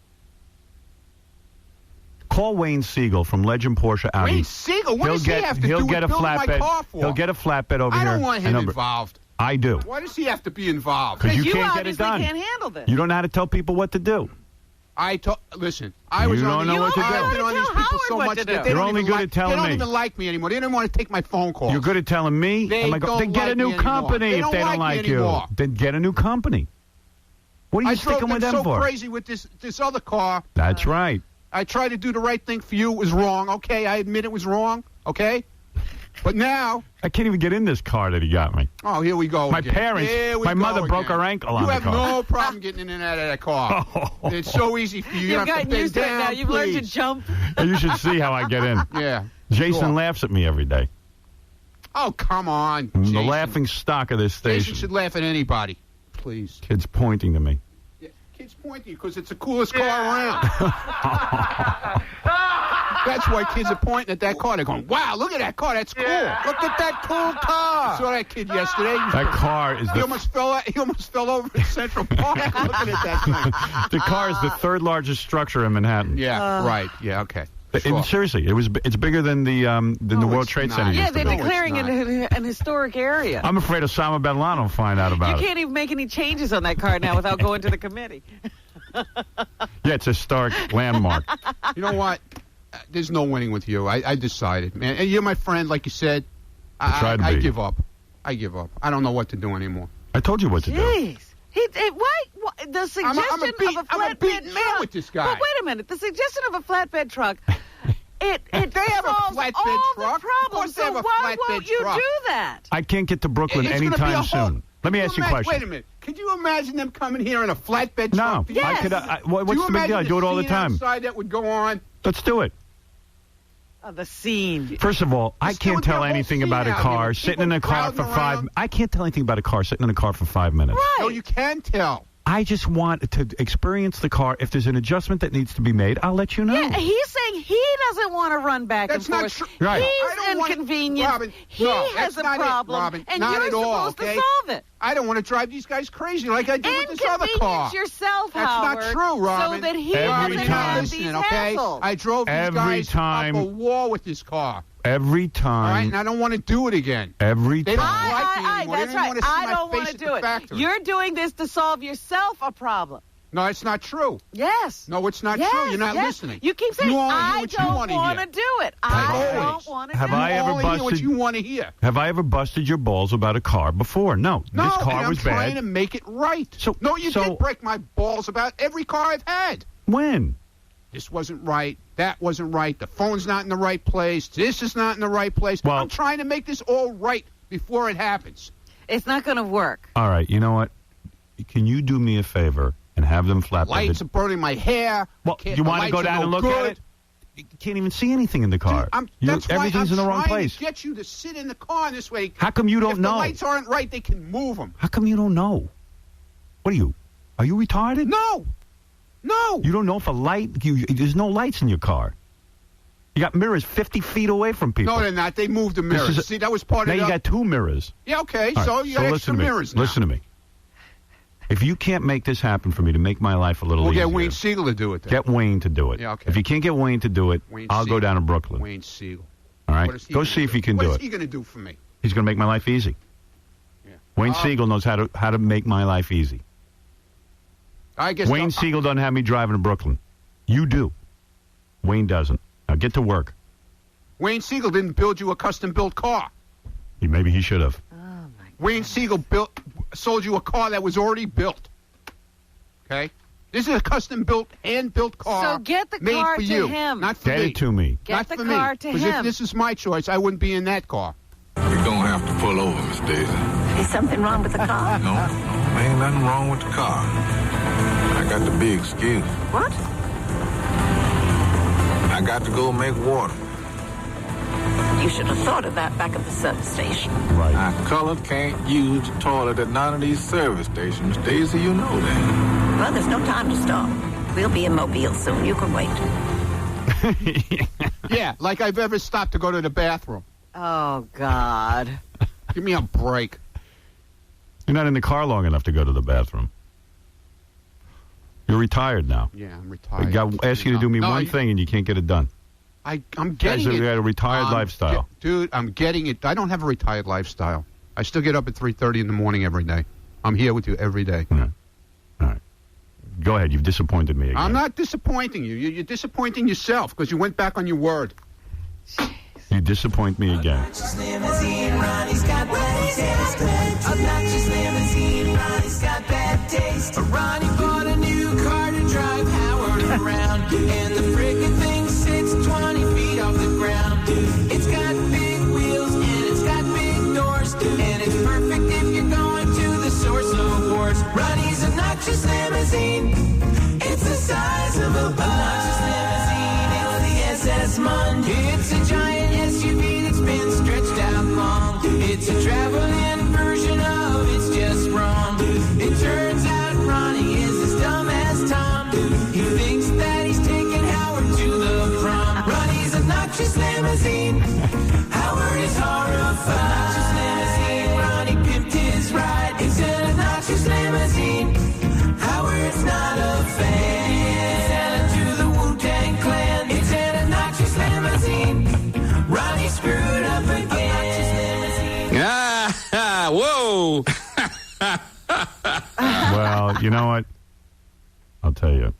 Call Wayne Siegel from Legend Porsche Audi. Wayne Siegel? What does he have to do with building my car for? He'll get a flatbed over here. I don't want him involved. I do. Why does he have to be involved? Because you can't get it done. Can't handle this. You don't know how to tell people what to do. Listen, I was on know what to do. I've been on these people so much that they You're only good at telling me. They don't even like me anymore. They don't want to take my phone calls. You're good at telling me. Then get a new company if they don't like you. Then get a new company. What are you sticking with them for? I drove so crazy with this other car. That's right. I tried to do the right thing for you. It was wrong. Okay, I admit it was wrong. Okay? But now... I can't even get in this car that he got me. Oh, here we go My parents, my mother broke her ankle on the car. You have no problem getting in and out of that car. It's so easy for you. You You've gotten used to it now. You've learned to jump. You should see how I get in. Yeah. Jason laughs at me every day. Oh, come on, I'm Jason. the laughing stock of this station. Jason should laugh at anybody. Please. Kids pointing to me. Yeah, kids pointing because it's the coolest car around. That's why kids are pointing at that car. They're going, wow, look at that car. That's cool. Look at that cool car. I saw that kid yesterday. That car is he almost fell over in Central Park looking at that thing. The car is the third largest structure in Manhattan. Yeah, right. Yeah, okay. Sure. Seriously, it's bigger than the World Trade Center. Yeah, they're declaring an historic area. I'm afraid Osama bin Laden will find out about it. You can't even make any changes on that car now without going to the committee. Yeah, it's a historic landmark. You know what? There's no winning with you. I decided, man. And you're my friend, like you said. I give up. I give up. I don't know what to do anymore. I told you what to do. Jeez. The suggestion of a flatbed truck. With this guy. But wait a minute. The suggestion of a flatbed truck. They have a flatbed truck. The problems. So why won't you do that? I can't get to Brooklyn anytime soon. Let me ask you a question. Wait a minute. Could you imagine them coming here in a flatbed truck? No. Yes. What's the big deal? I do it all the time. Outside that would go on. Let's do it. The scene. First of all, I can't tell anything about a car sitting in a car for 5. I can't tell anything about a car sitting in a car for 5 minutes. Right. No, you can tell. I just want to experience the car. If there's an adjustment that needs to be made, I'll let you know. Yeah, he's saying he doesn't want to run back and forth. That's not true. Right. He's inconvenienced. Robin, he has a problem, and you're supposed to solve it. I don't want to drive these guys crazy like I did with this other car. Inconvenience yourself, That's Howard. That's not true, Robin. So that he doesn't have these hassles. I drove these guys up a wall with this car. Every time. All right, and I don't want to do it again. Every time. They don't like me anymore. That's right. I don't want to do it. You're doing this to solve yourself a problem. No, it's not true. Yes. No, it's not true. You're not listening. You keep saying, I don't want to do it. I don't want to do it. Have I ever busted what you want to hear? Have I ever busted your balls about a car before? No. This car was bad. I'm trying to make it right. No, you did break my balls about every car I've had. When? This wasn't right. That wasn't right. The phone's not in the right place. This is not in the right place. Well, I'm trying to make this all right before it happens. It's not going to work. All right. You know what? Can you do me a favor and have them flatbed? Lights are burning my hair. Well, you want to go down and look at it? You can't even see anything in the car. Dude, everything's in the wrong place. To get you to sit in the car this way. How come you don't know? If the lights aren't right, they can move them. How come you don't know? What are you? Are you retarded? No. You don't know if a light... there's no lights in your car. You got mirrors 50 feet away from people. No, they're not. They moved the mirrors. See, that was part now of you the... got 2 mirrors. Yeah, okay. All So right, you got extra mirrors now. Listen to me. If you can't make this happen for me to make my life a little We'll easier... get Wayne Siegel to do it then. Get Wayne to do it. Yeah, okay. If you can't get Wayne to do it, I'll go down to Brooklyn. Wayne Siegel. All right? What is he Go gonna see if do? he can do What it. is he going to do for me? He's going to make my life easy. Wayne Siegel knows how to make my life easy. I guess Wayne Siegel doesn't have me driving to Brooklyn. You do. Wayne doesn't. Now get to work. Wayne Siegel didn't build you a custom-built car. Maybe he should have. Wayne Siegel sold you a car that was already built. Okay? This is a custom-built, hand-built car. So get the made car for to you, him. not for Get me. it to me. Get not the for car me. to Because him. if this is my choice, I wouldn't be in that car. We're going to have to pull over, Miss Daisy. Is something wrong with the car? No, ain't nothing wrong with the car. I got the big excuse. What? I got to go make water. You should have thought of that back at the service station. Right. I colored can't use the toilet at none of these service stations. Daisy, you know that. Well, there's no time to stop. We'll be in Mobile soon. You can wait. Yeah, like I've ever stopped to go to the bathroom. Oh, God. Give me a break. You're not in the car long enough to go to the bathroom. You're retired now. Yeah, I'm I retired. got ask you to do me No, one thing, and you can't get it done. I'm getting Guys, it. you got a retired lifestyle. Dude, I'm getting it. I don't have a retired lifestyle. I still get up at 3:30 in the morning every day. I'm here with you every day. All right. Go ahead. You've disappointed me again. I'm not disappointing you. You're disappointing yourself because you went back on your word. You disappoint me again. Obnoxious limousine, Ronnie's got bad taste. Obnoxious limousine, Ronnie's got bad taste. Ronnie bought a new car to drive Howard around, and the friggin' thing sits 20 feet off the ground. It's got big wheels and it's got big doors, and it's perfect if you're going to the source of wars. Ronnie's obnoxious limousine, it's the size of a obnoxious limousine. It's the SS Mundi. It's a giant SUV that's been stretched out long. It's a traveling version of It's Just Wrong. It turns out Ronnie is as dumb as Tom. He thinks that he's taking Howard to the prom. Ronnie's obnoxious limousine. Howard is horrified. Obnoxious limousine. Ronnie pimped his ride. It's an obnoxious limousine. Howard's not a fan. Selling to the Wu-Tang Clan. It's an obnoxious limousine. Ronnie screwed up again. Whoa. Well, you know what? I'll tell you.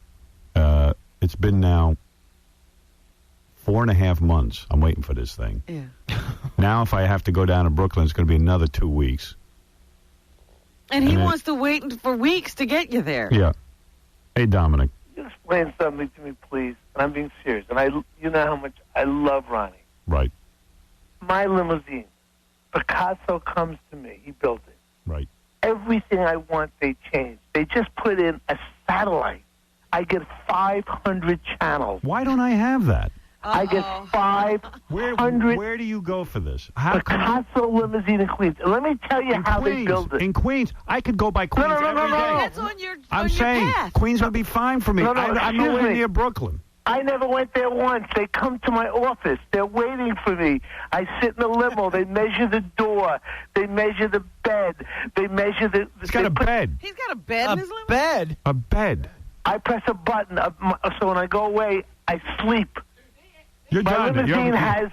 It's been now 4.5 months. I'm waiting for this thing. Yeah. Now, if I have to go down to Brooklyn, it's going to be another 2 weeks. And he And then- wants to wait for weeks to get you there. Yeah. Hey, Dominic. You explain something to me, please. And I'm being serious. And you know how much I love Ronnie. Right. My limousine. Picasso comes to me. He built it. Right. Everything I want, they change. They just put in a satellite. I get 500 channels. Why don't I have that? I get 500. Where do you go for this? Picasso limousine in Queens. And let me tell you how they Queens. build it. In Queens. I could go by Queens every day. That's on your I'm saying Queens would be fine for me. No, no, I'm excuse nowhere me. near Brooklyn. I never went there once. They come to my office. They're waiting for me. I sit in the limo. They measure the door. They measure the bed. They measure the... He's got a bed. He's got a bed in his limo? Bed? A bed. I press a button, so when I go away, I sleep. You're My done. limousine has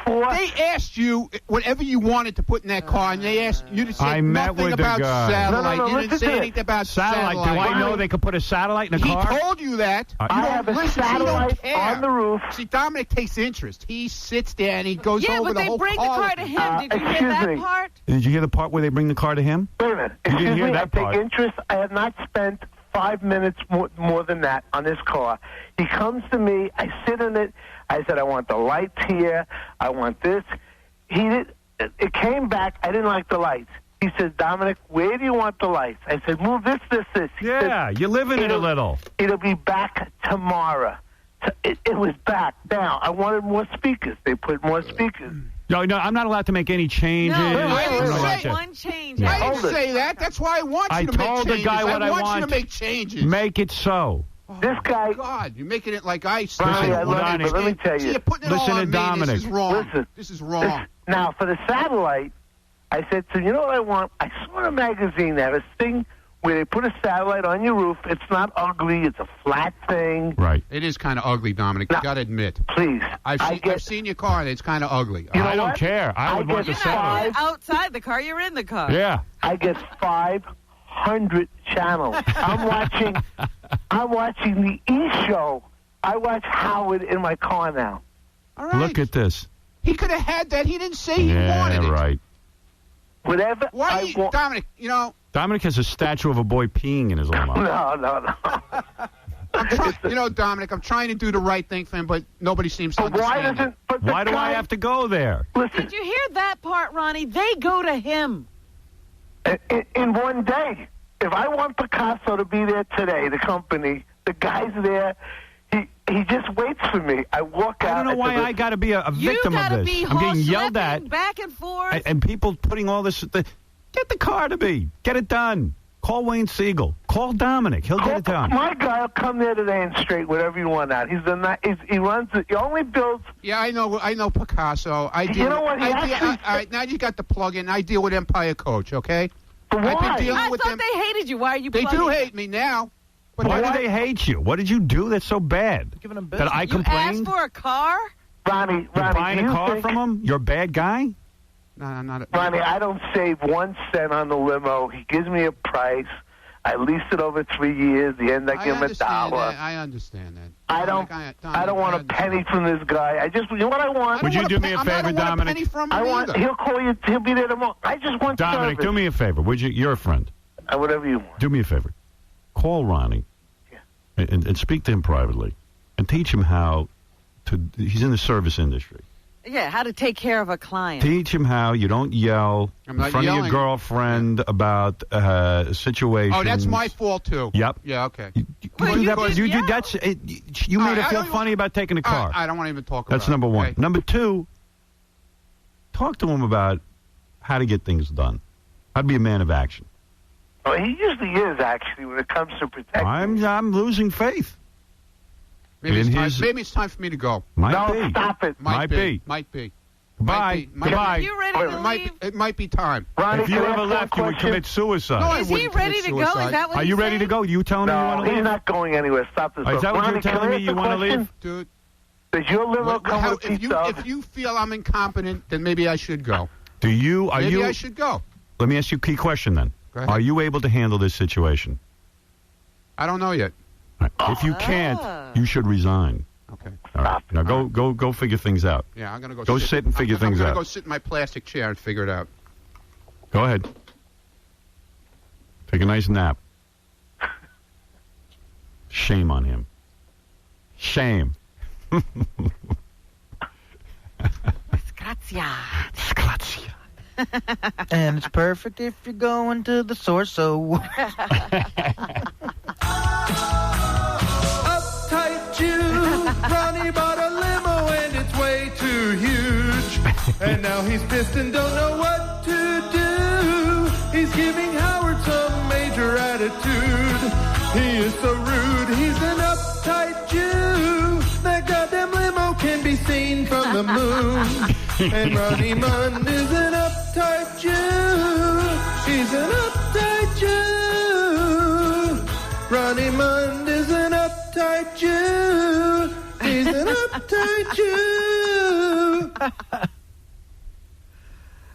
4... They asked you whatever you wanted to put in that car, and they asked you to say I met nothing with the about guy. satellite. No, you didn't listen say to anything about Satellite. Do I know they could put a satellite in a He car? told you that. I You don't have a listen. You don't satellite care. on the roof. See, Dominic takes interest. He sits there and he goes Yeah, over but the they whole bring the car car with to you. him. Did you hear excuse that me. part? Did you hear the part where they bring the car to him? Wait a minute. You didn't Excuse hear me. that I take part. interest. I have not spent 5 minutes more than that on this car. He comes to me. I sit in it. I said, I want the lights here. I want this. It came back. I didn't like the lights. He says, Dominic, where do you want the lights? I said, move this. He Yeah, said, you're living it a little. It'll be back tomorrow. It was back. Now, I wanted more speakers. They put more speakers. No, I'm not allowed to make any changes. No, I didn't I'm not allowed say to- one change. Yeah. I didn't say that. That's why I want you I to make told changes. the guy what I want you to want. make changes. Make it so. This guy. God, you're making it like ice. Ronnie, I love you, but let me tell you. See, you're putting it Listen all to on Dominic. me. This is wrong. Listen. This is wrong. Now, for the satellite, I said to him, you know what I want? I saw in a magazine that a thing where they put a satellite on your roof. It's not ugly. It's a flat thing. Right. It is kind of ugly, Dominic. You got to admit. Please. I've seen your car, and it's kind of ugly. You know I don't what? care. I would want the satellite. Outside the car, you're in the car. Yeah. I get 500 channels. I'm watching the E! Show. I watch Howard in my car now. All right. Look at this. He could have had that. He didn't say he wanted it. Yeah, right. Whatever Why, Dominic, you know... Dominic has a statue of a boy peeing in his own mouth. No. You know, Dominic, I'm trying to do the right thing for him, but nobody seems to understand it. Why do I have to go there? Did you hear that part, Ronnie? They go to him. In one day. If I want Picasso to be there today, the company, the guy's there. He just waits for me. I walk out. I don't know why I got to be a victim of this. Be I'm getting yelled at. Back and forth. And people putting all this... Get the car to me. Get it done. Call Wayne Siegel. Call Dominic. He'll get it done. My guy will come there today and straight whatever you want out. He runs it. He only builds... Yeah, I know Picasso. You know what? All right, now you got the plug-in. I deal with Empire Coach, okay? Why? I've been dealing with I them. thought they hated you. Why are you They plugging? do hate me now. But Why do they hate you? What did you do that's so bad? Giving them That I You complained? asked for a car? Ronnie, You're buying do a you car think- from him? You're a bad guy? No, I'm not. Ronnie, I don't save 1 cent on the limo. He gives me a price. I lease it over 3 years. The end, I give him $1. I understand that. I don't want a penny from this guy. You know what I want? Would you do me a favor, Dominic? He'll call you. He'll be there tomorrow. I just want Dominic, service. do me a favor. Would you? You're a friend. Whatever you want. Do me a favor. Call Ronnie and speak to him privately and teach him how to... He's in the service industry. Yeah, how to take care of a client. Teach him how you don't yell I'm in not front of yelling. your girlfriend about situations. Oh, that's my fault, too. Yep. Yeah, okay. You made her feel funny about taking the car. I don't want to even talk about That's number one. Okay. Number two, talk to him about how to get things done. How to be a man of action. Well, he usually is, actually, when it comes to protecting. I'm losing faith. Maybe In it's time for me to go. Might be. Stop it. Might be. Goodbye. Goodbye. Are you ready to leave? It might be time. Ronnie, If you can I ever ask left, one you would question? commit suicide. No, I Is he wouldn't ready commit to go? Is suicide. that what Are he's you ready to saying? go? You telling me you No, want to he's leave? not going anywhere. Stop this. Is that what Ronnie, you're can I telling me? ask You a want to question? leave? Dude, Does your limo come with pizza? if you feel I'm incompetent, then maybe I should go. Are Maybe you? I should go. Let me ask you a key question then. Go ahead. Are you able to handle this situation? I don't know yet. All right. If you can't, you should resign. Okay. All right. Now go figure things out. Yeah, I'm gonna go. Go sit and figure things I'm out. gonna go sit in my plastic chair and figure it out. Go ahead. Take a nice nap. Shame on him. Shame. Scrazia. Scrazia. And it's perfect if you're going to the source. So Uptight Jew, Ronnie bought a limo and it's way too huge. And now he's pissed and don't know what to do. He's giving Howard some major attitude. He is so rude, he's an uptight Jew. That goddamn limo can be seen from the moon. And Ronnie Munn is an uptight Jew. He's an uptight Jew. Ronnie Munn is an uptight Jew. He's an uptight Jew.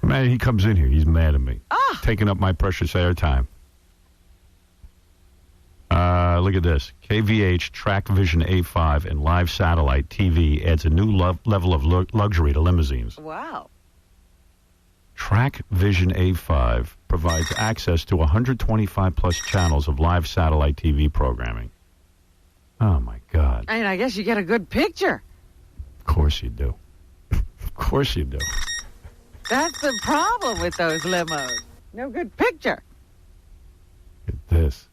Man, he comes in here. He's mad at me. Taking up my precious airtime. Look at this. KVH Track Vision A5 and live satellite TV adds a new level of luxury to limousines. Wow. Track Vision A5 provides access to 125 plus channels of live satellite TV programming. Oh, my God. I mean, I guess you get a good picture. Of course you do. Of course you do. That's the problem with those limos. No good picture. Look at this.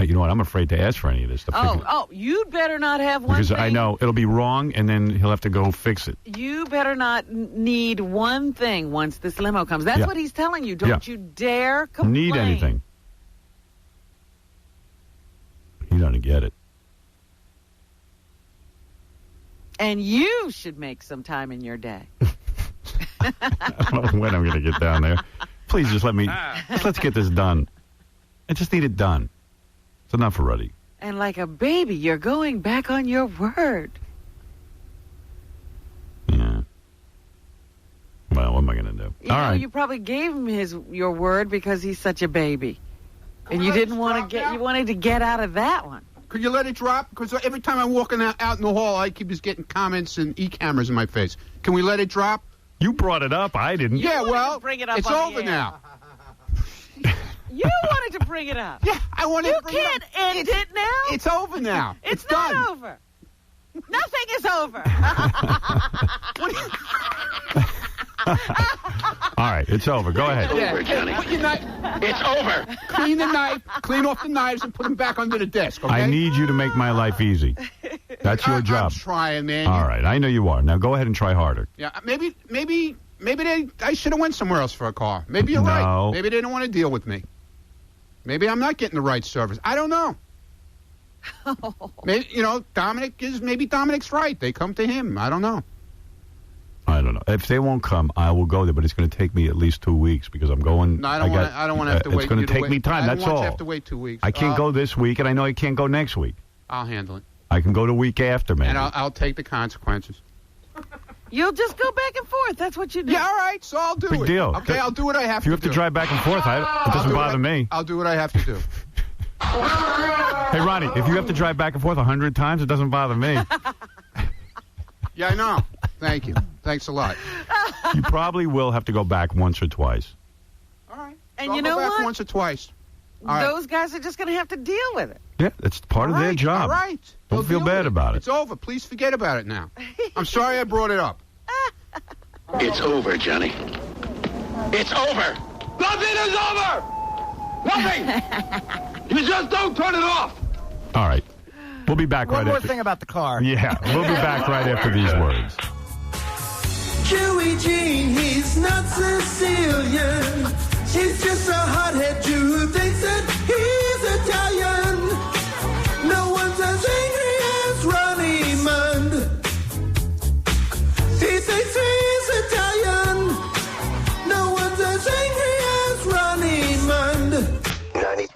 You know what? I'm afraid to ask for any of this stuff. You'd better not have one Because thing. I know it'll be wrong, and then he'll have to go fix it. You better not need one thing once this limo comes. That's Yeah. what he's telling you. Don't Yeah. you dare complain. Need anything. going to get it. And you should make some time in your day. I don't know when I'm going to get down there. Please just let's get this done. I just need it done. It's enough already. And like a baby, you're going back on your word. Yeah. Well, what am I going to do? You know, you probably gave him your word because he's such a baby. And you didn't want to get, you wanted to get out of that one. Could you let it drop? Because every time I'm walking out in the hall, I keep just getting comments and e-cameras in my face. Can we let it drop? You brought it up. I didn't. Yeah, well, bring it up it's on over the air. now. You wanted to bring it up. Yeah, I wanted to bring it up. You can't end it now. It's over now. It's done. not over. Nothing is over. All right, it's over. Go ahead. Over, Johnny. It's over. Clean the knife, clean off the knives, and put them back under the desk, okay? I need you to make my life easy. That's your job. I'm trying, man. All right, I know you are. Now go ahead and try harder. Yeah, maybe I should have went somewhere else for a car. Maybe you're right. Maybe they didn't want to deal with me. Maybe I'm not getting the right service. I don't know. Maybe maybe Dominic's right. They come to him. I don't know. I don't know. If they won't come, I will go there, but it's going to take me at least 2 weeks because I'm going. No, I don't want to have to wait. It's going to take me time. That's all. I don't want to have to wait 2 weeks. I can't go this week, and I know I can't go next week. I'll handle it. I can go the week after, man. And I'll take the consequences. You'll just go back and forth. That's what you do. Yeah, all right. So I'll do it. Big deal. Okay, I'll do what I have to do. If you have to drive back and forth, it doesn't bother me. I'll do what I have to do. Hey, Ronnie, if you have to drive back and forth 100 times, it doesn't bother me. Yeah, I know. Thank you. Thanks a lot. You probably will have to go back once or twice. All right. And so you I'll know go back what? once or twice. All right. Those guys are just going to have to deal with it. Yeah, it's part of their job. All right. Don't feel bad about it. It's over. Please forget about it now. I'm sorry I brought it up. It's over, Johnny. It's over. Nothing is over! Nothing! You just don't turn it off! All right. We'll be back One right more after. thing about the car. Yeah, we'll be back right after these words. Joey Jean, he's not Sicilian. She's just a hothead Jew who thinks that he's Italian. No one's as angry as Ronnie Mund. He thinks he's Italian. No one's as angry as Ronnie Mund. 90.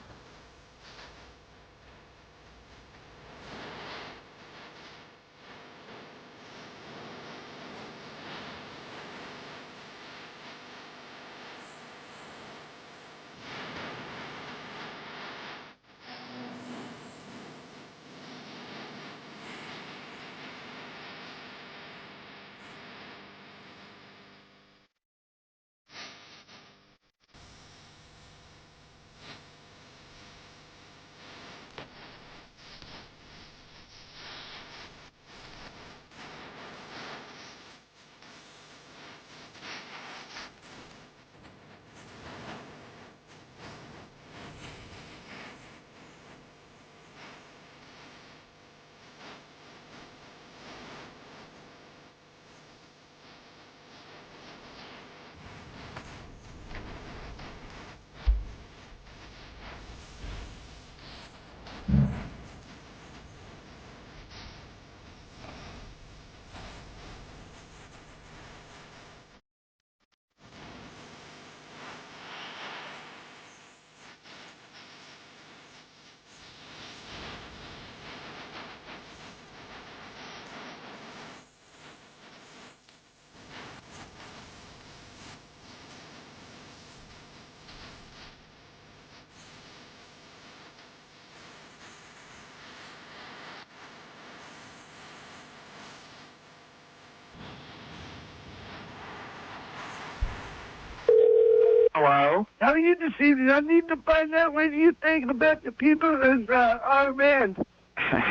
Hello? How are you this evening? I need to find out what you think about the people in our band.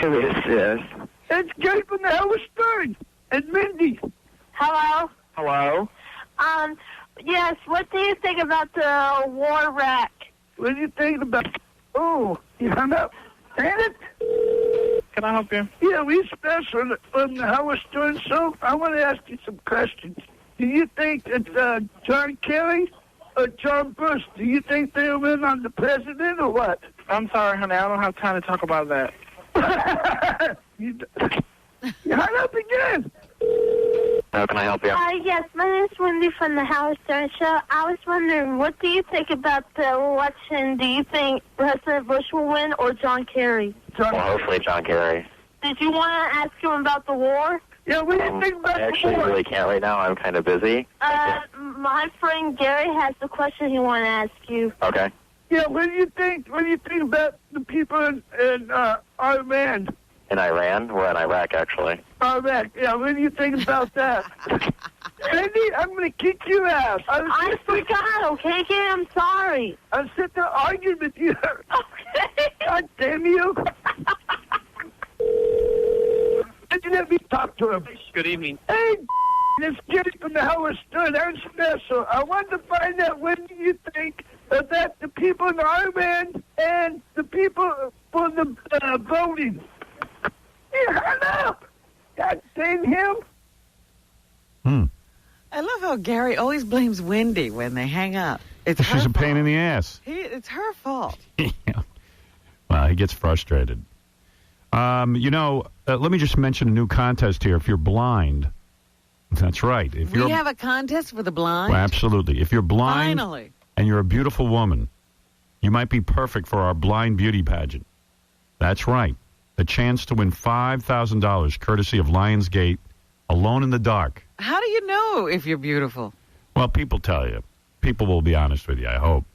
Who is this? It's Jay from the Howard Stern. And Mindy. Hello? Hello? Yes, what do you think about the war wreck? What do you think about... Oh, you hung up. Damn it. Can I help you? Yeah, we special on the Howard Stern show. I want to ask you some questions. Do you think that John Kerry or John Bush, do you think they'll win on the president or what? I'm sorry, honey. I don't have time to talk about that. You hung up again. How can I help you? Yes, my name is Wendy from the Howard Stern Show. I was wondering, what do you think about the election? Do you think President Bush will win or John Kerry? Well, hopefully John Kerry. Did you want to ask him about the war? Yeah, what do you think about I actually really can't right now. I'm kind of busy. My friend Gary has a question he wanted to ask you. Okay. Yeah, what do you think? What do you think about the people in Iran? In Iran? We're in Iraq, actually. Iraq. Yeah, what do you think about that? Wendy, I'm going to kick you out. I forgot, okay, kid? I'm sorry. I'm sitting there arguing with you. Okay. God damn you. Let me talk to him. Good evening. Hey, this kid from the Howard Stern, Aaron Smessel. I want to find out what do you think that the people in Iran and the people for the voting. He hung up. God damn him. I love how Gary always blames Wendy when they hang up. She's a pain in the ass. It's her fault. Well, he gets frustrated. Let me just mention a new contest here. If you're blind, that's right. If We have a contest for the blind? Well, absolutely. If you're blind Finally. and you're a beautiful woman, you might be perfect for our blind beauty pageant. That's right. The chance to win $5,000 courtesy of Lionsgate, Alone in the Dark. How do you know if you're beautiful? Well, people tell you. People will be honest with you, I hope.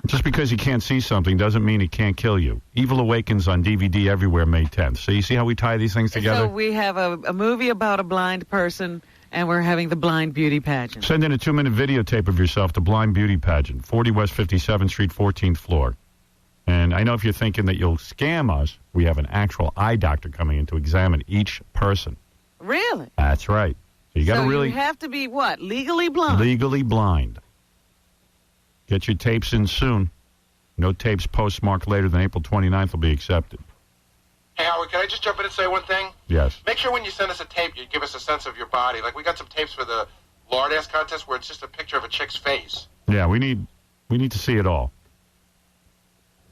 Just because you can't see something doesn't mean it can't kill you. Evil Awakens on DVD everywhere May 10th. So you see how we tie these things together? So we have a movie about a blind person, and we're having the blind beauty pageant. Send in a 2-minute videotape of yourself to Blind Beauty Pageant, 40 West 57th Street, 14th floor. And I know if you're thinking that you'll scam us, we have an actual eye doctor coming in to examine each person. Really? That's right. So you got to really you have to be what? Legally blind? legally blind. Get your tapes in soon. No tapes postmarked later than April 29th will be accepted. Hey, Howard, can I just jump in and say one thing? Yes. Make sure when you send us a tape, you give us a sense of your body. Like, we got some tapes for the lard ass contest where it's just a picture of a chick's face. Yeah, we need to see it all.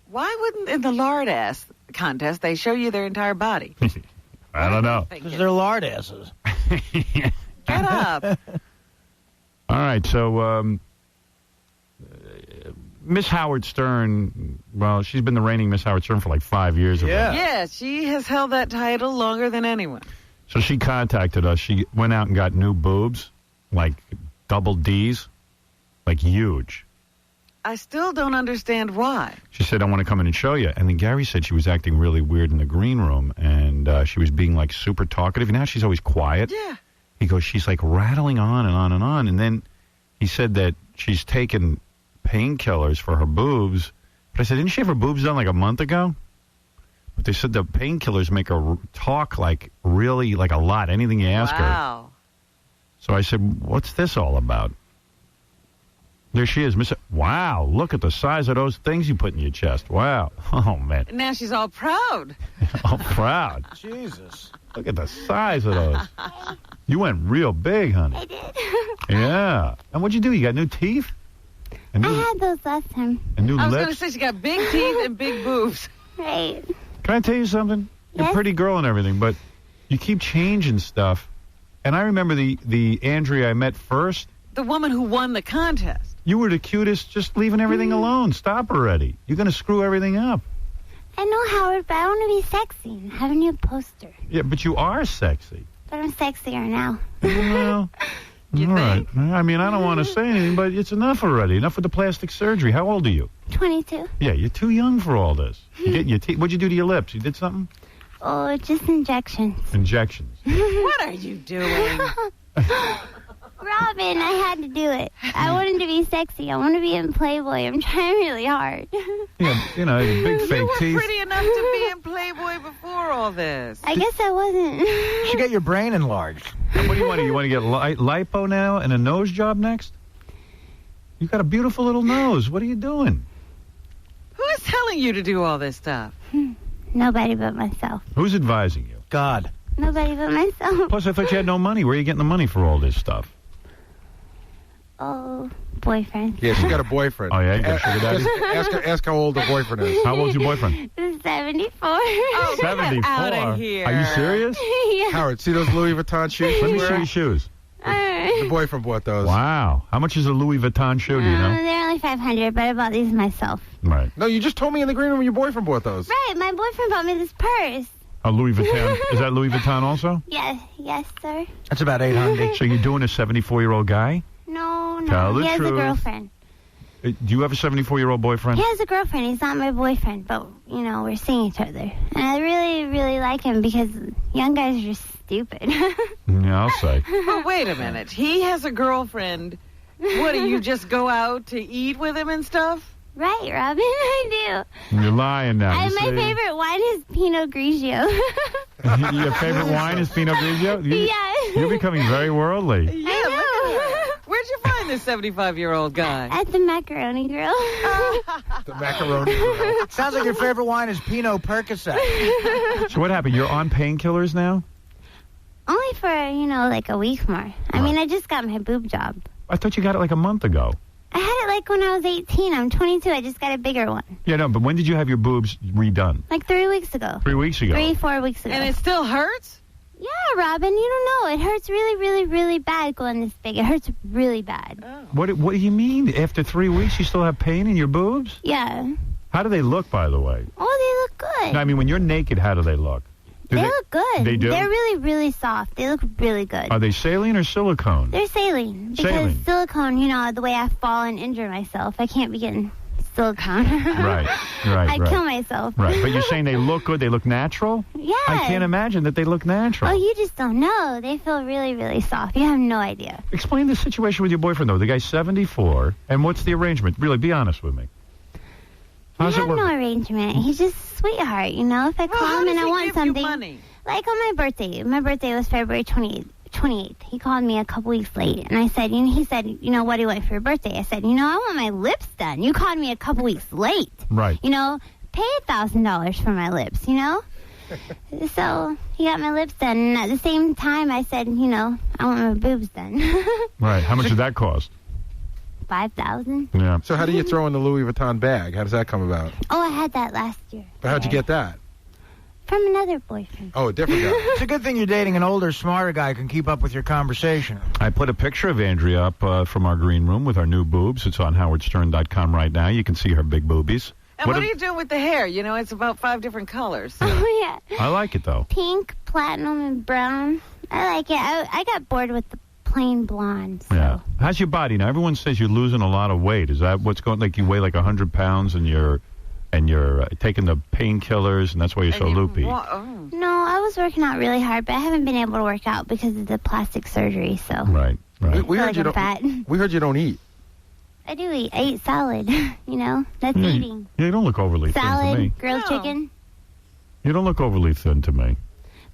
Why wouldn't in the lard ass contest they show you their entire body? I don't know. Because they're lard asses. Get up. All right, so Miss Howard Stern, well, she's been the reigning Miss Howard Stern for like 5 years. Yeah, she has held that title longer than anyone. So she contacted us. She went out and got new boobs, like double D's, like huge. I still don't understand why. She said, I want to come in and show you. And then Gary said she was acting really weird in the green room, and she was being, like, super talkative. Now she's always quiet. Yeah. He goes, she's, like, rattling on and on and on. And then he said that she's taken painkillers for her boobs. But I said, didn't she have her boobs done, like, a month ago? But they said the painkillers make her talk, like, really, like, a lot, anything you ask her. Wow. So I said, what's this all about? There she is. Wow, look at the size of those things you put in your chest. Wow. Oh, man. Now she's all proud. All proud. Jesus. Look at the size of those. You went real big, honey. I did. Yeah. And what'd you do? You got new teeth? I had those last time. And new I was lips? going to say she got big teeth and big boobs. Right. Can I tell you something? You're Yes? a pretty girl and everything, but you keep changing stuff. And I remember the Andrea I met first. The woman who won the contest. You were the cutest, just leaving everything alone. Stop already. You're going to screw everything up. I know, Howard, but I want to be sexy and have a new poster. Yeah, but you are sexy. But I'm sexier now. Well, all right. I mean, I don't want to say anything, but it's enough already. Enough with the plastic surgery. How old are you? 22. Yeah, you're too young for all this. You get your teeth. What'd you do to your lips? You did something? Oh, just injections. Injections. What are you doing? Robin, I had to do it. I wanted to be sexy. I want to be in Playboy. I'm trying really hard. Yeah, you know, big fake You were teeth. pretty enough to be in Playboy before all this. I guess I wasn't. You should get your brain enlarged. And what do you want? You want to get lipo now and a nose job next? You got a beautiful little nose. What are you doing? Who is telling you to do all this stuff? Nobody but myself. Who's advising you? God. Nobody but myself. Plus, I thought you had no money. Where are you getting the money for all this stuff? Oh, boyfriend. Yeah, she got a boyfriend. Oh, yeah, you got a sugar daddy? Ask how old the boyfriend is. How old's your boyfriend? 74. Oh, 74. Out of here. Are you serious? Yeah. Howard, see those Louis Vuitton shoes? Let me she's see wearing? your shoes. The boyfriend bought those. Wow. How much is a Louis Vuitton shoe, do you know? They're only $500, but I bought these myself. Right. No, you just told me in the green room your boyfriend bought those. Right, my boyfriend bought me this purse. A Louis Vuitton. Is that Louis Vuitton also? Yes, sir. That's about $800. So you're doing a 74-year-old guy? No, Tell the he has truth. a girlfriend. Do you have a 74-year-old boyfriend? He has a girlfriend. He's not my boyfriend, but, you know, we're seeing each other. And I really, really like him because young guys are just stupid. Yeah, I'll say. But wait a minute. He has a girlfriend. What, do you just go out to eat with him and stuff? Right, Robin, I do. You're lying now. And my favorite wine is Pinot Grigio. Your favorite wine is Pinot Grigio? Yes. You're becoming very worldly. Yeah, look at that. Where'd you find this 75-year-old guy? At the Macaroni Grill. The macaroni grill. Sounds like your favorite wine is Pinot Percocet. So what happened? You're on painkillers now? Only for, you know, like a week more. I mean, I just got my boob job. I thought you got it like a month ago. I had it like when I was 18. I'm 22. I just got a bigger one. Yeah, no, but when did you have your boobs redone? Like 3 weeks ago. 3 weeks ago. 4 weeks ago. And it still hurts? Yeah, Robin, you don't know. It hurts really, really, really bad going this big. It hurts really bad. What do you mean? After 3 weeks, you still have pain in your boobs? Yeah. How do they look, by the way? Oh, they look good. No, I mean, when you're naked, how do they look? They look good. They do? They're really, really soft. They look really good. Are they saline or silicone? They're saline. Because Saline. silicone, you know, the way I fall and injure myself, I can't be getting silicone. Right. I kill myself. Right, but you're saying they look good, they look natural? Yeah. I can't imagine that they look natural. Oh, you just don't know. They feel really, really soft. You have no idea. Explain the situation with your boyfriend, though. The guy's 74, and what's the arrangement? Really, be honest with me. How's we it have work? no arrangement. He's just a sweetheart, you know. If I call him and I want something, money? like on my birthday. My birthday was February 28th. He called me a couple weeks late, and I said, he said, you know, what do you want for your birthday? I said, you know, I want my lips done. You called me a couple weeks late. Right. You know, pay $1,000 for my lips, you know. So he got my lips done, and at the same time, I said, you know, I want my boobs done. Right. How much did that cost? $5,000. Yeah. So how do you throw in the Louis Vuitton bag? How does that come about? Oh, I had that last year. But how'd you get that? From another boyfriend. Oh, a different guy. It's a good thing you're dating an older, smarter guy who can keep up with your conversation. I put a picture of Andrea up from our green room with our new boobs. It's on howardstern.com right now. You can see her big boobies. And what do you do with the hair? You know, it's about 5 different colors. Oh, yeah. I like it, though. Pink, platinum, and brown. I like it. I got bored with the plain blonde. Yeah. How's your body now? Everyone says you're losing a lot of weight. Is that what's going? Like you weigh like 100 pounds and you're taking the painkillers and that's why you're so loopy. No, I was working out really hard, but I haven't been able to work out because of the plastic surgery. So Right. We heard you I'm don't. fat. We heard you don't eat. I do eat. I eat salad. You know, that's Yeah, eating. You don't look overly thin to me. Salad, grilled chicken. You don't look overly thin to me.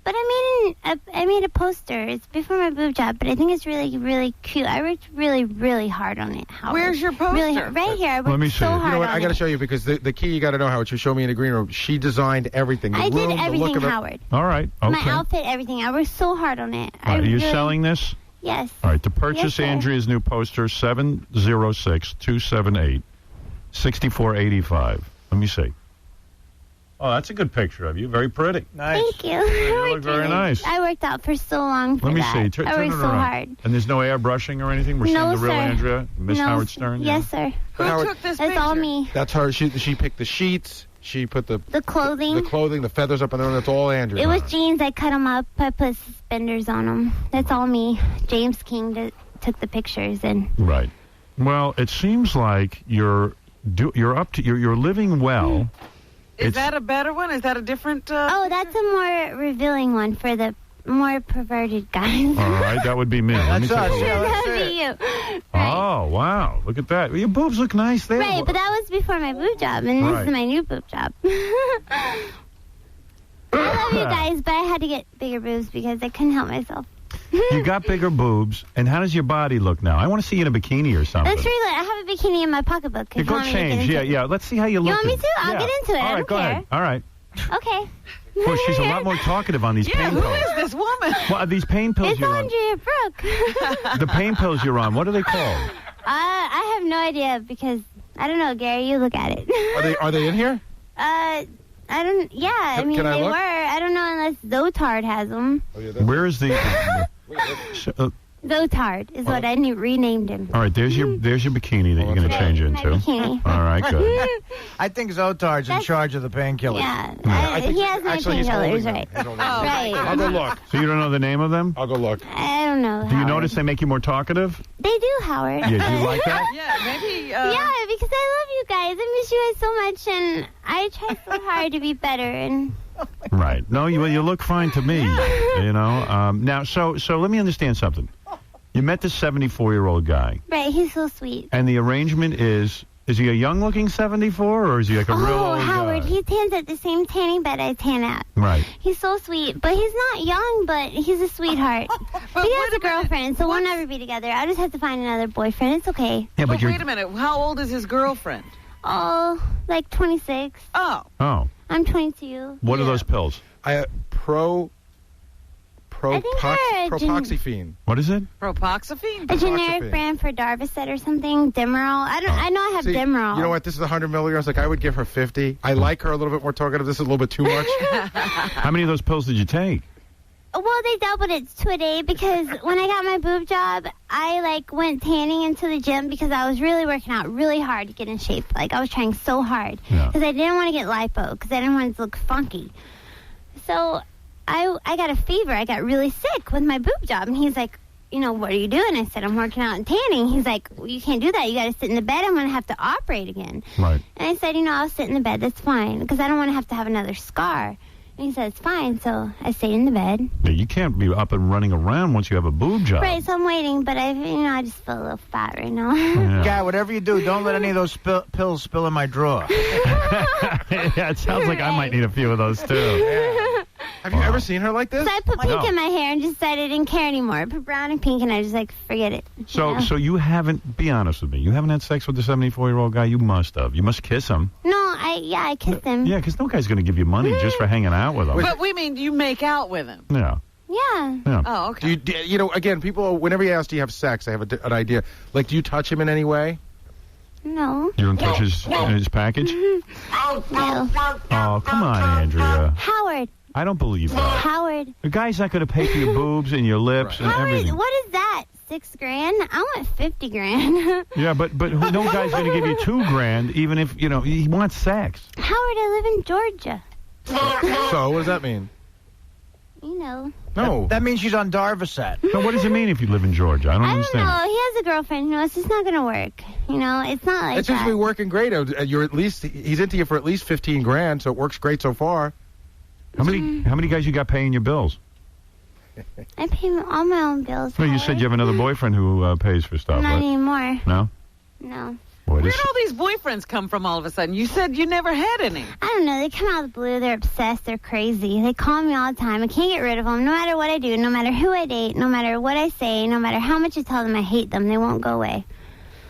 But I made a poster. It's before my boob job, but I think it's really, really cute. I worked really, really hard on it. Howard. Where's your poster? Really hard. Right here. I worked Let me see so it. hard You know what? on I got to it. show you because the key you got to know, Howard. You show me in the green room. She designed everything. The I room, did the look everything, of it. Howard. All right. Okay. My outfit, everything. I worked so hard on it. All right, are you really- selling this? Yes. All right. To purchase Yes, sir. Andrea's new poster, 706-278-6485. Let me see. Oh, that's a good picture of you. Very pretty. Nice. Thank you. You look very nice. I worked out for so long for Let me that. see. I Turn worked it so around. hard. And there's no airbrushing or anything? We're No, seeing the real sir. Andrea, Miss No, Howard Stern? Yes, sir. Who Howard- took this It's all me. That's her. She picked the sheets. She put the clothing. the clothing, the feathers up on there. That's all Andrea. It was jeans. I cut them up. I put suspenders on them. That's all me. James King took the pictures and. Right. Well, it seems like you're living well. Is that a better one? Is that a different... Oh, that's a more revealing one for the more perverted guys. All right, that would be me. Let me That's take a us. look. Yeah, That would be you. Oh, wow. Look at that. Your boobs look nice there. Right, but that was before my boob job, and Right. this is my new boob job. I love you guys, but I had to get bigger boobs because I couldn't help myself. You got bigger boobs, and how does your body look now? I want to see you in a bikini or something. That's really. I have a bikini in my pocketbook. If Yeah, you go want me to get change. into Yeah, it. yeah. Let's see how you look. You want me to? I'll get into it. All I right, don't go care. ahead. All right. Okay. Well, she's a lot more talkative on these Yeah, pain who pills. is this woman? What are these pain pills It's you're on? Andrea Brooke. The pain pills you're on, what are they called? I have no idea because I don't know, Gary. You look at it. Are they in here? I don't. Yeah, I mean can I they look? were. I don't know unless Zotard has them. Where is the... Zotard is what I renamed him. all right, there's your bikini that you're going to change into. bikini. All right, good. I think Zotard's in charge of the painkillers. Yeah, he has my painkillers, right? Right. I'll go look. So you don't know the name of them? I'll go look. I don't know. Do you notice they make you more talkative? They do, Howard. Yeah, do you like that? Yeah, maybe. Yeah, because I love you guys. I miss you guys so much, and I try so hard to be better. And Right. No, you look fine to me. You know. Now, so let me understand something. You met this 74-year-old guy, right, he's so sweet. and the arrangement is he a young-looking 74, or is he like a real old Howard, guy? he tans at the same tanning bed I tan at. Right. He's so sweet, but he's not young, but he's a sweetheart. But he has a girlfriend, so we'll never be together. I'll just have to find another boyfriend. It's okay. Yeah, but wait a minute. How old is his girlfriend? Oh, like 26. Oh. Oh. I'm 22. What are those pills? I think they're a Propoxyphene. What is it? Propoxyphene? A generic brand for Darvocet or something. Demerol. I know I have See, Demerol. You know what? This is 100 milligrams. Like, I would give her 50. I like her a little bit more talkative. This is a little bit too much. How many of those pills did you take? Well, they doubled it to a day because when I got my boob job, I went tanning into the gym because I was really working out really hard to get in shape. Like I was trying so hard because I didn't want to get lipo because I didn't want it to look funky. So I got a fever. I got really sick with my boob job, and he's like, what are you doing? I said, I'm working out and tanning. He's like, well, you can't do that. You got to sit in the bed. I'm going to have to operate again. Right. And I said, I'll sit in the bed. That's fine because I don't want to have another scar. And he said, it's fine. So I stayed in the bed. Yeah, you can't be up and running around once you have a boob job. Right, so I'm waiting, but I just feel a little fat right now. Guy, whatever you do, don't let any of those pills spill in my drawer. Yeah, it sounds like I might need a few of those, too. Have you ever seen her like this? So I put pink in my hair and just decided I didn't care anymore. I put brown and pink, and I just forget it. So you haven't, be honest with me, you haven't had sex with the 74-year-old guy? You must have. You must kiss him. No, I kissed him. Yeah, because no guy's going to give you money just for hanging out with him. But we mean you make out with him. Yeah. Yeah. Yeah. Oh, okay. Do you, again, people, whenever you ask, do you have sex, they have an idea. Like, do you touch him in any way? No. You don't touch his package? No. Oh, come on, Andrea. Howard. I don't believe that. Howard. The guy's not going to pay for your boobs and your lips and everything. Howard, what is that? $6 grand? I want 50 grand. Yeah, but no guy's going to give you $2,000 even if, he wants sex. Howard, I live in Georgia. So, what does that mean? No. That means she's on Darvocet. No, what does it mean if you live in Georgia? I don't understand. No, he has a girlfriend. It's just not going to work. It's not like It seems to be working great. You're at least, he's into you for at least 15 grand, so it works great so far. How many guys you got paying your bills? I pay all my own bills. No, you said you have another boyfriend who pays for stuff, Not right? anymore. No? No. Boy, Where'd all these boyfriends come from all of a sudden? You said you never had any. I don't know. They come out of the blue. They're obsessed. They're crazy. They call me all the time. I can't get rid of them. No matter what I do, no matter who I date, no matter what I say, no matter how much I tell them I hate them, they won't go away.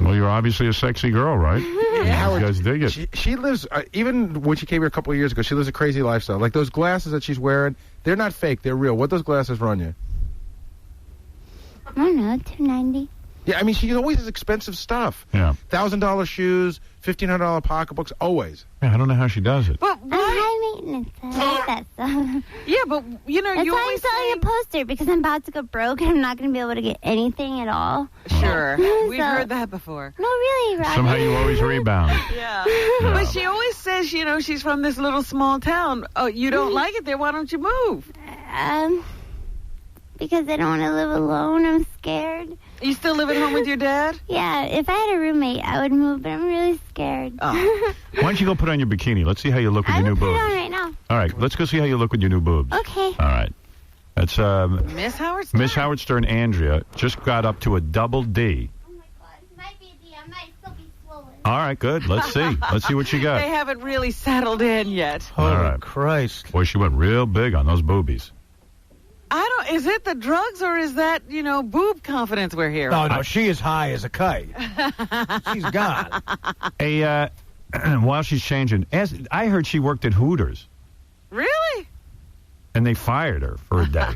Well, you're obviously a sexy girl, right? Yeah. You guys dig it. She lives, even when she came here a couple of years ago, she lives a crazy lifestyle. Like those glasses that she's wearing, they're not fake. They're real. What those glasses run you? I don't know, $290. Yeah, I mean, she always has expensive stuff. Yeah. $1,000 shoes, $1,500 pocketbooks, always. Yeah, I don't know how she does it. But I'm high maintenance. I like that stuff. Yeah, but, That's you why I'm always selling a poster, because I'm about to go broke and I'm not going to be able to get anything at all. Sure. We've So- heard that before. No, really, Roger. Somehow you always rebound. Yeah. But she always says, she's from this little small town. Oh, you don't like it there? Why don't you move? Because I don't want to live alone. I'm scared. You still live at home with your dad? Yeah, if I had a roommate, I would move, but I'm really scared. Why don't you go put on your bikini? Let's see how you look with your new Put it boobs. on right now. All right, let's go see how you look with your new boobs. Okay. All right. That's Miss Howard Stern? Miss Howard Stern Andrea just got up to a double D. All right, good. Let's see. Let's see what she They got. haven't really settled in yet. All right. Christ. Boy, she went real big on those boobies. Is it the drugs or is that, boob confidence we're hearing? No, she is high as a kite. She's gone. Hey, while she's changing, I heard she worked at Hooters, Really? and they fired her for a day.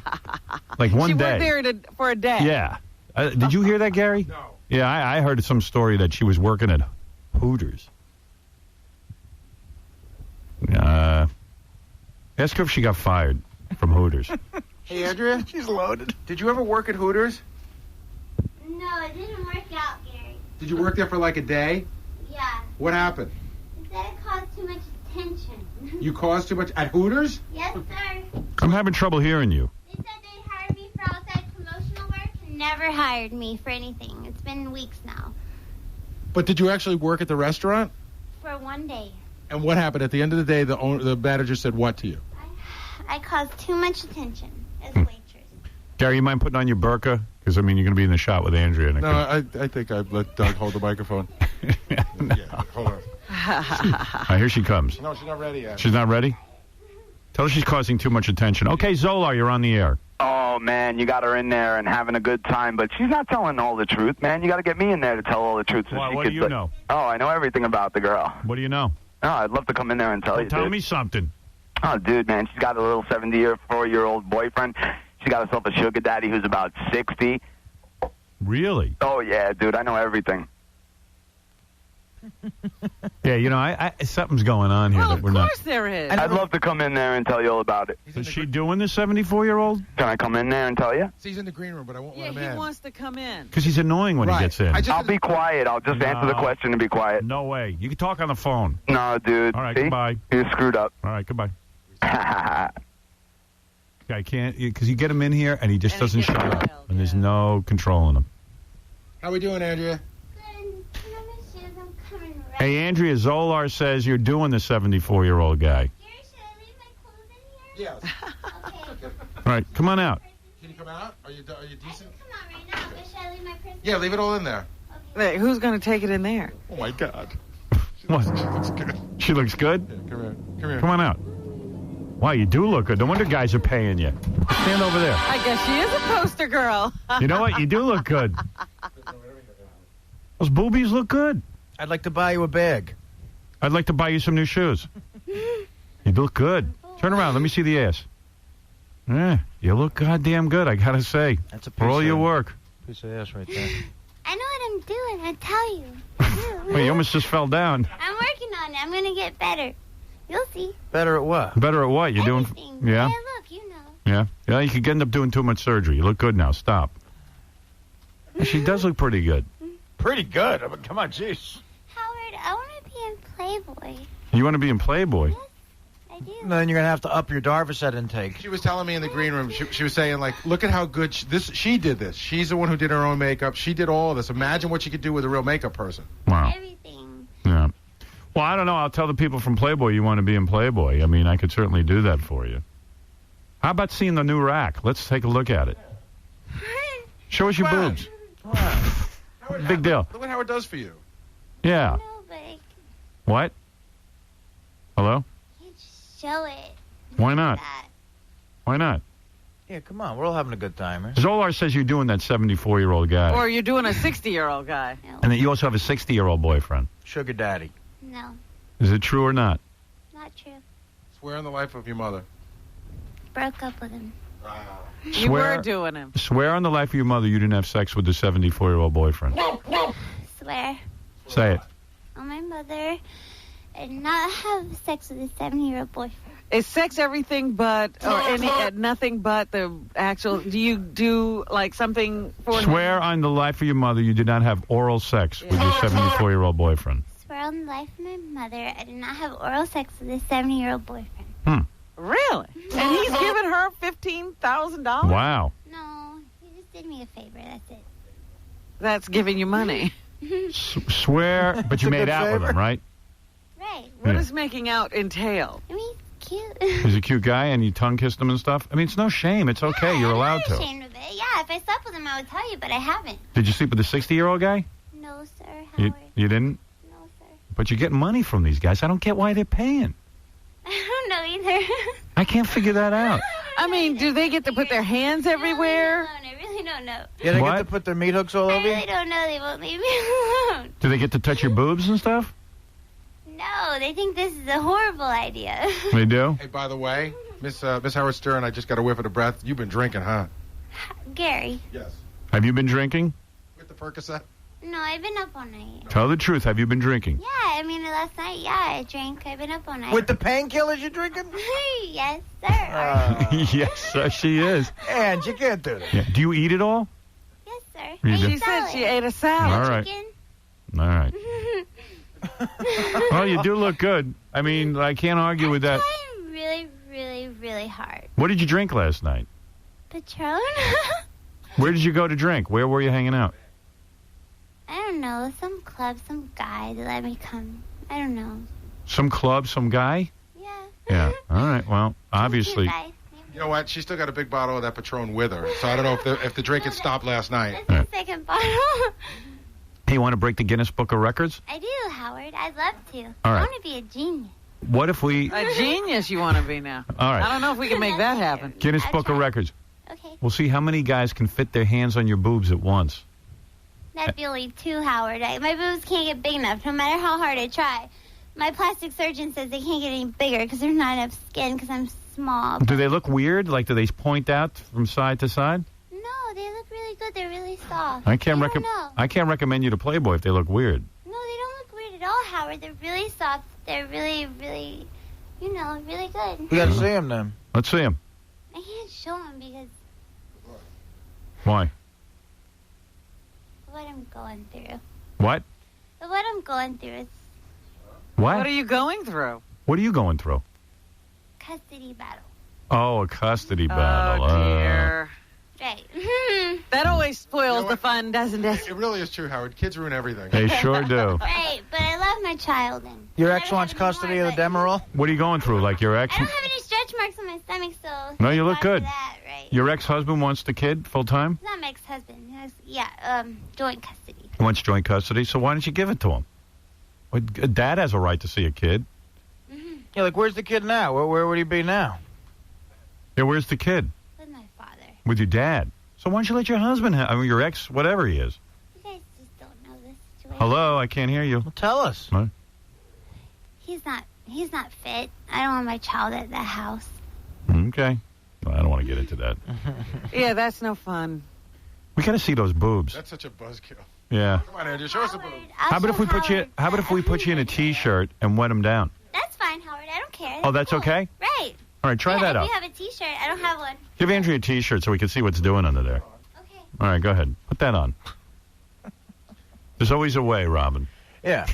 Like one she day. worked there for a day. Yeah. Did you hear that, Gary? No. Yeah, I heard some story that she was working at Hooters. Ask her if she got fired from Hooters. Hey, Andrea. She's loaded. Did you ever work at Hooters? No, it didn't work out, Gary. Did you work there for like a day? Yeah. What happened? It said it caused too much attention. You caused too much at Hooters? Yes, sir. I'm having trouble hearing you. They said they'd hire me for outside promotional work and never hired me for anything. It's been weeks now. But did you actually work at the restaurant? For one day. And what happened? At the end of the day, the manager said what to you? I caused too much attention as a waitress. Gary, you mind putting on your burqa? Because, I mean, you're going to be in the shot with Andrea. No, I think I'd let Doug hold the microphone. Yeah, hold on. Here she comes. No, she's not ready yet. She's not ready? Tell her she's causing too much attention. Okay, Zolar, you're on the air. Oh, man, you got her in there and having a good time, but she's not telling all the truth, man. You got to get me in there to tell all the truth. So Why, she what could do you know? Oh, I know everything about the girl. What do you know? Oh, I'd love to come in there and tell you, Tell dude. me something. Oh, dude, man, she's got a little 74-year-old boyfriend. She got herself a sugar daddy who's about 60. Really? Oh, yeah, dude, I know everything. Yeah, you know, I something's going on here that we're not. Of course there is. I'd love to come in there and tell you all about it. Is she doing this 74-year-old? Can I come in there and tell you? He's in the green room, but I won't let him Yeah, in. he wants to come in. Because he's annoying when he gets in. I'll be quiet. I'll just answer the question and be quiet. No way. You can talk on the phone. No, dude. All right, See? goodbye. You're screwed up. All right, goodbye. I can't, because you get him in here and he just doesn't shut up. And there's no controlling him. How we doing, Andrea? Hey, Andrea, Zolar says you're doing the 74-year-old guy. Yes. All right, come on out. Can you come out? Are you decent? Come on right now, but should I leave my purse? Yeah, leave it all in there. Hey, who's going to take it in there? Oh, my God. What? She looks good. She looks good? Yeah, come here. Come here. Come on out. Wow, you do look good. No wonder guys are paying you. Stand over there. I guess she is a poster girl. You know what? You do look good. Those boobies look good. I'd like to buy you a bag. I'd like to buy you some new shoes. You look good. Turn around. Let me see the ass. Yeah, you look goddamn good, I gotta say. That's a for all piece your of- work. Piece of ass right there. I know what I'm doing. I tell you. Well, you almost just fell down. I'm working on it. I'm going to get better. You'll see. Better at what? Better at what? You're doing? Yeah. Hey, look, you know. Yeah. Yeah, you could end up doing too much surgery. You look good now. Stop. She does look pretty good. Pretty good. I mean, come on, jeez. Howard, I want to be in Playboy. You want to be in Playboy? I do. Then you're gonna have to up your Darvocet intake. She was telling me in the green room, she was saying, like, look at how good she did this. She's the one who did her own makeup. She did all of this. Imagine what she could do with a real makeup person. Wow. Everything. Yeah. Well, I don't know. I'll tell the people from Playboy you want to be in Playboy. I mean, I could certainly do that for you. How about seeing the new rack? Let's take a look at it. Show us your boobs. Big deal. Look what Howard does for you. Yeah. No, but I What? Hello? can't show it. Why not? Why not? Yeah, come on. We're all having a good time here. Zolar says you're doing that 74-year-old guy. Or you're doing a 60-year-old guy. And that you also have a 60-year-old boyfriend. Sugar daddy. No, Is it true or not? not true. Swear on the life of your mother. Broke up with him. You were doing him. Swear on the life of your mother you didn't have sex with the 74-year-old boyfriend. Swear Say it. on my mother and not have sex with a 7-year-old boyfriend. Is sex everything but, or nothing but the actual, do you do, like, something for Swear on the life of your mother you did not have oral sex with your 74-year-old boyfriend. Swear on the life of my mother I did not have oral sex with a 7-year-old boyfriend. Really? And he's giving her $15,000? Wow. No, he just did me a favor. That's it. That's giving you money. Swear, but you made out with him, right? Right. What Yeah. does making out entail? I mean, he's cute. He's a cute guy and you tongue kissed him and stuff? I mean, it's no shame. It's okay. You're allowed I'm not to. ashamed of it. Yeah, if I slept with him, I would tell you, but I haven't. Did you sleep with a 60-year-old guy? No, sir. You didn't? No, sir. But you're getting money from these guys. I don't get why they're paying. I don't know either. I can't figure that out. I mean, do they get to put their hands everywhere? I really don't know. Yeah, they What? get to put their meat hooks all I over you? really don't know. They won't leave me alone. Do they get to touch your boobs and stuff? No, they think this is a horrible idea. They do? Hey, by the way, Miss Howard Stern, I just got a whiff of the breath. You've been drinking, huh? Gary. Yes. Have you been drinking? With the Percocet? No, I've been up all night. Tell the truth. Have you been drinking? Yeah, I mean, last night, I drank. I've been up all night. With the painkillers you're drinking? Yes, sir. Yes, sir, she is. And you can't do that. Yeah. Do you eat it all? Yes, sir. You do? She said she ate a salad. All right. All right. Well, you do look good. I mean, I can't argue with that. I'm really, really, really hard. What did you drink last night? Patron? Where did you go to drink? Where were you hanging out? I don't know. Some club, some guy that let me come. I don't know. Some club, some guy? Yeah. Yeah. All right. Well, obviously. You know what? She still got a big bottle of that Patron with her, so I don't know if the drink had stopped last night. That's the second bottle. Hey, you want to break the Guinness Book of Records? I do, Howard. I'd love to. All right. I want to be a genius. What if we... A genius you want to be now. All right. I don't know if we can make that happen. Guinness Book of Records. Okay. We'll see how many guys can fit their hands on your boobs at once. That'd be only two, Howard. My boobs can't get big enough, no matter how hard I try. My plastic surgeon says they can't get any bigger because there's not enough skin because I'm small. Do they look weird? Like, do they point out from side to side? No, they look really good. They're really soft. I can't know. I can't recommend you to Playboy if they look weird. No, they don't look weird at all, Howard. They're really soft. They're really, really, really good. We got to see him then. Let's see him. I can't show them because Why? what I'm going through. What? What I'm going through is What? What are you going through? What are you going through? custody battle. Oh, a custody battle. Oh, dear. Right. That always spoils the fun, doesn't it? It really is true, Howard. Kids ruin everything. They sure do. Right, but I love my child. And Your ex wants custody of the Demerol? What are you going through? Like your ex? I don't have any stretch marks on my stomach, so... No, you look good. That, right? Your ex-husband wants the kid full time? It's not my ex-husband. Joint custody. He wants joint custody, so why don't you give it to him? Well, Dad has a right to see a kid. Yeah, like, where's the kid now? Where would he be now? Yeah, where's the kid? With my father. With your dad. So why don't you let your husband have, your ex, whatever he is. You guys just don't know this situation. Hello, I can't hear you. Well, tell us. What? He's not fit. I don't want my child at that house. Okay. Well, I don't want to get into that. Yeah, that's no fun. We got to see those boobs. That's such a buzzkill. Yeah. Come on, Andrew, show us the boobs. How about if we put you in a T-shirt and wet them down? That's fine, Howard. I don't care. Oh, that's okay? Right. All right, try that If out. you have a T-shirt, I don't have one. Give Andrea a T-shirt so we can see what's doing under there. Okay. All right, go ahead. Put that on. There's always a way, Robin. Yeah.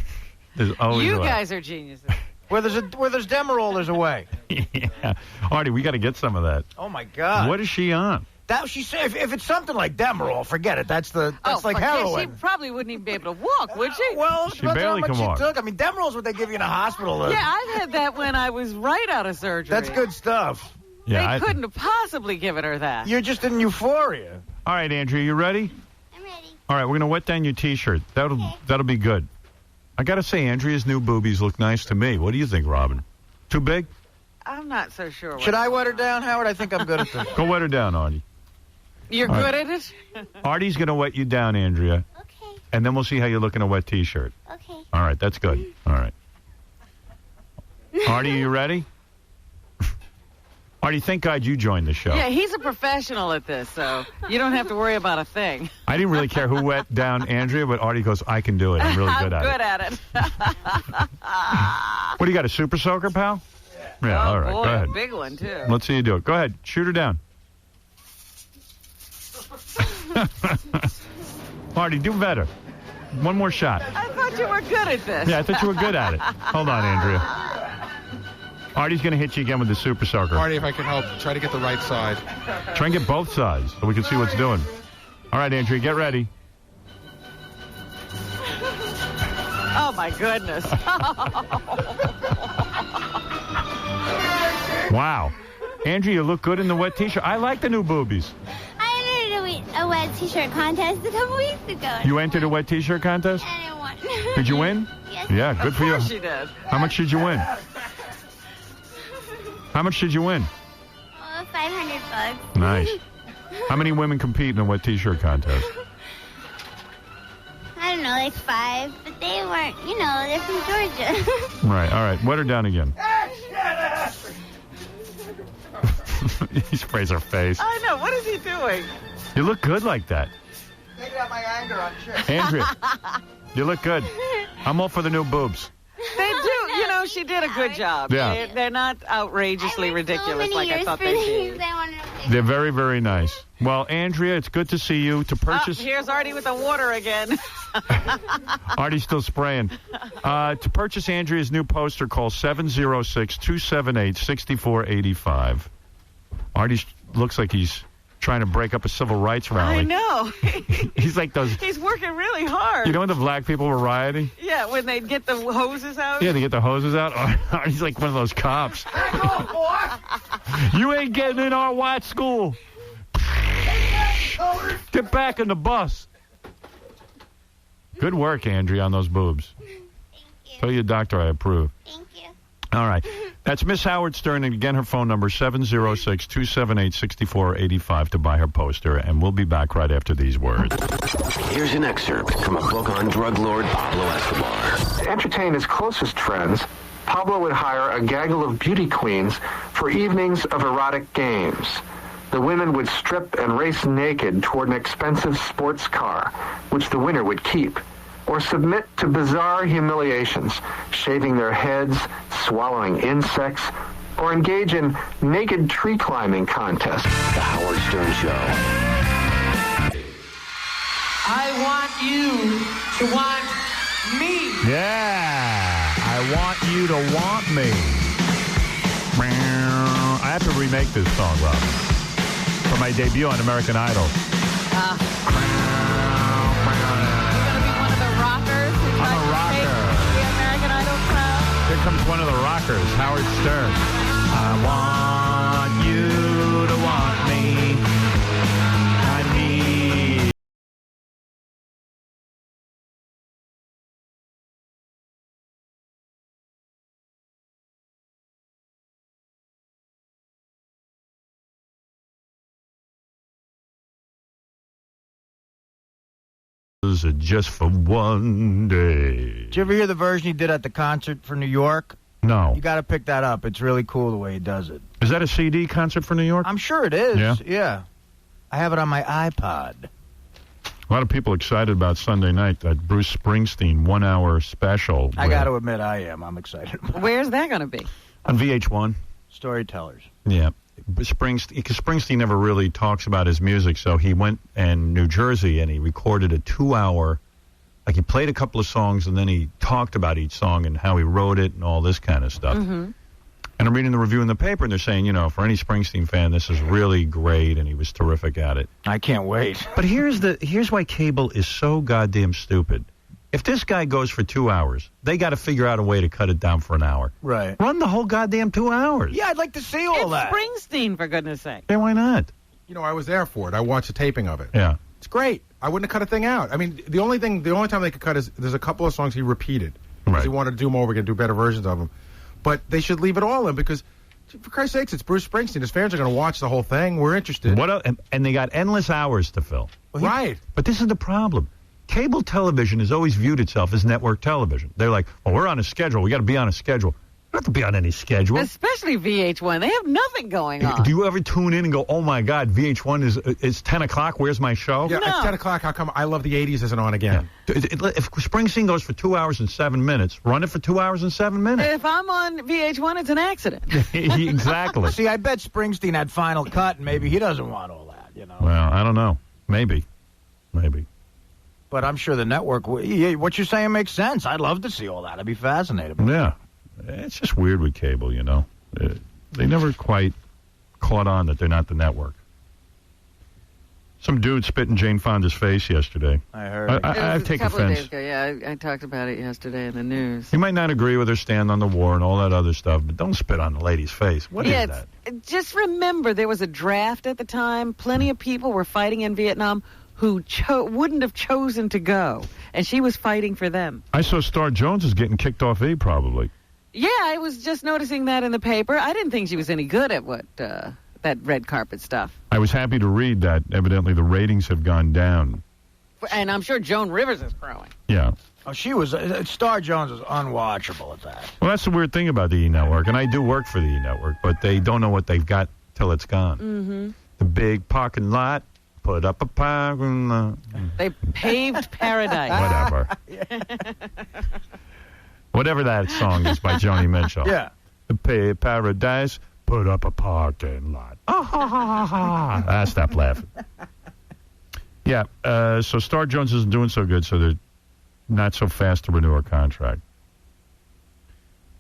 There's always You a way. guys are geniuses. Where there's Demerol, there's a way. Yeah. Artie, we got to get some of that. Oh, my God. What is she on? That she said, if it's something like Demerol, forget it. That's like forget- heroin. She probably wouldn't even be able to walk, would she? Well, She depends on barely how much can she walk. took. I mean, Demerol's what they give you in a hospital. Yeah, I've had that when I was right out of surgery. That's good stuff. Yeah, They couldn't have possibly given her that. You're just in euphoria. All right, Andrea, you ready? I'm ready. All right, we're gonna wet down your T-shirt. That'll be good. I gotta say, Andrea's new boobies look nice to me. What do you think, Robin? Too big? I'm not so sure. Should I wet her down, Howard? I think I'm good at this. Go wet her down, Artie. You're All good right. at it? Artie's gonna wet you down, Andrea. Okay. And then we'll see how you look in a wet T-shirt. Okay. All right, that's good. All right. Artie, you ready? Artie, thank God you joined the show. Yeah, he's a professional at this, so you don't have to worry about a thing. I didn't really care who wet down Andrea, but Artie goes, I can do it. I'm really good at good it. at it. What do you got, a super soaker, pal? Yeah, all right, Boy, go ahead. a big one, too. Let's see you do it. Go ahead, shoot her down. Artie, do better. One more shot. I thought you were good at this. Yeah, I thought you were good at it. Hold on, Andrea. Artie's going to hit you again with the super soaker. Artie, if I can help, try to get the right side. Try and get both sides so we can see what's doing. All right, Andrea, get ready. Oh, my goodness. Wow. Andrea, you look good in the wet T-shirt. I like the new boobies. I entered a wet T-shirt contest a couple weeks ago. You entered a wet T-shirt contest? And I won. Did you win? Yes. Yeah, good for you. Of course you did. How much did you win? How much did you win? Oh, $500. Nice. How many women compete in a wet T-shirt contest? I don't know, like 5, but they weren't, they're from Georgia. Right, all right. Wet her down again. He sprays her face. I know. What is he doing? You look good like that. take out my anger on chicks. Andrea, you look good. I'm all for the new boobs. They do. You know, she did a good job. Yeah. They're not outrageously ridiculous like I thought they'd be. They're very, very nice. Well, Andrea, it's good to see you. To purchase... here's Artie with the water again. Artie's still spraying. To purchase Andrea's new poster, call 706-278-6485. Artie looks like he's trying to break up a civil rights rally. I know. He's like those... He's working really hard. You know when the black people were rioting? Yeah, when they get the hoses out. Yeah, they get the hoses out. He's like one of those cops. You ain't getting in our white school. Get back in the bus. Good work, Andrea, on those boobs. Thank you. Tell your doctor I approve. Thank you. All right. That's Miss Howard Stern, and again, her phone number, 706-278-6485 to buy her poster, and we'll be back right after these words. Here's an excerpt from a book on drug lord Pablo Escobar. To entertain his closest friends, Pablo would hire a gaggle of beauty queens for evenings of erotic games. The women would strip and race naked toward an expensive sports car, which the winner would keep, or submit to bizarre humiliations, shaving their heads, swallowing insects, or engage in naked tree climbing contests. The Howard Stern Show. I want you to want me. Yeah. I want you to want me. I have to remake this song, Rob, for my debut on American Idol. Here comes one of the rockers, Howard Stern. I want you to want me. I need. This is just for one day. Did you ever hear the version he did at the concert for New York? No. You got to pick that up. It's really cool the way he does it. Is that a CD concert for New York? I'm sure it is. Yeah? Yeah. I have it on my iPod. A lot of people excited about Sunday night, that Bruce Springsteen 1 hour special. I got to admit I am. I'm excited. Where's that going to be? On VH1. Storytellers. Yeah. Springsteen never really talks about his music, so he went in New Jersey and he recorded a 2 hour, like he played a couple of songs and then he talked about each song and how he wrote it and all this kind of stuff. Mm-hmm. And I'm reading the review in the paper and they're saying, you know, for any Springsteen fan, this is really great and he was terrific at it. I can't wait. But here's why cable is so goddamn stupid. If this guy goes for 2 hours, they got to figure out a way to cut it down for an hour. Right. Run the whole goddamn 2 hours. Yeah, I'd like to see all that. It's Springsteen, for goodness sake. Yeah, why not? You know, I was there for it. I watched the taping of it. Yeah. It's great. I wouldn't have cut a thing out. I mean, the only time they could cut is there's a couple of songs he repeated. Because he wanted to do them over again, do better versions of them. But they should leave it all in because, for Christ's sakes, it's Bruce Springsteen. His fans are going to watch the whole thing. We're interested. And they got endless hours to fill. Right. But this is the problem. Cable television has always viewed itself as network television. They're like, well, we're on a schedule. We got to be on a schedule. You don't have to be on any schedule. Especially VH1. They have nothing going on. Do you ever tune in and go, oh, my God, VH1 is 10 o'clock. Where's my show? Yeah, it's 10 o'clock. How come I Love the 80s isn't on again? Yeah. If Springsteen goes for 2 hours and 7 minutes, run it for 2 hours and 7 minutes. If I'm on VH1, it's an accident. Exactly. See, I bet Springsteen had Final Cut, and maybe he doesn't want all that, you know. Well, I don't know. Maybe. But I'm sure the network, what you're saying makes sense. I'd love to see all that. I'd be fascinated. Yeah. It's just weird with cable, you know. They never quite caught on that they're not the network. Some dude spit in Jane Fonda's face yesterday. I heard. I take offense. Days ago. Yeah, I talked about it yesterday in the news. You might not agree with her stand on the war and all that other stuff, but don't spit on the lady's face. What is that? Just remember, there was a draft at the time. Plenty of people were fighting in Vietnam who wouldn't have chosen to go, and she was fighting for them. I saw Star Jones is getting kicked off E! Probably. Yeah, I was just noticing that in the paper. I didn't think she was any good at what that red carpet stuff. I was happy to read that evidently the ratings have gone down. And I'm sure Joan Rivers is growing. Yeah. Oh, she was. Star Jones was unwatchable at that. Well, that's the weird thing about the E! Network, and I do work for the E! Network, but they don't know what they've got till it's gone. Mm-hmm. The big parking lot Put up a pie. They paved paradise. Whatever. Whatever that song is by Joni Mitchell. Yeah. Pay paradise, put up a parking lot. Stop laughing. Yeah, so Star Jones isn't doing so good, so they're not so fast to renew her contract.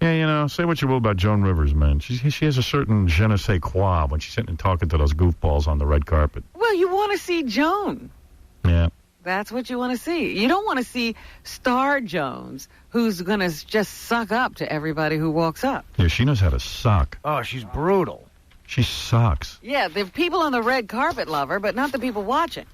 Yeah, say what you will about Joan Rivers, man. She has a certain je ne sais quoi when she's sitting and talking to those goofballs on the red carpet. Well, you want to see Joan. Yeah. That's what you want to see. You don't want to see Star Jones, who's going to just suck up to everybody who walks up. Yeah, she knows how to suck. Oh, she's brutal. She sucks. Yeah, the people on the red carpet love her, but not the people watching.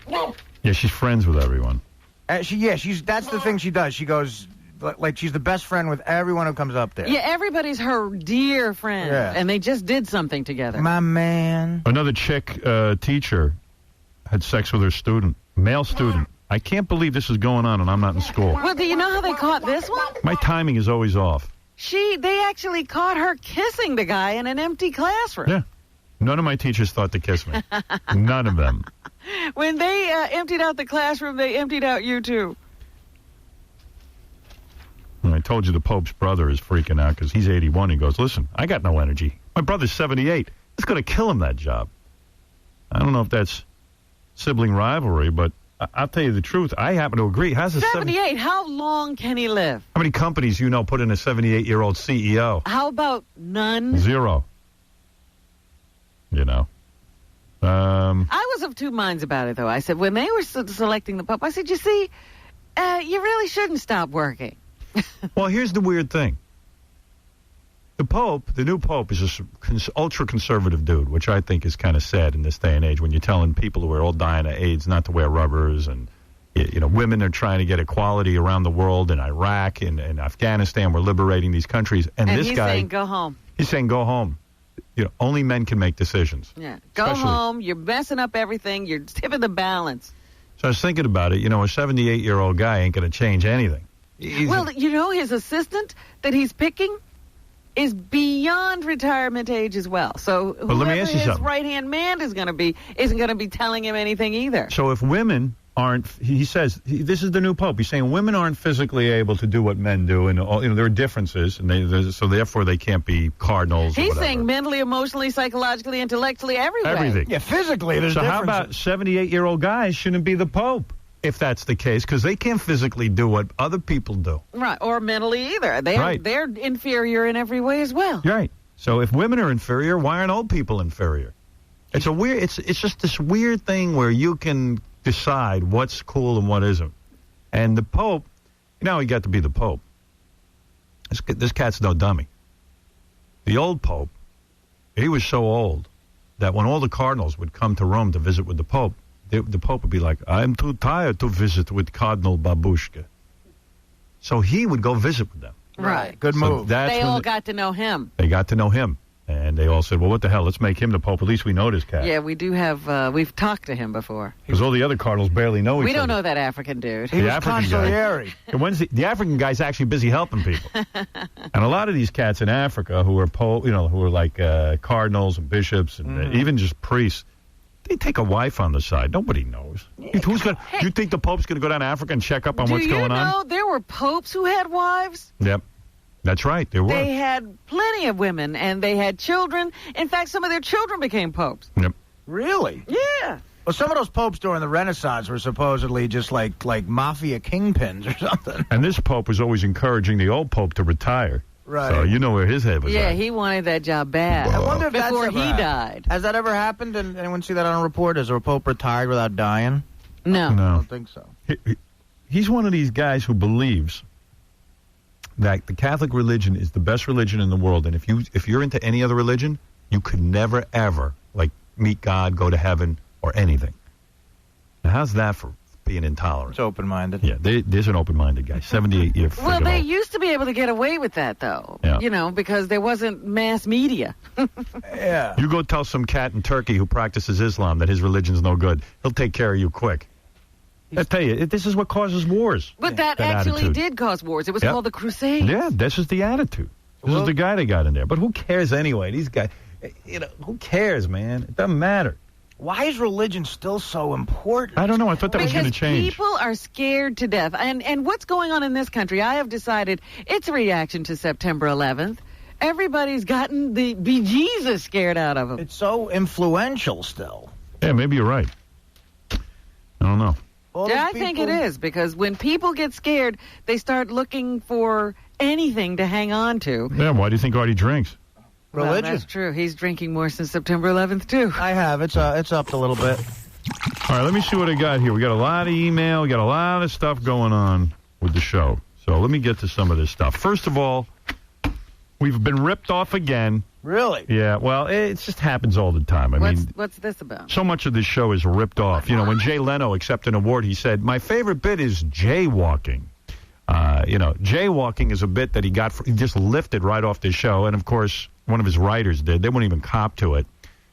Yeah, she's friends with everyone. That's the thing she does. She goes, like, she's the best friend with everyone who comes up there. Yeah, everybody's her dear friend, and they just did something together. My man. Another chick teacher had sex with her student, male student. I can't believe this is going on and I'm not in school. Well, do you know how they caught this one? My timing is always off. They actually caught her kissing the guy in an empty classroom. Yeah. None of my teachers thought to kiss me. None of them. When they emptied out the classroom, they emptied out you, too. And I told you the Pope's brother is freaking out because he's 81. He goes, listen, I got no energy. My brother's 78. It's going to kill him, that job. I don't know if that's sibling rivalry, but I'll tell you the truth. I happen to agree. 78. How long can he live? How many companies put in a 78-year-old CEO? How about none? 0. I was of two minds about it, though. I said, when they were selecting the Pope, I said, you see, you really shouldn't stop working. Well, here's the weird thing. The Pope, the new Pope, is a ultra-conservative dude, which I think is kind of sad in this day and age when you're telling people who are all dying of AIDS not to wear rubbers, and women are trying to get equality around the world in Iraq and Afghanistan. We're liberating these countries. And this he's guy, saying go home. He's saying go home. Only men can make decisions. Yeah, go home. You're messing up everything. You're tipping the balance. So I was thinking about it. A 78-year-old guy ain't going to change anything. His assistant that he's picking is beyond retirement age as well. So whoever his right-hand man is going to be isn't going to be telling him anything either. So if women aren't, he says, this is the new Pope. He's saying women aren't physically able to do what men do, and there are differences, and so therefore they can't be cardinals. He's saying mentally, emotionally, psychologically, intellectually, everything. Yeah, physically, there's differences. So how about 78-year-old guys shouldn't be the Pope? If that's the case, because they can't physically do what other people do. Right, or mentally either. They're inferior in every way as well. Right. So if women are inferior, why aren't old people inferior? It's just this weird thing where you can decide what's cool and what isn't. And the Pope, he got to be the Pope. This cat's no dummy. The old Pope, he was so old that when all the cardinals would come to Rome to visit with the Pope, the Pope would be like, I'm too tired to visit with Cardinal Babushka. So he would go visit with them. Right. Good move. They all got to know him. They got to know him. And they all said, well, what the hell? Let's make him the Pope. At least we know this cat. Yeah, we do have, we've talked to him before. Because all the other cardinals barely know each other. We don't know that African dude. He was consigliere. The African guy's actually busy helping people. And a lot of these cats in Africa who are, who are like cardinals and bishops and even just priests, they take a wife on the side. Nobody knows. Yeah, you think the Pope's going to go down to Africa and check up on what's going on? Do you know there were popes who had wives? Yep. That's right. There were. They had plenty of women, and they had children. In fact, some of their children became popes. Yep. Really? Yeah. Well, some of those popes during the Renaissance were supposedly just like mafia kingpins or something. And this Pope was always encouraging the old Pope to retire. Right. So you know where his head was at. Yeah, he wanted that job bad. I wonder if before that's he died. Has that ever happened? Did anyone see that on a report? Has a Pope retired without dying? No. I don't think so. He's one of these guys who believes that the Catholic religion is the best religion in the world, and if you're into any other religion, you could never, ever, meet God, go to heaven, or anything. Now, how's that for being intolerant? It's open-minded. Yeah, there's an open-minded guy, 78-year freaking Well, they old. used to be able to get away with that, though, Yeah. because there wasn't mass media. Yeah. You go tell some cat in Turkey who practices Islam that his religion's no good, he'll take care of you quick. I tell you, this is what causes wars. But that actually attitude. did cause wars. It was called the Crusades. Yeah, this is the attitude. This is the guy they got in there. But who cares anyway? These guys, who cares, man? It doesn't matter. Why is religion still so important? I don't know. I thought that was going to change. People are scared to death. And what's going on in this country, I have decided it's a reaction to September 11th. Everybody's gotten the bejesus scared out of them. It's so influential still. Yeah, maybe you're right. I don't know. Yeah, I think it is, because when people get scared, they start looking for anything to hang on to. Yeah, why do you think Artie drinks? Religion. Well, that's true. He's drinking more since September 11th, too. I have. It's up a little bit. All right, let me see what I got here. We got a lot of email. We got a lot of stuff going on with the show. So let me get to some of this stuff. First of all, we've been ripped off again. Really? Yeah, well, it just happens all the time. I mean, what's this about? So much of this show is ripped off. You know, when Jay Leno accepted an award, he said, my favorite bit is jaywalking. Jaywalking is a bit that he just lifted right off the show. And, of course, one of his writers did. They wouldn't even cop to it.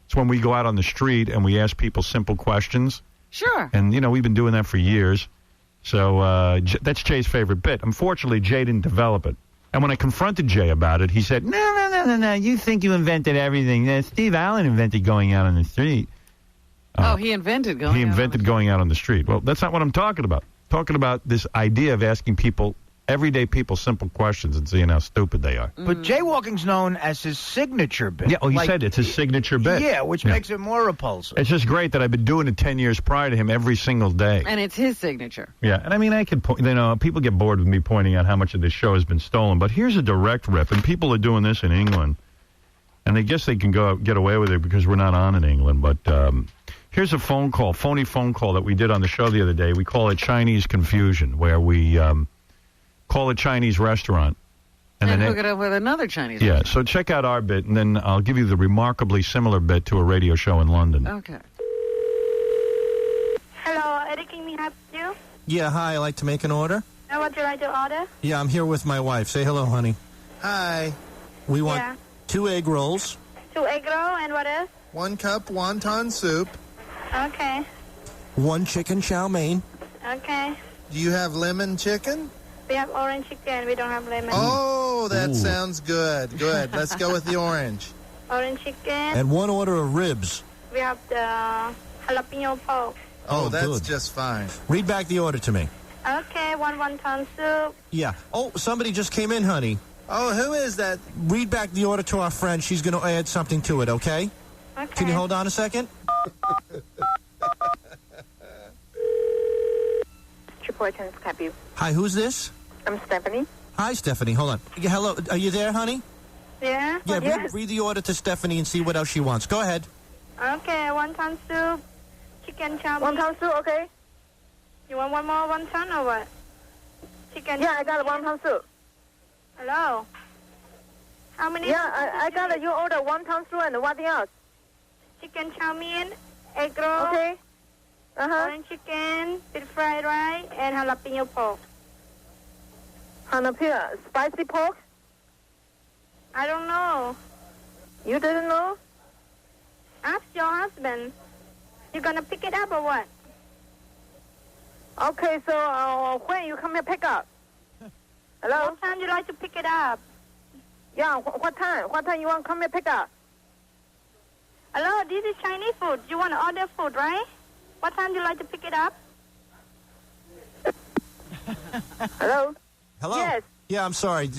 It's when we go out on the street and we ask people simple questions. Sure. And, we've been doing that for years. So that's Jay's favorite bit. Unfortunately, Jay didn't develop it. And when I confronted Jay about it, he said, no, you think you invented everything. Steve Allen invented going out on the street. He invented going out. He invented going out on the street. Well, that's not what I'm talking about. I'm talking about this idea of asking people, everyday people, simple questions and seeing how stupid they are. But jaywalking's known as his signature bit. Yeah, he said it's his signature bit. Yeah, which makes it more repulsive. It's just great that I've been doing it 10 years prior to him every single day. And it's his signature. Yeah, and I mean, I could point, people get bored with me pointing out how much of this show has been stolen, but here's a direct rip, and people are doing this in England, and they guess they can get away with it because we're not on in England, but here's a phony phone call that we did on the show the other day. We call it Chinese Confusion, where we call a Chinese restaurant. And then hook it up with another Chinese restaurant. So check out our bit, and then I'll give you the remarkably similar bit to a radio show in London. Okay. Hello, Eddie, can we help you? Yeah, hi, I'd like to make an order. Now, what would you like to order? Yeah, I'm here with my wife. Say hello, honey. Hi. We want 2 egg rolls. 2 egg roll, and what else? 1 cup wonton soup. Okay. 1 chicken chow mein. Okay. Do you have lemon chicken? We have orange chicken. We don't have lemon. Oh, that sounds good. Good. Let's go with the orange. Orange chicken. And 1 order of ribs. We have the jalapeno pork. Oh, that's just fine. Read back the order to me. Okay, 1 wonton soup. Yeah. Oh, somebody just came in, honey. Oh, who is that? Read back the order to our friend. She's going to add something to it, okay? Okay. Can you hold on a second? Hi, who's this? I'm Stephanie. Hi, Stephanie. Hold on. Hello. Are you there, honey? Yeah? Yeah, read the order to Stephanie and see what else she wants. Go ahead. Okay, wonton soup, chicken chow mein. Wonton soup, okay. You want one more wonton or what? Chicken. Yeah, I got a wonton soup. Hello. How many? Yeah, I got it. You order wonton soup and what else? Chicken chow mein, egg roll. Okay. Orange chicken, with fried rice, and jalapeno pork. Jalapeno, spicy pork? I don't know. You didn't know? Ask your husband. You gonna pick it up or what? Okay, so when you come here pick up? Hello? What time you like to pick it up? Yeah, what time? What time you want to come here pick up? Hello, this is Chinese food. You want to order food, right? What time do you like to pick it up? Hello? Hello? Yes. Yeah, I'm sorry.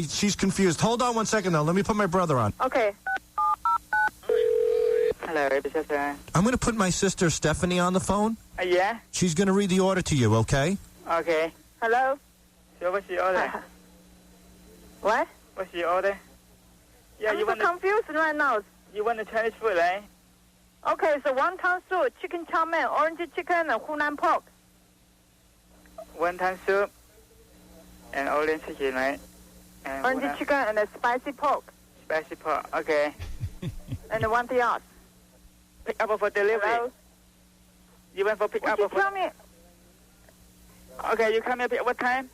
She's confused. Hold on 1 second, though. Let me put my brother on. Okay. Hello, sister. I'm going to put my sister Stephanie on the phone. Yeah? She's going to read the order to you, okay? Okay. Hello? So what's your order? What? What's your order? Yeah, I'm so confused right now. You want the Chinese food, right? Okay, so wonton soup, chicken chow mein, orange chicken, and Hunan pork. Wonton soup and orange chicken, right? And orange chicken and a spicy pork. Spicy pork, okay. And one thing else. Pick up or for delivery? Hello? You went for pick up or for... Tell me. Okay, you come here pick up what time?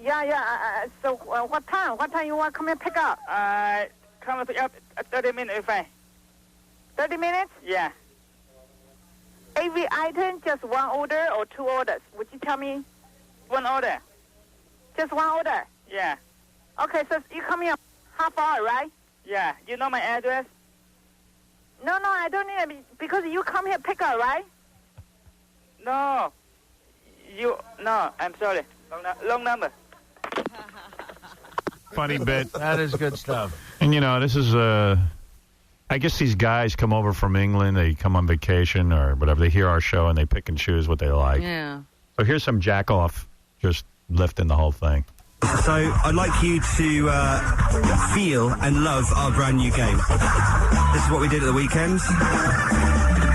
Yeah. So what time? What time you want to come here pick up? Come and pick up 30 minutes, fine. 30 minutes? Yeah. Every item, just 1 order or 2 orders? Would you tell me? 1 order. Just 1 order? Yeah. Okay, so you come here half hour, right? Yeah. You know my address? No, I don't need it because you come here pick up, right? No. No, I'm sorry. Long number. Funny bit. That is good stuff. And, you know, this is, I guess these guys come over from England. They come on vacation or whatever. They hear our show and they pick and choose what they like. Yeah. So here's some jack-off just lifting the whole thing. So I'd like you to feel and love our brand new game. This is what we did at the weekends.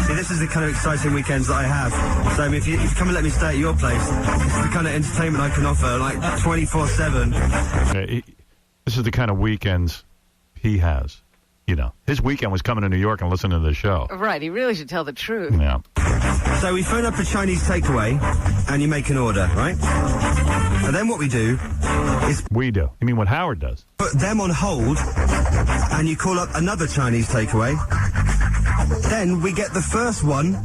See, this is the kind of exciting weekends that I have. So if you come and let me stay at your place, this is the kind of entertainment I can offer, like 24/7. This is the kind of weekends he has. You know, his weekend was coming to New York and listening to the show. Right, he really should tell the truth. Yeah. So we phone up a Chinese takeaway, and you make an order, right? And then what we do is... We do. You mean what Howard does? Put them on hold, and you call up another Chinese takeaway. Then we get the first one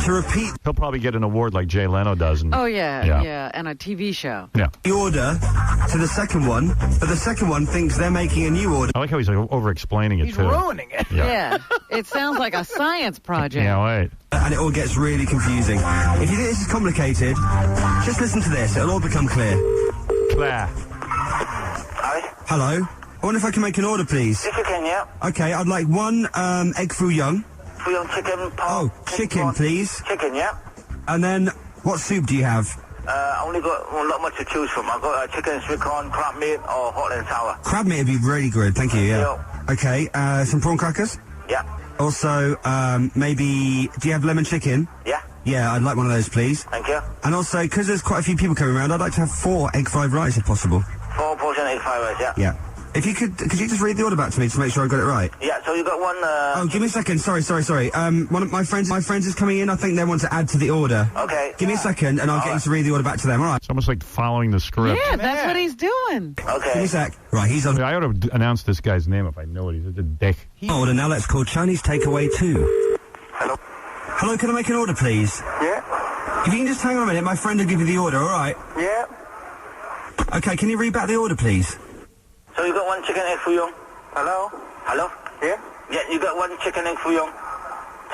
to repeat. He'll probably get an award like Jay Leno does. And, Oh, yeah, and a TV show. Yeah. The order to the second one, but the second one thinks they're making a new order. I like how he's like, over-explaining it, He's too. ruining it. Yeah. It sounds like a science project. Yeah, wait. And it all gets really confusing. If you think this is complicated, just listen to this. It'll all become clear. Claire. Hello? I wonder if I can make an order, please. Yes, you can, yeah. Okay, I'd like one egg foo young. Foo young chicken, pork. Oh, chicken, please. Chicken, yeah. And then, what soup do you have? I only got not much to choose from. I've got chicken, sweet corn, crab meat, or hot and sour. Crab meat would be really good, thank you, yeah. Okay, some prawn crackers? Yeah. Also, maybe, do you have lemon chicken? Yeah. Yeah, I'd like one of those, please. Thank you. And also, because there's quite a few people coming around, I'd like to have 4 egg fried rice, if possible. 4 portion egg fried rice, yeah. Yeah. If you could you just read the order back to me to make sure I got it right? Yeah, so you got one, Oh, give me a second. Sorry. One of my friends is coming in. I think they want to add to the order. Okay. Give me a second, and I'll get you to read the order back to them. All right. It's almost like following the script. Yeah, that's what he's doing. Okay. Give me a sec. Right, he's on. I ought to announce this guy's name if I know it. He's a dick. Order now. Let's call Chinese Takeaway 2. Hello. Hello, can I make an order, please? Yeah. If you can just hang on a minute, my friend will give you the order. All right. Yeah. Okay, can you read back the order, please? So you got one chicken egg foo young. Hello? Hello? Yeah? Yeah, you got one chicken egg foo young.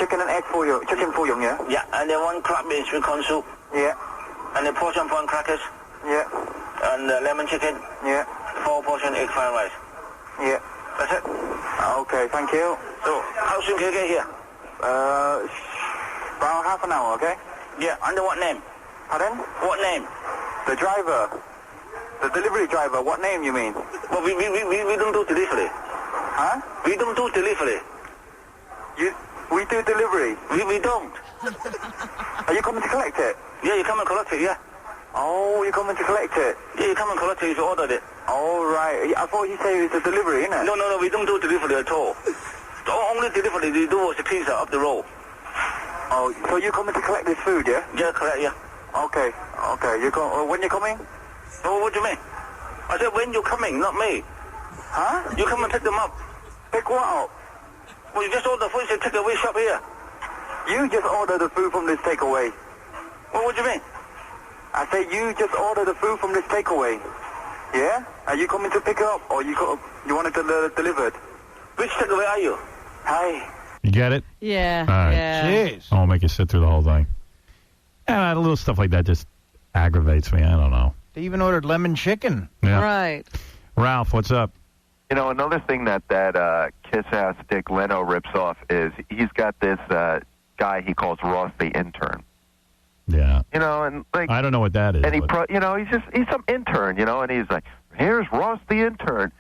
Chicken and egg foo young. Chicken foo young, yeah? Yeah, and then one crab meat sweet corn soup. Yeah. And then portion prawn crackers. Yeah. And lemon chicken. Yeah. 4 portion egg fried rice. Yeah. That's it. Okay, thank you. So, how soon can you get here? About half an hour, okay? Yeah, under what name? Pardon? What name? The driver. The delivery driver, what name you mean? Well, we don't do delivery. Huh? We don't do delivery. We do delivery? We don't. Are you coming to collect it? Yeah, you come and collect it, yeah. Oh, you're coming to collect it? Yeah, you come and collect it if you ordered it. Oh, right. I thought you said it was a delivery, innit? No, we don't do delivery at all. The only delivery we do was the pizza up the road. Oh, so you're coming to collect this food, yeah? Yeah, correct, yeah. Okay. When you coming? Oh, what do you mean? I said, when you coming, not me. Huh? You come and pick them up. Pick what up? Well, you just order the food, you take away shop here. You just order the food from this takeaway. Well, what do you mean? I said, you just order the food from this takeaway. Yeah? Are you coming to pick it up, or you want it delivered? Which takeaway are you? Hi. You get it? Yeah. All right. Yeah. Jeez. I'll make you sit through the whole thing. Yeah, little stuff like that just aggravates me. I don't know. They even ordered lemon chicken. Yeah. Right. Ralph, what's up? You know, another thing that Kiss Ass Dick Leno rips off is he's got this guy he calls Ross the intern. Yeah. You know, and like I don't know what that is. and but- he's some intern, you know, and he's like, here's Ross the intern.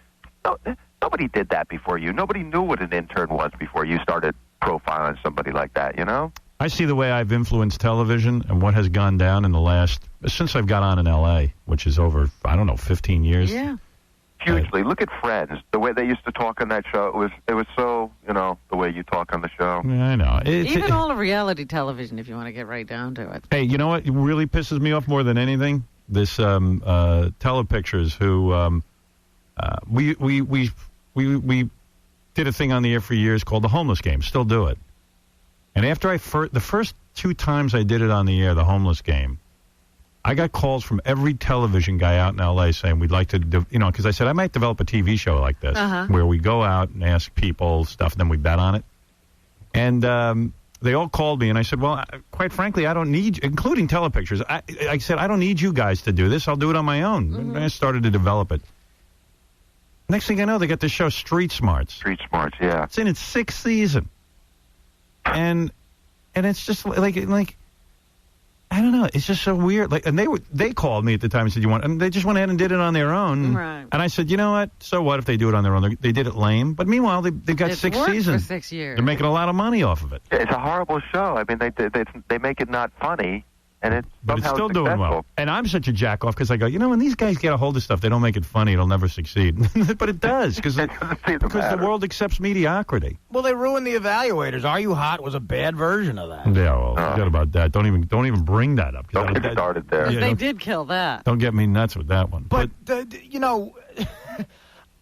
No, nobody did that before you. Nobody knew what an intern was before you started profiling somebody like that, you know? I see the way I've influenced television and what has gone down in the last, since I've got on in L.A., which is over, 15 years. Yeah. Hugely. Look at Friends. The way they used to talk on that show, it was so, the way you talk on the show. Yeah, I know. Even all of reality television, if you want to get right down to it. Hey, you know what really pisses me off more than anything? This Telepictures who we did a thing on the air for years called the Homeless Game. Still do it. And after the first 2 times I did it on the air, the Homeless Game, I got calls from every television guy out in L.A. saying we'd like to, because I said I might develop a TV show like this where we go out and ask people stuff and then we bet on it. And they all called me, and I said, well, quite frankly, I don't need, including telepictures. I said, I don't need you guys to do this. I'll do it on my own. And I started to develop it. Next thing I know, they got this show, Street Smarts. Street Smarts, yeah. It's in its 6th season. And it's just like I don't know. It's just so weird. Like, and they called me at the time and said, and they just went ahead and did it on their own. Right. And I said, you know what? So what if they do it on their own? They did it lame. But meanwhile, they've got It's 6 worked seasons. for 6 years. They're making a lot of money off of it. It's a horrible show. I mean, they make it not funny, and it's But it's somehow still doing successful. well. And I'm such a jack-off because I go, when these guys get a hold of stuff, they don't make it funny, it'll never succeed. But it does because the world accepts mediocrity. Well, they ruined the evaluators. Are You Hot was a bad version of that. Yeah, well, forget about that. Don't even bring that up. Don't get started there. Yeah, They did kill that. Don't get me nuts with that one. But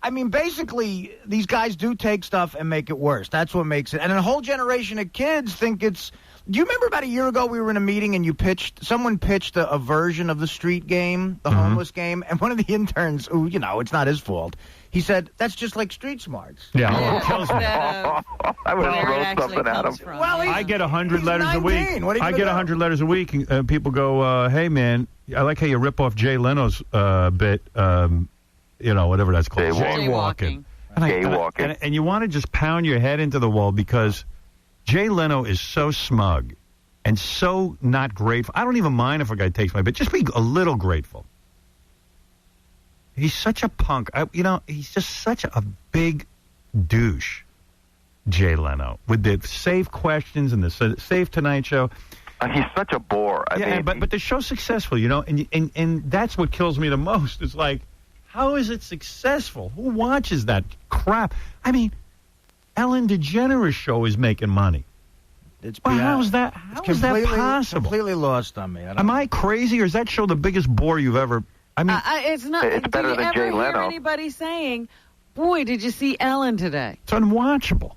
I mean, basically, these guys do take stuff and make it worse. That's what makes it. And a whole generation of kids think it's... Do you remember about a year ago we were in a meeting and someone pitched a version of the street game, the homeless game, and one of the interns, who, it's not his fault, he said, that's just like Street Smarts. Yeah, it kills me. I would have thrown something at him. Well, I get 100 letters a week. 19. What are you I gonna get do? 100 letters a week, and people go, hey, man, I like how you rip off Jay Leno's bit, whatever that's called. Jaywalking. And you want to just pound your head into the wall because Jay Leno is so smug and so not grateful. I don't even mind if a guy takes my bit. Just be a little grateful. He's such a punk. He's just such a big douche, Jay Leno, with the safe questions and the safe Tonight Show. He's such a bore. I mean, but the show's successful, and that's what kills me the most. It's like, how is it successful? Who watches that crap? I mean, Ellen DeGeneres show is making money. How is that possible? Completely lost on me. Am I crazy, or is that show the biggest bore you've ever... I mean, it's not. It's better than Jay Leno. Do you ever hear anybody saying, boy, did you see Ellen today? It's unwatchable.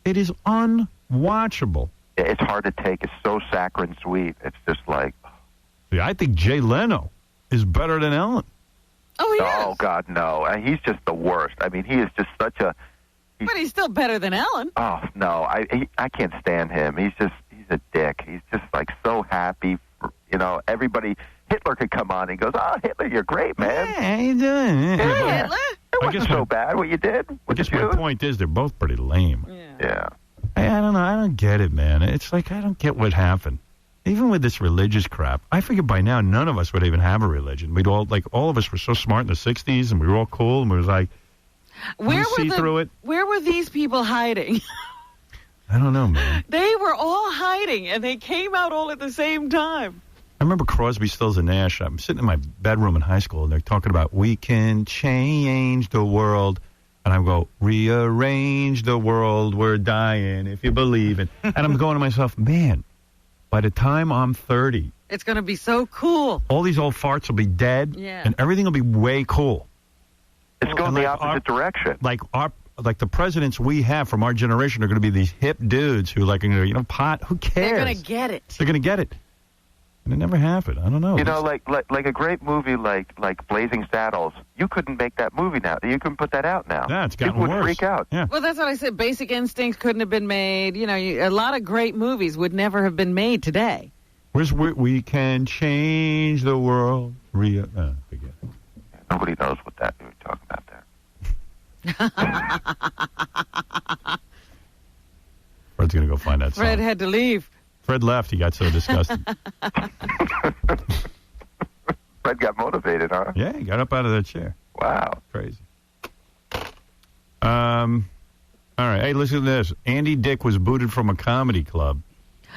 It is unwatchable. It's hard to take. It's so saccharine sweet. It's just like... Yeah, I think Jay Leno is better than Ellen. Oh, he is. Oh, God, no. He's just the worst. I mean, he is just such a... But he's still better than Ellen. Oh, no. I can't stand him. He's a dick. He's just, like, so happy. Everybody... Hitler could come on and he goes, oh, Hitler, you're great, man. Yeah, how you doing? Yeah. Hitler? It wasn't so bad what you did. I guess my point is they're both pretty lame. Yeah. I don't know. I don't get it, man. It's like I don't get what happened. Even with this religious crap, I figured by now none of us would even have a religion. We'd all of us were so smart in the 60s and we were all cool and we was like, Where were these people hiding? I don't know, man. They were all hiding and they came out all at the same time. I remember Crosby, Stills, and Nash. I'm sitting in my bedroom in high school, and they're talking about, we can change the world. And I go, rearrange the world, we're dying, if you believe it. And I'm going to myself, man, by the time I'm 30... It's going to be so cool. All these old farts will be dead, Yeah. and everything will be way cool. It's going the opposite direction. Like the presidents we have from our generation are going to be these hip dudes who pot, who cares? They're going to get it. They're going to get it. And it never happened. I don't know. Like a great movie like Blazing Saddles. You couldn't make that movie now. You couldn't put that out now. Yeah, it's gotten People would worse. freak out. Yeah. Well, that's what I said. Basic Instinct couldn't have been made. A lot of great movies would never have been made today. We can change the world. Forget it. Nobody knows what that you're talking about there. Fred's going to go find that song. Fred had to leave. Fred left. He got so disgusted. Fred got motivated, huh? Yeah, he got up out of that chair. Wow. Crazy. All right. Hey, listen to this. Andy Dick was booted from a comedy club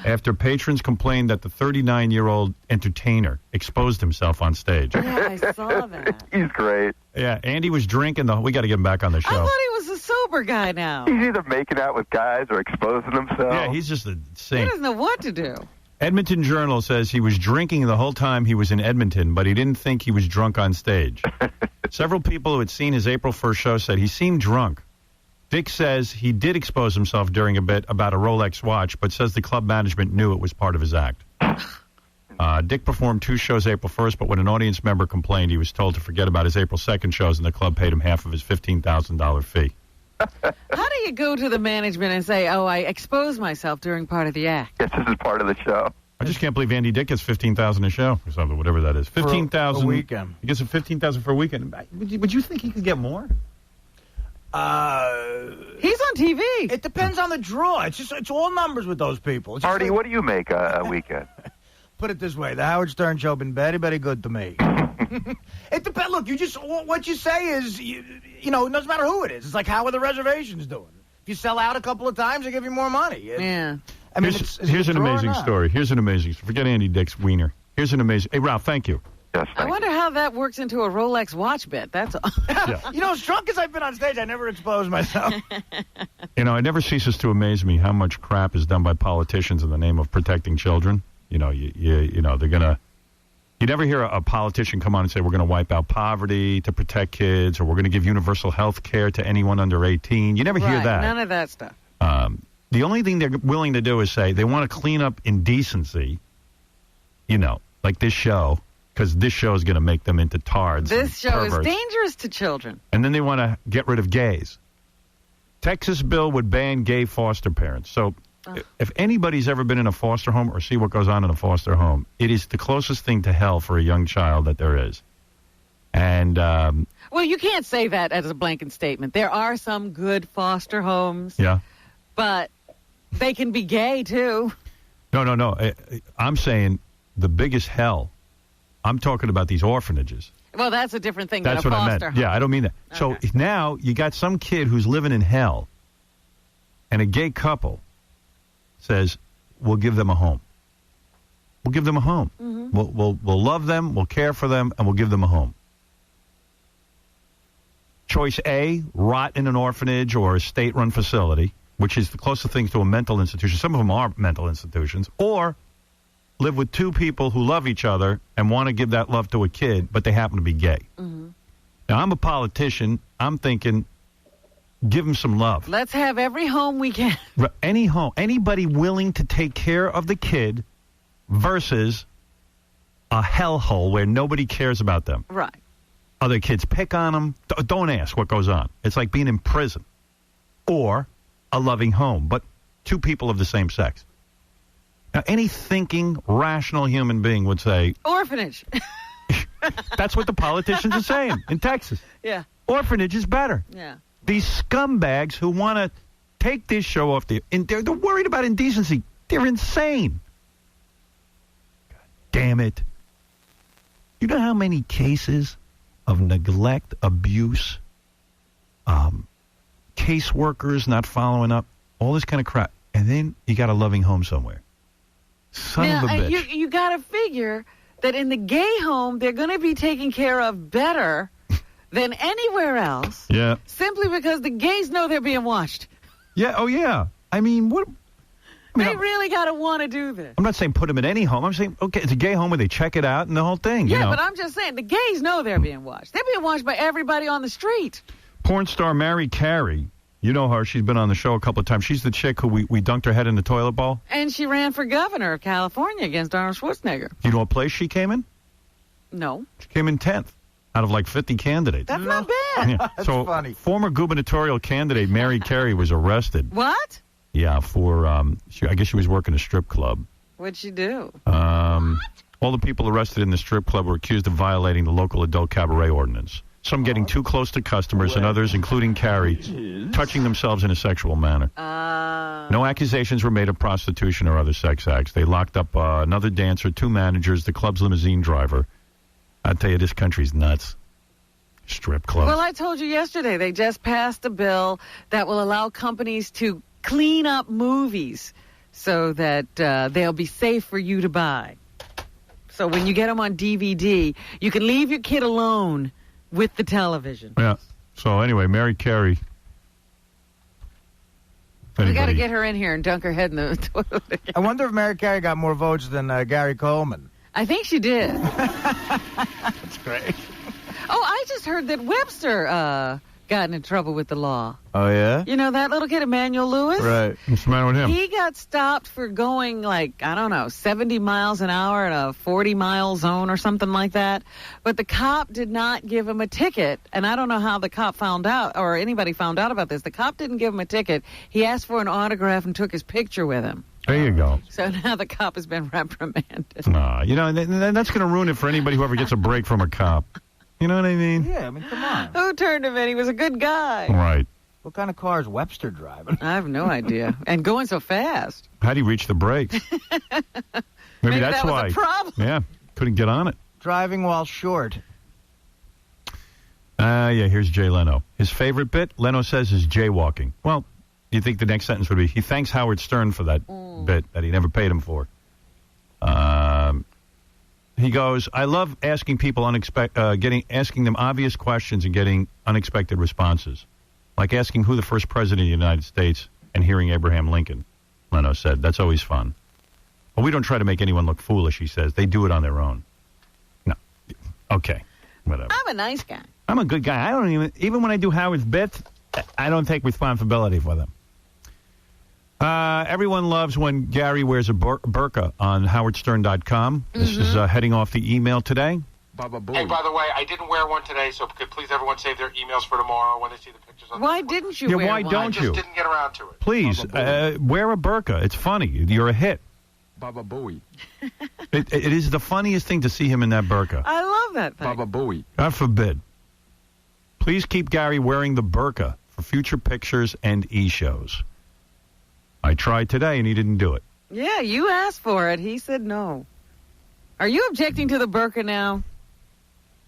after patrons complained that the 39-year-old entertainer exposed himself on stage. Yeah, I saw that. He's great. Yeah, Andy was drinking. We got to get him back on the show. I thought he was a sober guy now. He's either making out with guys or exposing himself. Yeah, he's just a He saint. doesn't know what to do. Edmonton Journal says he was drinking the whole time he was in Edmonton, but he didn't think he was drunk on stage. Several people who had seen his April 1st show said he seemed drunk. Dick says he did expose himself during a bit about a Rolex watch, but says the club management knew it was part of his act. Dick performed 2 shows April 1st, but when an audience member complained, he was told to forget about his April 2nd shows, and the club paid him half of his $15,000 fee. How do you go to the management and say, oh, I exposed myself during part of the act? Yes, this is part of the show. I just can't believe Andy Dick gets $15,000 a show or something, whatever that is. $15,000 a weekend. He gets $15,000 for a weekend. Would you think he could get more? He's on TV. It depends on the draw. It's all numbers with those people. It's just Artie, what do you make a weekend? Put it this way: the Howard Stern show been very good to me. It depends. Look, what you say is, you know, it doesn't matter who it is. It's like, how are the reservations doing? If you sell out a couple of times, they give you more money. Yeah. I mean, here's an amazing story. Here's an amazing story. Forget Andy Dick's wiener. Here's an amazing. Hey, Ralph, thank you. Yes, I wonder how that works into a Rolex watch bet. That's all. You know, as drunk as I've been on stage, I never exposed myself. You know, it never ceases to amaze me how much crap is done by politicians in the name of protecting children. You know, you know, they're gonna. You never hear a politician come on and say we're going to wipe out poverty to protect kids, or we're going to give universal health care to anyone under 18. You never hear that. None of that stuff. The only thing they're willing to do is say they want to clean up indecency, you know, like this show, because this show is going to make them into tards. This show perverts. is dangerous to children. And then they want to get rid of gays. Texas bill would ban gay foster parents. So if anybody's ever been in a foster home or see what goes on in a foster home, it is the closest thing to hell for a young child that there is. And well, you can't say that as a blanket statement. There are some good foster homes. Yeah. But they can be gay, too. No. I'm saying the biggest hell. I'm talking about these orphanages. Well, that's a different thing That's than a what I foster meant. home. Yeah, I don't mean that. Okay. So now you got some kid who's living in hell, and a gay couple says, we'll give them a home. We'll give them a home. Mm-hmm. We'll love them, we'll care for them, and we'll give them a home. Choice A, rot in an orphanage or a state-run facility, which is the closest thing to a mental institution. Some of them are mental institutions. Or live with two people who love each other and want to give that love to a kid, but they happen to be gay. Mm-hmm. Now, I'm a politician. I'm thinking, give them some love. Let's have every home we can. Any home. Anybody willing to take care of the kid versus a hellhole where nobody cares about them. Right. Other kids pick on them. Don't ask what goes on. It's like being in prison. Or a loving home, but two people of the same sex. Now, any thinking, rational human being would say... Orphanage. That's what the politicians are saying in Texas. Yeah. Orphanage is better. Yeah. These scumbags who want to take this show off the... They're worried about indecency. They're insane. God damn it. You know how many cases of neglect, abuse, caseworkers not following up, all this kind of crap, and then you got a loving home somewhere. Son of a bitch. You got to figure that in the gay home, they're going to be taken care of better than anywhere else. Yeah. Simply because the gays know they're being watched. Yeah, oh yeah. I mean, what... They really got to want to do this. I'm not saying put them in any home. I'm saying, okay, it's a gay home where they check it out and the whole thing. Yeah, you know. but I'm just saying, the gays know they're being watched. They're being watched by everybody on the street. Porn star Mary Carey, you know her. She's been on the show a couple of times. She's the chick who we dunked her head in the toilet bowl. And she ran for governor of California against Arnold Schwarzenegger. You know what place she came in? No. She came in 10th out of like 50 candidates. That's not bad. Yeah. That's so, funny. Former gubernatorial candidate Mary Carey was arrested. What? Yeah, for, I guess she was working a strip club. What'd she do? All the people arrested in the strip club were accused of violating the local adult cabaret ordinance. Some getting too close to customers and others, including Carey, touching themselves in a sexual manner. No accusations were made of prostitution or other sex acts. They locked up another dancer, two managers, the club's limousine driver. I tell you, this country's nuts. Strip club. Well, I told you yesterday, they just passed a bill that will allow companies to clean up movies so that they'll be safe for you to buy. So when you get them on DVD, you can leave your kid alone with the television. Yeah. So anyway, Mary Carey. We got to get her in here and dunk her head in the toilet again. I wonder if Mary Carey got more votes than Gary Coleman. I think she did. That's great. Oh, I just heard that Webster gotten in trouble with the law. Oh, yeah? You know that little kid, Emmanuel Lewis? Right. What's the matter with him? He got stopped for going, like, I don't know, 70 miles an hour in a 40-mile zone or something like that. But the cop did not give him a ticket. And I don't know how the cop found out, or anybody found out about this. The cop didn't give him a ticket. He asked for an autograph and took his picture with him. There you go. So now the cop has been reprimanded. You know, that's going to ruin it for anybody who ever gets a break from a cop. You know what I mean? Yeah, I mean, come on. Who turned him in? He was a good guy. Right. What kind of car is Webster driving? I have no idea. And going so fast. How'd he reach the brakes? Maybe that's that was why. a problem. Yeah, couldn't get on it. Driving while short. Yeah, here's Jay Leno. His favorite bit, Leno says, is jaywalking. Well, you think the next sentence would be, he thanks Howard Stern for that bit that he never paid him for. He goes, I love asking people asking them obvious questions and getting unexpected responses. Like asking who the first president of the United States and hearing Abraham Lincoln, Leno said. That's always fun. But we don't try to make anyone look foolish, he says. They do it on their own. No. Okay. Whatever. I'm a nice guy. I'm a good guy. I don't even when I do Howard's bits, I don't take responsibility for them. Everyone loves when Gary wears a burqa on howardstern.com. This is heading off the email today. Hey, by the way, I didn't wear one today, so could please everyone save their emails for tomorrow when they see the pictures on Why didn't you wear why one? don't I you? just didn't get around to it. Please, wear a burqa. It's funny. You're a hit. Baba Booey. It is the funniest thing to see him in that burqa. I love that thing. Baba Booey. God forbid. Please keep Gary wearing the burqa for future pictures and e-shows. I tried today, and he didn't do it. Yeah, you asked for it. He said no. Are you objecting to the burqa now?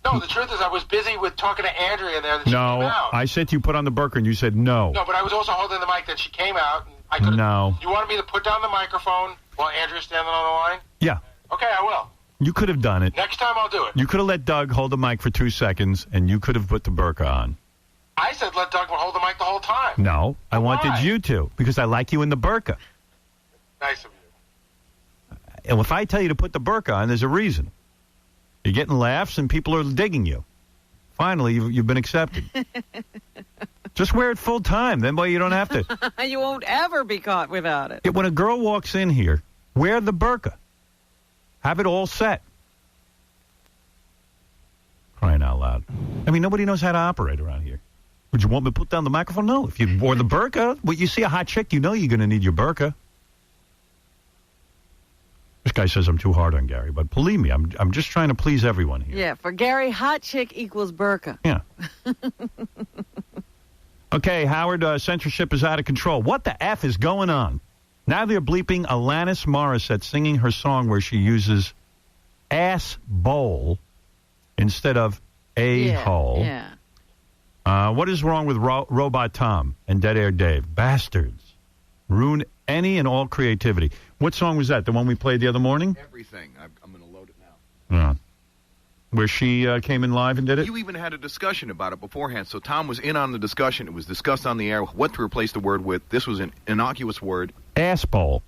No, the truth is I was busy with talking to Andrea there. That she came out. I said you put on the burqa, and you said no. No, but I was also holding the mic that she came out. And I could've, No. You wanted me to put down the microphone while Andrea's standing on the line? Yeah. Okay, I will. You could have done it. Next time I'll do it. You could have let Doug hold the mic for 2 seconds, and you could have put the burqa on. I said let Doug hold the mic the whole time. No, I wanted Why? you to, because I like you in the burqa. Nice of you. And if I tell you to put the burqa on, there's a reason. You're getting laughs, and people are digging you. Finally, you've been accepted. Just wear it full time. Then, boy, you don't have to. You won't ever be caught without it. When a girl walks in here, wear the burqa. Have it all set. Crying out loud. I mean, nobody knows how to operate around here. Would you want me to put down the microphone? No. If you wore the burqa, well, you see a hot chick, you know you're going to need your burqa. This guy says I'm too hard on Gary, but believe me, I'm just trying to please everyone here. Yeah, for Gary, hot chick equals burqa. Yeah. Okay, Howard, censorship is out of control. What the F is going on? Now they're bleeping Alanis Morissette singing her song where she uses ass bowl instead of a-hole. Yeah. What is wrong with Robot Tom and Dead Air Dave? Bastards. Ruin any and all creativity. What song was that? The one we played the other morning? Everything. I'm going to load it now. Yeah. Where she came in live and did it? You even had a discussion about it beforehand, so Tom was in on the discussion. It was discussed on the air what to replace the word with. This was an innocuous word. Ass bowl.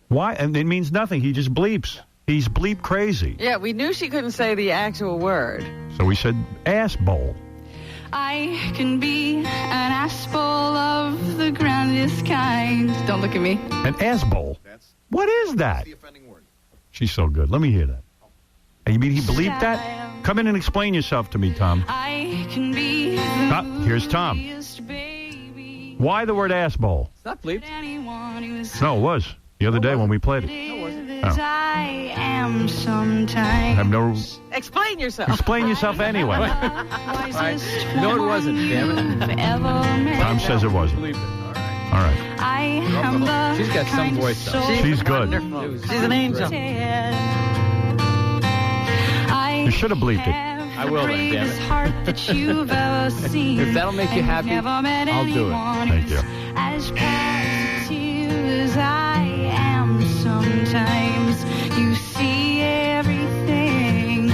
Why? And it means nothing. He just bleeps. He's bleep crazy. Yeah, we knew she couldn't say the actual word. So we said ass bowl. I can be an ass bowl of the grandest kind. Don't look at me. An ass bowl? What is that? The offending word. She's so good. Let me hear that. You mean he bleeped that? Come in and explain yourself to me, Tom. I can be Here's Tom. Why the word ass bowl? It's not bleeped. No, it was. The other day when we played it. I am sometimes. I have no... Explain yourself. Explain yourself anyway. No, it wasn't, damn it. Tom says it wasn't. All right. I am the She's got some voice, though. She's good. Wonderful. She's an angel. You should have bleeped it. I will then, damn it. heart that you've ever seen. If that'll make you happy, I'll do it. Thank you. As positive as I am sometimes. You see everything.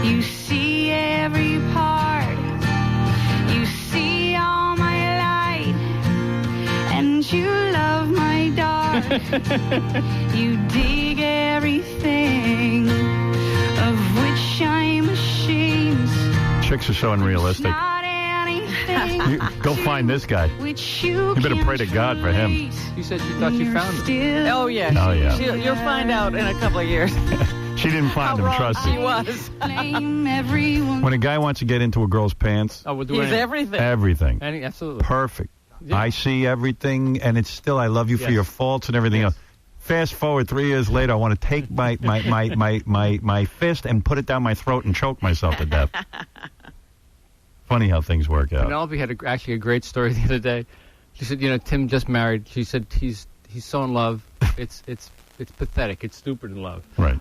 You see every part. You see all my light. And you love my dark. You dig everything of which I'm ashamed. Chicks are so unrealistic. Not Go find this guy. You better pray to God for him. You said you thought you found him. Oh, yeah. Oh, yeah. You'll find out in a couple of years. She didn't find him, trust She me. was. When a guy wants to get into a girl's pants, we'll do He's anything. everything. Everything. Absolutely. Perfect. Yeah. I see everything, and it's still I love you for Yes. your faults and everything else. Fast forward 3 years later, I want to take my fist and put it down my throat and choke myself to death. Funny how things work out. Penelope had actually a great story the other day. She said, Tim just married. She said he's so in love. It's pathetic. It's stupid in love. Right.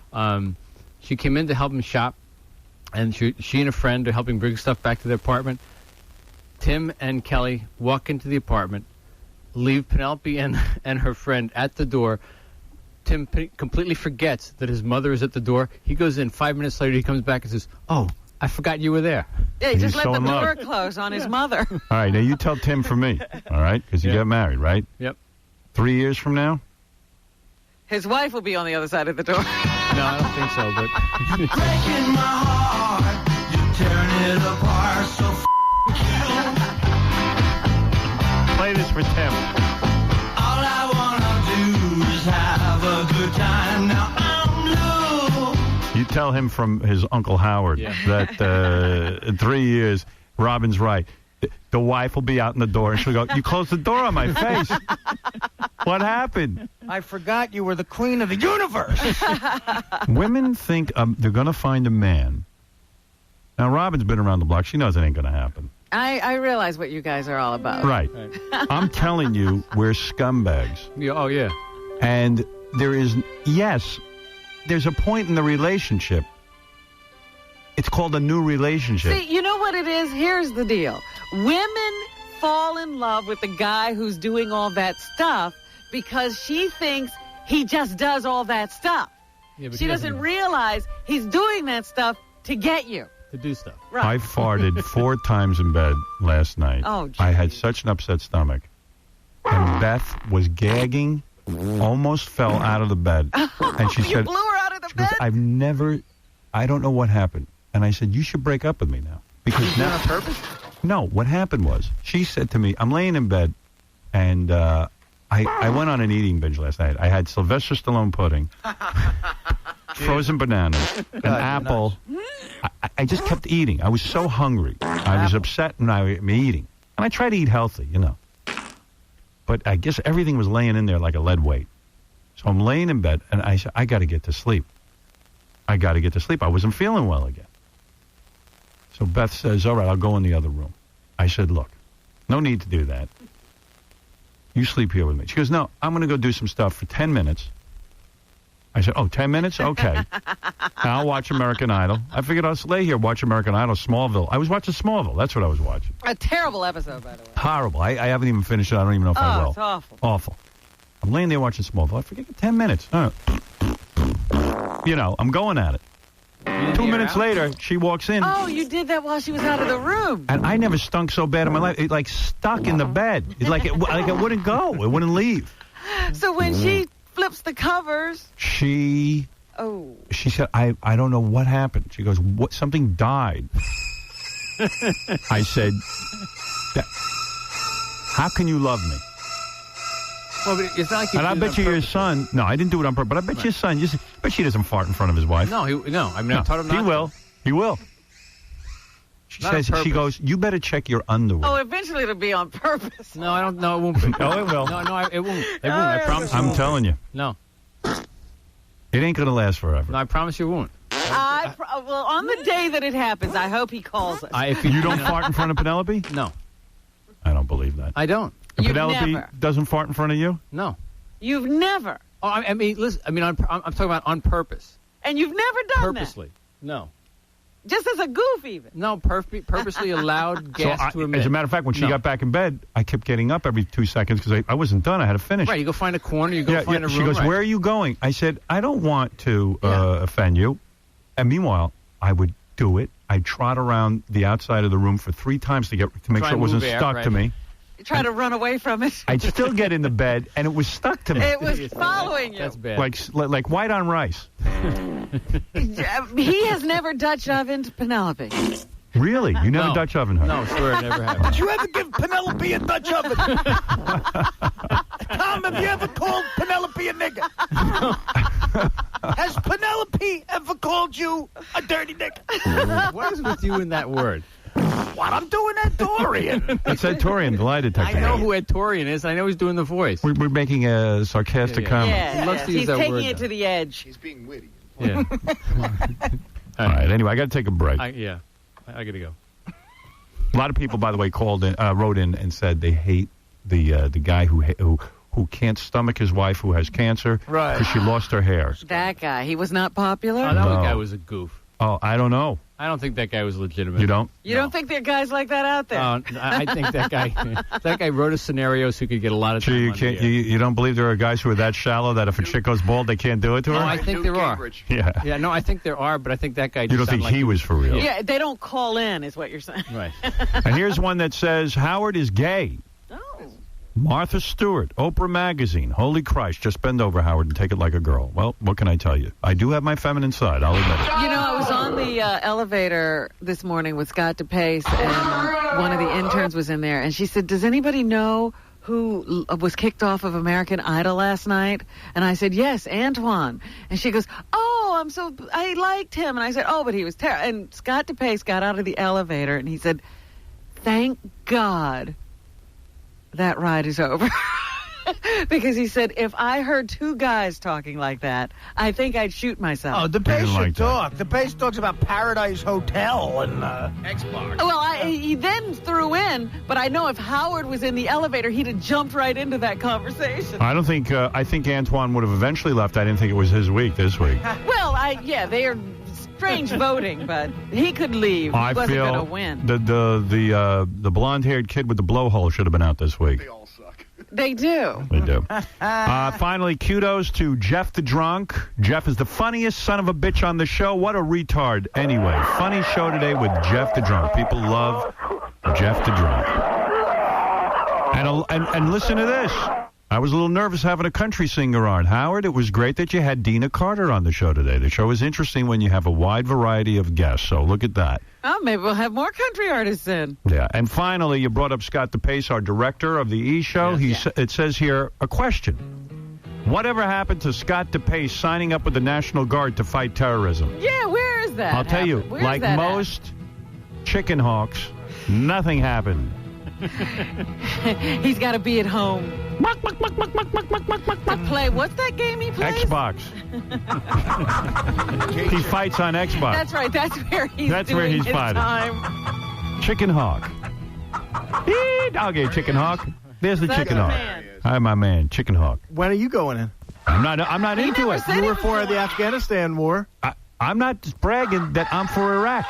She came in to help him shop, and she and a friend are helping bring stuff back to the apartment. Tim and Kelly walk into the apartment, leave Penelope and her friend at the door. Tim completely forgets that his mother is at the door. He goes in. 5 minutes later, he comes back and says, "Oh, I forgot you were there." Yeah, he just He's let so the in love. door close on his mother. All right, now you tell Tim for me, all right? Because you get married, right? Yep. 3 years from now? His wife will be on the other side of the door. No, I don't think so, but... Breaking my heart, you turn it apart, so Play this for Tim. all I wanna do is have a good time. Now I'm low. You tell him from his Uncle Howard that in 3 years, Robin's right. The wife will be out in the door, and she'll go, "You closed the door on my face. What happened?" I forgot you were the queen of the universe. Women think they're going to find a man. Now, Robin's been around the block. She knows it ain't going to happen. I realize what you guys are all about. Right. I'm telling you, we're scumbags. Yeah, oh, yeah. And there's a point in the relationship. It's called a new relationship. See, you know what it is? Here's the deal. Women fall in love with the guy who's doing all that stuff because she thinks he just does all that stuff. Yeah, but She he doesn't realize he's doing that stuff to get you. To do stuff. Right. I farted 4 times in bed last night. Oh, geez. I had such an upset stomach. And Beth was gagging, almost fell out of the bed. And she You said, blew her out of the she goes, I don't know what happened. And I said, you should break up with me now. Because now, on purpose? No, what happened was, she said to me, I'm laying in bed, and I went on an eating binge last night. I had Sylvester Stallone pudding, frozen bananas, an apple. I just kept eating. I was so hungry. I was upset, and I'm eating. And I try to eat healthy, But I guess everything was laying in there like a lead weight. So I'm laying in bed, and I said, I got to get to sleep. I wasn't feeling well again. So Beth says, all right, I'll go in the other room. I said, look, no need to do that. You sleep here with me. She goes, no, I'm going to go do some stuff for 10 minutes. I said, 10 minutes? Okay. I'll watch American Idol. I figured I'll lay here, watch American Idol, Smallville. I was watching Smallville. That's what I was watching. A terrible episode, by the way. Horrible. I haven't even finished it. I don't even know if I will. It's awful. Awful. I'm laying there watching Smallville. I forget 10 minutes. I'm going at it. 2 minutes later, she walks in. Oh, you did that while she was out of the room. And I never stunk so bad in my life. It like stuck in the bed. It wouldn't go. It wouldn't leave. So when she flips the covers. She said, I don't know what happened. She goes, something died. I said, how can you love me? Well, but it's not like you and I bet you your son. No, I didn't do it on purpose. But I bet your son. But she doesn't fart in front of his wife. No, I taught him not. He will. He will. She says. She goes. You better check your underwear. Oh, eventually it'll be on purpose. No, I don't. No, it won't be. No, it will. No, it won't. It won't. I promise. I'm telling you. No. It ain't gonna last forever. No, I promise you it won't. Well, on the day that it happens, I hope he calls us. If you don't fart in front of Penelope? No. I don't believe that. I don't. And You've Penelope never. doesn't fart in front of you? No. You've never. Oh, I mean, listen. I mean, I'm talking about on purpose. And you've never done Purposely. No. Just as a goof, even. No, purposely allowed gas to emit. As a matter of fact, when she got back in bed, I kept getting up every 2 seconds because I wasn't done. I had to finish. Right, you go find a corner, you go find a room. She goes, right. where are you going? I said, I don't want to offend you. And meanwhile, I would do it. I'd trot around the outside of the room for 3 times to make sure it wasn't stuck to me. You try to run away from it. I'd still get in the bed, and it was stuck to me. It was following you. That's bad. Like white on rice. He has never Dutch ovened Penelope. Really? You never No. Dutch oven her? No, swear it never happened. Did you ever give Penelope a Dutch oven? Tom, have you ever called Penelope a nigger? Has Penelope ever called you a dirty nigger? What is with you in that word? What? I'm doing Ed Torian. That's Ed Torian, the lie detector. I know who Ed Torian is. I know he's doing the voice. We're making a sarcastic comment. Yeah, loves to use he's that taking word, it to the edge. He's being witty. Yeah. All right. Anyway, I got to take a break. I got to go. A lot of people, by the way, wrote in and said they hate the guy who can't stomach his wife who has cancer because she lost her hair. That guy, he was not popular? Oh, that No. guy was a goof. Oh, I don't know. I don't think that guy was legitimate. You don't? You don't think there are guys like that out there? I think that guy wrote a scenario so he could get a lot of time. So you don't believe there are guys who are that shallow that if a chick goes bald, they can't do it to her? No, I think there are. Yeah. No, I think there are, but I think that guy. You don't just think sounded he was for real? Yeah, they don't call in, is what you're saying. Right. And here's one that says Howard is gay. Martha Stewart, Oprah Magazine. Holy Christ, just bend over, Howard, and take it like a girl. Well, what can I tell you? I do have my feminine side, I'll admit it. You know, I was on the elevator this morning with Scott DePace, and one of the interns was in there, and she said, does anybody know who was kicked off of American Idol last night? And I said, yes, Antoine. And she goes, oh, I liked him. And I said, oh, but he was terrible. And Scott DePace got out of the elevator, and he said, thank God that ride is over. Because he said, if I heard two guys talking like that, I think I'd shoot myself. Oh, DePace should talk. DePace talks about Paradise Hotel and X-Bar. Well, he then threw in, but I know if Howard was in the elevator, he'd have jumped right into that conversation. I don't think, I think Antoine would have eventually left. I didn't think it was his week this week. Well, they are strange voting, but he could leave. He I wasn't feel going to win. the blonde-haired kid with the blowhole should have been out this week. They do. They do. Finally, kudos to Jeff the Drunk. Jeff is the funniest son of a bitch on the show. What a retard. Anyway, funny show today with Jeff the Drunk. People love Jeff the Drunk. And listen to this. I was a little nervous having a country singer on. Howard, it was great that you had Dina Carter on the show today. The show is interesting when you have a wide variety of guests, so look at that. Oh, maybe we'll have more country artists in. Yeah, and finally, you brought up Scott DePace, our director of the E! Show. It says here, a question. Whatever happened to Scott DePace signing up with the National Guard to fight terrorism? Yeah, where is that? I'll tell you, Where's like that most chicken hawks, nothing happened. He's got to be at home. To play, what's that game he plays? Xbox. He fights on Xbox. That's right. That's where he's his fighting. time. Chicken Hawk. Okay, Chicken Hawk. There's the That's Chicken the Hawk. man. Hi, my man, Chicken Hawk. When are you going in? I'm not into it. You were for the Afghanistan war. I'm not bragging that I'm for Iraq.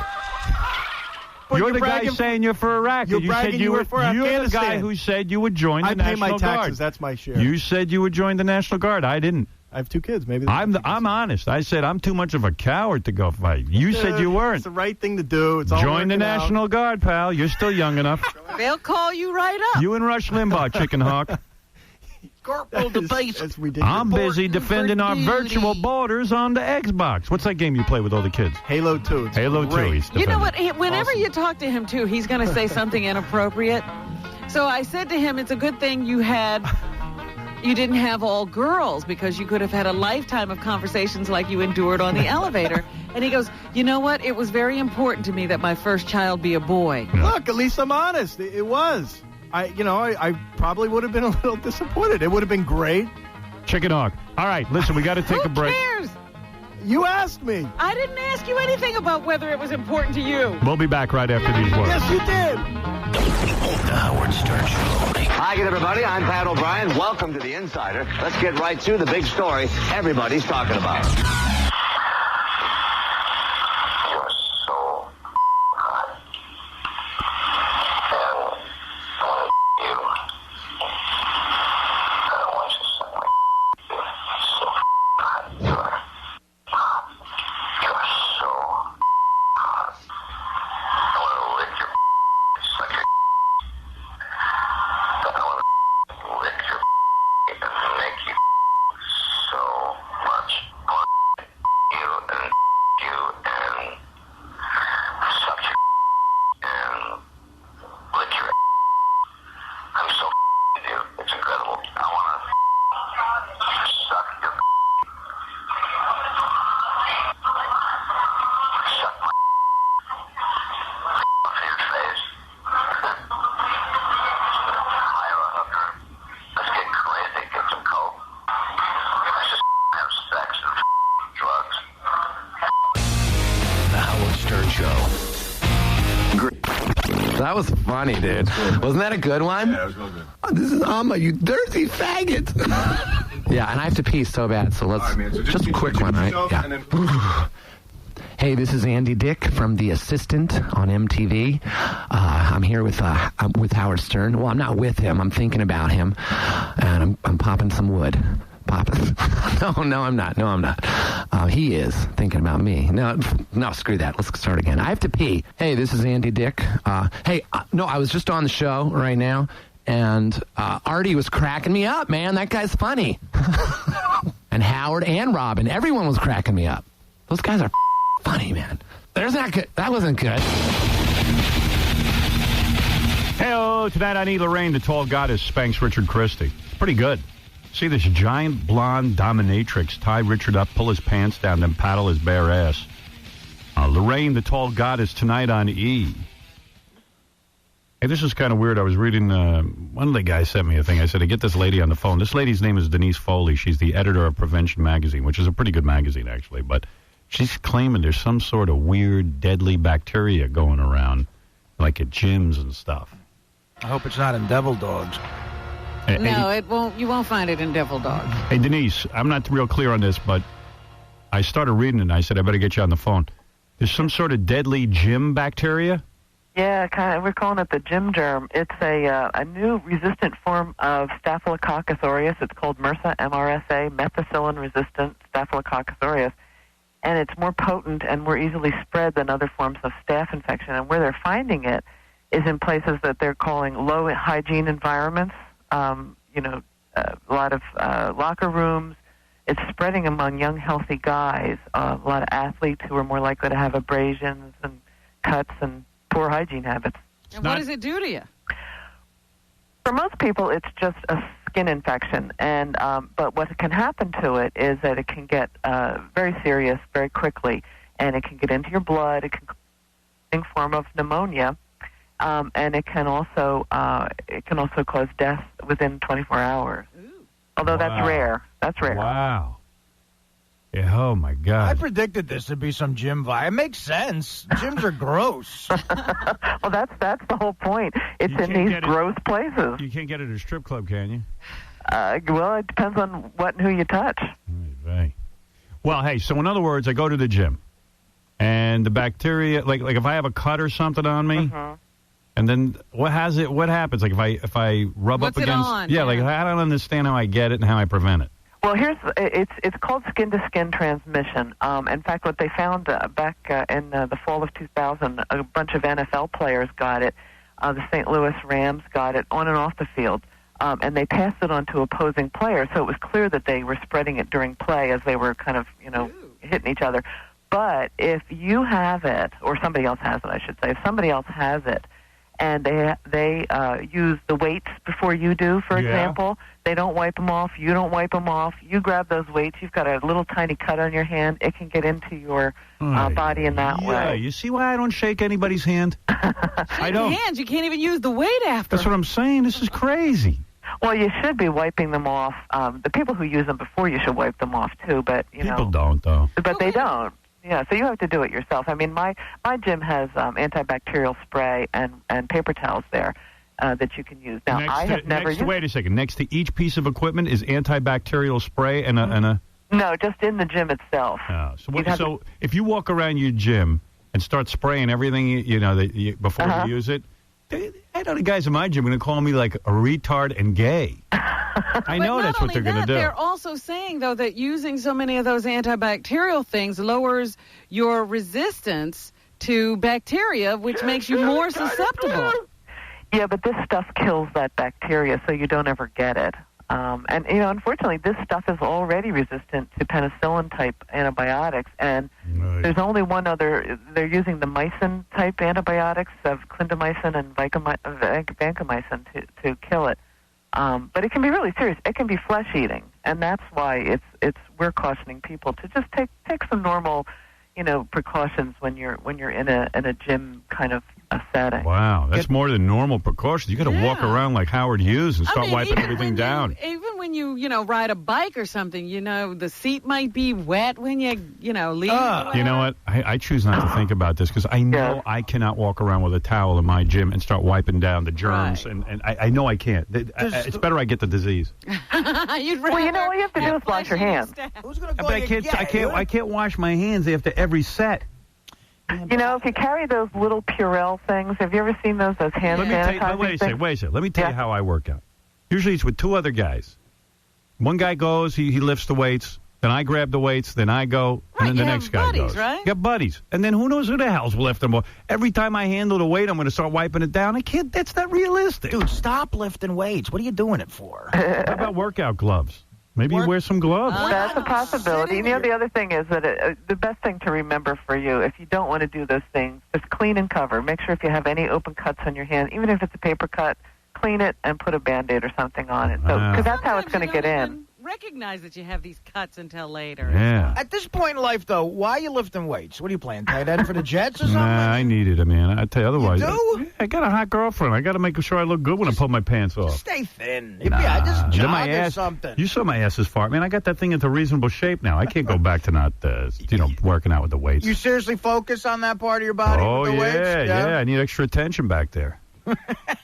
Well, you're you're the guy bragging- saying you're for Iraq. You're You bragging said you were were for You're the Afghanistan. guy who said you would join the I pay National my taxes. Guard. That's my share. You said you would join the National Guard. I didn't. I have two kids. Maybe I'm honest. I said I'm too much of a coward to go fight. You said you weren't. It's the right thing to do. It's all Join the working out. National Guard, pal. You're still young enough. They'll call you right up. You and Rush Limbaugh, Chicken Hawk. Corporal DePace. That's ridiculous. I'm busy defending our virtual borders on the Xbox. What's that game you play with all the kids? Halo 2. It's Halo 2. great. He's You know defending. what? Whenever you talk to him, too, he's going to say something inappropriate. So I said to him, it's a good thing you didn't have all girls, because you could have had a lifetime of conversations like you endured on the elevator. And he goes, you know what? It was very important to me that my first child be a boy. Look, at least I'm honest. It was. I probably would have been a little disappointed. It would have been great. Chicken Hawk. All right, listen, we got to take a break. Who cares? You asked me. I didn't ask you anything about whether it was important to you. We'll be back right after these words. Yes, you did. The Howard Stern Show. Hi again, everybody. I'm Pat O'Brien. Welcome to The Insider. Let's get right to the big story everybody's talking about. funny, dude. Wasn't that a good one? Yeah, it was real good. Oh, this is Amma, you dirty faggot. Yeah, and I have to pee so bad, so let's... All right, man, so just a quick one, right? Yeah. And then... Hey, this is Andy Dick from The Assistant on MTV. I'm here with Howard Stern. Well, I'm not with him. I'm thinking about him, and I'm popping some wood. Popping? No, I'm not. No, I'm not. He is thinking about me. No, screw that. Let's start again. I have to pee. Hey, this is Andy Dick. No, I was just on the show right now, and Artie was cracking me up, man. That guy's funny. And Howard and Robin, everyone was cracking me up. Those guys are funny, man. There's not good. That wasn't good. Hey, tonight on E! Lorraine, the tall goddess spanks Richard Christie. It's pretty good. See this giant blonde dominatrix tie Richard up, pull his pants down, then paddle his bare ass. Lorraine, the tall goddess, tonight on E! Hey, this is kind of weird. I was reading, one of the guys sent me a thing. I said, get this lady on the phone. This lady's name is Denise Foley. She's the editor of Prevention Magazine, which is a pretty good magazine, actually. But she's claiming there's some sort of weird, deadly bacteria going around, like at gyms and stuff. I hope it's not in devil dogs. No, it won't. You won't find it in devil dogs. Hey, Denise, I'm not real clear on this, but I started reading it, and I said, I better get you on the phone. There's some sort of deadly gym bacteria? Yeah, kind of. We're calling it the gym germ. It's a new resistant form of Staphylococcus aureus. It's called MRSA, M-R-S-A, methicillin-resistant Staphylococcus aureus. And it's more potent and more easily spread than other forms of staph infection. And where they're finding it is in places that they're calling low hygiene environments. A lot of locker rooms. It's spreading among young, healthy guys. A lot of athletes who are more likely to have abrasions and cuts and poor hygiene habits. And what does it do to you? For most people, it's just a skin infection, and but what can happen to it is that it can get very serious very quickly, and it can get into your blood. It can cause a form of pneumonia. And it can also cause death within 24 hours. Ooh. Although that's rare. That's rare. Wow. Yeah, oh my God. I predicted this to be some gym vibe. It makes sense. Gyms are gross. Well, that's the whole point. It's in these gross places. You can't get it at a strip club, can you? Well, it depends on what and who you touch. Right. Well, hey, so in other words, I go to the gym, and the bacteria, like if I have a cut or something on me. Mm-hmm. And then what happens? Like if I rub What's up against, it on? Yeah, like I don't understand how I get it and how I prevent it. Well, it's called skin-to-skin transmission. In fact, what they found back in the fall of 2000, a bunch of NFL players got it. The St. Louis Rams got it on and off the field, and they passed it on to opposing players. So it was clear that they were spreading it during play as they were kind of hitting each other. But if you have it, or somebody else has it, I should say, if somebody else has it, and they use the weights before you do, for example. They don't wipe them off. You don't wipe them off. You grab those weights. You've got a little tiny cut on your hand. It can get into your body in that way. Yeah, you see why I don't shake anybody's hand? I don't. Hands, you can't even use the weight after. That's what I'm saying. This is crazy. Well, you should be wiping them off. The people who use them before you should wipe them off, too. But people don't, though. But they don't. Yeah, so you have to do it yourself. I mean, my gym has antibacterial spray and paper towels there that you can use. Now, I have never used. Wait a second. Next to each piece of equipment is antibacterial spray and a. No, just in the gym itself. Oh, so if you walk around your gym and start spraying everything, before you use it, I know the guys in my gym are going to call me like a retard and gay. I know that's what they're going to do. They're also saying, though, that using so many of those antibacterial things lowers your resistance to bacteria, which makes you more susceptible. Yeah, but this stuff kills that bacteria, so you don't ever get it. And unfortunately, this stuff is already resistant to penicillin-type antibiotics, and there's only one other. They're using the mycin-type antibiotics of clindamycin and vancomycin to kill it. But it can be really serious. It can be flesh-eating, and that's why we're cautioning people to just take some normal, precautions when you're in a gym kind of a setting. Wow, that's more than normal precautions. You got to walk around like Howard Hughes and start wiping everything down. Even when when you ride a bike or something, the seat might be wet when you leave. You know what? I choose not to think about this because I know I cannot walk around with a towel in my gym and start wiping down the germs, and I know I can't. It's better I get the disease. Well, you know, all you have to do is wash your hands. Who's going to go? But I can't wash my hands after every set. You know, if you carry those little Purell things, have you ever seen those hand sanitizing Wait a second. Let me tell you how I work out. Usually it's with two other guys. One guy goes, he lifts the weights, then I grab the weights, then I go, and then the next guy goes. Right? You got buddies. And then who knows who the hell's lifting more. Every time I handle the weight, I'm going to start wiping it down. I can't. That's not realistic. Dude, stop lifting weights. What are you doing it for? How about workout gloves? Maybe you wear some gloves. That's a possibility. You know, the other thing is that the best thing to remember for you, if you don't want to do those things, is clean and cover. Make sure if you have any open cuts on your hand, even if it's a paper cut, clean it and put a Band-Aid or something on it. So, because that's how it's going to get in. Recognize that you have these cuts until later. Yeah. At this point in life, though, why are you lifting weights? What are you playing, tight end for the Jets or something? Nah, I need it, man. I tell you, otherwise. You do? I got a hot girlfriend. I got to make sure I look good when I pull my pants off. Stay thin. Nah, just then jog my or ass, something. You saw my ass is far. Man, I got that thing into reasonable shape now. I can't go back to not, working out with the weights. You seriously focus on that part of your body with the weights? Yeah. I need extra attention back there.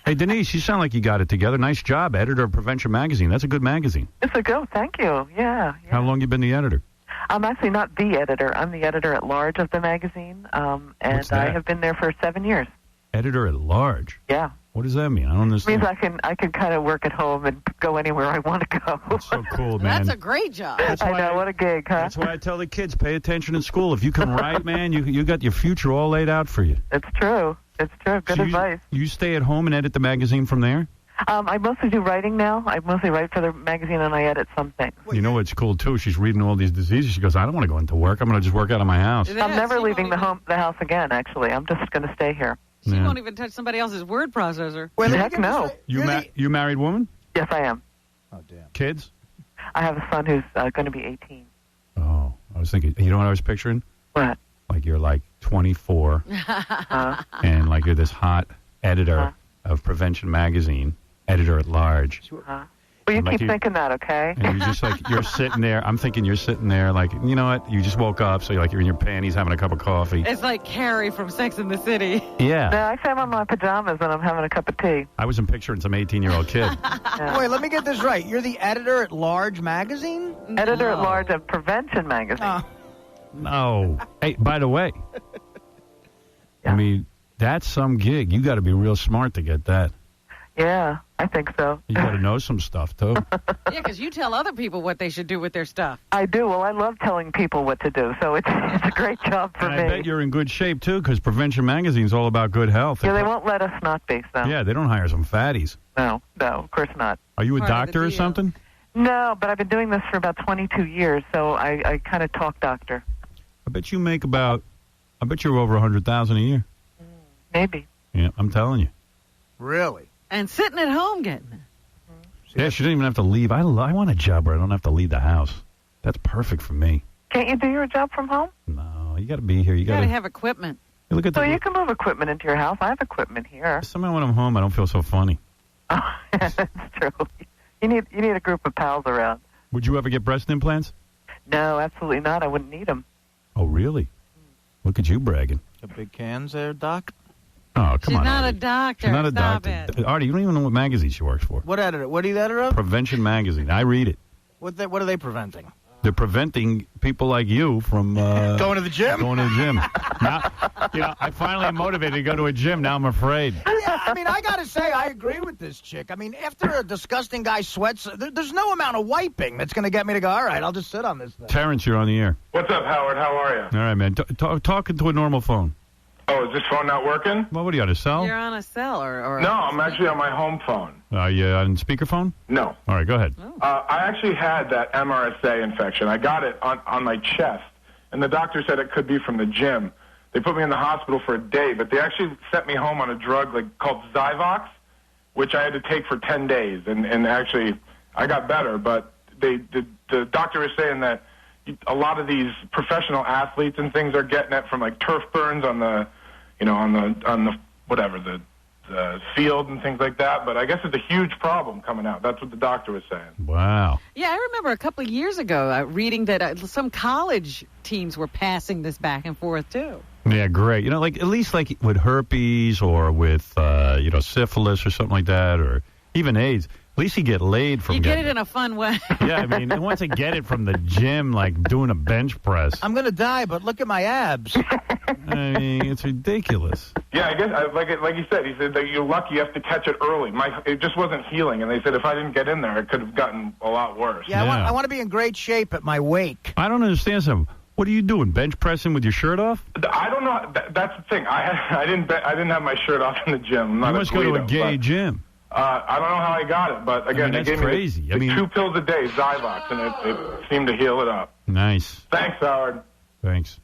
Hey, Denise, you sound like you got it together. Nice job, editor of Prevention Magazine. That's a good magazine. It's a go. Thank you. Yeah. How long you been the editor? I'm actually not the editor. I'm the editor at large of the magazine, and I have been there for 7 years. Editor at large? Yeah. What does that mean? I don't understand. It means I can kind of work at home and go anywhere I want to go. That's so cool, man. That's a great job. I know, what a gig, huh? That's why I tell the kids, pay attention in school. If you can write, man, you got your future all laid out for you. It's true. It's true. Good advice. You stay at home and edit the magazine from there? I mostly do writing now. I mostly write for the magazine, and I edit some things. You know what's cool, too? She's reading all these diseases. She goes, I don't want to go into work. I'm going to just work out of my house. I'm never leaving the house again, actually. I'm just going to stay here. She won't even touch somebody else's word processor. Well, heck no. You married woman? Yes, I am. Oh, damn. Kids? I have a son who's going to be 18. Oh, I was thinking, you know what I was picturing? What? Like you're like 24, and like you're this hot editor of Prevention Magazine, editor at large. Well, you keep thinking that, okay? And you're just like, you're sitting there. I'm thinking you're sitting there like, you know what? You just woke up, so you're in your panties having a cup of coffee. It's like Carrie from Sex and the City. Yeah. No, actually, I'm in my pajamas and I'm having a cup of tea. I wasn't picturing some 18-year-old kid. Wait, let me get this right. You're the editor at large magazine? Editor at large of Prevention Magazine. No. Hey, by the way, I mean, that's some gig. You got to be real smart to get that. Yeah, I think so. You got to know some stuff, too. Yeah, because you tell other people what they should do with their stuff. I do. Well, I love telling people what to do, so it's a great job for and me. I bet you're in good shape, too, because Prevention Magazine is all about good health. Yeah, they won't let us not be, so. Yeah, they don't hire some fatties. No, of course not. Are you a doctor or something? No, but I've been doing this for about 22 years, so I kind of talk doctor. I bet you make about, I bet you're over $100,000 a year. Maybe. Yeah, I'm telling you. Really? And sitting at home getting it. Yeah, she didn't even have to leave. I want a job where I don't have to leave the house. That's perfect for me. Can't you do your job from home? No, you got to be here. You got to have equipment. Look at so you can move equipment into your house. I have equipment here. Somehow when I'm home, I don't feel so funny. Oh, that's true. You need a group of pals around. Would you ever get breast implants? No, absolutely not. I wouldn't need them. Oh, really? Look at you bragging. Got big cans there, Doc? Oh, come She's on. not Artie. a doctor. She's not a Stop doctor. it. Artie, you don't even know what magazine she works for. What editor? What are you the editor of? Prevention Magazine. I read it. What are they preventing? They're preventing people like you from going to the gym. Going to the gym. Now, I finally am motivated to go to a gym. Now I'm afraid. Yeah, I mean, I got to say, I agree with this chick. I mean, after a disgusting guy sweats, there's no amount of wiping that's going to get me to go, all right, I'll just sit on this thing. Terrence, you're on the air. What's up, Howard? How are you? All right, man. Talking to a normal phone. Oh, is this phone not working? Well, what are you on a cell? You're on a cell or No, I'm actually on my home phone. Are you on speakerphone? No. All right, go ahead. I actually had that MRSA infection. I got it on my chest, and the doctor said it could be from the gym. They put me in the hospital for a day, but they actually sent me home on a drug called Zyvox, which I had to take for 10 days, and actually I got better, but the doctor was saying that a lot of these professional athletes and things are getting it from turf burns on the, on the whatever, the sealed and things like that. But I guess it's a huge problem coming out. That's what the doctor was saying. Wow. Yeah, I remember a couple of years ago reading that some college teams were passing this back and forth, too. Yeah, great. You know, like at least like with herpes or with, syphilis or something like that, or even AIDS. At least you get laid from You get getting it in a fun way. Yeah, I mean, who wants to get it from the gym, like doing a bench press? I'm going to die, but look at my abs. I mean, it's ridiculous. Yeah, I guess like he said that you're lucky you have to catch it early. It just wasn't healing, and they said if I didn't get in there, it could have gotten a lot worse. Yeah, I want to be in great shape at my wake. I don't understand something. What are you doing? Bench pressing with your shirt off? I don't know. That's the thing. I didn't have my shirt off in the gym. I'm not You must go to a gay gym. I don't know how I got it, but again, that's they gave crazy. me the 2 pills a day, Zyvox, and it seemed to heal it up. Nice. Thanks, Howard. Thanks.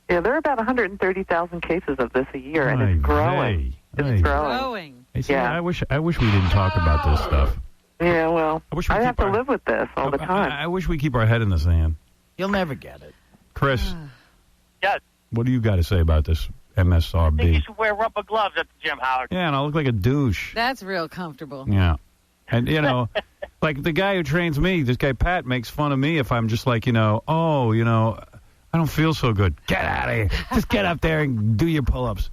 Yeah, there are about 130,000 cases of this a year, and it's growing. It's growing. Hey, see, I wish we didn't talk about this stuff. Yeah, well, I have to live with this all the time. I wish we keep our head in the sand. You'll never get it. Chris. Yes. What do you got to say about this I think you MSRB? should wear rubber gloves at the gym, Howard. Yeah, and I look like a douche. That's real comfortable. Yeah. And, like the guy who trains me, this guy Pat, makes fun of me if I'm just like, I don't feel so good. Get out of here. Just get up there and do your pull-ups.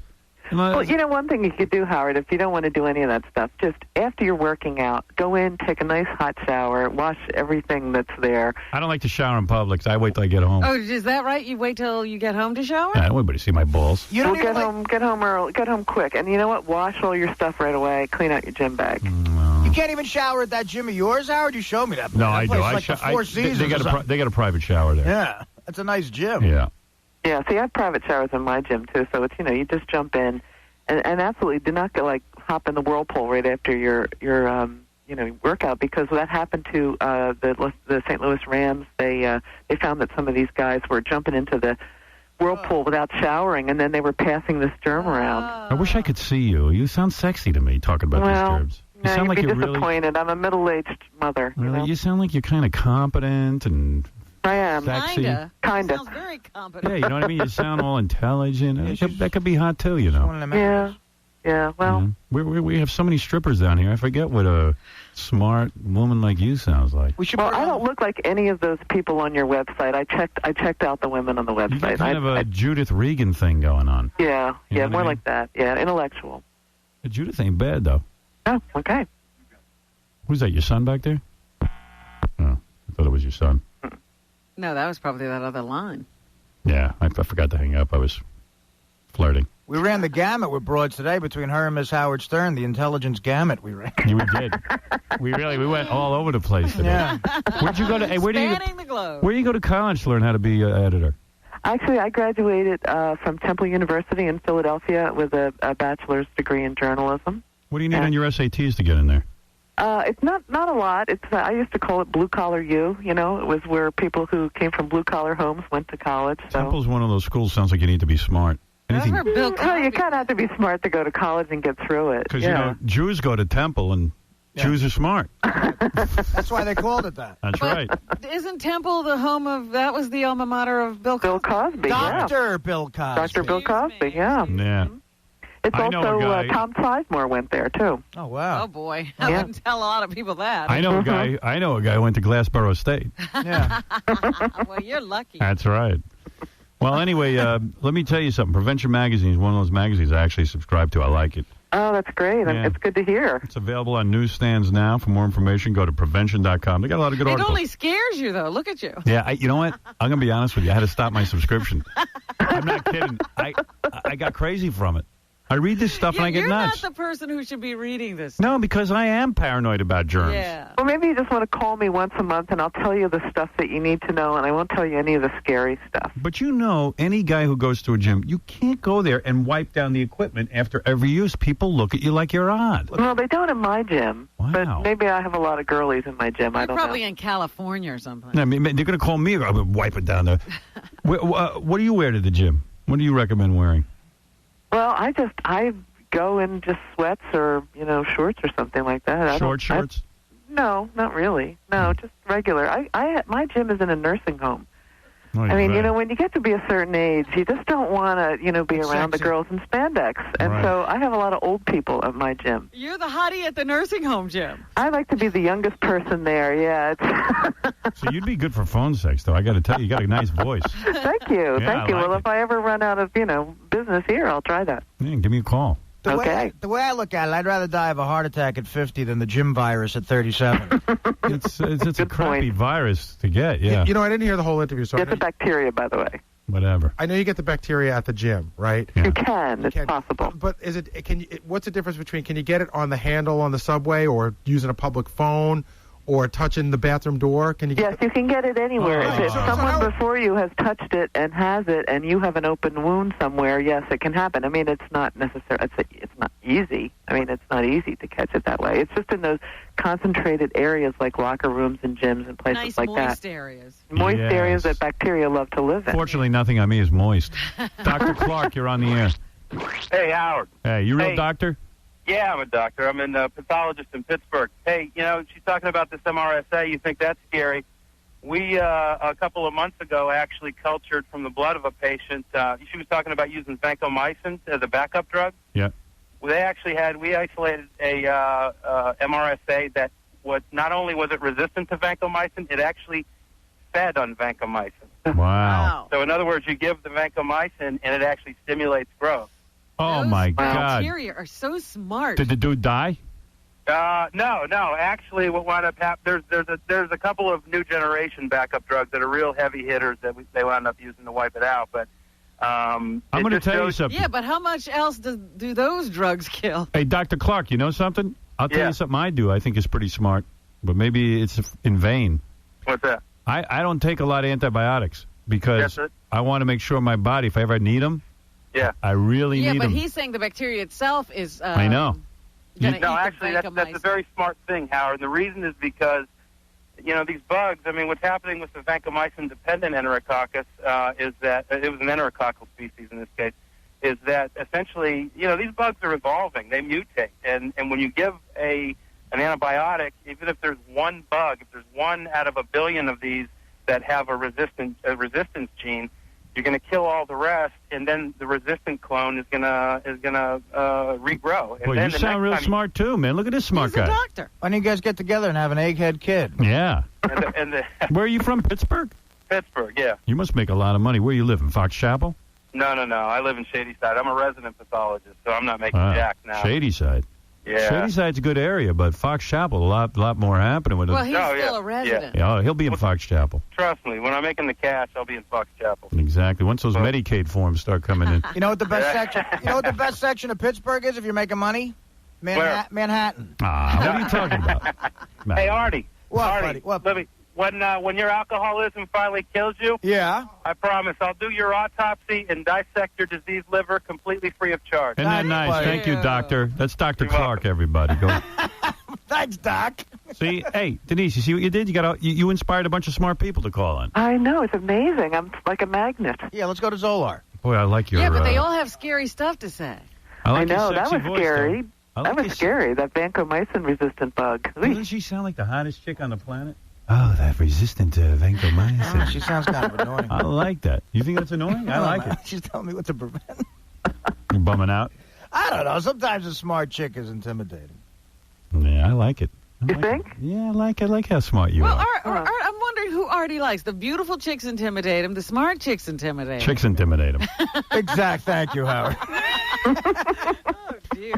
Well, one thing you could do, Howard, if you don't want to do any of that stuff, just after you're working out, go in, take a nice hot shower, wash everything that's there. I don't like to shower in public, so I wait till I get home. Oh, is that right? You wait till you get home to shower? I don't want anybody to see my balls. Get home early, get home quick, and you know what? Wash all your stuff right away. Clean out your gym bag. You can't even shower at that gym of yours, Howard. You showed me that. No, that I do. place is like the Four Seasons. They got a private shower there. Yeah, that's a nice gym. Yeah. Yeah. See, I have private showers in my gym too, so it's you just jump in, and absolutely do not go hop in the whirlpool right after your workout, because that happened to the St. Louis Rams. They found that some of these guys were jumping into the whirlpool without showering, and then they were passing this germ around. I wish I could see you. You sound sexy to me talking about these germs. You sound like you'd be you're disappointed. I'm a middle-aged mother. Really? You sound like you're kind of competent and I am. sexy. Kinda. Sounds very competent. Yeah, you know what I mean? You sound all intelligent. That could be hot, too, Yeah, well. We have so many strippers down here. I forget what a smart woman like you sounds like. I don't look like any of those people on your website. I checked out the women on the website. You got kind of a Judith Regan thing going on. Yeah, You know what more I mean? like that. Yeah, intellectual. Judith ain't bad, though. Oh, okay. Who's that, your son back there? Oh, I thought it was your son. No, that was probably that other line. Yeah, I forgot to hang up. I was flirting. We ran the gamut with broads today between her and Miss Howard Stern, the intelligence gamut we ran. We did. We went all over the place today. Yeah. Where'd you go to? Hey, where do you go to college to learn how to be an editor? Actually, I graduated from Temple University in Philadelphia with a bachelor's degree in journalism. What do you need on your SATs to get in there? It's not a lot. It's I used to call it blue collar U. It was where people who came from blue collar homes went to college. So. Temple's one of those schools. Sounds like you need to be smart. Anything? Well, you kind of have to be smart to go to college and get through it. Because Jews go to Temple and Jews are smart. That's why they called it that. That's right. Isn't Temple the home of, that was the alma mater of Bill Cosby? Dr. Bill Cosby. Dr. Bill Cosby, yeah. Yeah. It's I know a also guy- Tom Sizemore went there, too. Oh, wow. Oh, boy. I wouldn't tell a lot of people that. I know a guy. I know a guy who went to Glassboro State. Yeah. Well, you're lucky. That's right. Well, anyway, let me tell you something. Prevention Magazine is one of those magazines I actually subscribe to. I like it. Oh, that's great. Yeah. It's good to hear. It's available on newsstands now. For more information, go to prevention.com. They got a lot of good It articles. only scares you, though. Look at you. Yeah, you know what? I'm going to be honest with you. I had to stop my subscription. I'm not kidding. I got crazy from it. I read this stuff and I get You're nuts. not the person who should be reading this. No, because I am paranoid about germs. Yeah. Well, maybe you just want to call me once a month, and I'll tell you the stuff that you need to know, and I won't tell you any of the scary stuff. But any guy who goes to a gym, you can't go there and wipe down the equipment after every use. People look at you like you're odd. Well, they don't in my gym. Wow. But maybe I have a lot of girlies in my gym. I You're don't probably know. in California or something. I mean, they're going to call me. I'm going to wipe it down there. What do you wear to the gym? What do you recommend wearing? Well, I go in just sweats or, shorts or something like that. Shorts? No, not really. No, just regular. My gym is in a nursing home. Oh, I mean, you know, when you get to be a certain age, you just don't want to, you know, be around the girls in spandex. And so I have a lot of old people at my gym. You're the hottie at the nursing home gym. I like to be the youngest person there, yeah. So you'd be good for phone sex, though. I got to tell you, you got a nice voice. Thank you, Yeah, thank you. I like Well, if I ever run out of, you know, business here, I'll try that. Yeah, give me a call. The way I look at it, I'd rather die of a heart attack at 50 than the gym virus at 37. It's a crappy virus to get, yeah. You know, I didn't hear the whole interview. So Get the bacteria, by the way. Whatever. I know you get the bacteria at the gym, right? You can. It's possible. But is it? What's the difference between? Can you get it on the handle on the subway, or using a public phone, or touching the bathroom door? Can you? Yes, you can get it anywhere. If someone before you has touched it and has it, and you have an open wound somewhere, yes, it can happen. I mean, it's not necessary. It's not easy. I mean, it's not easy to catch it that way. It's just in those concentrated areas like locker rooms and gyms and places Nice like that. moist areas. Moist areas that bacteria love to live in. Fortunately, nothing on me is moist. Dr. Clark, you're on the air. Hey, Howard. Hey, you real Hey. doctor? Yeah, I'm a doctor. I'm a pathologist in Pittsburgh. Hey, you know, she's talking about this MRSA. You think that's scary. We, a couple of months ago, actually cultured from the blood of a patient. She was talking about using vancomycin as a backup drug. Yeah. We isolated a MRSA that was, not only was it resistant to vancomycin, it actually fed on vancomycin. Wow. So in other words, you give the vancomycin and it actually stimulates growth. Oh, my God. Bacteria are so smart. Did the dude die? No. Actually, what wound up happening, there's a couple of new generation backup drugs that are real heavy hitters that they wound up using to wipe it out. But I'm going to tell you something. Yeah, but how much else do those drugs kill? Hey, Dr. Clark, you know something? I'll tell you something I do I think is pretty smart, but maybe it's in vain. What's that? I don't take a lot of antibiotics because I want to make sure my body, if I ever need them, I really Yeah, need but them. he's saying the bacteria itself is. I know. No, actually, that's a very smart thing, Howard. And the reason is because, you know, these bugs, I mean, what's happening with the vancomycin-dependent Enterococcus is that, it was an enterococcal species in this case, is that essentially, you know, these bugs are evolving. They mutate. And when you give an antibiotic, even if there's one bug, if there's one out of a billion of these that have a resistance gene, you're going to kill all the rest, and then the resistant clone is going to regrow. And Boy, then you sound real smart, too, man. Look at this smart guy. Doctor. Why don't you guys get together and have an egghead kid? Yeah. And the Where are you from, Pittsburgh? Pittsburgh, yeah. You must make a lot of money. Where you live, in Fox Chapel? No. I live in Shadyside. I'm a resident pathologist, so I'm not making jack now. Shadyside. Yeah. Shadyside's a good area, but Fox Chapel, a lot more happening with it. Well, he's still a resident. Yeah, he'll be in Fox Chapel. Trust me, when I'm making the cash, I'll be in Fox Chapel. Exactly. Once those Medicaid forms start coming in. You know what the best section? You know what the best section of Pittsburgh is if you're making money? Manhattan. What are you talking about? Hey, Artie. What, Artie, buddy? What? Let me, when your alcoholism finally kills you, I promise I'll do your autopsy and dissect your diseased liver completely free of charge. Isn't that nice? Thank you, Doctor. That's Dr. Clark, everybody. Go. Thanks, Doc. See, hey, Denise, you see what you did? You inspired a bunch of smart people to call in. I know, it's amazing. I'm like a magnet. Yeah, let's go to Zolar. Boy, I like your... Yeah, but they all have scary stuff to say. I like know, your that sexy was voice, scary. though. I like That was your- scary, that vancomycin-resistant bug. Doesn't she sound like the hottest chick on the planet? Oh, that resistant to vancomycin. She sounds kind of annoying. I like that. You think that's annoying? I like it. She's telling me what to prevent. You're bumming out? I don't know. Sometimes a smart chick is intimidating. Yeah, I like it. You think? Yeah, I like it. I like how smart you Well, are. Art, I'm wondering who Artie likes. The beautiful chicks intimidate him. The smart chicks intimidate him. Chicks intimidate him. Exact. Thank you, Howard.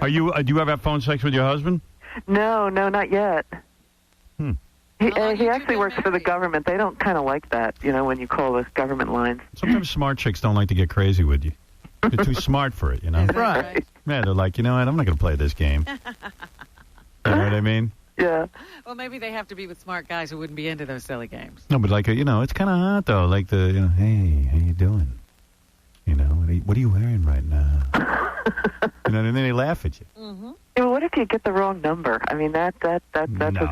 Are you? Do you ever have phone sex with your husband? No, not yet. Hmm. He actually works for the government. They don't kind of like that, you know, when you call those government lines. Sometimes smart chicks don't like to get crazy with you. You're too smart for it, you know? Right. Yeah, they're like, you know what? I'm not going to play this game. You know what I mean? Yeah. Well, maybe they have to be with smart guys who wouldn't be into those silly games. No, but like, you know, it's kind of hot, though. Like the, you know, hey, how you doing? You know, what are you wearing right now? You know, and then they laugh at you. Mm-hmm. Yeah, what if you get the wrong number? I mean, that's the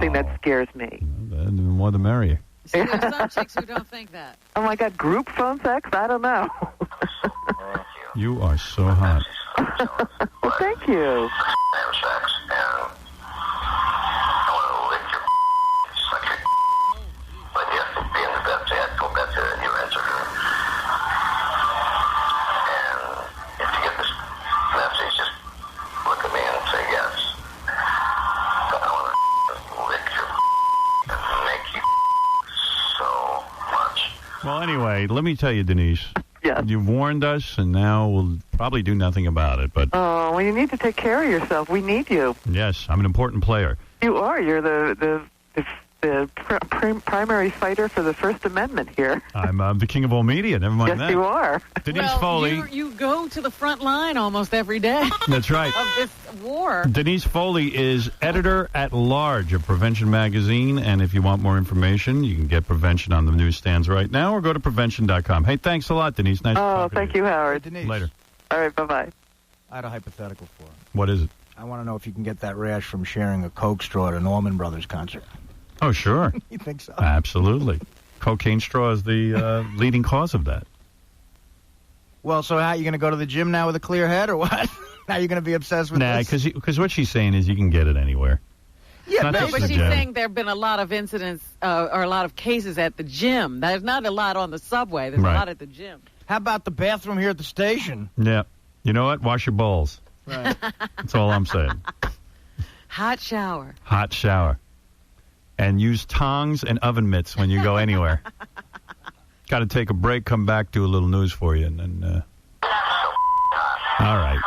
thing that scares me. The more the merrier. See, there's some chicks who don't think that. Oh, my God, group phone sex? I don't know. You are so hot. Well, thank you. Well, anyway, let me tell you, Denise. Yes. You've warned us, and now we'll probably do nothing about it. But Oh, well, you need to take care of yourself. We need you. yes, I'm an important player. You are. You're the primary fighter for the First Amendment here. I'm the king of all media. Never mind Yes, that. you are. Denise Foley. You go to the front line almost every day. That's right. Of this war. Denise Foley is editor-at-large of Prevention Magazine, and if you want more information, you can get Prevention on the newsstands right now or go to prevention.com. Hey, thanks a lot, Denise. Nice to talk to thank you, Howard. Denise. Later. All right, bye-bye. I had a hypothetical for him. What is it? I want to know if you can get that rash from sharing a Coke straw at a Norman Brothers concert. Oh, sure. You think so? Absolutely. Cocaine straw is the leading cause of that. Well, so how, you going to go to the gym now with a clear head, or what? Now you're going to be obsessed with Nah, this? because what she's saying is you can get it anywhere. Yeah, Not No, just but the she's gym. saying there have been a lot of incidents or a lot of cases at the gym. There's not a lot on the subway. There's Right. a lot at the gym. How about the bathroom here at the station? Yeah. You know what? Wash your balls. Right. That's all I'm saying. Hot shower. Hot shower. And use tongs and oven mitts when you go anywhere. Got to take a break, come back, do a little news for you, and then... All right.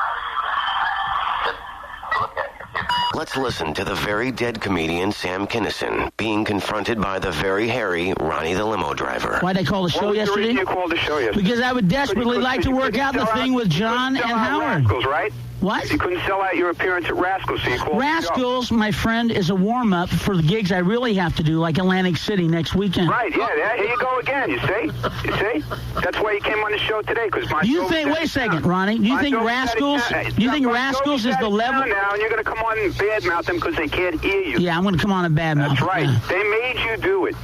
Let's listen to the very dead comedian Sam Kinison being confronted by the very hairy Ronnie the limo driver. Why'd I call the show yesterday? You called the show yesterday? Because I would desperately like to work out the thing with John and Howard. Rascals, right? What? You couldn't sell out your appearance at Rascals, so you called Rascals, my friend, is a warm-up for the gigs I really have to do, like Atlantic City next weekend. Right, yeah, here you go again, you see? You see? That's why you came on the show today, because my Do you show think, was wait a out of second, town. Ronnie, do you My think show was out of Rascals, town. do you think My Rascals show is was out the of level? town now, and you're going to come on and badmouth them because they can't hear you. Yeah, I'm going to come on a bad mouth. That's right. They made you do it.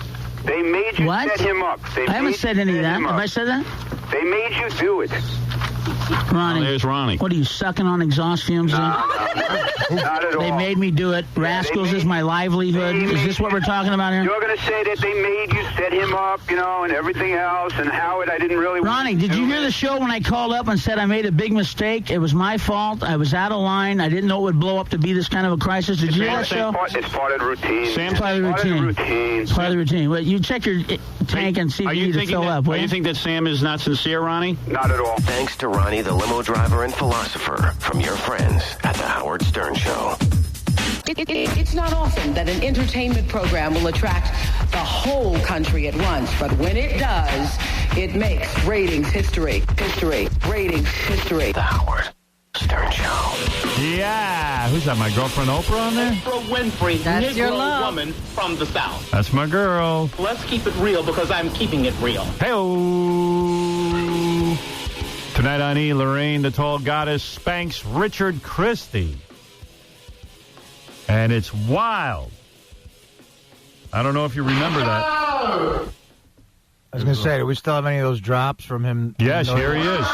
They made you What? set him up. They I haven't made said you any of set that. him Have up. I said that? They made you do it. Ronnie. Oh, there's Ronnie. What are you, sucking on exhaust fumes? Not at all. They made me do it. Rascals is my livelihood. Is this what we're talking about here? You're going to say that they made you set him up, you know, and everything else, and Howard, I didn't really... Ronnie, did you hear the show when I called up and said I made a big mistake? It was my fault. I was out of line. I didn't know it would blow up to be this kind of a crisis. Did you hear that show? It's part of the routine. It's part of the routine. It's part of the routine. Well, you check your tank and see if you need to fill up. will you? think that Sam is not sincere, Ronnie? Not at all. Thanks to Ronnie the limo driver and philosopher from your friends at the Howard Stern Show. It's not often that an entertainment program will attract the whole country at once, but when it does, it makes ratings history. Ratings history. The Howard Stern Show. Yeah. Who's that, my girlfriend Oprah on there? Oprah Winfrey, That's your Negro love. woman from the South. That's my girl. Let's keep it real because I'm keeping it real. Hey-oh. Tonight on E! Lorraine, the tall goddess, spanks Richard Christie. And it's wild. I don't know if you remember that. I was going to say, do we still have any of those drops from him? Yes, here he is.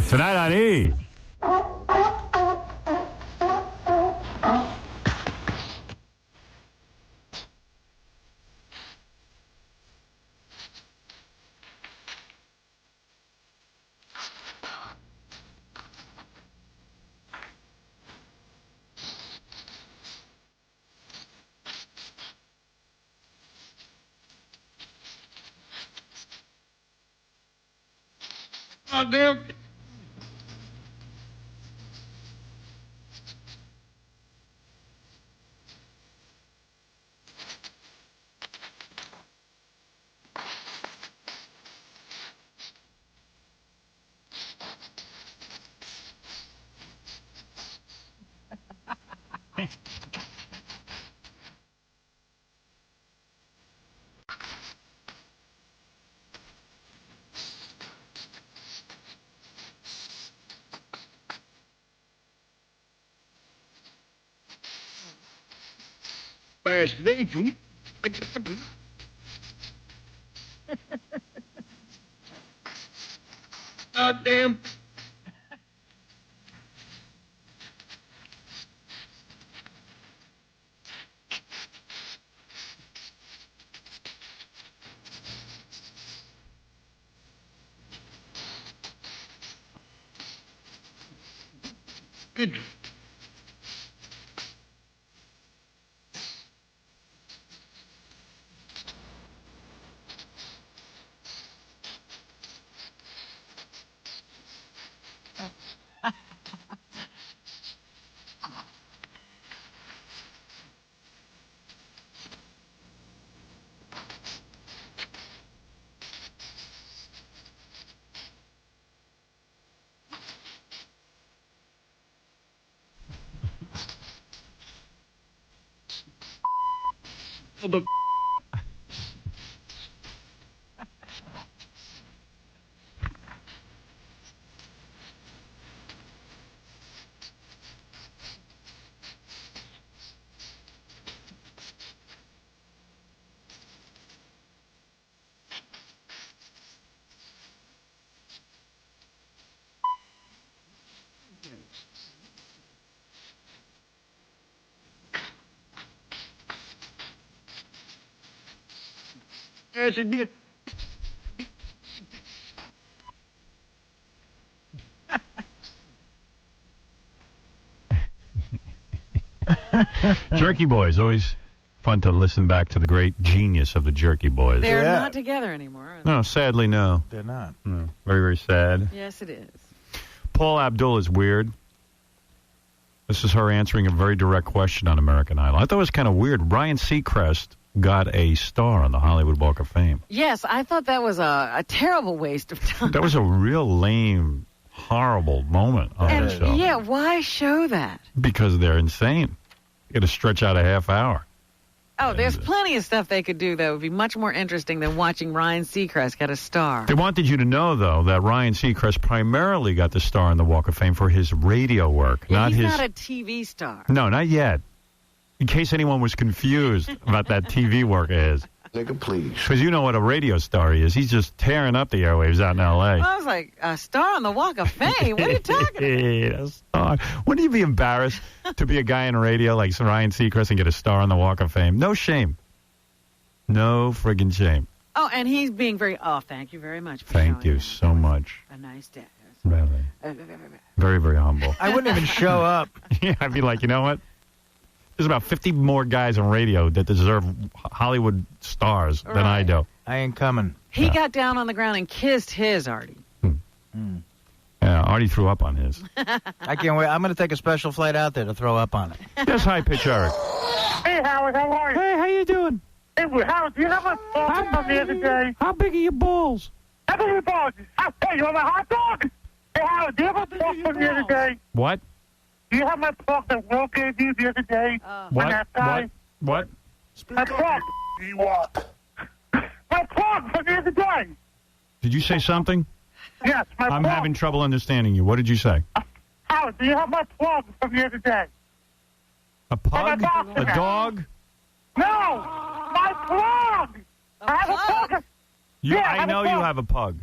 Tonight on E! Oh, damn. Damn. Good. The Yes, it did. Jerky Boys, always fun to listen back to the great genius of the Jerky Boys. They're not together anymore. Are they? No, sadly, no. They're not. No. Very, very sad. Yes, it is. Paul Abdul is weird. This is her answering a very direct question on American Idol. I thought it was kind of weird. Ryan Seacrest got a star on the Hollywood Walk of Fame. Yes, I thought that was a terrible waste of time. That was a real lame, horrible moment on the show. Yeah, why show that? Because they're insane. You got to stretch out a half hour. Oh, there's plenty of stuff they could do that would be much more interesting than watching Ryan Seacrest get a star. They wanted you to know, though, that Ryan Seacrest primarily got the star on the Walk of Fame for his radio work, Yeah, not he's his. not a TV star. No, not yet. In case anyone was confused about that TV work is. Nigga, please. Because you know what a radio star he is. He's just tearing up the airwaves out in L.A. I was like, a star on the Walk of Fame? What are you talking about? A star. Wouldn't you be embarrassed to be a guy in radio like Ryan Seacrest and get a star on the Walk of Fame? No shame. No friggin' shame. Oh, and he's being thank you very much. For Thank you so much. a nice day. Really. Very, very humble. I wouldn't even show up. Yeah, I'd be like, you know what? There's about 50 more guys on radio that deserve Hollywood stars than I do. I ain't coming. He got down on the ground and kissed his Artie. Yeah, Artie threw up on his. I can't wait. I'm going to take a special flight out there to throw up on it. Yes, high pitch, Eric. Hey, Howard, how are you? Hey, how you doing? Hey, Howard, do you have my phone from the other day? How big are your balls? How big are your balls? Hey, you want my hot dog? Hey, Howard, do you have my phone from the other day? What? Do you have my plug that Will gave you the other day? What? On that guy? What? My plug. Ewok. My plug from the other day. Did you say something? Yes, my I'm plug. having trouble understanding you. What did you say? Howard, do you have my plug from the other day? A pug? A dog? No, my plug. I have a plug. I know you have a pug.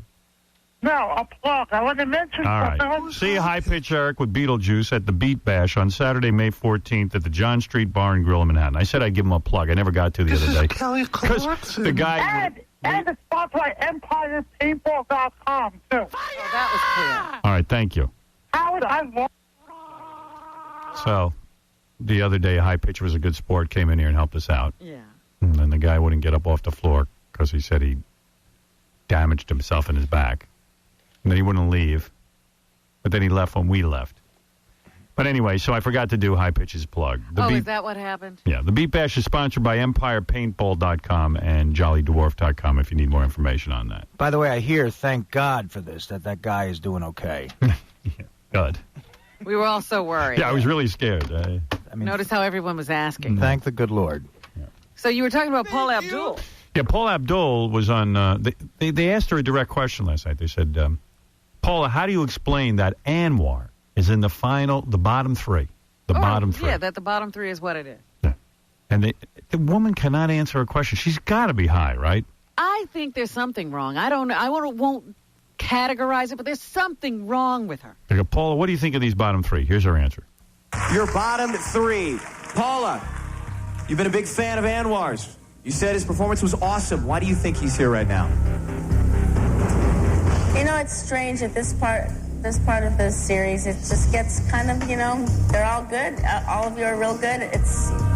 No, a plug. I want to mention All something. right. See High Pitch Eric with Beetlejuice at the Beat Bash on Saturday, May 14th at the John Street Bar and Grill in Manhattan. I said I'd give him a plug. I never got to the other day. Kelly Clarkson. The guy... And it's sponsored by EmpirePaintball.com, too. Oh, that was clear. All right, thank you. Howard, I love... So, the other day, High Pitch was a good sport, came in here and helped us out. Yeah. And then the guy wouldn't get up off the floor because he said he damaged himself in his back. And then he wouldn't leave. But then he left when we left. But anyway, so I forgot to do High Pitch's plug. Is that what happened? Yeah, the Beat Bash is sponsored by EmpirePaintball.com and JollyDwarf.com if you need more information on that. By the way, I hear, thank God for this, that guy is doing okay. Good. We were all so worried. Yeah, I was really scared. Notice how everyone was asking. Thank the good Lord. So you were talking about Paul Abdul. Yeah, Paul Abdul was on... They asked her a direct question last night. They said, Paula, how do you explain that Anwar is in the bottom three? The bottom three. Yeah, that the bottom three is what it is. And the woman cannot answer a question. She's got to be high, right? I think there's something wrong. I don't know. I won't categorize it, but there's something wrong with her. Okay, Paula, what do you think of these bottom three? Here's her answer. Your bottom three. Paula, you've been a big fan of Anwar's. You said his performance was awesome. Why do you think he's here right now? You know, it's strange at this part of the series. It just gets kind of, they're all good. All of you are real good.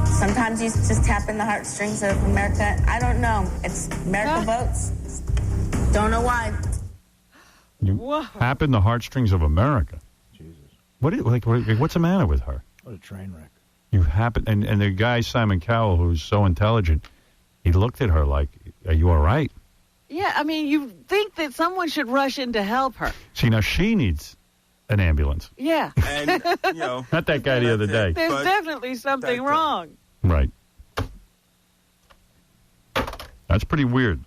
Sometimes you just tap in the heartstrings of America. I don't know. It's America votes. Don't know why. You tap in the heartstrings of America. Jesus. What's the matter with her? What a train wreck. You happen, and the guy, Simon Cowell, who's so intelligent, he looked at her like, are you all right? Yeah, I mean, you think that someone should rush in to help her. See, now she needs an ambulance. Yeah. And, not that guy the other day. There's definitely something wrong. Right. That's pretty weird.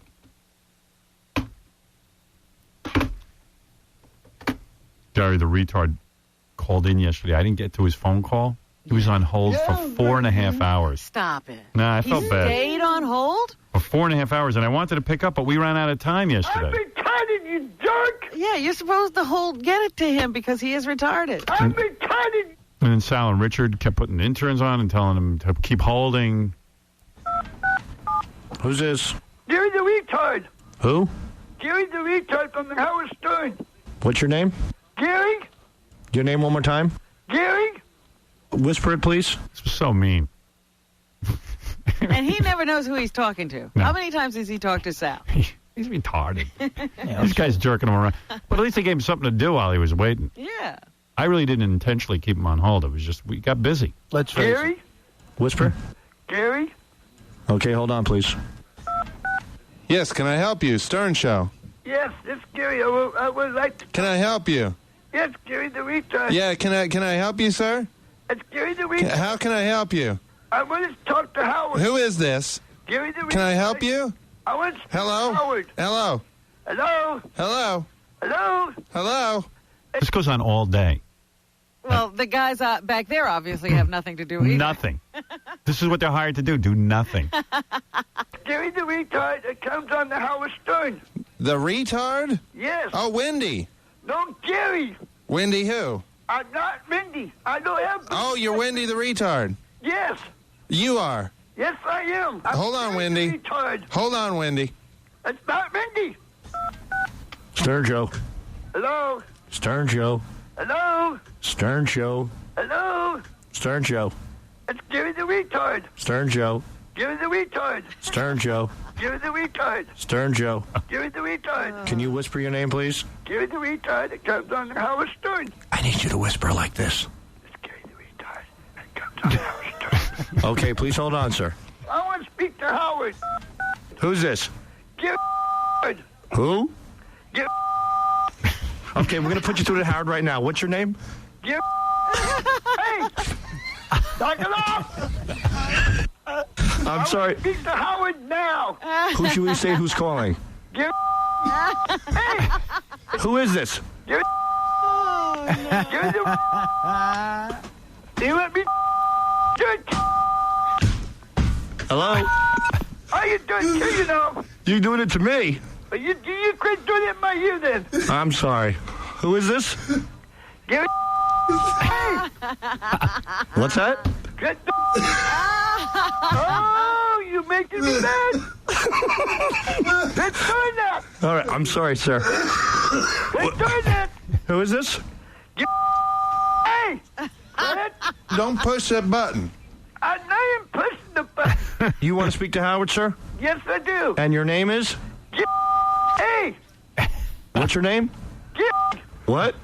Gary, the retard, called in yesterday. I didn't get to his phone call. He was on hold for 4.5 hours. Stop it. Nah, I felt bad. He stayed on hold? For 4.5 hours, and I wanted to pick up, but we ran out of time yesterday. retarded, you jerk! Yeah, you're supposed to get it to him because he is retarded. I'm retarded! And then Sal and Richard kept putting interns on and telling him to keep holding. Who's this? Gary the retard. Who? Gary the retard from the Howard Stern. What's your name? Gary? Your name one more time? Gary? Whisper it, please. This was so mean. And he never knows who he's talking to. No. How many times has he talked to Sal? He's retarded. This guy's jerking him around. But at least they gave him something to do while he was waiting. Yeah. I really didn't intentionally keep him on hold. It was just, we got busy. Let's Gary? Whisper. Gary? Okay, hold on, please. Yes, can I help you? Stern Show. Yes, it's Gary. I would like to... Can I help you? Yes, Gary the retard. Yeah, can I help you, sir? It's Gary the retard. How can I help you? I want to talk to Howard. Who is this? Gary the retard. Can I help you? I want to Hello? Howard. Hello? Hello? Hello? Hello? Hello? This goes on all day. Well, the guys back there obviously have nothing to do either. Nothing. This is what they're hired to do nothing. Gary the retard that comes on the Howard Stern. The retard? Yes. Oh, Wendy. No, Gary. Wendy who? I'm not Mindy. I don't have... Oh, you're Wendy the retard. Yes. You are. Yes, I am. I'm Hold on, Gary Wendy. the retard. Hold on, Wendy. It's not Mindy. Stern Joe. Hello? Stern Joe. Hello? Stern Joe. Hello? Stern Joe. It's Gary the retard. Stern Joe. Gary the retard. Stern Joe. Gary the retard. Stern Joe. Gary the retard. Can you whisper your name, please? Gary the retard that comes on the Howard Stern. I need you to whisper like this. Okay, please hold on, sir. I want to speak to Howard. Who's this? Gary Who? Gary Okay, we're going to put you through to Howard right now. What's your name? Gary Hey! Knock it off! I'm sorry. Speak to Howard now. Who should we say who's calling? Gary Hey! Who is this? Gary Gary You let me Hello? How you doing too, you know? You doing it to me? You quit doing it in my ear then. I'm sorry. Who is this? Gary Hey! What's that? Get the Oh, you making me mad? Let's turn that. All right, I'm sorry, sir. Let's turn that. Who is this? Hey! Don't push that button. I know I'm pushing the button. You want to speak to Howard, sir? Yes, I do. And your name is? Hey! What's your name? What?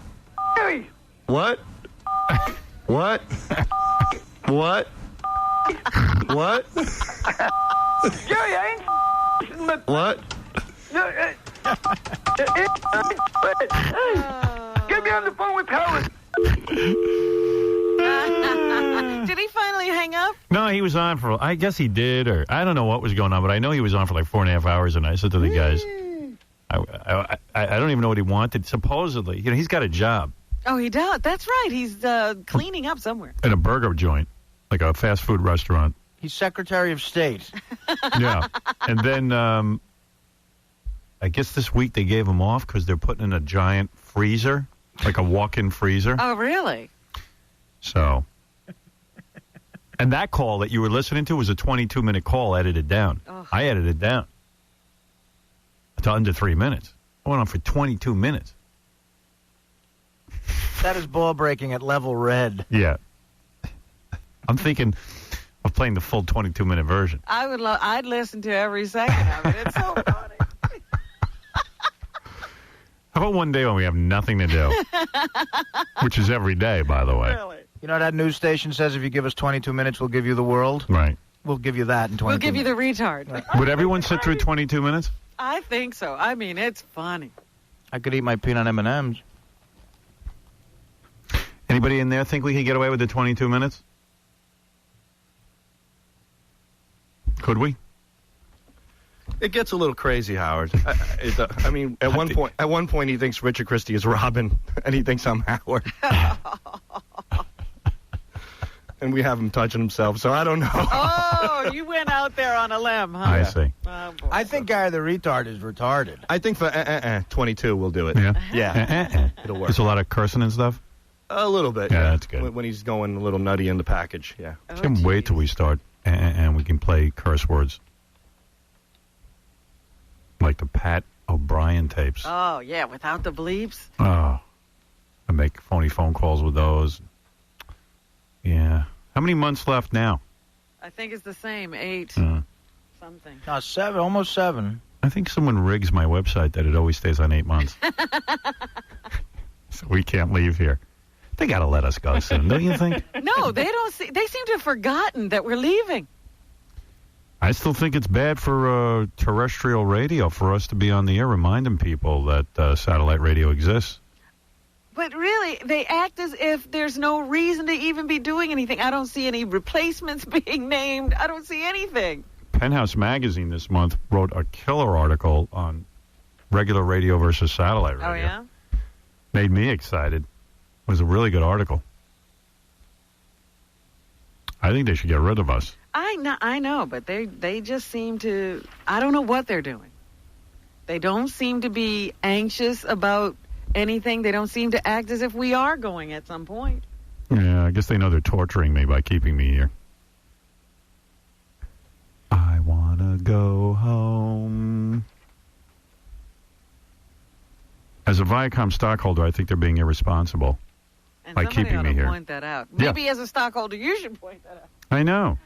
Gary! What? What? What? What? Gary, I ain't pushing my... What? No, hey, get me on the phone with Howard. Did he finally hang up? No, he was on for, I guess he did, or I don't know what was going on, but I know he was on for like 4.5 hours, and I said to the guys, I don't even know what he wanted. Supposedly, he's got a job. Oh, he does. That's right. He's cleaning up somewhere. In a burger joint, like a fast food restaurant. He's Secretary of State. Yeah. And then I guess this week they gave him off because they're putting in a giant freezer, like a walk-in freezer. Oh, really? So. And that call that you were listening to was a 22-minute call edited down. Oh. I edited down to under 3 minutes. I went on for 22 minutes. That is ball breaking at level red. Yeah. I'm thinking of playing the full 22-minute version. I'd listen to every second of it. It's so funny. How about one day when we have nothing to do? Which is every day, by the way. Really? You know that news station says if you give us 22 minutes, we'll give you the world? Right. We'll give you that in 22 We'll give you the minutes. retard. Would everyone sit through 22 minutes? I think so. I mean, it's funny. I could eat my peanut M&Ms. Anybody in there think we could get away with the 22 minutes? Could we? It gets a little crazy, Howard. I mean, at one point he thinks Richard Christie is Robin, and he thinks I'm Howard. And we have him touching himself, so I don't know. Oh, you went out there on a limb, huh? I see. Oh, boy. I think Gary the retard is retarded. I think for 22 we'll do it. Yeah? Yeah. It'll work. There's a lot of cursing and stuff? A little bit. Yeah, that's good. When he's going a little nutty in the package, yeah. Can't wait till we start and we can play curse words. Like the Pat O'Brien tapes. Oh, yeah, without the bleeps. Oh. I make phony phone calls with those. Yeah. How many months left now? I think it's the same, 8 something. No, 7, almost 7. I think someone rigs my website that it always stays on 8 months. So we can't leave here. They got to let us go soon, don't you think? No, they don't. They seem to have forgotten that we're leaving. I still think it's bad for terrestrial radio for us to be on the air reminding people that satellite radio exists. But really, they act as if there's no reason to even be doing anything. I don't see any replacements being named. I don't see anything. Penthouse Magazine this month wrote a killer article on regular radio versus satellite radio. Oh, yeah? Made me excited. It was a really good article. I think they should get rid of us. I know, but they just seem to, I don't know what they're doing. They don't seem to be anxious about anything. They don't seem to act as if we are going at some point. Yeah, I guess they know they're torturing me by keeping me here. I want to go home. As a Viacom stockholder, I think they're being irresponsible by keeping me here. Point that out. Maybe as a stockholder, you should point that out. I know.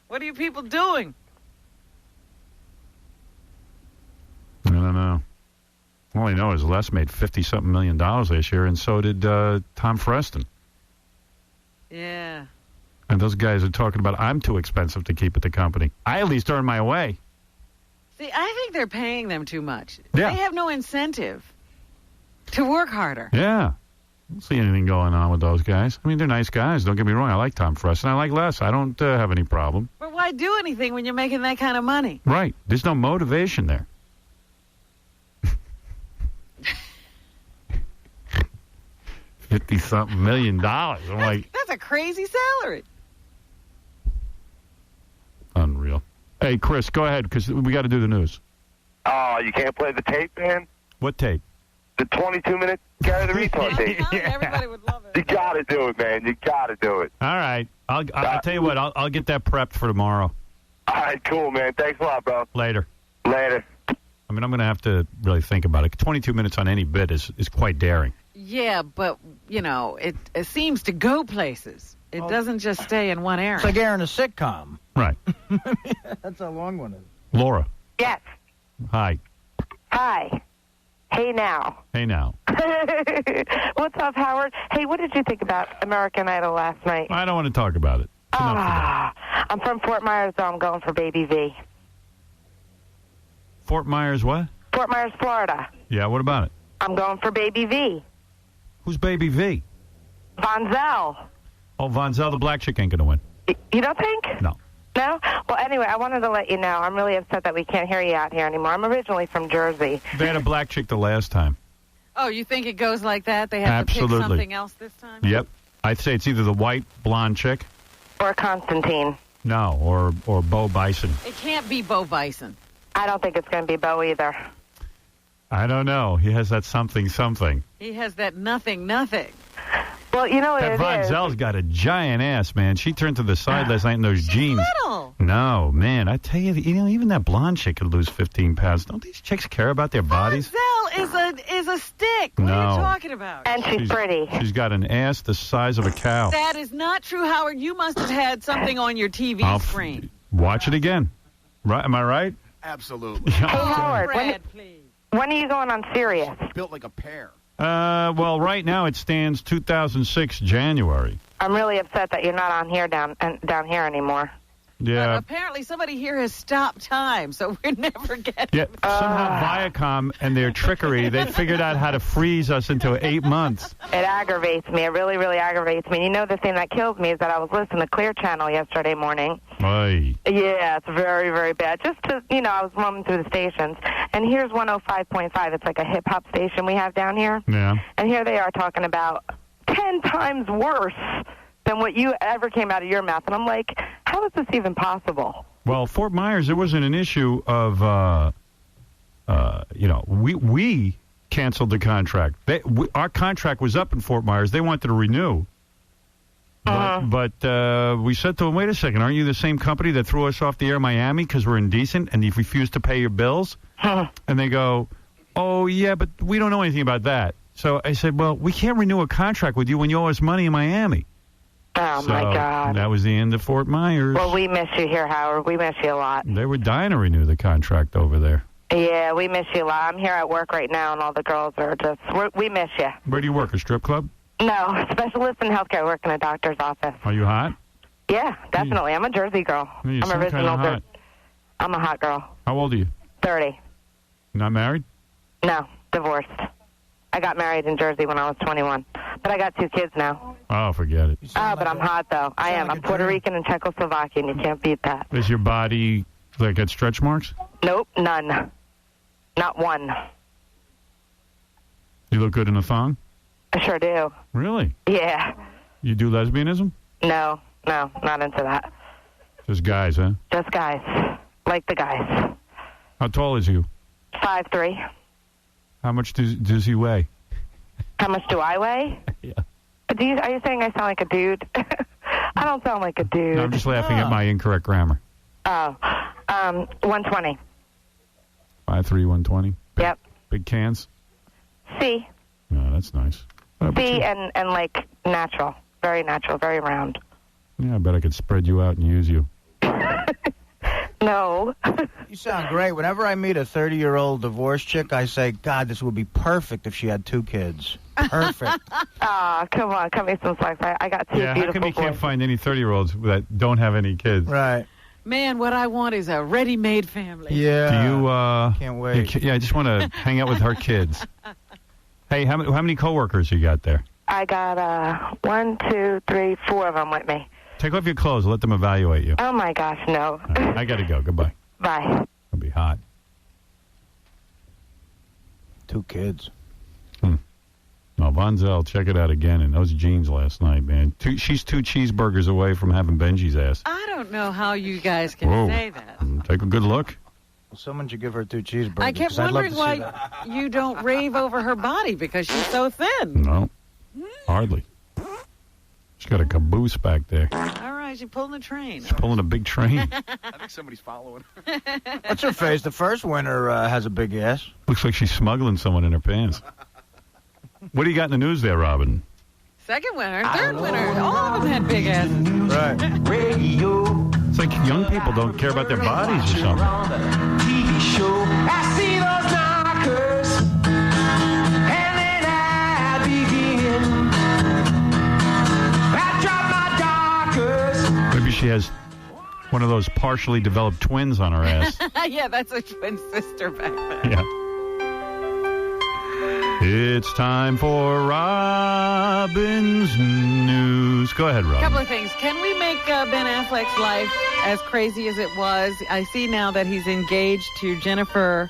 What are you people doing? I don't know. All I know is Les made $50-something million this year, and so did Tom Freston. Yeah. And those guys are talking about I'm too expensive to keep at the company. I at least earn my way. See, I think they're paying them too much. Yeah. They have no incentive to work harder. Yeah. I don't see anything going on with those guys. I mean, they're nice guys. Don't get me wrong. I like Tom Freston. I like Les. I don't have any problem. But why do anything when you're making that kind of money? Right. There's no motivation there. $50-something million. I'm like, That's a crazy salary. unreal. Hey, Chris, go ahead, because we got to do the news. Oh, you can't play the tape, man? What tape? The 22-minute Gary the Retard tape. Everybody would love it. You got to do it, man. You got to do it. All right. I'll tell you what. I'll get that prepped for tomorrow. All right, cool, man. Thanks a lot, bro. Later. Later. I mean, I'm going to have to really think about it. 22 minutes on any bit is quite daring. Yeah, but, you know, it seems to go places. It doesn't just stay in one area. It's like airing a sitcom. Right. That's how long one is. Laura. Yes. Hi. Hi. Hey now. Hey now. What's up, Howard? Hey, what did you think about American Idol last night? I don't want to talk about it. I'm from Fort Myers, though. I'm going for Baby V. Fort Myers what? Fort Myers, Florida. Yeah, what about it? I'm going for Baby V. Who's Baby V? Von Zell. Oh, Von Zell, the black chick ain't going to win. You don't think? No. No? Well, anyway, I wanted to let you know. I'm really upset that we can't hear you out here anymore. I'm originally from Jersey. They had a black chick the last time. Oh, you think it goes like that? They have to pick Absolutely. something else this time? Yep. I'd say it's either the white blonde chick. Or Constantine. No, or Bo Bison. It can't be Bo Bison. I don't think it's going to be Bo either. I don't know. He has that something. He has that nothing. Well, you know what That it Von is? Zell's got a giant ass, man. She turned to the side last night in those jeans. Little. No, man. I tell you, even that blonde chick could lose 15 pounds. Don't these chicks care about their bodies? Zell is a stick. What are you No. talking about? And she's pretty. She's got an ass the size of a cow. That is not true, Howard. You must have had something on your TV screen. Watch it again. Right? Am I right? Absolutely. Hey, Howard, Brad, please. when are you going on Sirius? Built like a pear. Well, right now it stands 2006 January. I'm really upset that you're not on here down here anymore. Yeah. Apparently somebody here has stopped time, so we're never getting... Yeah, somehow Viacom and their trickery, they figured out how to freeze us into 8 months. It aggravates me. It really, really aggravates me. You know, the thing that kills me is that I was listening to Clear Channel yesterday morning. Oy. Yeah, it's very, very bad. Just to, I was roaming through the stations, and here's 105.5. It's like a hip-hop station we have down here. Yeah. And here they are talking about 10 times worse than what you ever came out of your mouth. And I'm like, how is this even possible? Well, Fort Myers, there wasn't an issue of, we canceled the contract. Our contract was up in Fort Myers. They wanted to renew. But we said to them, wait a second, aren't you the same company that threw us off the air in Miami because we're indecent and you refused to pay your bills? And they go, oh, yeah, but we don't know anything about that. So I said, well, we can't renew a contract with you when you owe us money in Miami. Oh, So my God. that was the end of Fort Myers. Well, we miss you here, Howard. We miss you a lot. They were dying to renew the contract over there. Yeah, we miss you a lot. I'm here at work right now, and all the girls are just, we miss you. Where do you work, a strip club? No, specialist in healthcare. I work in a doctor's office. Are you hot? Yeah, definitely. I'm a Jersey girl. You I'm seem original. kinda hot. I'm a hot girl. How old are you? 30. Not married? No, divorced. I got married in Jersey when I was 21. But I got 2 kids now. Oh, forget it. Oh, but I'm hot, though. I am. I'm Puerto Rican and Czechoslovakian. You can't beat that. Is your body like got stretch marks? Nope, none. Not one. You look good in a thong? I sure do. Really? Yeah. You do lesbianism? No, not into that. Just guys, huh? Just guys. Like the guys. How tall is you? 5'3". How much does he weigh? How much do I weigh? Yeah. Are you saying I sound like a dude? I don't sound like a dude. No, I'm just laughing at my incorrect grammar. Oh, 120. 5'3", 120? Yep. Big cans? C. No, that's nice. C and like natural. Very natural, very round. Yeah, I bet I could spread you out and use you. No. You sound great. Whenever I meet a 30-year-old divorced chick, I say, God, this would be perfect if she had 2 kids. Perfect. Come on, cut me some slack. I got 2 Yeah, how beautiful come you boys. can't find any 30-year-olds that don't have any kids? Right. Man, what I want is a ready-made family. Yeah. Do you, Can't wait. Yeah, I just want to hang out with her kids. Hey, how many coworkers you got there? I got 1, 2, 3, 4 of them with me. Take off your clothes. Let them evaluate you. Oh, my gosh, no. I got to go. Goodbye. Bye. It'll be hot. 2 kids. No, Von Zell, check it out again in those jeans last night, man. She's 2 cheeseburgers away from having Benji's ass. I don't know how you guys can Whoa. say that. Take a good look. Well, someone should give her 2 cheeseburgers. I kept 'cause I'd love wondering to see why that. you don't rave over her body because she's so thin. No, hardly. She's got a caboose back there. All right, you're pulling the train. She's pulling a big train. I think somebody's following. What's her face? The first winner has a big ass. Looks like she's smuggling someone in her pants. What do you got in the news there, Robin? Second winner, third winner, all of them had big asses. Right. Radio. It's like young people don't care about their bodies or something. TV show. I see those knockers, and then I begin. I drop my dockers. Maybe she has one of those partially developed twins on her ass. Yeah, that's a twin sister back there. Yeah. It's time for Robin's News. Go ahead, A Robin. couple of things. Can we make Ben Affleck's life as crazy as it was? I see now that he's engaged to Jennifer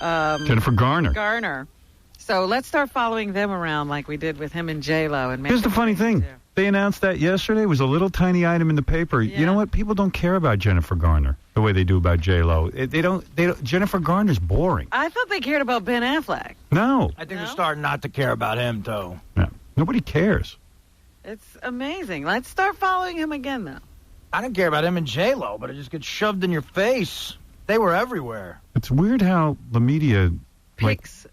Garner. Garner. So let's start following them around like we did with him and J-Lo. And Here's the funny thing. They announced that yesterday. It was a little tiny item in the paper. You know what? People don't care about Jennifer Garner the way they do about J-Lo. They don't. Jennifer Garner's boring. I thought they cared about Ben Affleck. No. I think they're starting not to care about him, too. No. Nobody cares. It's amazing. Let's start following him again, though. I don't care about him and J-Lo, but it just gets shoved in your face. They were everywhere. It's weird how the media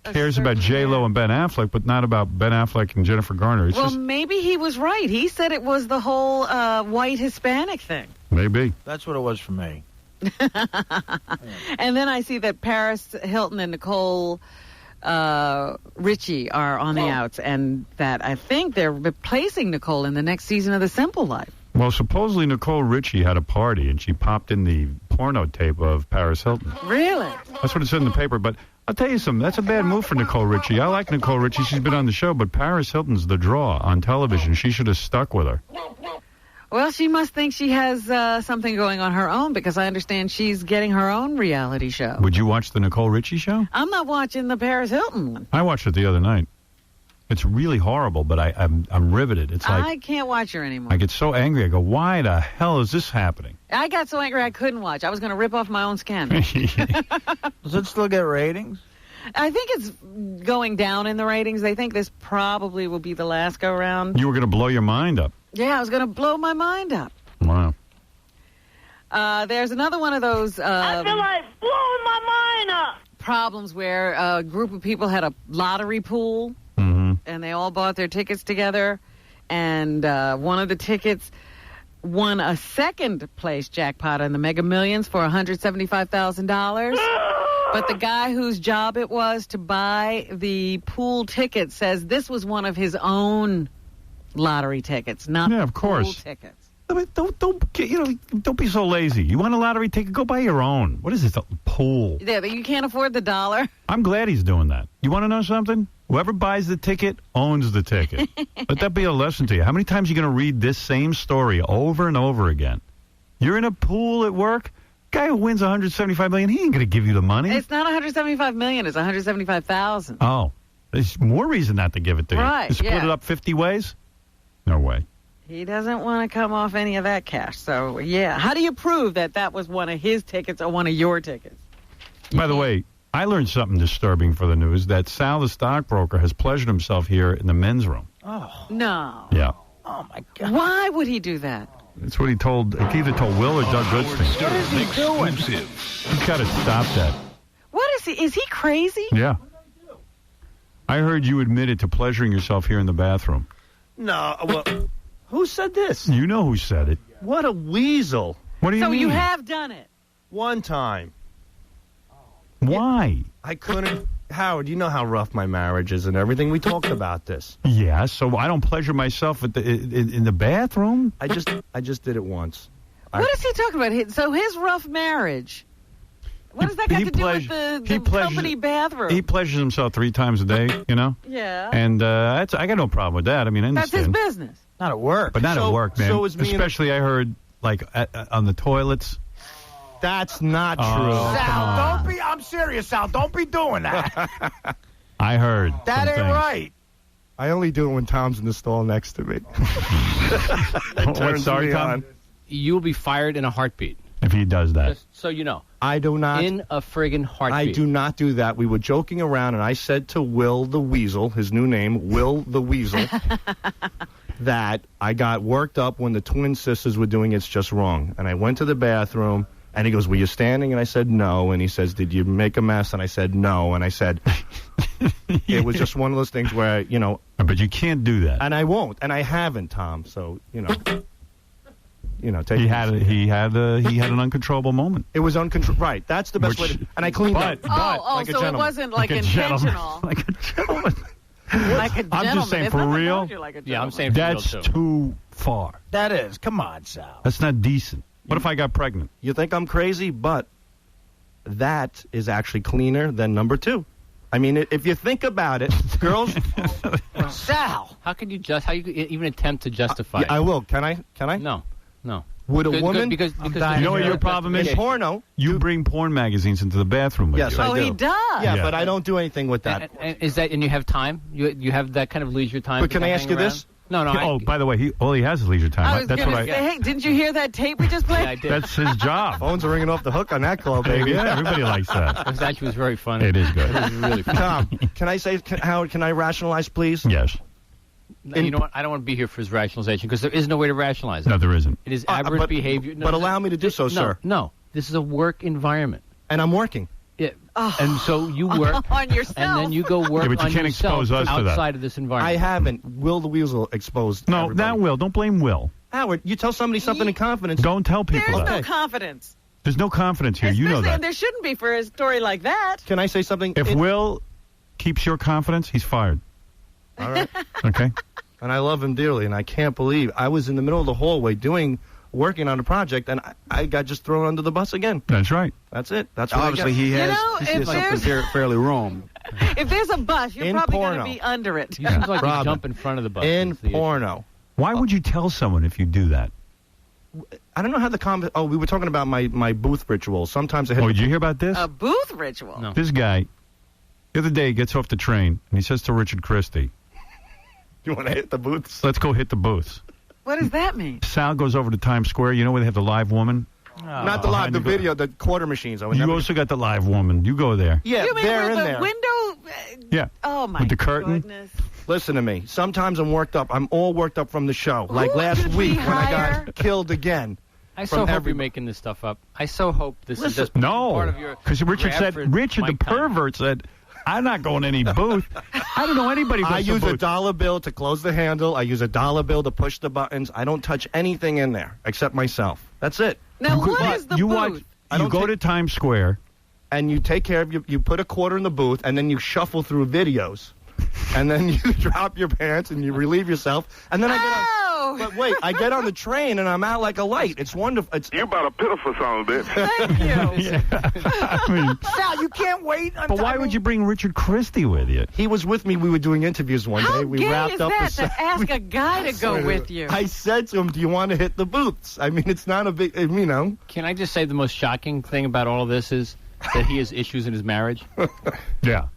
cares about J-Lo and Ben Affleck, but not about Ben Affleck and Jennifer Garner. It's Well, just, maybe he was right. He said it was the whole white Hispanic thing. maybe. That's what it was for me. And then I see that Paris Hilton and Nicole Richie are on the outs, and that I think they're replacing Nicole in the next season of The Simple Life. Well, supposedly Nicole Richie had a party, and she popped in the porno tape of Paris Hilton. Really? That's what it said in the paper, but I'll tell you something. That's a bad move for Nicole Richie. I like Nicole Richie. She's been on the show, but Paris Hilton's the draw on television. She should have stuck with her. Well, she must think she has something going on her own, because I understand she's getting her own reality show. Would you watch the Nicole Richie show? I'm not watching the Paris Hilton one. I watched it the other night. It's really horrible, but I'm riveted. It's like I can't watch her anymore. I get so angry. I go, why the hell is this happening? I got so angry I couldn't watch. I was going to rip off my own skin. Does it still get ratings? I think it's going down in the ratings. They think this probably will be the last go-round. You were going to blow your mind up. Yeah, I was going to blow my mind up. Wow. There's another one of those I feel like blowing my mind up. problems where a group of people had a lottery pool, and they all bought their tickets together, and one of the tickets won a second-place jackpot in the Mega Millions for $175,000. But the guy whose job it was to buy the pool ticket says this was one of his own lottery tickets, not of course. pool tickets. Don't be so lazy. You want a lottery ticket? Go buy your own. What is this, a pool? Yeah, but you can't afford the dollar. I'm glad he's doing that. You want to know something? Whoever buys the ticket owns the ticket. Let that be a lesson to you. How many times are you going to read this same story over and over again? You're in a pool at work. Guy who wins $175 million, he ain't going to give you the money. It's not $175 million. It's $175,000. Oh, there's more reason not to give it to you. Right, You split yeah. it up 50 ways? No way. He doesn't want to come off any of that cash. So, yeah. How do you prove that that was one of his tickets or one of your tickets? By the way, I learned something disturbing for the news, that Sal the stockbroker has pleasured himself here in the men's room. Oh. No. Yeah. Oh, my God. Why would he do that? That's what he either told Will or Doug Goodstein. What is he doing? He's got to stop that. What is he? Is he crazy? Yeah. I heard you admitted to pleasuring yourself here in the bathroom. No, well, who said this? You know who said it. What a weasel. What do you So mean? you have done it. One time. Why? I couldn't. Howard, you know how rough my marriage is and everything. We talked about this. Yeah, so I don't pleasure myself in the bathroom? I just did it once. What is he talking about? So his rough marriage. What does that got to do with the company bathroom? He pleasures himself 3 times a day, you know? Yeah. And I got no problem with that. I mean, I That's his understand. business. Not at work. But not at work, man. so is me and- Especially, I heard, like, on the toilets. That's not true. Sal, don't be. I'm serious, Sal. Don't be doing that. I heard. That some ain't things. right. I only do it when Tom's in the stall next to me. What, sorry, Tom? You'll be fired in a heartbeat. If he does that. Just so you know. I do not. In a friggin' heartbeat. I do not do that. We were joking around, and I said to Will the Weasel, his new name, Will the Weasel, that I got worked up when the twin sisters were doing It's Just Wrong. And I went to the bathroom, and he goes, were you standing? And I said, no. And he says, did you make a mess? And I said, no. And I said, it was just one of those things where, you know. But you can't do that. And I won't. And I haven't, Tom. So, you know. Take He it had easy. an uncontrollable moment. It was uncontrollable. Right. That's the best way to. And I cleaned up. Oh, like a so it gentleman. wasn't like a gentleman. intentional. Like a gentleman. Like a gentleman. I'm just saying, There's for nothing real. wrong with you like a Yeah, I'm gentleman. saying for That's real, too. too far. That is. Come on, Sal. That's not decent. What if I got pregnant? You think I'm crazy, but that is actually cleaner than number 2. I mean, if you think about it, girls. Sal. How could you even attempt to justify Yeah, I will. Can I? No. Would a Because- woman? because You know what your problem is? In porno. You bring porn magazines into the bathroom with Yes, you. I do. He does. Yeah, Yeah. but I don't do anything with that. And is that? And you have time? You have that kind of leisure time. But can to I ask hang you around? this? No. Oh, by the way, all he has is leisure time. I was That's going what to say, hey, didn't you hear that tape we just played? Yeah, I did. That's his job. Phones are ringing off the hook on that call, baby. Yeah, everybody likes that. It actually was very funny. It is good. It was really funny. Tom, can I say, Howard, can I rationalize, please? Yes. No, you know what? I don't want to be here for his rationalization because there is no way to rationalize it. No, there isn't. It is aberrant behavior. But allow me to do so, sir. No. This is a work environment. And I'm working. Yeah. And so you work on yourself. And then you go work Yeah, but you on can't yourself expose us to that. outside of this environment. I haven't. Will the Weasel exposed No, everybody. not Will. Don't blame Will. Howard, you tell somebody something in confidence. Don't tell people There's that. no confidence. There's no confidence here. You know Especially- that. And there shouldn't be for a story like that. Can I say something? If Will keeps your confidence, he's fired. All right. Okay? And I love him dearly, and I can't believe I was in the middle of the hallway working on a project, and I got just thrown under the bus again. That's right. That's it. That's what Obviously, I he get. has, if something there's- fairly wrong. If there's a bus, you're In probably going porno. to be under it. You seem like you Robin. jump in front of the bus. In That's the issue. porno. Why would you tell someone if you do that? I don't know how the comment. Oh, we were talking about my booth ritual. Sometimes I hit. Oh, did you hear about this? A booth ritual. No. This guy, the other day, gets off the train, and he says to Richard Christie, You want to hit the booths? let's go hit the booths. What does that mean? Sal goes over to Times Square. You know where they have the live woman? Not the live, the video, the quarter machines. I would You never- also got the live woman. You go there. Yeah, you mean they're where in the there. window? Yeah. Oh my With the curtain. goodness. Listen to me. Sometimes I'm worked up. I'm all worked up from the show. Like Who last did we week when I hire? got killed again. I so From hope every- you're making this stuff up. I so hope this is just No, part of your. because Richard Bradford the Mike Tyson. pervert said, I'm not going to any booth. I don't know anybody who I goes to use a booth. dollar bill to close the handle. I use a dollar bill to push the buttons. I don't touch anything in there except myself. That's it. Now, what But is the you booth? watch- I You don't go take- to Times Square. And you take care of you put a quarter in the booth, and then you shuffle through videos. And then you drop your pants and you relieve yourself. And then I get on. Oh! But wait, I get on the train and I'm out like a light. It's wonderful. It's You're about a pitiful son of a bitch. Thank you. Yeah. I mean, Sal, you can't wait. but why would you bring Richard Christie with you? He was with me. We were doing interviews one How day. We gay wrapped is up that the to ask a guy to go with you? I said to him, "Do you want to hit the booths?" I mean, it's not a big, you know. Can I just say the most shocking thing about all of this is that he has issues in his marriage? Yeah.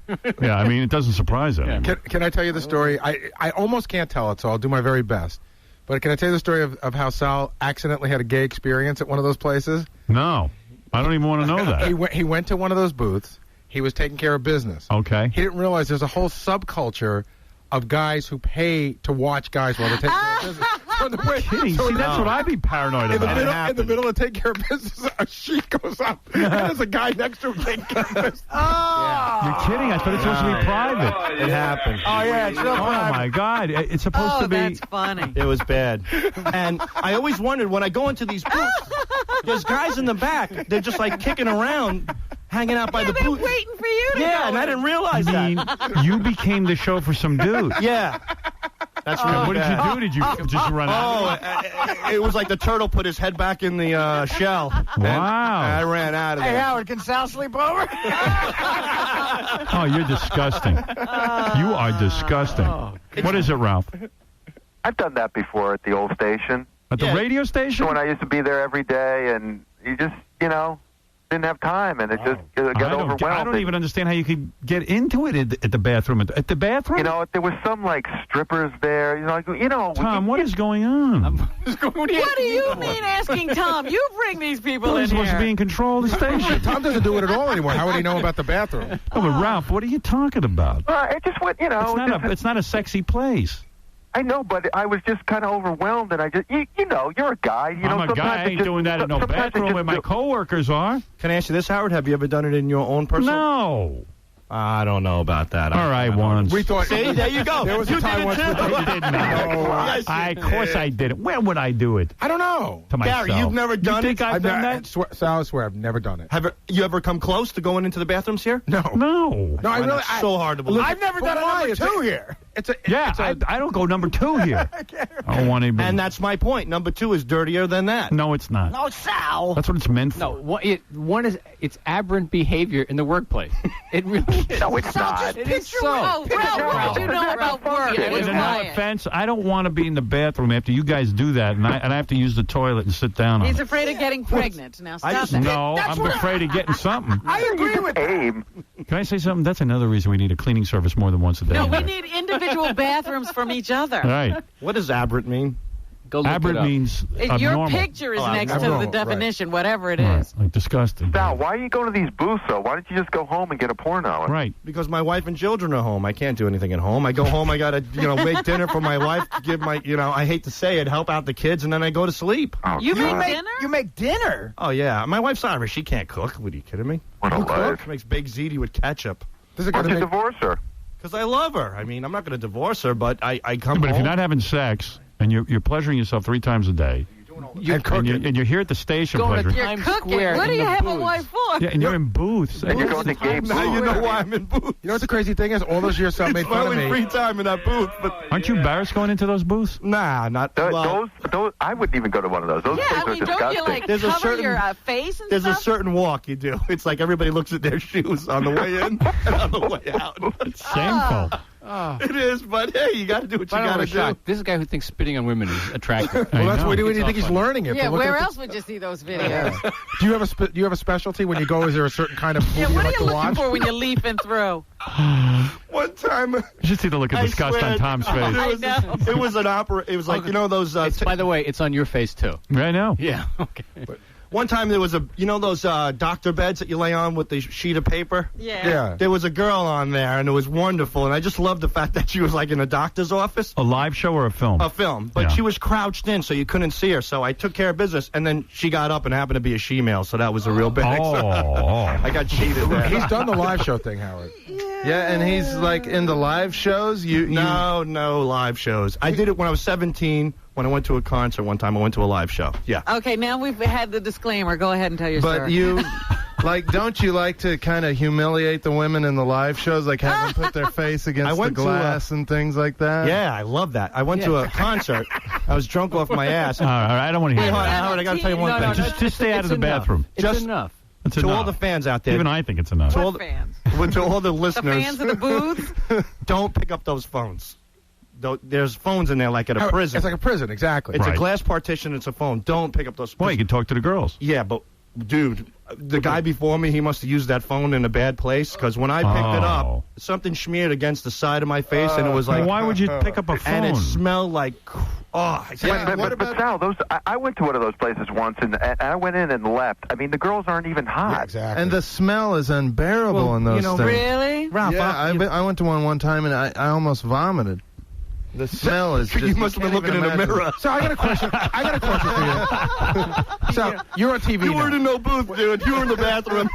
Yeah, I mean, it doesn't surprise him. Can I tell you the story? I almost can't tell it, so I'll do my very best. But can I tell you the story of how Sal accidentally had a gay experience at one of those places? No. I don't even want to know that. He went to one of those booths. He was taking care of business. Okay. He didn't realize there's a whole subculture of guys who pay to watch guys while they're taking care of business. So in the way, Kidding. See, that's what I'd be paranoid in the, about. middle, in the middle of taking care of business, a sheet goes up, and there's a guy next to him taking care of business. You're kidding. I thought it's supposed to be private. It happened. Oh, yeah, it's real Oh, private. my God. It's supposed to be. That's funny. It was bad. And I always wondered when I go into these booths, there's guys in the back. They're just like kicking around, hanging out by the They're booth. waiting for you to Yeah, go and I in. didn't realize I mean, that. you became the show for some dude. Yeah. That's really What did bad. you do? Did you just run out? Oh, it was like the turtle put his head back in the shell. And Wow. I ran out of Hey, there. Howard, can Sal sleep over? Oh, you're disgusting. You are disgusting. What is it, Ralph? I've done that before at the old station. At the radio station? When I used to be there every day, and you just, didn't have time, and it just got overwhelmed. I don't even understand how you could get into it at the bathroom. At the bathroom? There was some like strippers there. Tom, what is going on? What do you mean asking Tom? You bring these people You're in supposed here. to be in control of the station. Tom doesn't do it at all anymore. How would he know about the bathroom? Oh, but Ralph, what are you talking about? It just went, It's not a sexy place. I know, but I was just kind of overwhelmed, and I just, you're a guy. I'm a guy. I ain't doing that in no bathroom where my coworkers are. Can I ask you this, Howard? Have you ever done it in your own personal? No. I don't know about that. All right, once. We thought. See, there you go. There was You a time did once. it too. I didn't. Of course I did it. Where would I do it? I don't know. To myself. Gary, you've never done You think it? I've done that? Sal, I swear, I've never done it. Have you ever come close to going into the bathrooms here? No. No. No, I really. It's so hard to believe. I've never done a number two here. Yeah, I don't go number 2 here. I don't want anybody. And that's my point. Number 2 is dirtier than that. No, it's not. No, Sal. That's what it's meant for. No, it's aberrant behavior in the workplace. It really is. No, it's not. It is so. Oh, Ralph, what did you know about work? Yeah, It was And no quiet. offense, I don't want to be in the bathroom after you guys do that, and I have to use the toilet and sit down on He's it. afraid of getting pregnant. Now stop that. No, I'm afraid of getting something. I agree with that. Can I say something? That's another reason we need a cleaning service more than once a day. No, we need individual individual bathrooms from each other. Right. What does aberrant mean? Go look Aberrant it up. means Your abnormal. picture is next to the abnormal, definition, whatever it Right, is. like disgusting. Sal, why are you going to these booths, though? Why don't you just go home and get a porno? Right. Because my wife and children are home. I can't do anything at home. I go home, I got to, make dinner for my wife, give my, I hate to say it, help out the kids, and then I go to sleep. Oh, You God. make dinner? You make dinner? Oh, yeah. My wife's Irish. She can't cook. What are you kidding me? What a life. She makes baked ziti with ketchup. This is Why going don't to you make divorce her? Because I love her. I mean, I'm not going to divorce her, but I come But home. if you're not having sex and you're pleasuring yourself 3 times a day, and you're here at the station Going to pleasuring, You're Times cooking. Square What do in you the have a booth. wife for? yeah, and you're in booths. And you're going to gay booths. Now you know why I'm in booth. You know what the crazy thing is? All those years Sal made It's fun my of only me. free time in that booth. But Aren't you embarrassed going into those booths? nah, not well, Those, I wouldn't even go to one of those. Those Yeah, things I mean, are don't disgusting. you like There's a cover certain- your face and There's a stuff? certain walk you do. It's like everybody looks at their shoes on the way in and on the way out. It's shameful. It is, but hey, you got to do what you But got I'm to do. shocked. This is a guy who thinks spitting on women is attractive. Well, that's know. what do you It's think he's all funny. learning it? Yeah, from looking where at the- else would you see those videos? Do you have a specialty when you go? Is there a certain kind of movie Yeah, you what are like you to looking watch? for when you're leafing through? One time, You just need to look at I disgust swear, on Tom's face. I know. it was an opera. It was like those. By the way, it's on your face too. Right now. Yeah. Okay. One time there was those doctor beds that you lay on with the sheet of paper. Yeah. There was a girl on there, and it was wonderful. And I just loved the fact that she was like in a doctor's office. A live show or a film? A film, but Yeah. she was crouched in, so you couldn't see her. So I took care of business, and then she got up and happened to be a she-male, so that was a real big. I got cheated there. He's done the live show thing, Howard. Yeah, and he's like in the live shows. No live shows. I did it when I was 17. When I went to a concert one time, I went to a live show. Yeah. Okay, now we've had the disclaimer. Go ahead and tell your story. But you, don't you like to kind of humiliate the women in the live shows, like have them put their face against the glass and things like that? Yeah, I love that. I went to a concert. I was drunk off my ass. All right, I don't want to hear Wait, that. Howard, I got to tell you one thing. Just stay out of the bathroom. It's enough. It's to enough. all the fans out there. Even I think it's enough. To all What fans? to all the listeners. The fans of the booths? Don't pick up those phones. There's phones in there like at a prison. It's like a prison, exactly. It's Right. a glass partition. It's a phone. Don't pick up those. Well, you can talk to the girls. Yeah, but dude, the guy before me, he must have used that phone in a bad place because when I picked it up, something smeared against the side of my face, and it was like. Well, why would you pick up a phone? And it smelled like. But Sal, I went to one of those places once, and I went in and left. I mean, the girls aren't even hot. Yeah, exactly. And the smell is unbearable in those things. Really? Ralph, Yeah, I went to one time and I almost vomited. The smell is just. You must have been looking in a mirror. So I got a question. For you. So you're on TV You now. weren't in no booth, dude. You were in the bathroom.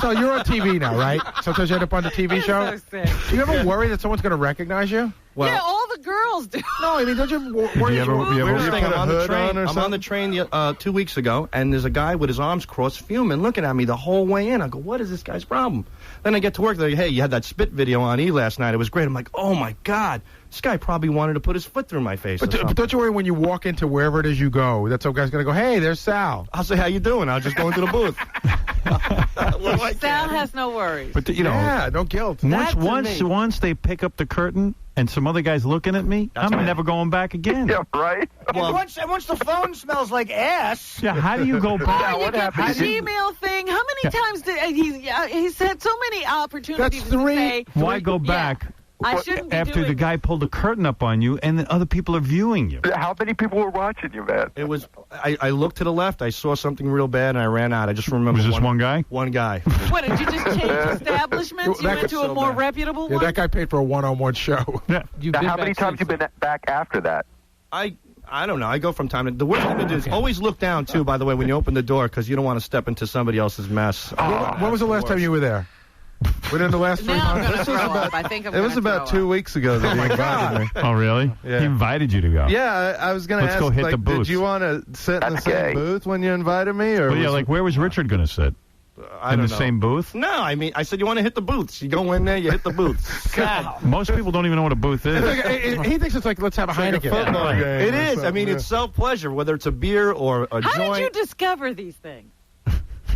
So you're on TV now, right? Sometimes you end up on the TV show. So sick. Do you ever worry that someone's going to recognize you? Yeah, all the girls do. No, I mean, don't you worry? Weirdest thing, I'm on the train. or I'm on the train 2 weeks ago, and there's a guy with his arms crossed, fuming, looking at me the whole way in. I go, what is this guy's problem? Then I get to work. They're like, hey, you had that spit video on E last night. It was great. I'm like, oh, my God. This guy probably wanted to put his foot through my face. But don't you worry when you walk into wherever it is you go that some guy's going to go, hey, there's Sal. I'll say, how you doing? I'll just go into the booth. Sal has no worries. But Yeah, no guilt. Once they pick up the curtain and some other guy's looking at me, I'm never going back again. Yeah, right? And once the phone smells like ass. Yeah, how do you go back? You get the Gmail thing. How many times did he's had so many opportunities That's to 3. say, Why go back? I shouldn't be After doing the guy pulled the curtain up on you, and then other people are viewing you. How many people were watching you, man? It was. I looked to the left. I saw something real bad, and I ran out. I just remember. Was this one guy? One guy. What, did you just change establishments? You That went to could- a more reputable Yeah, one? that guy paid for a one-on-one show. Yeah. Now, how many times you been back after that? I don't know. I go from time to. The worst thing to do is always look down too. By the way, when you open the door, because you don't want to step into somebody else's mess. When was the last time you were there? Within the last 3 Now I'm months? going to throw up. I think I'm It was gonna about throw 2 up. weeks ago that he invited me. Oh, really? Yeah. He invited you to go. Yeah, I was going to Let's ask, go hit like, the booth. did you want to sit in the That's same gay. booth when you invited me? Or Well, yeah, was like where was Richard going to sit? I In don't the know. same booth? No, I mean, I said you want to hit the booths. You go in there, you hit the booths. Most people don't even know what a booth is. He thinks it's like, let's have a like a Heineken. football game It or is. I something, mean, yeah. it's self-pleasure, whether it's a beer or a How joint. did you discover these things?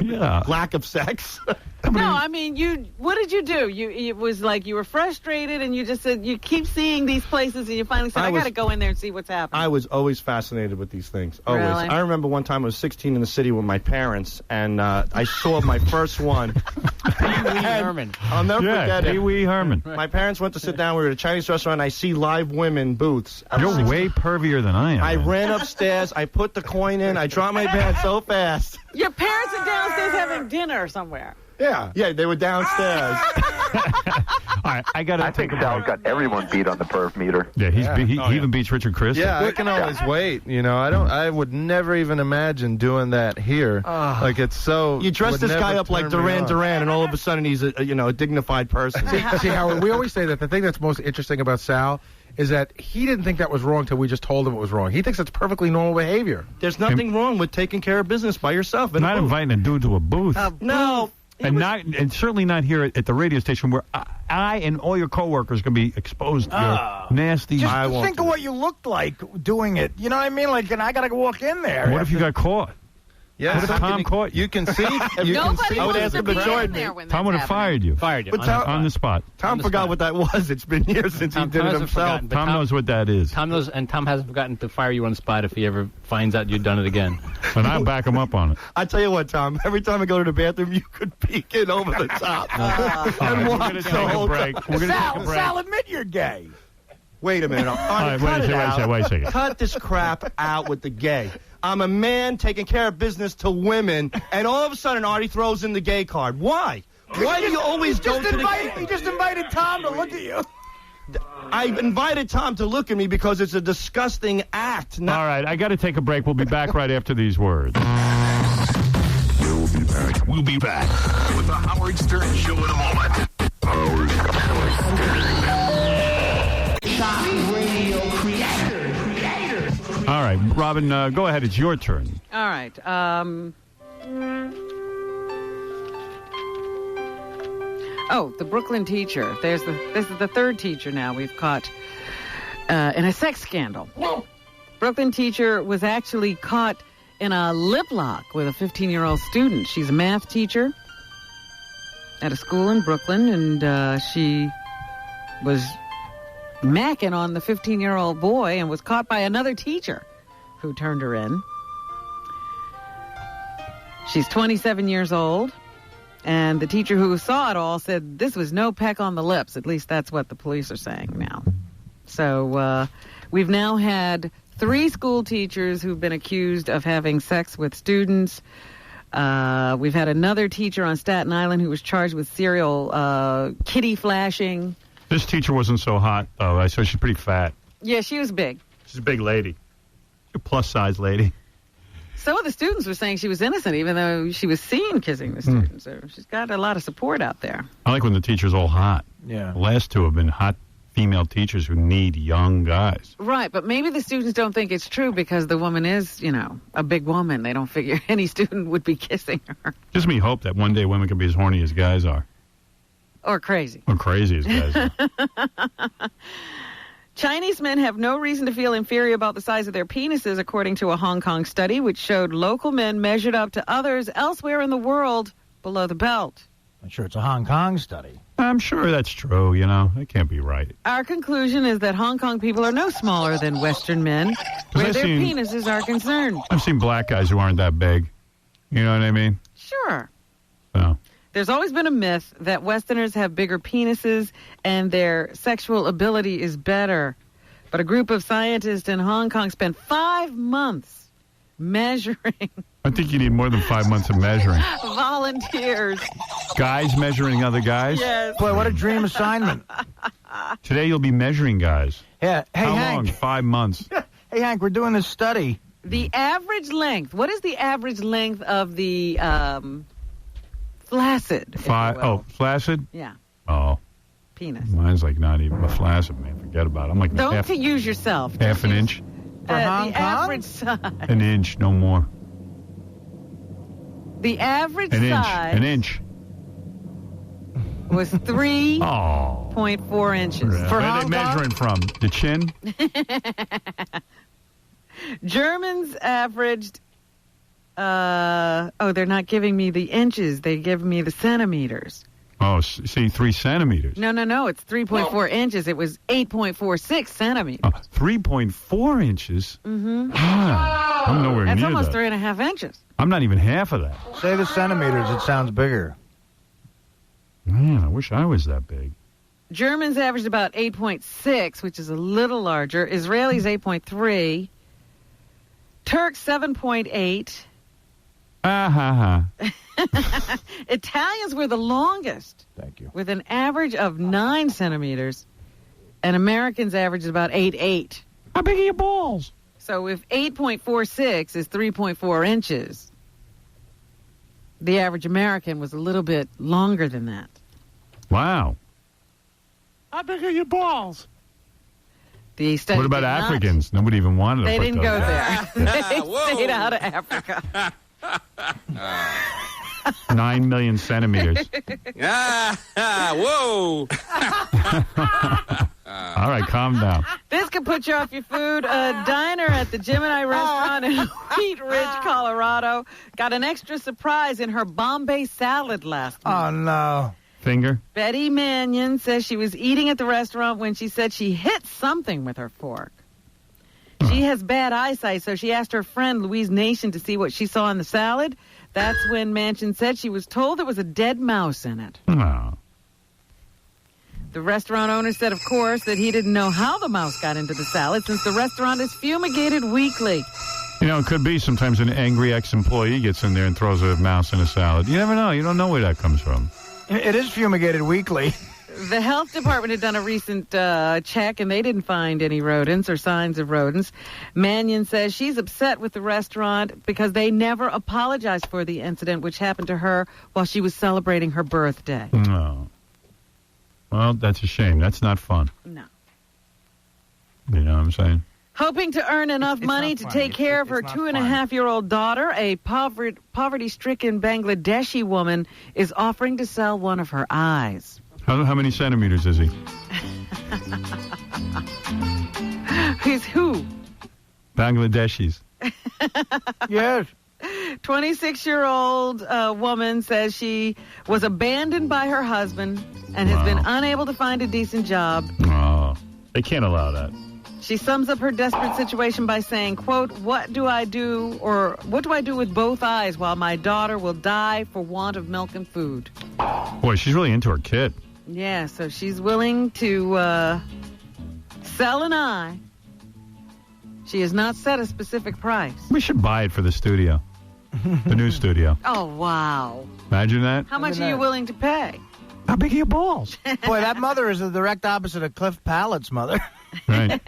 Yeah. Lack of sex. No, I mean, what did you do? It was like you were frustrated, and you just said you keep seeing these places, and you finally said, I got to go in there and see what's happening. I was always fascinated with these things. Always. Really? I remember one time I was 16 in the city with my parents, and I saw my first one. Pee-wee Herman. I'll never forget it. Pee-wee Herman. My parents went to sit down. We were at a Chinese restaurant, and I see live women booths. You're way pervier than I am. I ran upstairs. I put the coin in. I dropped my pants so fast. Your parents are downstairs having dinner somewhere. Yeah. Yeah, they were downstairs. All right, I think Sal's got everyone beat on the perv meter. Yeah, he even beats Richard Chris. Yeah, I can always wait. You know, I would never even imagine doing that here. Like it's so. You dress this guy up like Duran Duran, and all of a sudden he's a dignified person. See, Howard, we always say that the thing that's most interesting about Sal is that he didn't think that was wrong till we just told him it was wrong. He thinks it's perfectly normal behavior. There's nothing wrong with taking care of business by yourself. Not inviting a dude to a booth. No. And certainly not here at the radio station where I and all your coworkers can be exposed to your nasty. Just think of what you looked like doing it. You know what I mean? Like, and I got to walk in there. What if you got caught? Yeah, what if Tom caught you? You can see. Nobody wants to be in there when Tom would have fired you. But on the spot. Tom forgot what that was. It's been years since he did it himself. Tom knows what that is. Tom knows, and Tom hasn't forgotten to fire you on the spot if he ever finds out you've done it again. And I'll back him up on it. I tell you what, Tom. Every time I go to the bathroom, you could peek in over the top. We're going to take a break. We're going to take a break. Sal, admit you're gay. Wait a minute. All right, wait a second. Cut this crap out with the gay. I'm a man taking care of business to women, and all of a sudden Artie throws in the gay card. Why? Why do you always go to the... He just invited Tom to look at you. I invited Tom to look at me because it's a disgusting act. All right, I got to take a break. We'll be back right after these words. We'll be back with the Howard Stern Show in a moment. Howard Stern. Radio creator. All right, Robin, go ahead. It's your turn. All right. The Brooklyn teacher. This is the third teacher now we've caught in a sex scandal. Brooklyn teacher was actually caught in a lip lock with a 15-year-old student. She's a math teacher at a school in Brooklyn, and she was macking on the 15-year-old boy and was caught by another teacher who turned her in. She's 27 years old, and the teacher who saw it all said this was no peck on the lips. At least that's what the police are saying now. So we've now had 3 school teachers who've been accused of having sex with students. We've had another teacher on Staten Island who was charged with serial kitty flashing. This teacher wasn't so hot, though. I saw she's pretty fat. Yeah, she was big. She's a big lady. A plus-size lady. Some of the students were saying she was innocent, even though she was seen kissing the students. So she's got a lot of support out there. I like when the teacher's all hot. Yeah. The last 2 have been hot female teachers who need young guys. Right, but maybe the students don't think it's true because the woman is, a big woman. They don't figure any student would be kissing her. Gives me hope that one day women can be as horny as guys are. Or crazy. Or crazy as guys are. Chinese men have no reason to feel inferior about the size of their penises, according to a Hong Kong study, which showed local men measured up to others elsewhere in the world below the belt. I'm sure it's a Hong Kong study. I'm sure that's true, It can't be right. Our conclusion is that Hong Kong people are no smaller than Western men, where their penises are concerned. I've seen black guys who aren't that big. You know what I mean? Sure. So. There's always been a myth that Westerners have bigger penises and their sexual ability is better. But a group of scientists in Hong Kong spent 5 months measuring. I think you need more than 5 months of measuring. Volunteers. Guys measuring other guys? Yes. Boy, what a dream assignment. Today you'll be measuring guys. Yeah. Hey, How Hank. long? 5 months. Hey, Hank, we're doing this study. The average length. What is the average length of the flaccid? Flaccid? Yeah. Oh. Penis. Mine's like not even a flaccid, man. Forget about it. I'm like Don't use yourself. Half an inch? For Hong the Kong? average size. An inch, no more. The average An size inch. was 3.4 inches. Where are they measuring from? The chin? Germans averaged They're not giving me the inches. They give me the centimeters. Oh, see, 3 centimeters. No. It's 3.4 inches. It was 8.46 centimeters. 3.4 inches? Mm-hmm. I'm nowhere That's near almost that. 3.5 inches. I'm not even half of that. Say the centimeters. It sounds bigger. Man, I wish I was that big. Germans averaged about 8.6, which is a little larger. Israelis 8.3. Turks 7.8. Italians were the longest. Thank you. With an average of 9 centimeters. And Americans averaged about 8.8. How big are your balls? So if 8.46 is 3.4 inches, the average American was a little bit longer than that. Wow. How big are your balls? The study What about did not- Africans? Nobody even wanted to They put didn't those. go there. They stayed out of Africa. 9 million centimeters. Whoa. All right, calm down. This could put you off your food. A diner at the Gemini restaurant in Wheat Ridge, Colorado, got an extra surprise in her Bombay salad last night. Oh, no. Finger? Betty Mannion says she was eating at the restaurant when she said she hit something with her fork. She has bad eyesight, so she asked her friend Louise Nation to see what she saw in the salad. That's when Mansion said she was told there was a dead mouse in it. Oh. The restaurant owner said, of course, that he didn't know how the mouse got into the salad since the restaurant is fumigated weekly. You know, it could be sometimes an angry ex-employee gets in there and throws a mouse in a salad. You never know. You don't know where that comes from. It is fumigated weekly. The health department had done a recent check, and they didn't find any rodents or signs of rodents. Mannion says she's upset with the restaurant because they never apologized for the incident, which happened to her while she was celebrating her birthday. No. Well, that's a shame. That's not fun. No. You know what I'm saying? Hoping to earn enough money to take care of her 2.5-year-old daughter, a poverty-stricken Bangladeshi woman is offering to sell one of her eyes. How many centimeters is he? He's who? Bangladeshis. Yes. 26-year-old woman says she was abandoned by her husband and has been unable to find a decent job. Oh, they can't allow that. She sums up her desperate situation by saying, quote, what do I do with both eyes while my daughter will die for want of milk and food? Boy, she's really into her kid. Yeah, so she's willing to sell an eye. She has not set a specific price. We should buy it for the studio. The new studio. Oh, wow. Imagine that. How much are you willing to pay? How big are your balls? Boy, that mother is the direct opposite of Cliff Pallett's mother. Right.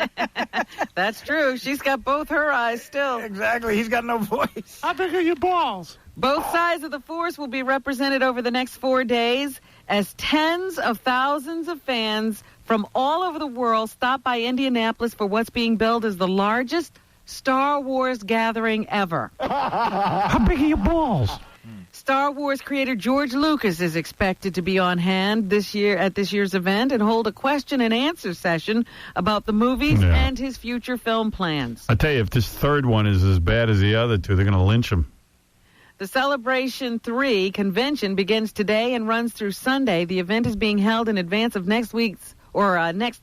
That's true. She's got both her eyes still. Exactly. He's got no voice. How big are your balls? Both sides of the force will be represented over the next 4 days as tens of thousands of fans from all over the world stop by Indianapolis for what's being billed as the largest Star Wars gathering ever. How big are your balls? Star Wars creator George Lucas is expected to be on hand this year at this year's event and hold a question and answer session about the movies and his future film plans. I tell you, if this third one is as bad as the other two, they're going to lynch him. The Celebration 3 convention begins today and runs through Sunday. The event is being held in advance of next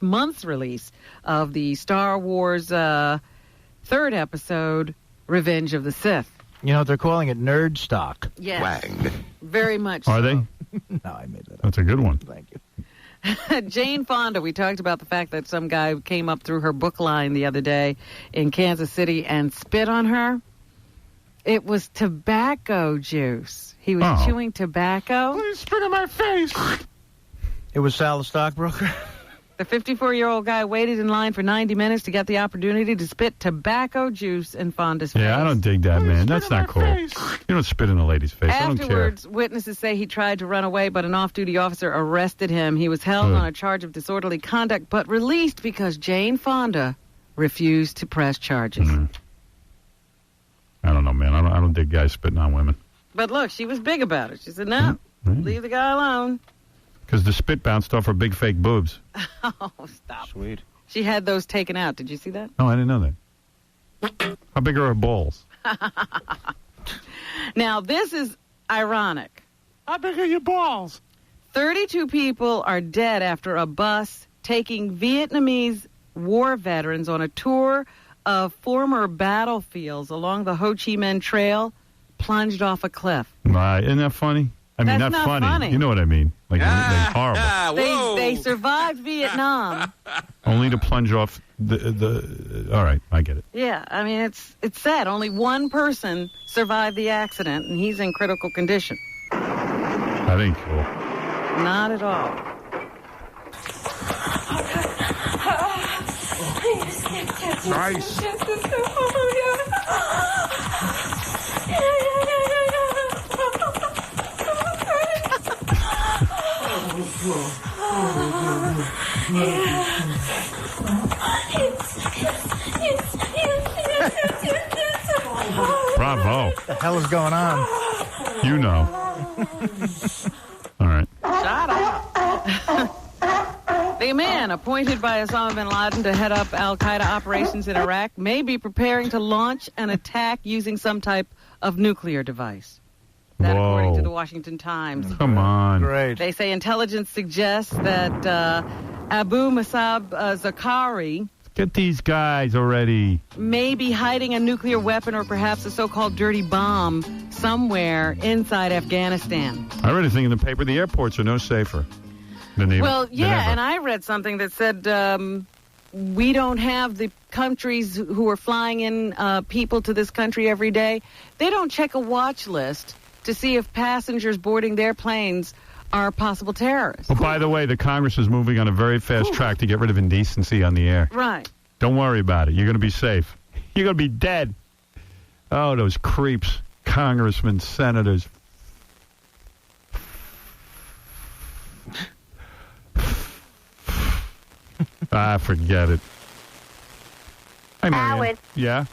month's release of the Star Wars third episode, Revenge of the Sith. You know what they're calling it? Nerd stock. Yes. Very much Are they? No, I made that up. That's a good one. Thank you. Jane Fonda, we talked about the fact that some guy came up through her book line the other day in Kansas City and spit on her. It was tobacco juice. He was chewing tobacco. Please spit in my face. It was Sal the stockbroker. The 54-year-old guy waited in line for 90 minutes to get the opportunity to spit tobacco juice in Fonda's face. Yeah, I don't dig that, man. That's not cool. You don't spit in a lady's face. I don't care. Afterwards, witnesses say he tried to run away, but an off-duty officer arrested him. He was held on a charge of disorderly conduct, but released because Jane Fonda refused to press charges. I don't know, man. I don't dig guys spitting on women. But look, she was big about it. She said, no, leave the guy alone. Because the spit bounced off her big fake boobs. Oh, stop. Sweet. She had those taken out. Did you see that? Oh, I didn't know that. How big are her balls? Now, this is ironic. How big are your balls? 32 people are dead after a bus taking Vietnamese war veterans on a tour of former battlefields along the Ho Chi Minh Trail plunged off a cliff. Isn't that funny? I mean, That's not funny. You know what I mean? Like, horrible. They survived Vietnam. Only to plunge off the. All right, I get it. Yeah, I mean, it's sad. Only one person survived the accident, and he's in critical condition. That ain't cool. Not at all. Nice. Bravo. What the hell is going on? You know. All right. Shut up. The man appointed by Osama bin Laden to head up al-Qaeda operations in Iraq may be preparing to launch an attack using some type of nuclear device. That, according to the Washington Times. Come on. Great. They say intelligence suggests that Abu Musab Zakari Get these guys already. may be hiding a nuclear weapon or perhaps a so-called dirty bomb somewhere inside Afghanistan. I read a thing in the paper. The airports are no safer than they Well, than yeah, ever. and I read something that said we don't have the countries who are flying in people to this country every day. They don't check a watch list to see if passengers boarding their planes are possible terrorists. But by the way, the Congress is moving on a very fast track to get rid of indecency on the air. Right. Don't worry about it. You're going to be safe. You're going to be dead. Oh, those creeps. Congressmen, senators. Forget it. Hi, Marianne. Howard. Yeah?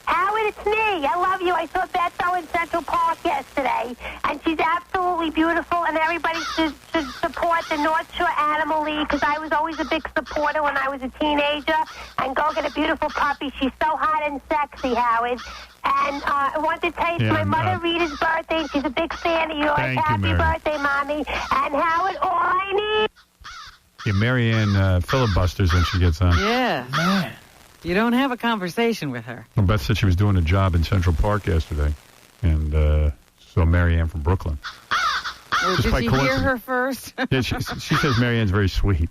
Howard, it's me. I love you. I saw Bethel in Central Park yesterday, and she's absolutely beautiful, and everybody should support the North Shore Animal League, because I was always a big supporter when I was a teenager, and go get a beautiful puppy. She's so hot and sexy, Howard. And I want to tell you, it's my mother Rita's birthday, and she's a big fan of yours. Thank you, Happy Mary. birthday, Mommy. And Howard, all I need... Yeah, Marianne filibusters when she gets on. Yeah. Man. You don't have a conversation with her. Well, Beth said she was doing a job in Central Park yesterday, and saw Marianne from Brooklyn. Well, Just did by you hear coincidence. her first? Yeah, she says Marianne's very sweet.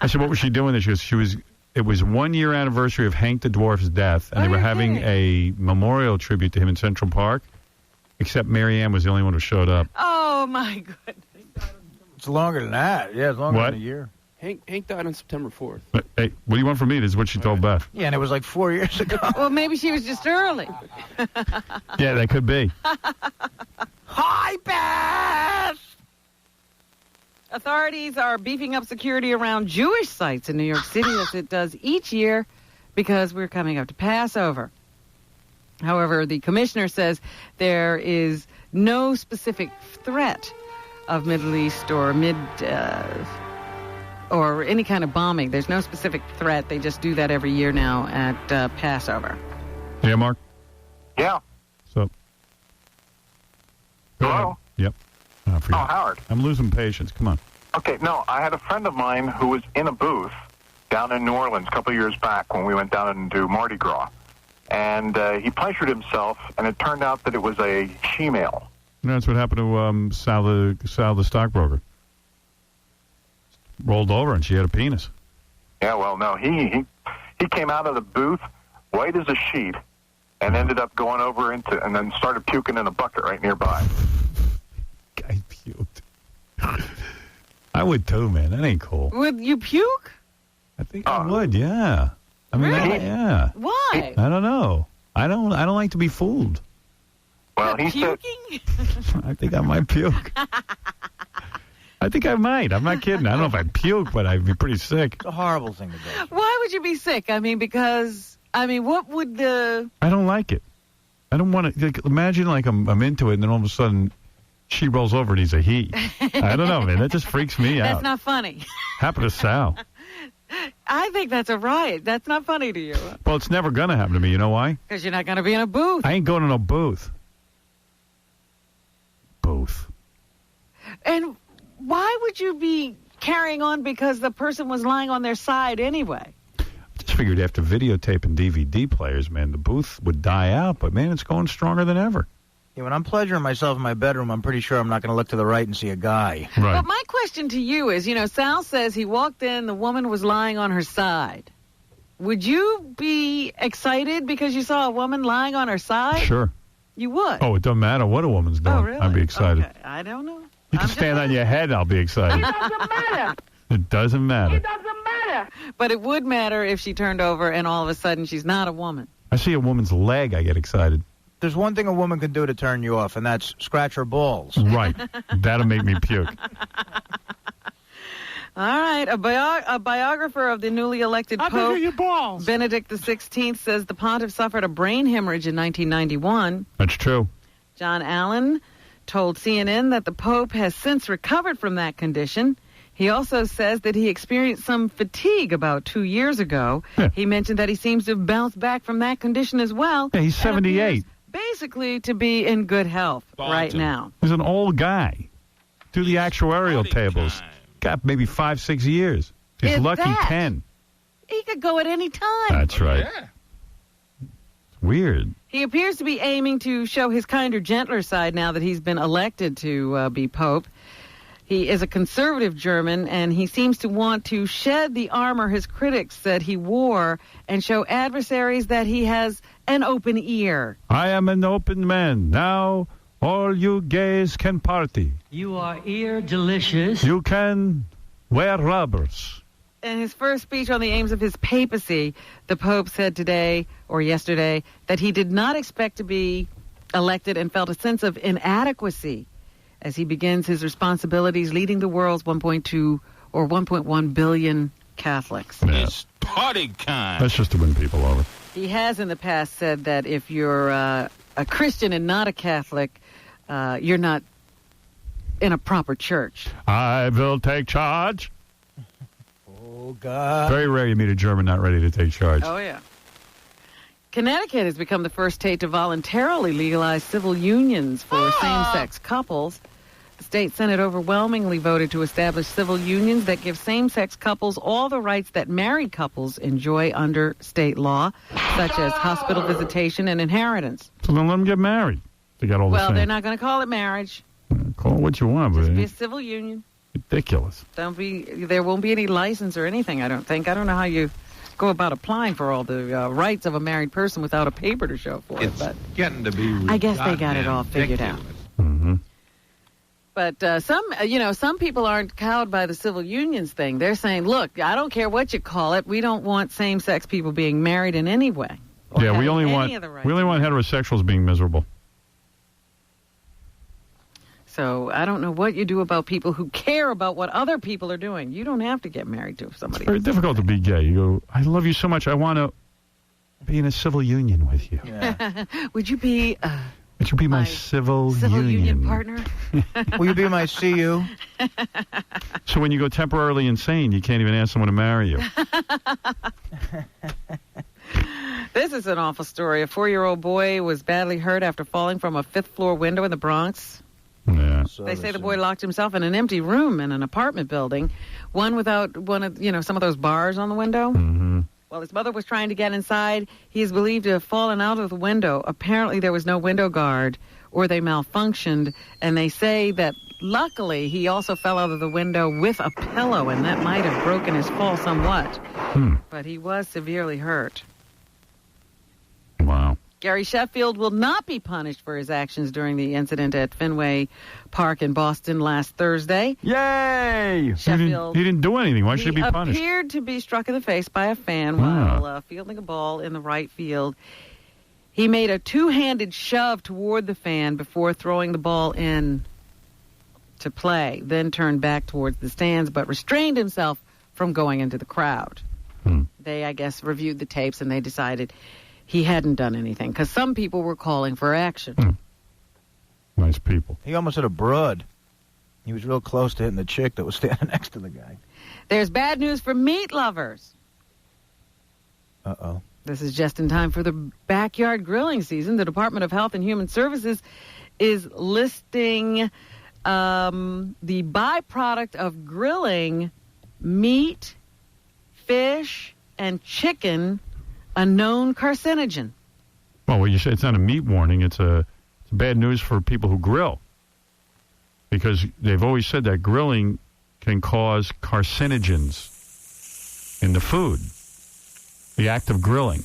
I said, what was she doing there? She goes, it was 1 year anniversary of Hank the Dwarf's death, and they were having a memorial tribute to him in Central Park, except Marianne was the only one who showed up. Oh, my goodness. It's longer than that. Yeah, it's longer What? than a year. Hank died on September 4th. But, hey, what do you want from me? This is what she told Beth. Yeah, and it was like 4 years ago. Well, maybe she was just early. Yeah, that could be. Hi, Beth! Authorities are beefing up security around Jewish sites in New York City as it does each year because we're coming up to Passover. However, the commissioner says there is no specific threat of Middle East or or any kind of bombing. There's no specific threat. They just do that every year now at Passover. Yeah, Mark? Yeah. So. Hello? Yep. I forget. Oh, Howard. I'm losing patience. Come on. Okay, no, I had a friend of mine who was in a booth down in New Orleans a couple of years back when we went down and do Mardi Gras. And he pleasured himself, and it turned out that it was a she-male. No, that's what happened to Sal the stockbroker. Rolled over and she had a penis. Yeah, well, no, he came out of the booth white as a sheet and ended up going over into and then started puking in a bucket right nearby. Guy puked. I would too, man. That ain't cool. Would you puke? I think I would, yeah. I mean, Really? yeah. Why? I don't know. I don't like to be fooled. Well, he said, I think I might puke. I think I might. I'm not kidding. I don't know if I'd puke, but I'd be pretty sick. It's a horrible thing to do. Why would you be sick? I mean, because, what would the... I don't like it. I don't want to. Like, imagine, like, I'm into it, and then all of a sudden, she rolls over and he's a he. I don't know, man. That just freaks me out. That's not funny. Happened to Sal. I think that's a riot. That's not funny to you. Well, it's never going to happen to me. You know why? Because you're not going to be in a booth. I ain't going to no booth. why would you be carrying on because the person was lying on their side anyway? I just figured after videotape and DVD players, man, the booth would die out. But, man, it's going stronger than ever. Yeah, when I'm pleasuring myself in my bedroom, I'm pretty sure I'm not going to look to the right and see a guy. Right. But my question to you is, Sal says he walked in, the woman was lying on her side. Would you be excited because you saw a woman lying on her side? Sure. You would? Oh, it doesn't matter what a woman's doing. Oh, really? I'd be excited. Okay. I don't know. You can stand on your head, I'll be excited. It doesn't matter. It doesn't matter. It doesn't matter. But it would matter if she turned over and all of a sudden she's not a woman. I see a woman's leg, I get excited. There's one thing a woman can do to turn you off, and that's scratch her balls. Right. That'll make me puke. All right. A biographer of the newly elected Pope, your balls. Benedict XVI, says the pontiff suffered a brain hemorrhage in 1991. That's true. John Allen told CNN that the Pope has since recovered from that condition. He also says that he experienced some fatigue about 2 years ago. Yeah. He mentioned that he seems to have bounced back from that condition as well. Yeah, he's and 78. appears basically to be in good health right now. He's an old guy. Do the actuarial tables. Got maybe 5-6 years. He's If lucky that. 10. He could go at any time. That's right. It's weird. He appears to be aiming to show his kinder, gentler side now that he's been elected to be Pope. He is a conservative German, and he seems to want to shed the armor his critics said he wore and show adversaries that he has an open ear. I am an open man. Now all you gays can party. You are ear delicious. You can wear rubbers. In his first speech on the aims of his papacy, the Pope said today or yesterday that he did not expect to be elected and felt a sense of inadequacy as he begins his responsibilities leading the world's 1.2 or 1.1 billion Catholics. Yeah. It's party time. That's just to win people over. He has in the past said that if you're a Christian and not a Catholic, you're not in a proper church. I will take charge. Oh, God. Very rare you meet a German not ready to take charge. Oh, yeah. Connecticut has become the first state to voluntarily legalize civil unions for same-sex couples. The state Senate overwhelmingly voted to establish civil unions that give same-sex couples all the rights that married couples enjoy under state law, such as hospital visitation and inheritance. So then let them get married. They got all the Well, same. they're not going to call it marriage. Call it what you want, but Just be a it's civil union. ridiculous. There won't be any license or anything, I don't think. I don't know how you go about applying for all the rights of a married person without a paper to show for it. But Getting to be I guess they got it all figured out. Mm-hmm. But some people aren't cowed by the civil unions thing. They're saying, look, I don't care what you call it. We don't want same-sex people being married in any way. Yeah, we only any want of the rights. heterosexuals being miserable. So I don't know what you do about people who care about what other people are doing. You don't have to get married to somebody. It's very difficult to be gay. You go, I love you so much. I want to be in a civil union with you. Would you be Would you be my civil union partner? Will you be my CU? So when you go temporarily insane, you can't even ask someone to marry you. This is an awful story. A 4-year-old boy was badly hurt after falling from a 5th-floor window in the Bronx. Yeah. They say the boy locked himself in an empty room in an apartment building, one without some of those bars on the window. Mm-hmm. While his mother was trying to get inside, he is believed to have fallen out of the window. Apparently, there was no window guard, or they malfunctioned. And they say that luckily he also fell out of the window with a pillow, and that might have broken his fall somewhat. But he was severely hurt. Wow. Gary Sheffield will not be punished for his actions during the incident at Fenway Park in Boston last Thursday. Yay! Sheffield, he didn't do anything. Why should he be punished? He appeared to be struck in the face by a fan while fielding a ball in the right field. He made a two-handed shove toward the fan before throwing the ball in to play, then turned back towards the stands, but restrained himself from going into the crowd. They, I guess, reviewed the tapes, and they decided he hadn't done anything, because some people were calling for action. Nice people. He almost hit a broad. He was real close to hitting the chick that was standing next to the guy. There's bad news for meat lovers. Uh-oh. This is just in time for the backyard grilling season. The Department of Health and Human Services is listing the byproduct of grilling meat, fish, and chicken, a known carcinogen. Well, you say it's not a meat warning. It's bad news for people who grill. Because they've always said that grilling can cause carcinogens in the food. The act of grilling.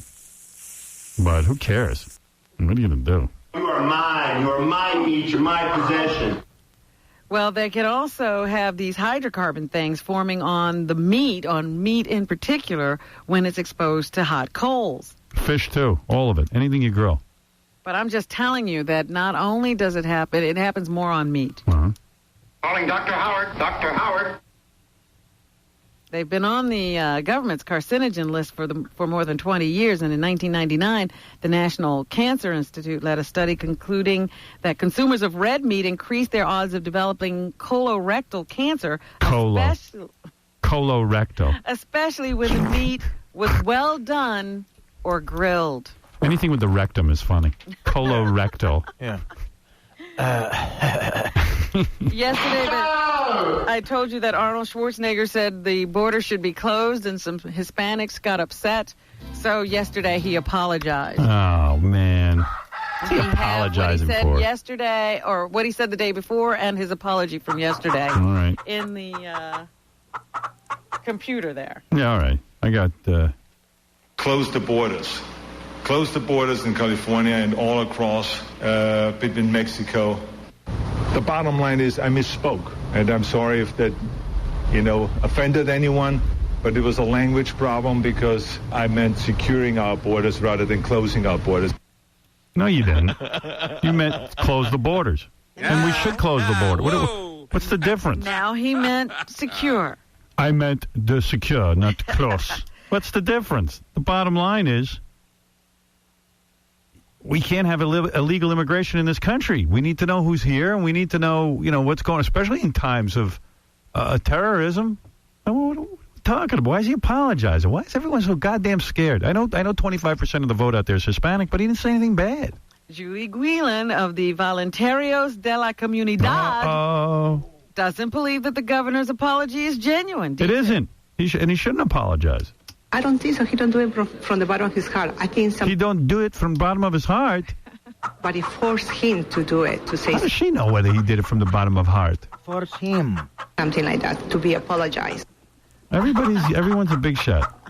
But who cares? What are you going to do? You are mine. You are my meat. You're my possession. Well, they can also have these hydrocarbon things forming on the meat, in particular, when it's exposed to hot coals. Fish, too. All of it. Anything you grill. But I'm just telling you that not only does it happen, it happens more on meat. Uh-huh. Calling Dr. Howard. Dr. Howard. They've been on the government's carcinogen list for more than 20 years, and in 1999, the National Cancer Institute led a study concluding that consumers of red meat increased their odds of developing colorectal cancer. Colorectal. Especially when the meat was well done or grilled. Anything with the rectum is funny. Colorectal. Yeah. Yesterday, I told you that Arnold Schwarzenegger said the border should be closed, and some Hispanics got upset. So yesterday he apologized. Oh, man. What's he apologizing what he said for? Yesterday, or what he said the day before, and his apology from yesterday. All right. In the computer there. Yeah, all right. I got... Close the borders. Close the borders in California and all across between Mexico. The bottom line is I misspoke, and I'm sorry if that, offended anyone, but it was a language problem because I meant securing our borders rather than closing our borders. No, you didn't. You meant close the borders. And we should close the border. What's the difference? Now he meant secure. I meant the secure, not close. What's the difference? The bottom line is we can't have illegal immigration in this country. We need to know who's here, and we need to know, what's going on, especially in times of terrorism. What are we talking about? Why is he apologizing? Why is everyone so goddamn scared? I know 25% of the vote out there is Hispanic, but he didn't say anything bad. Julie Guilan of the Voluntarios de la Comunidad doesn't believe that the governor's apology is genuine. It isn't. He shouldn't apologize. I don't think so. He don't do it from the bottom of his heart. I think he don't do it from the bottom of his heart. But it forced him to do it, to say. How does she know whether he did it from the bottom of heart? Force him. Something like that, to be apologized. Everyone's a big shot.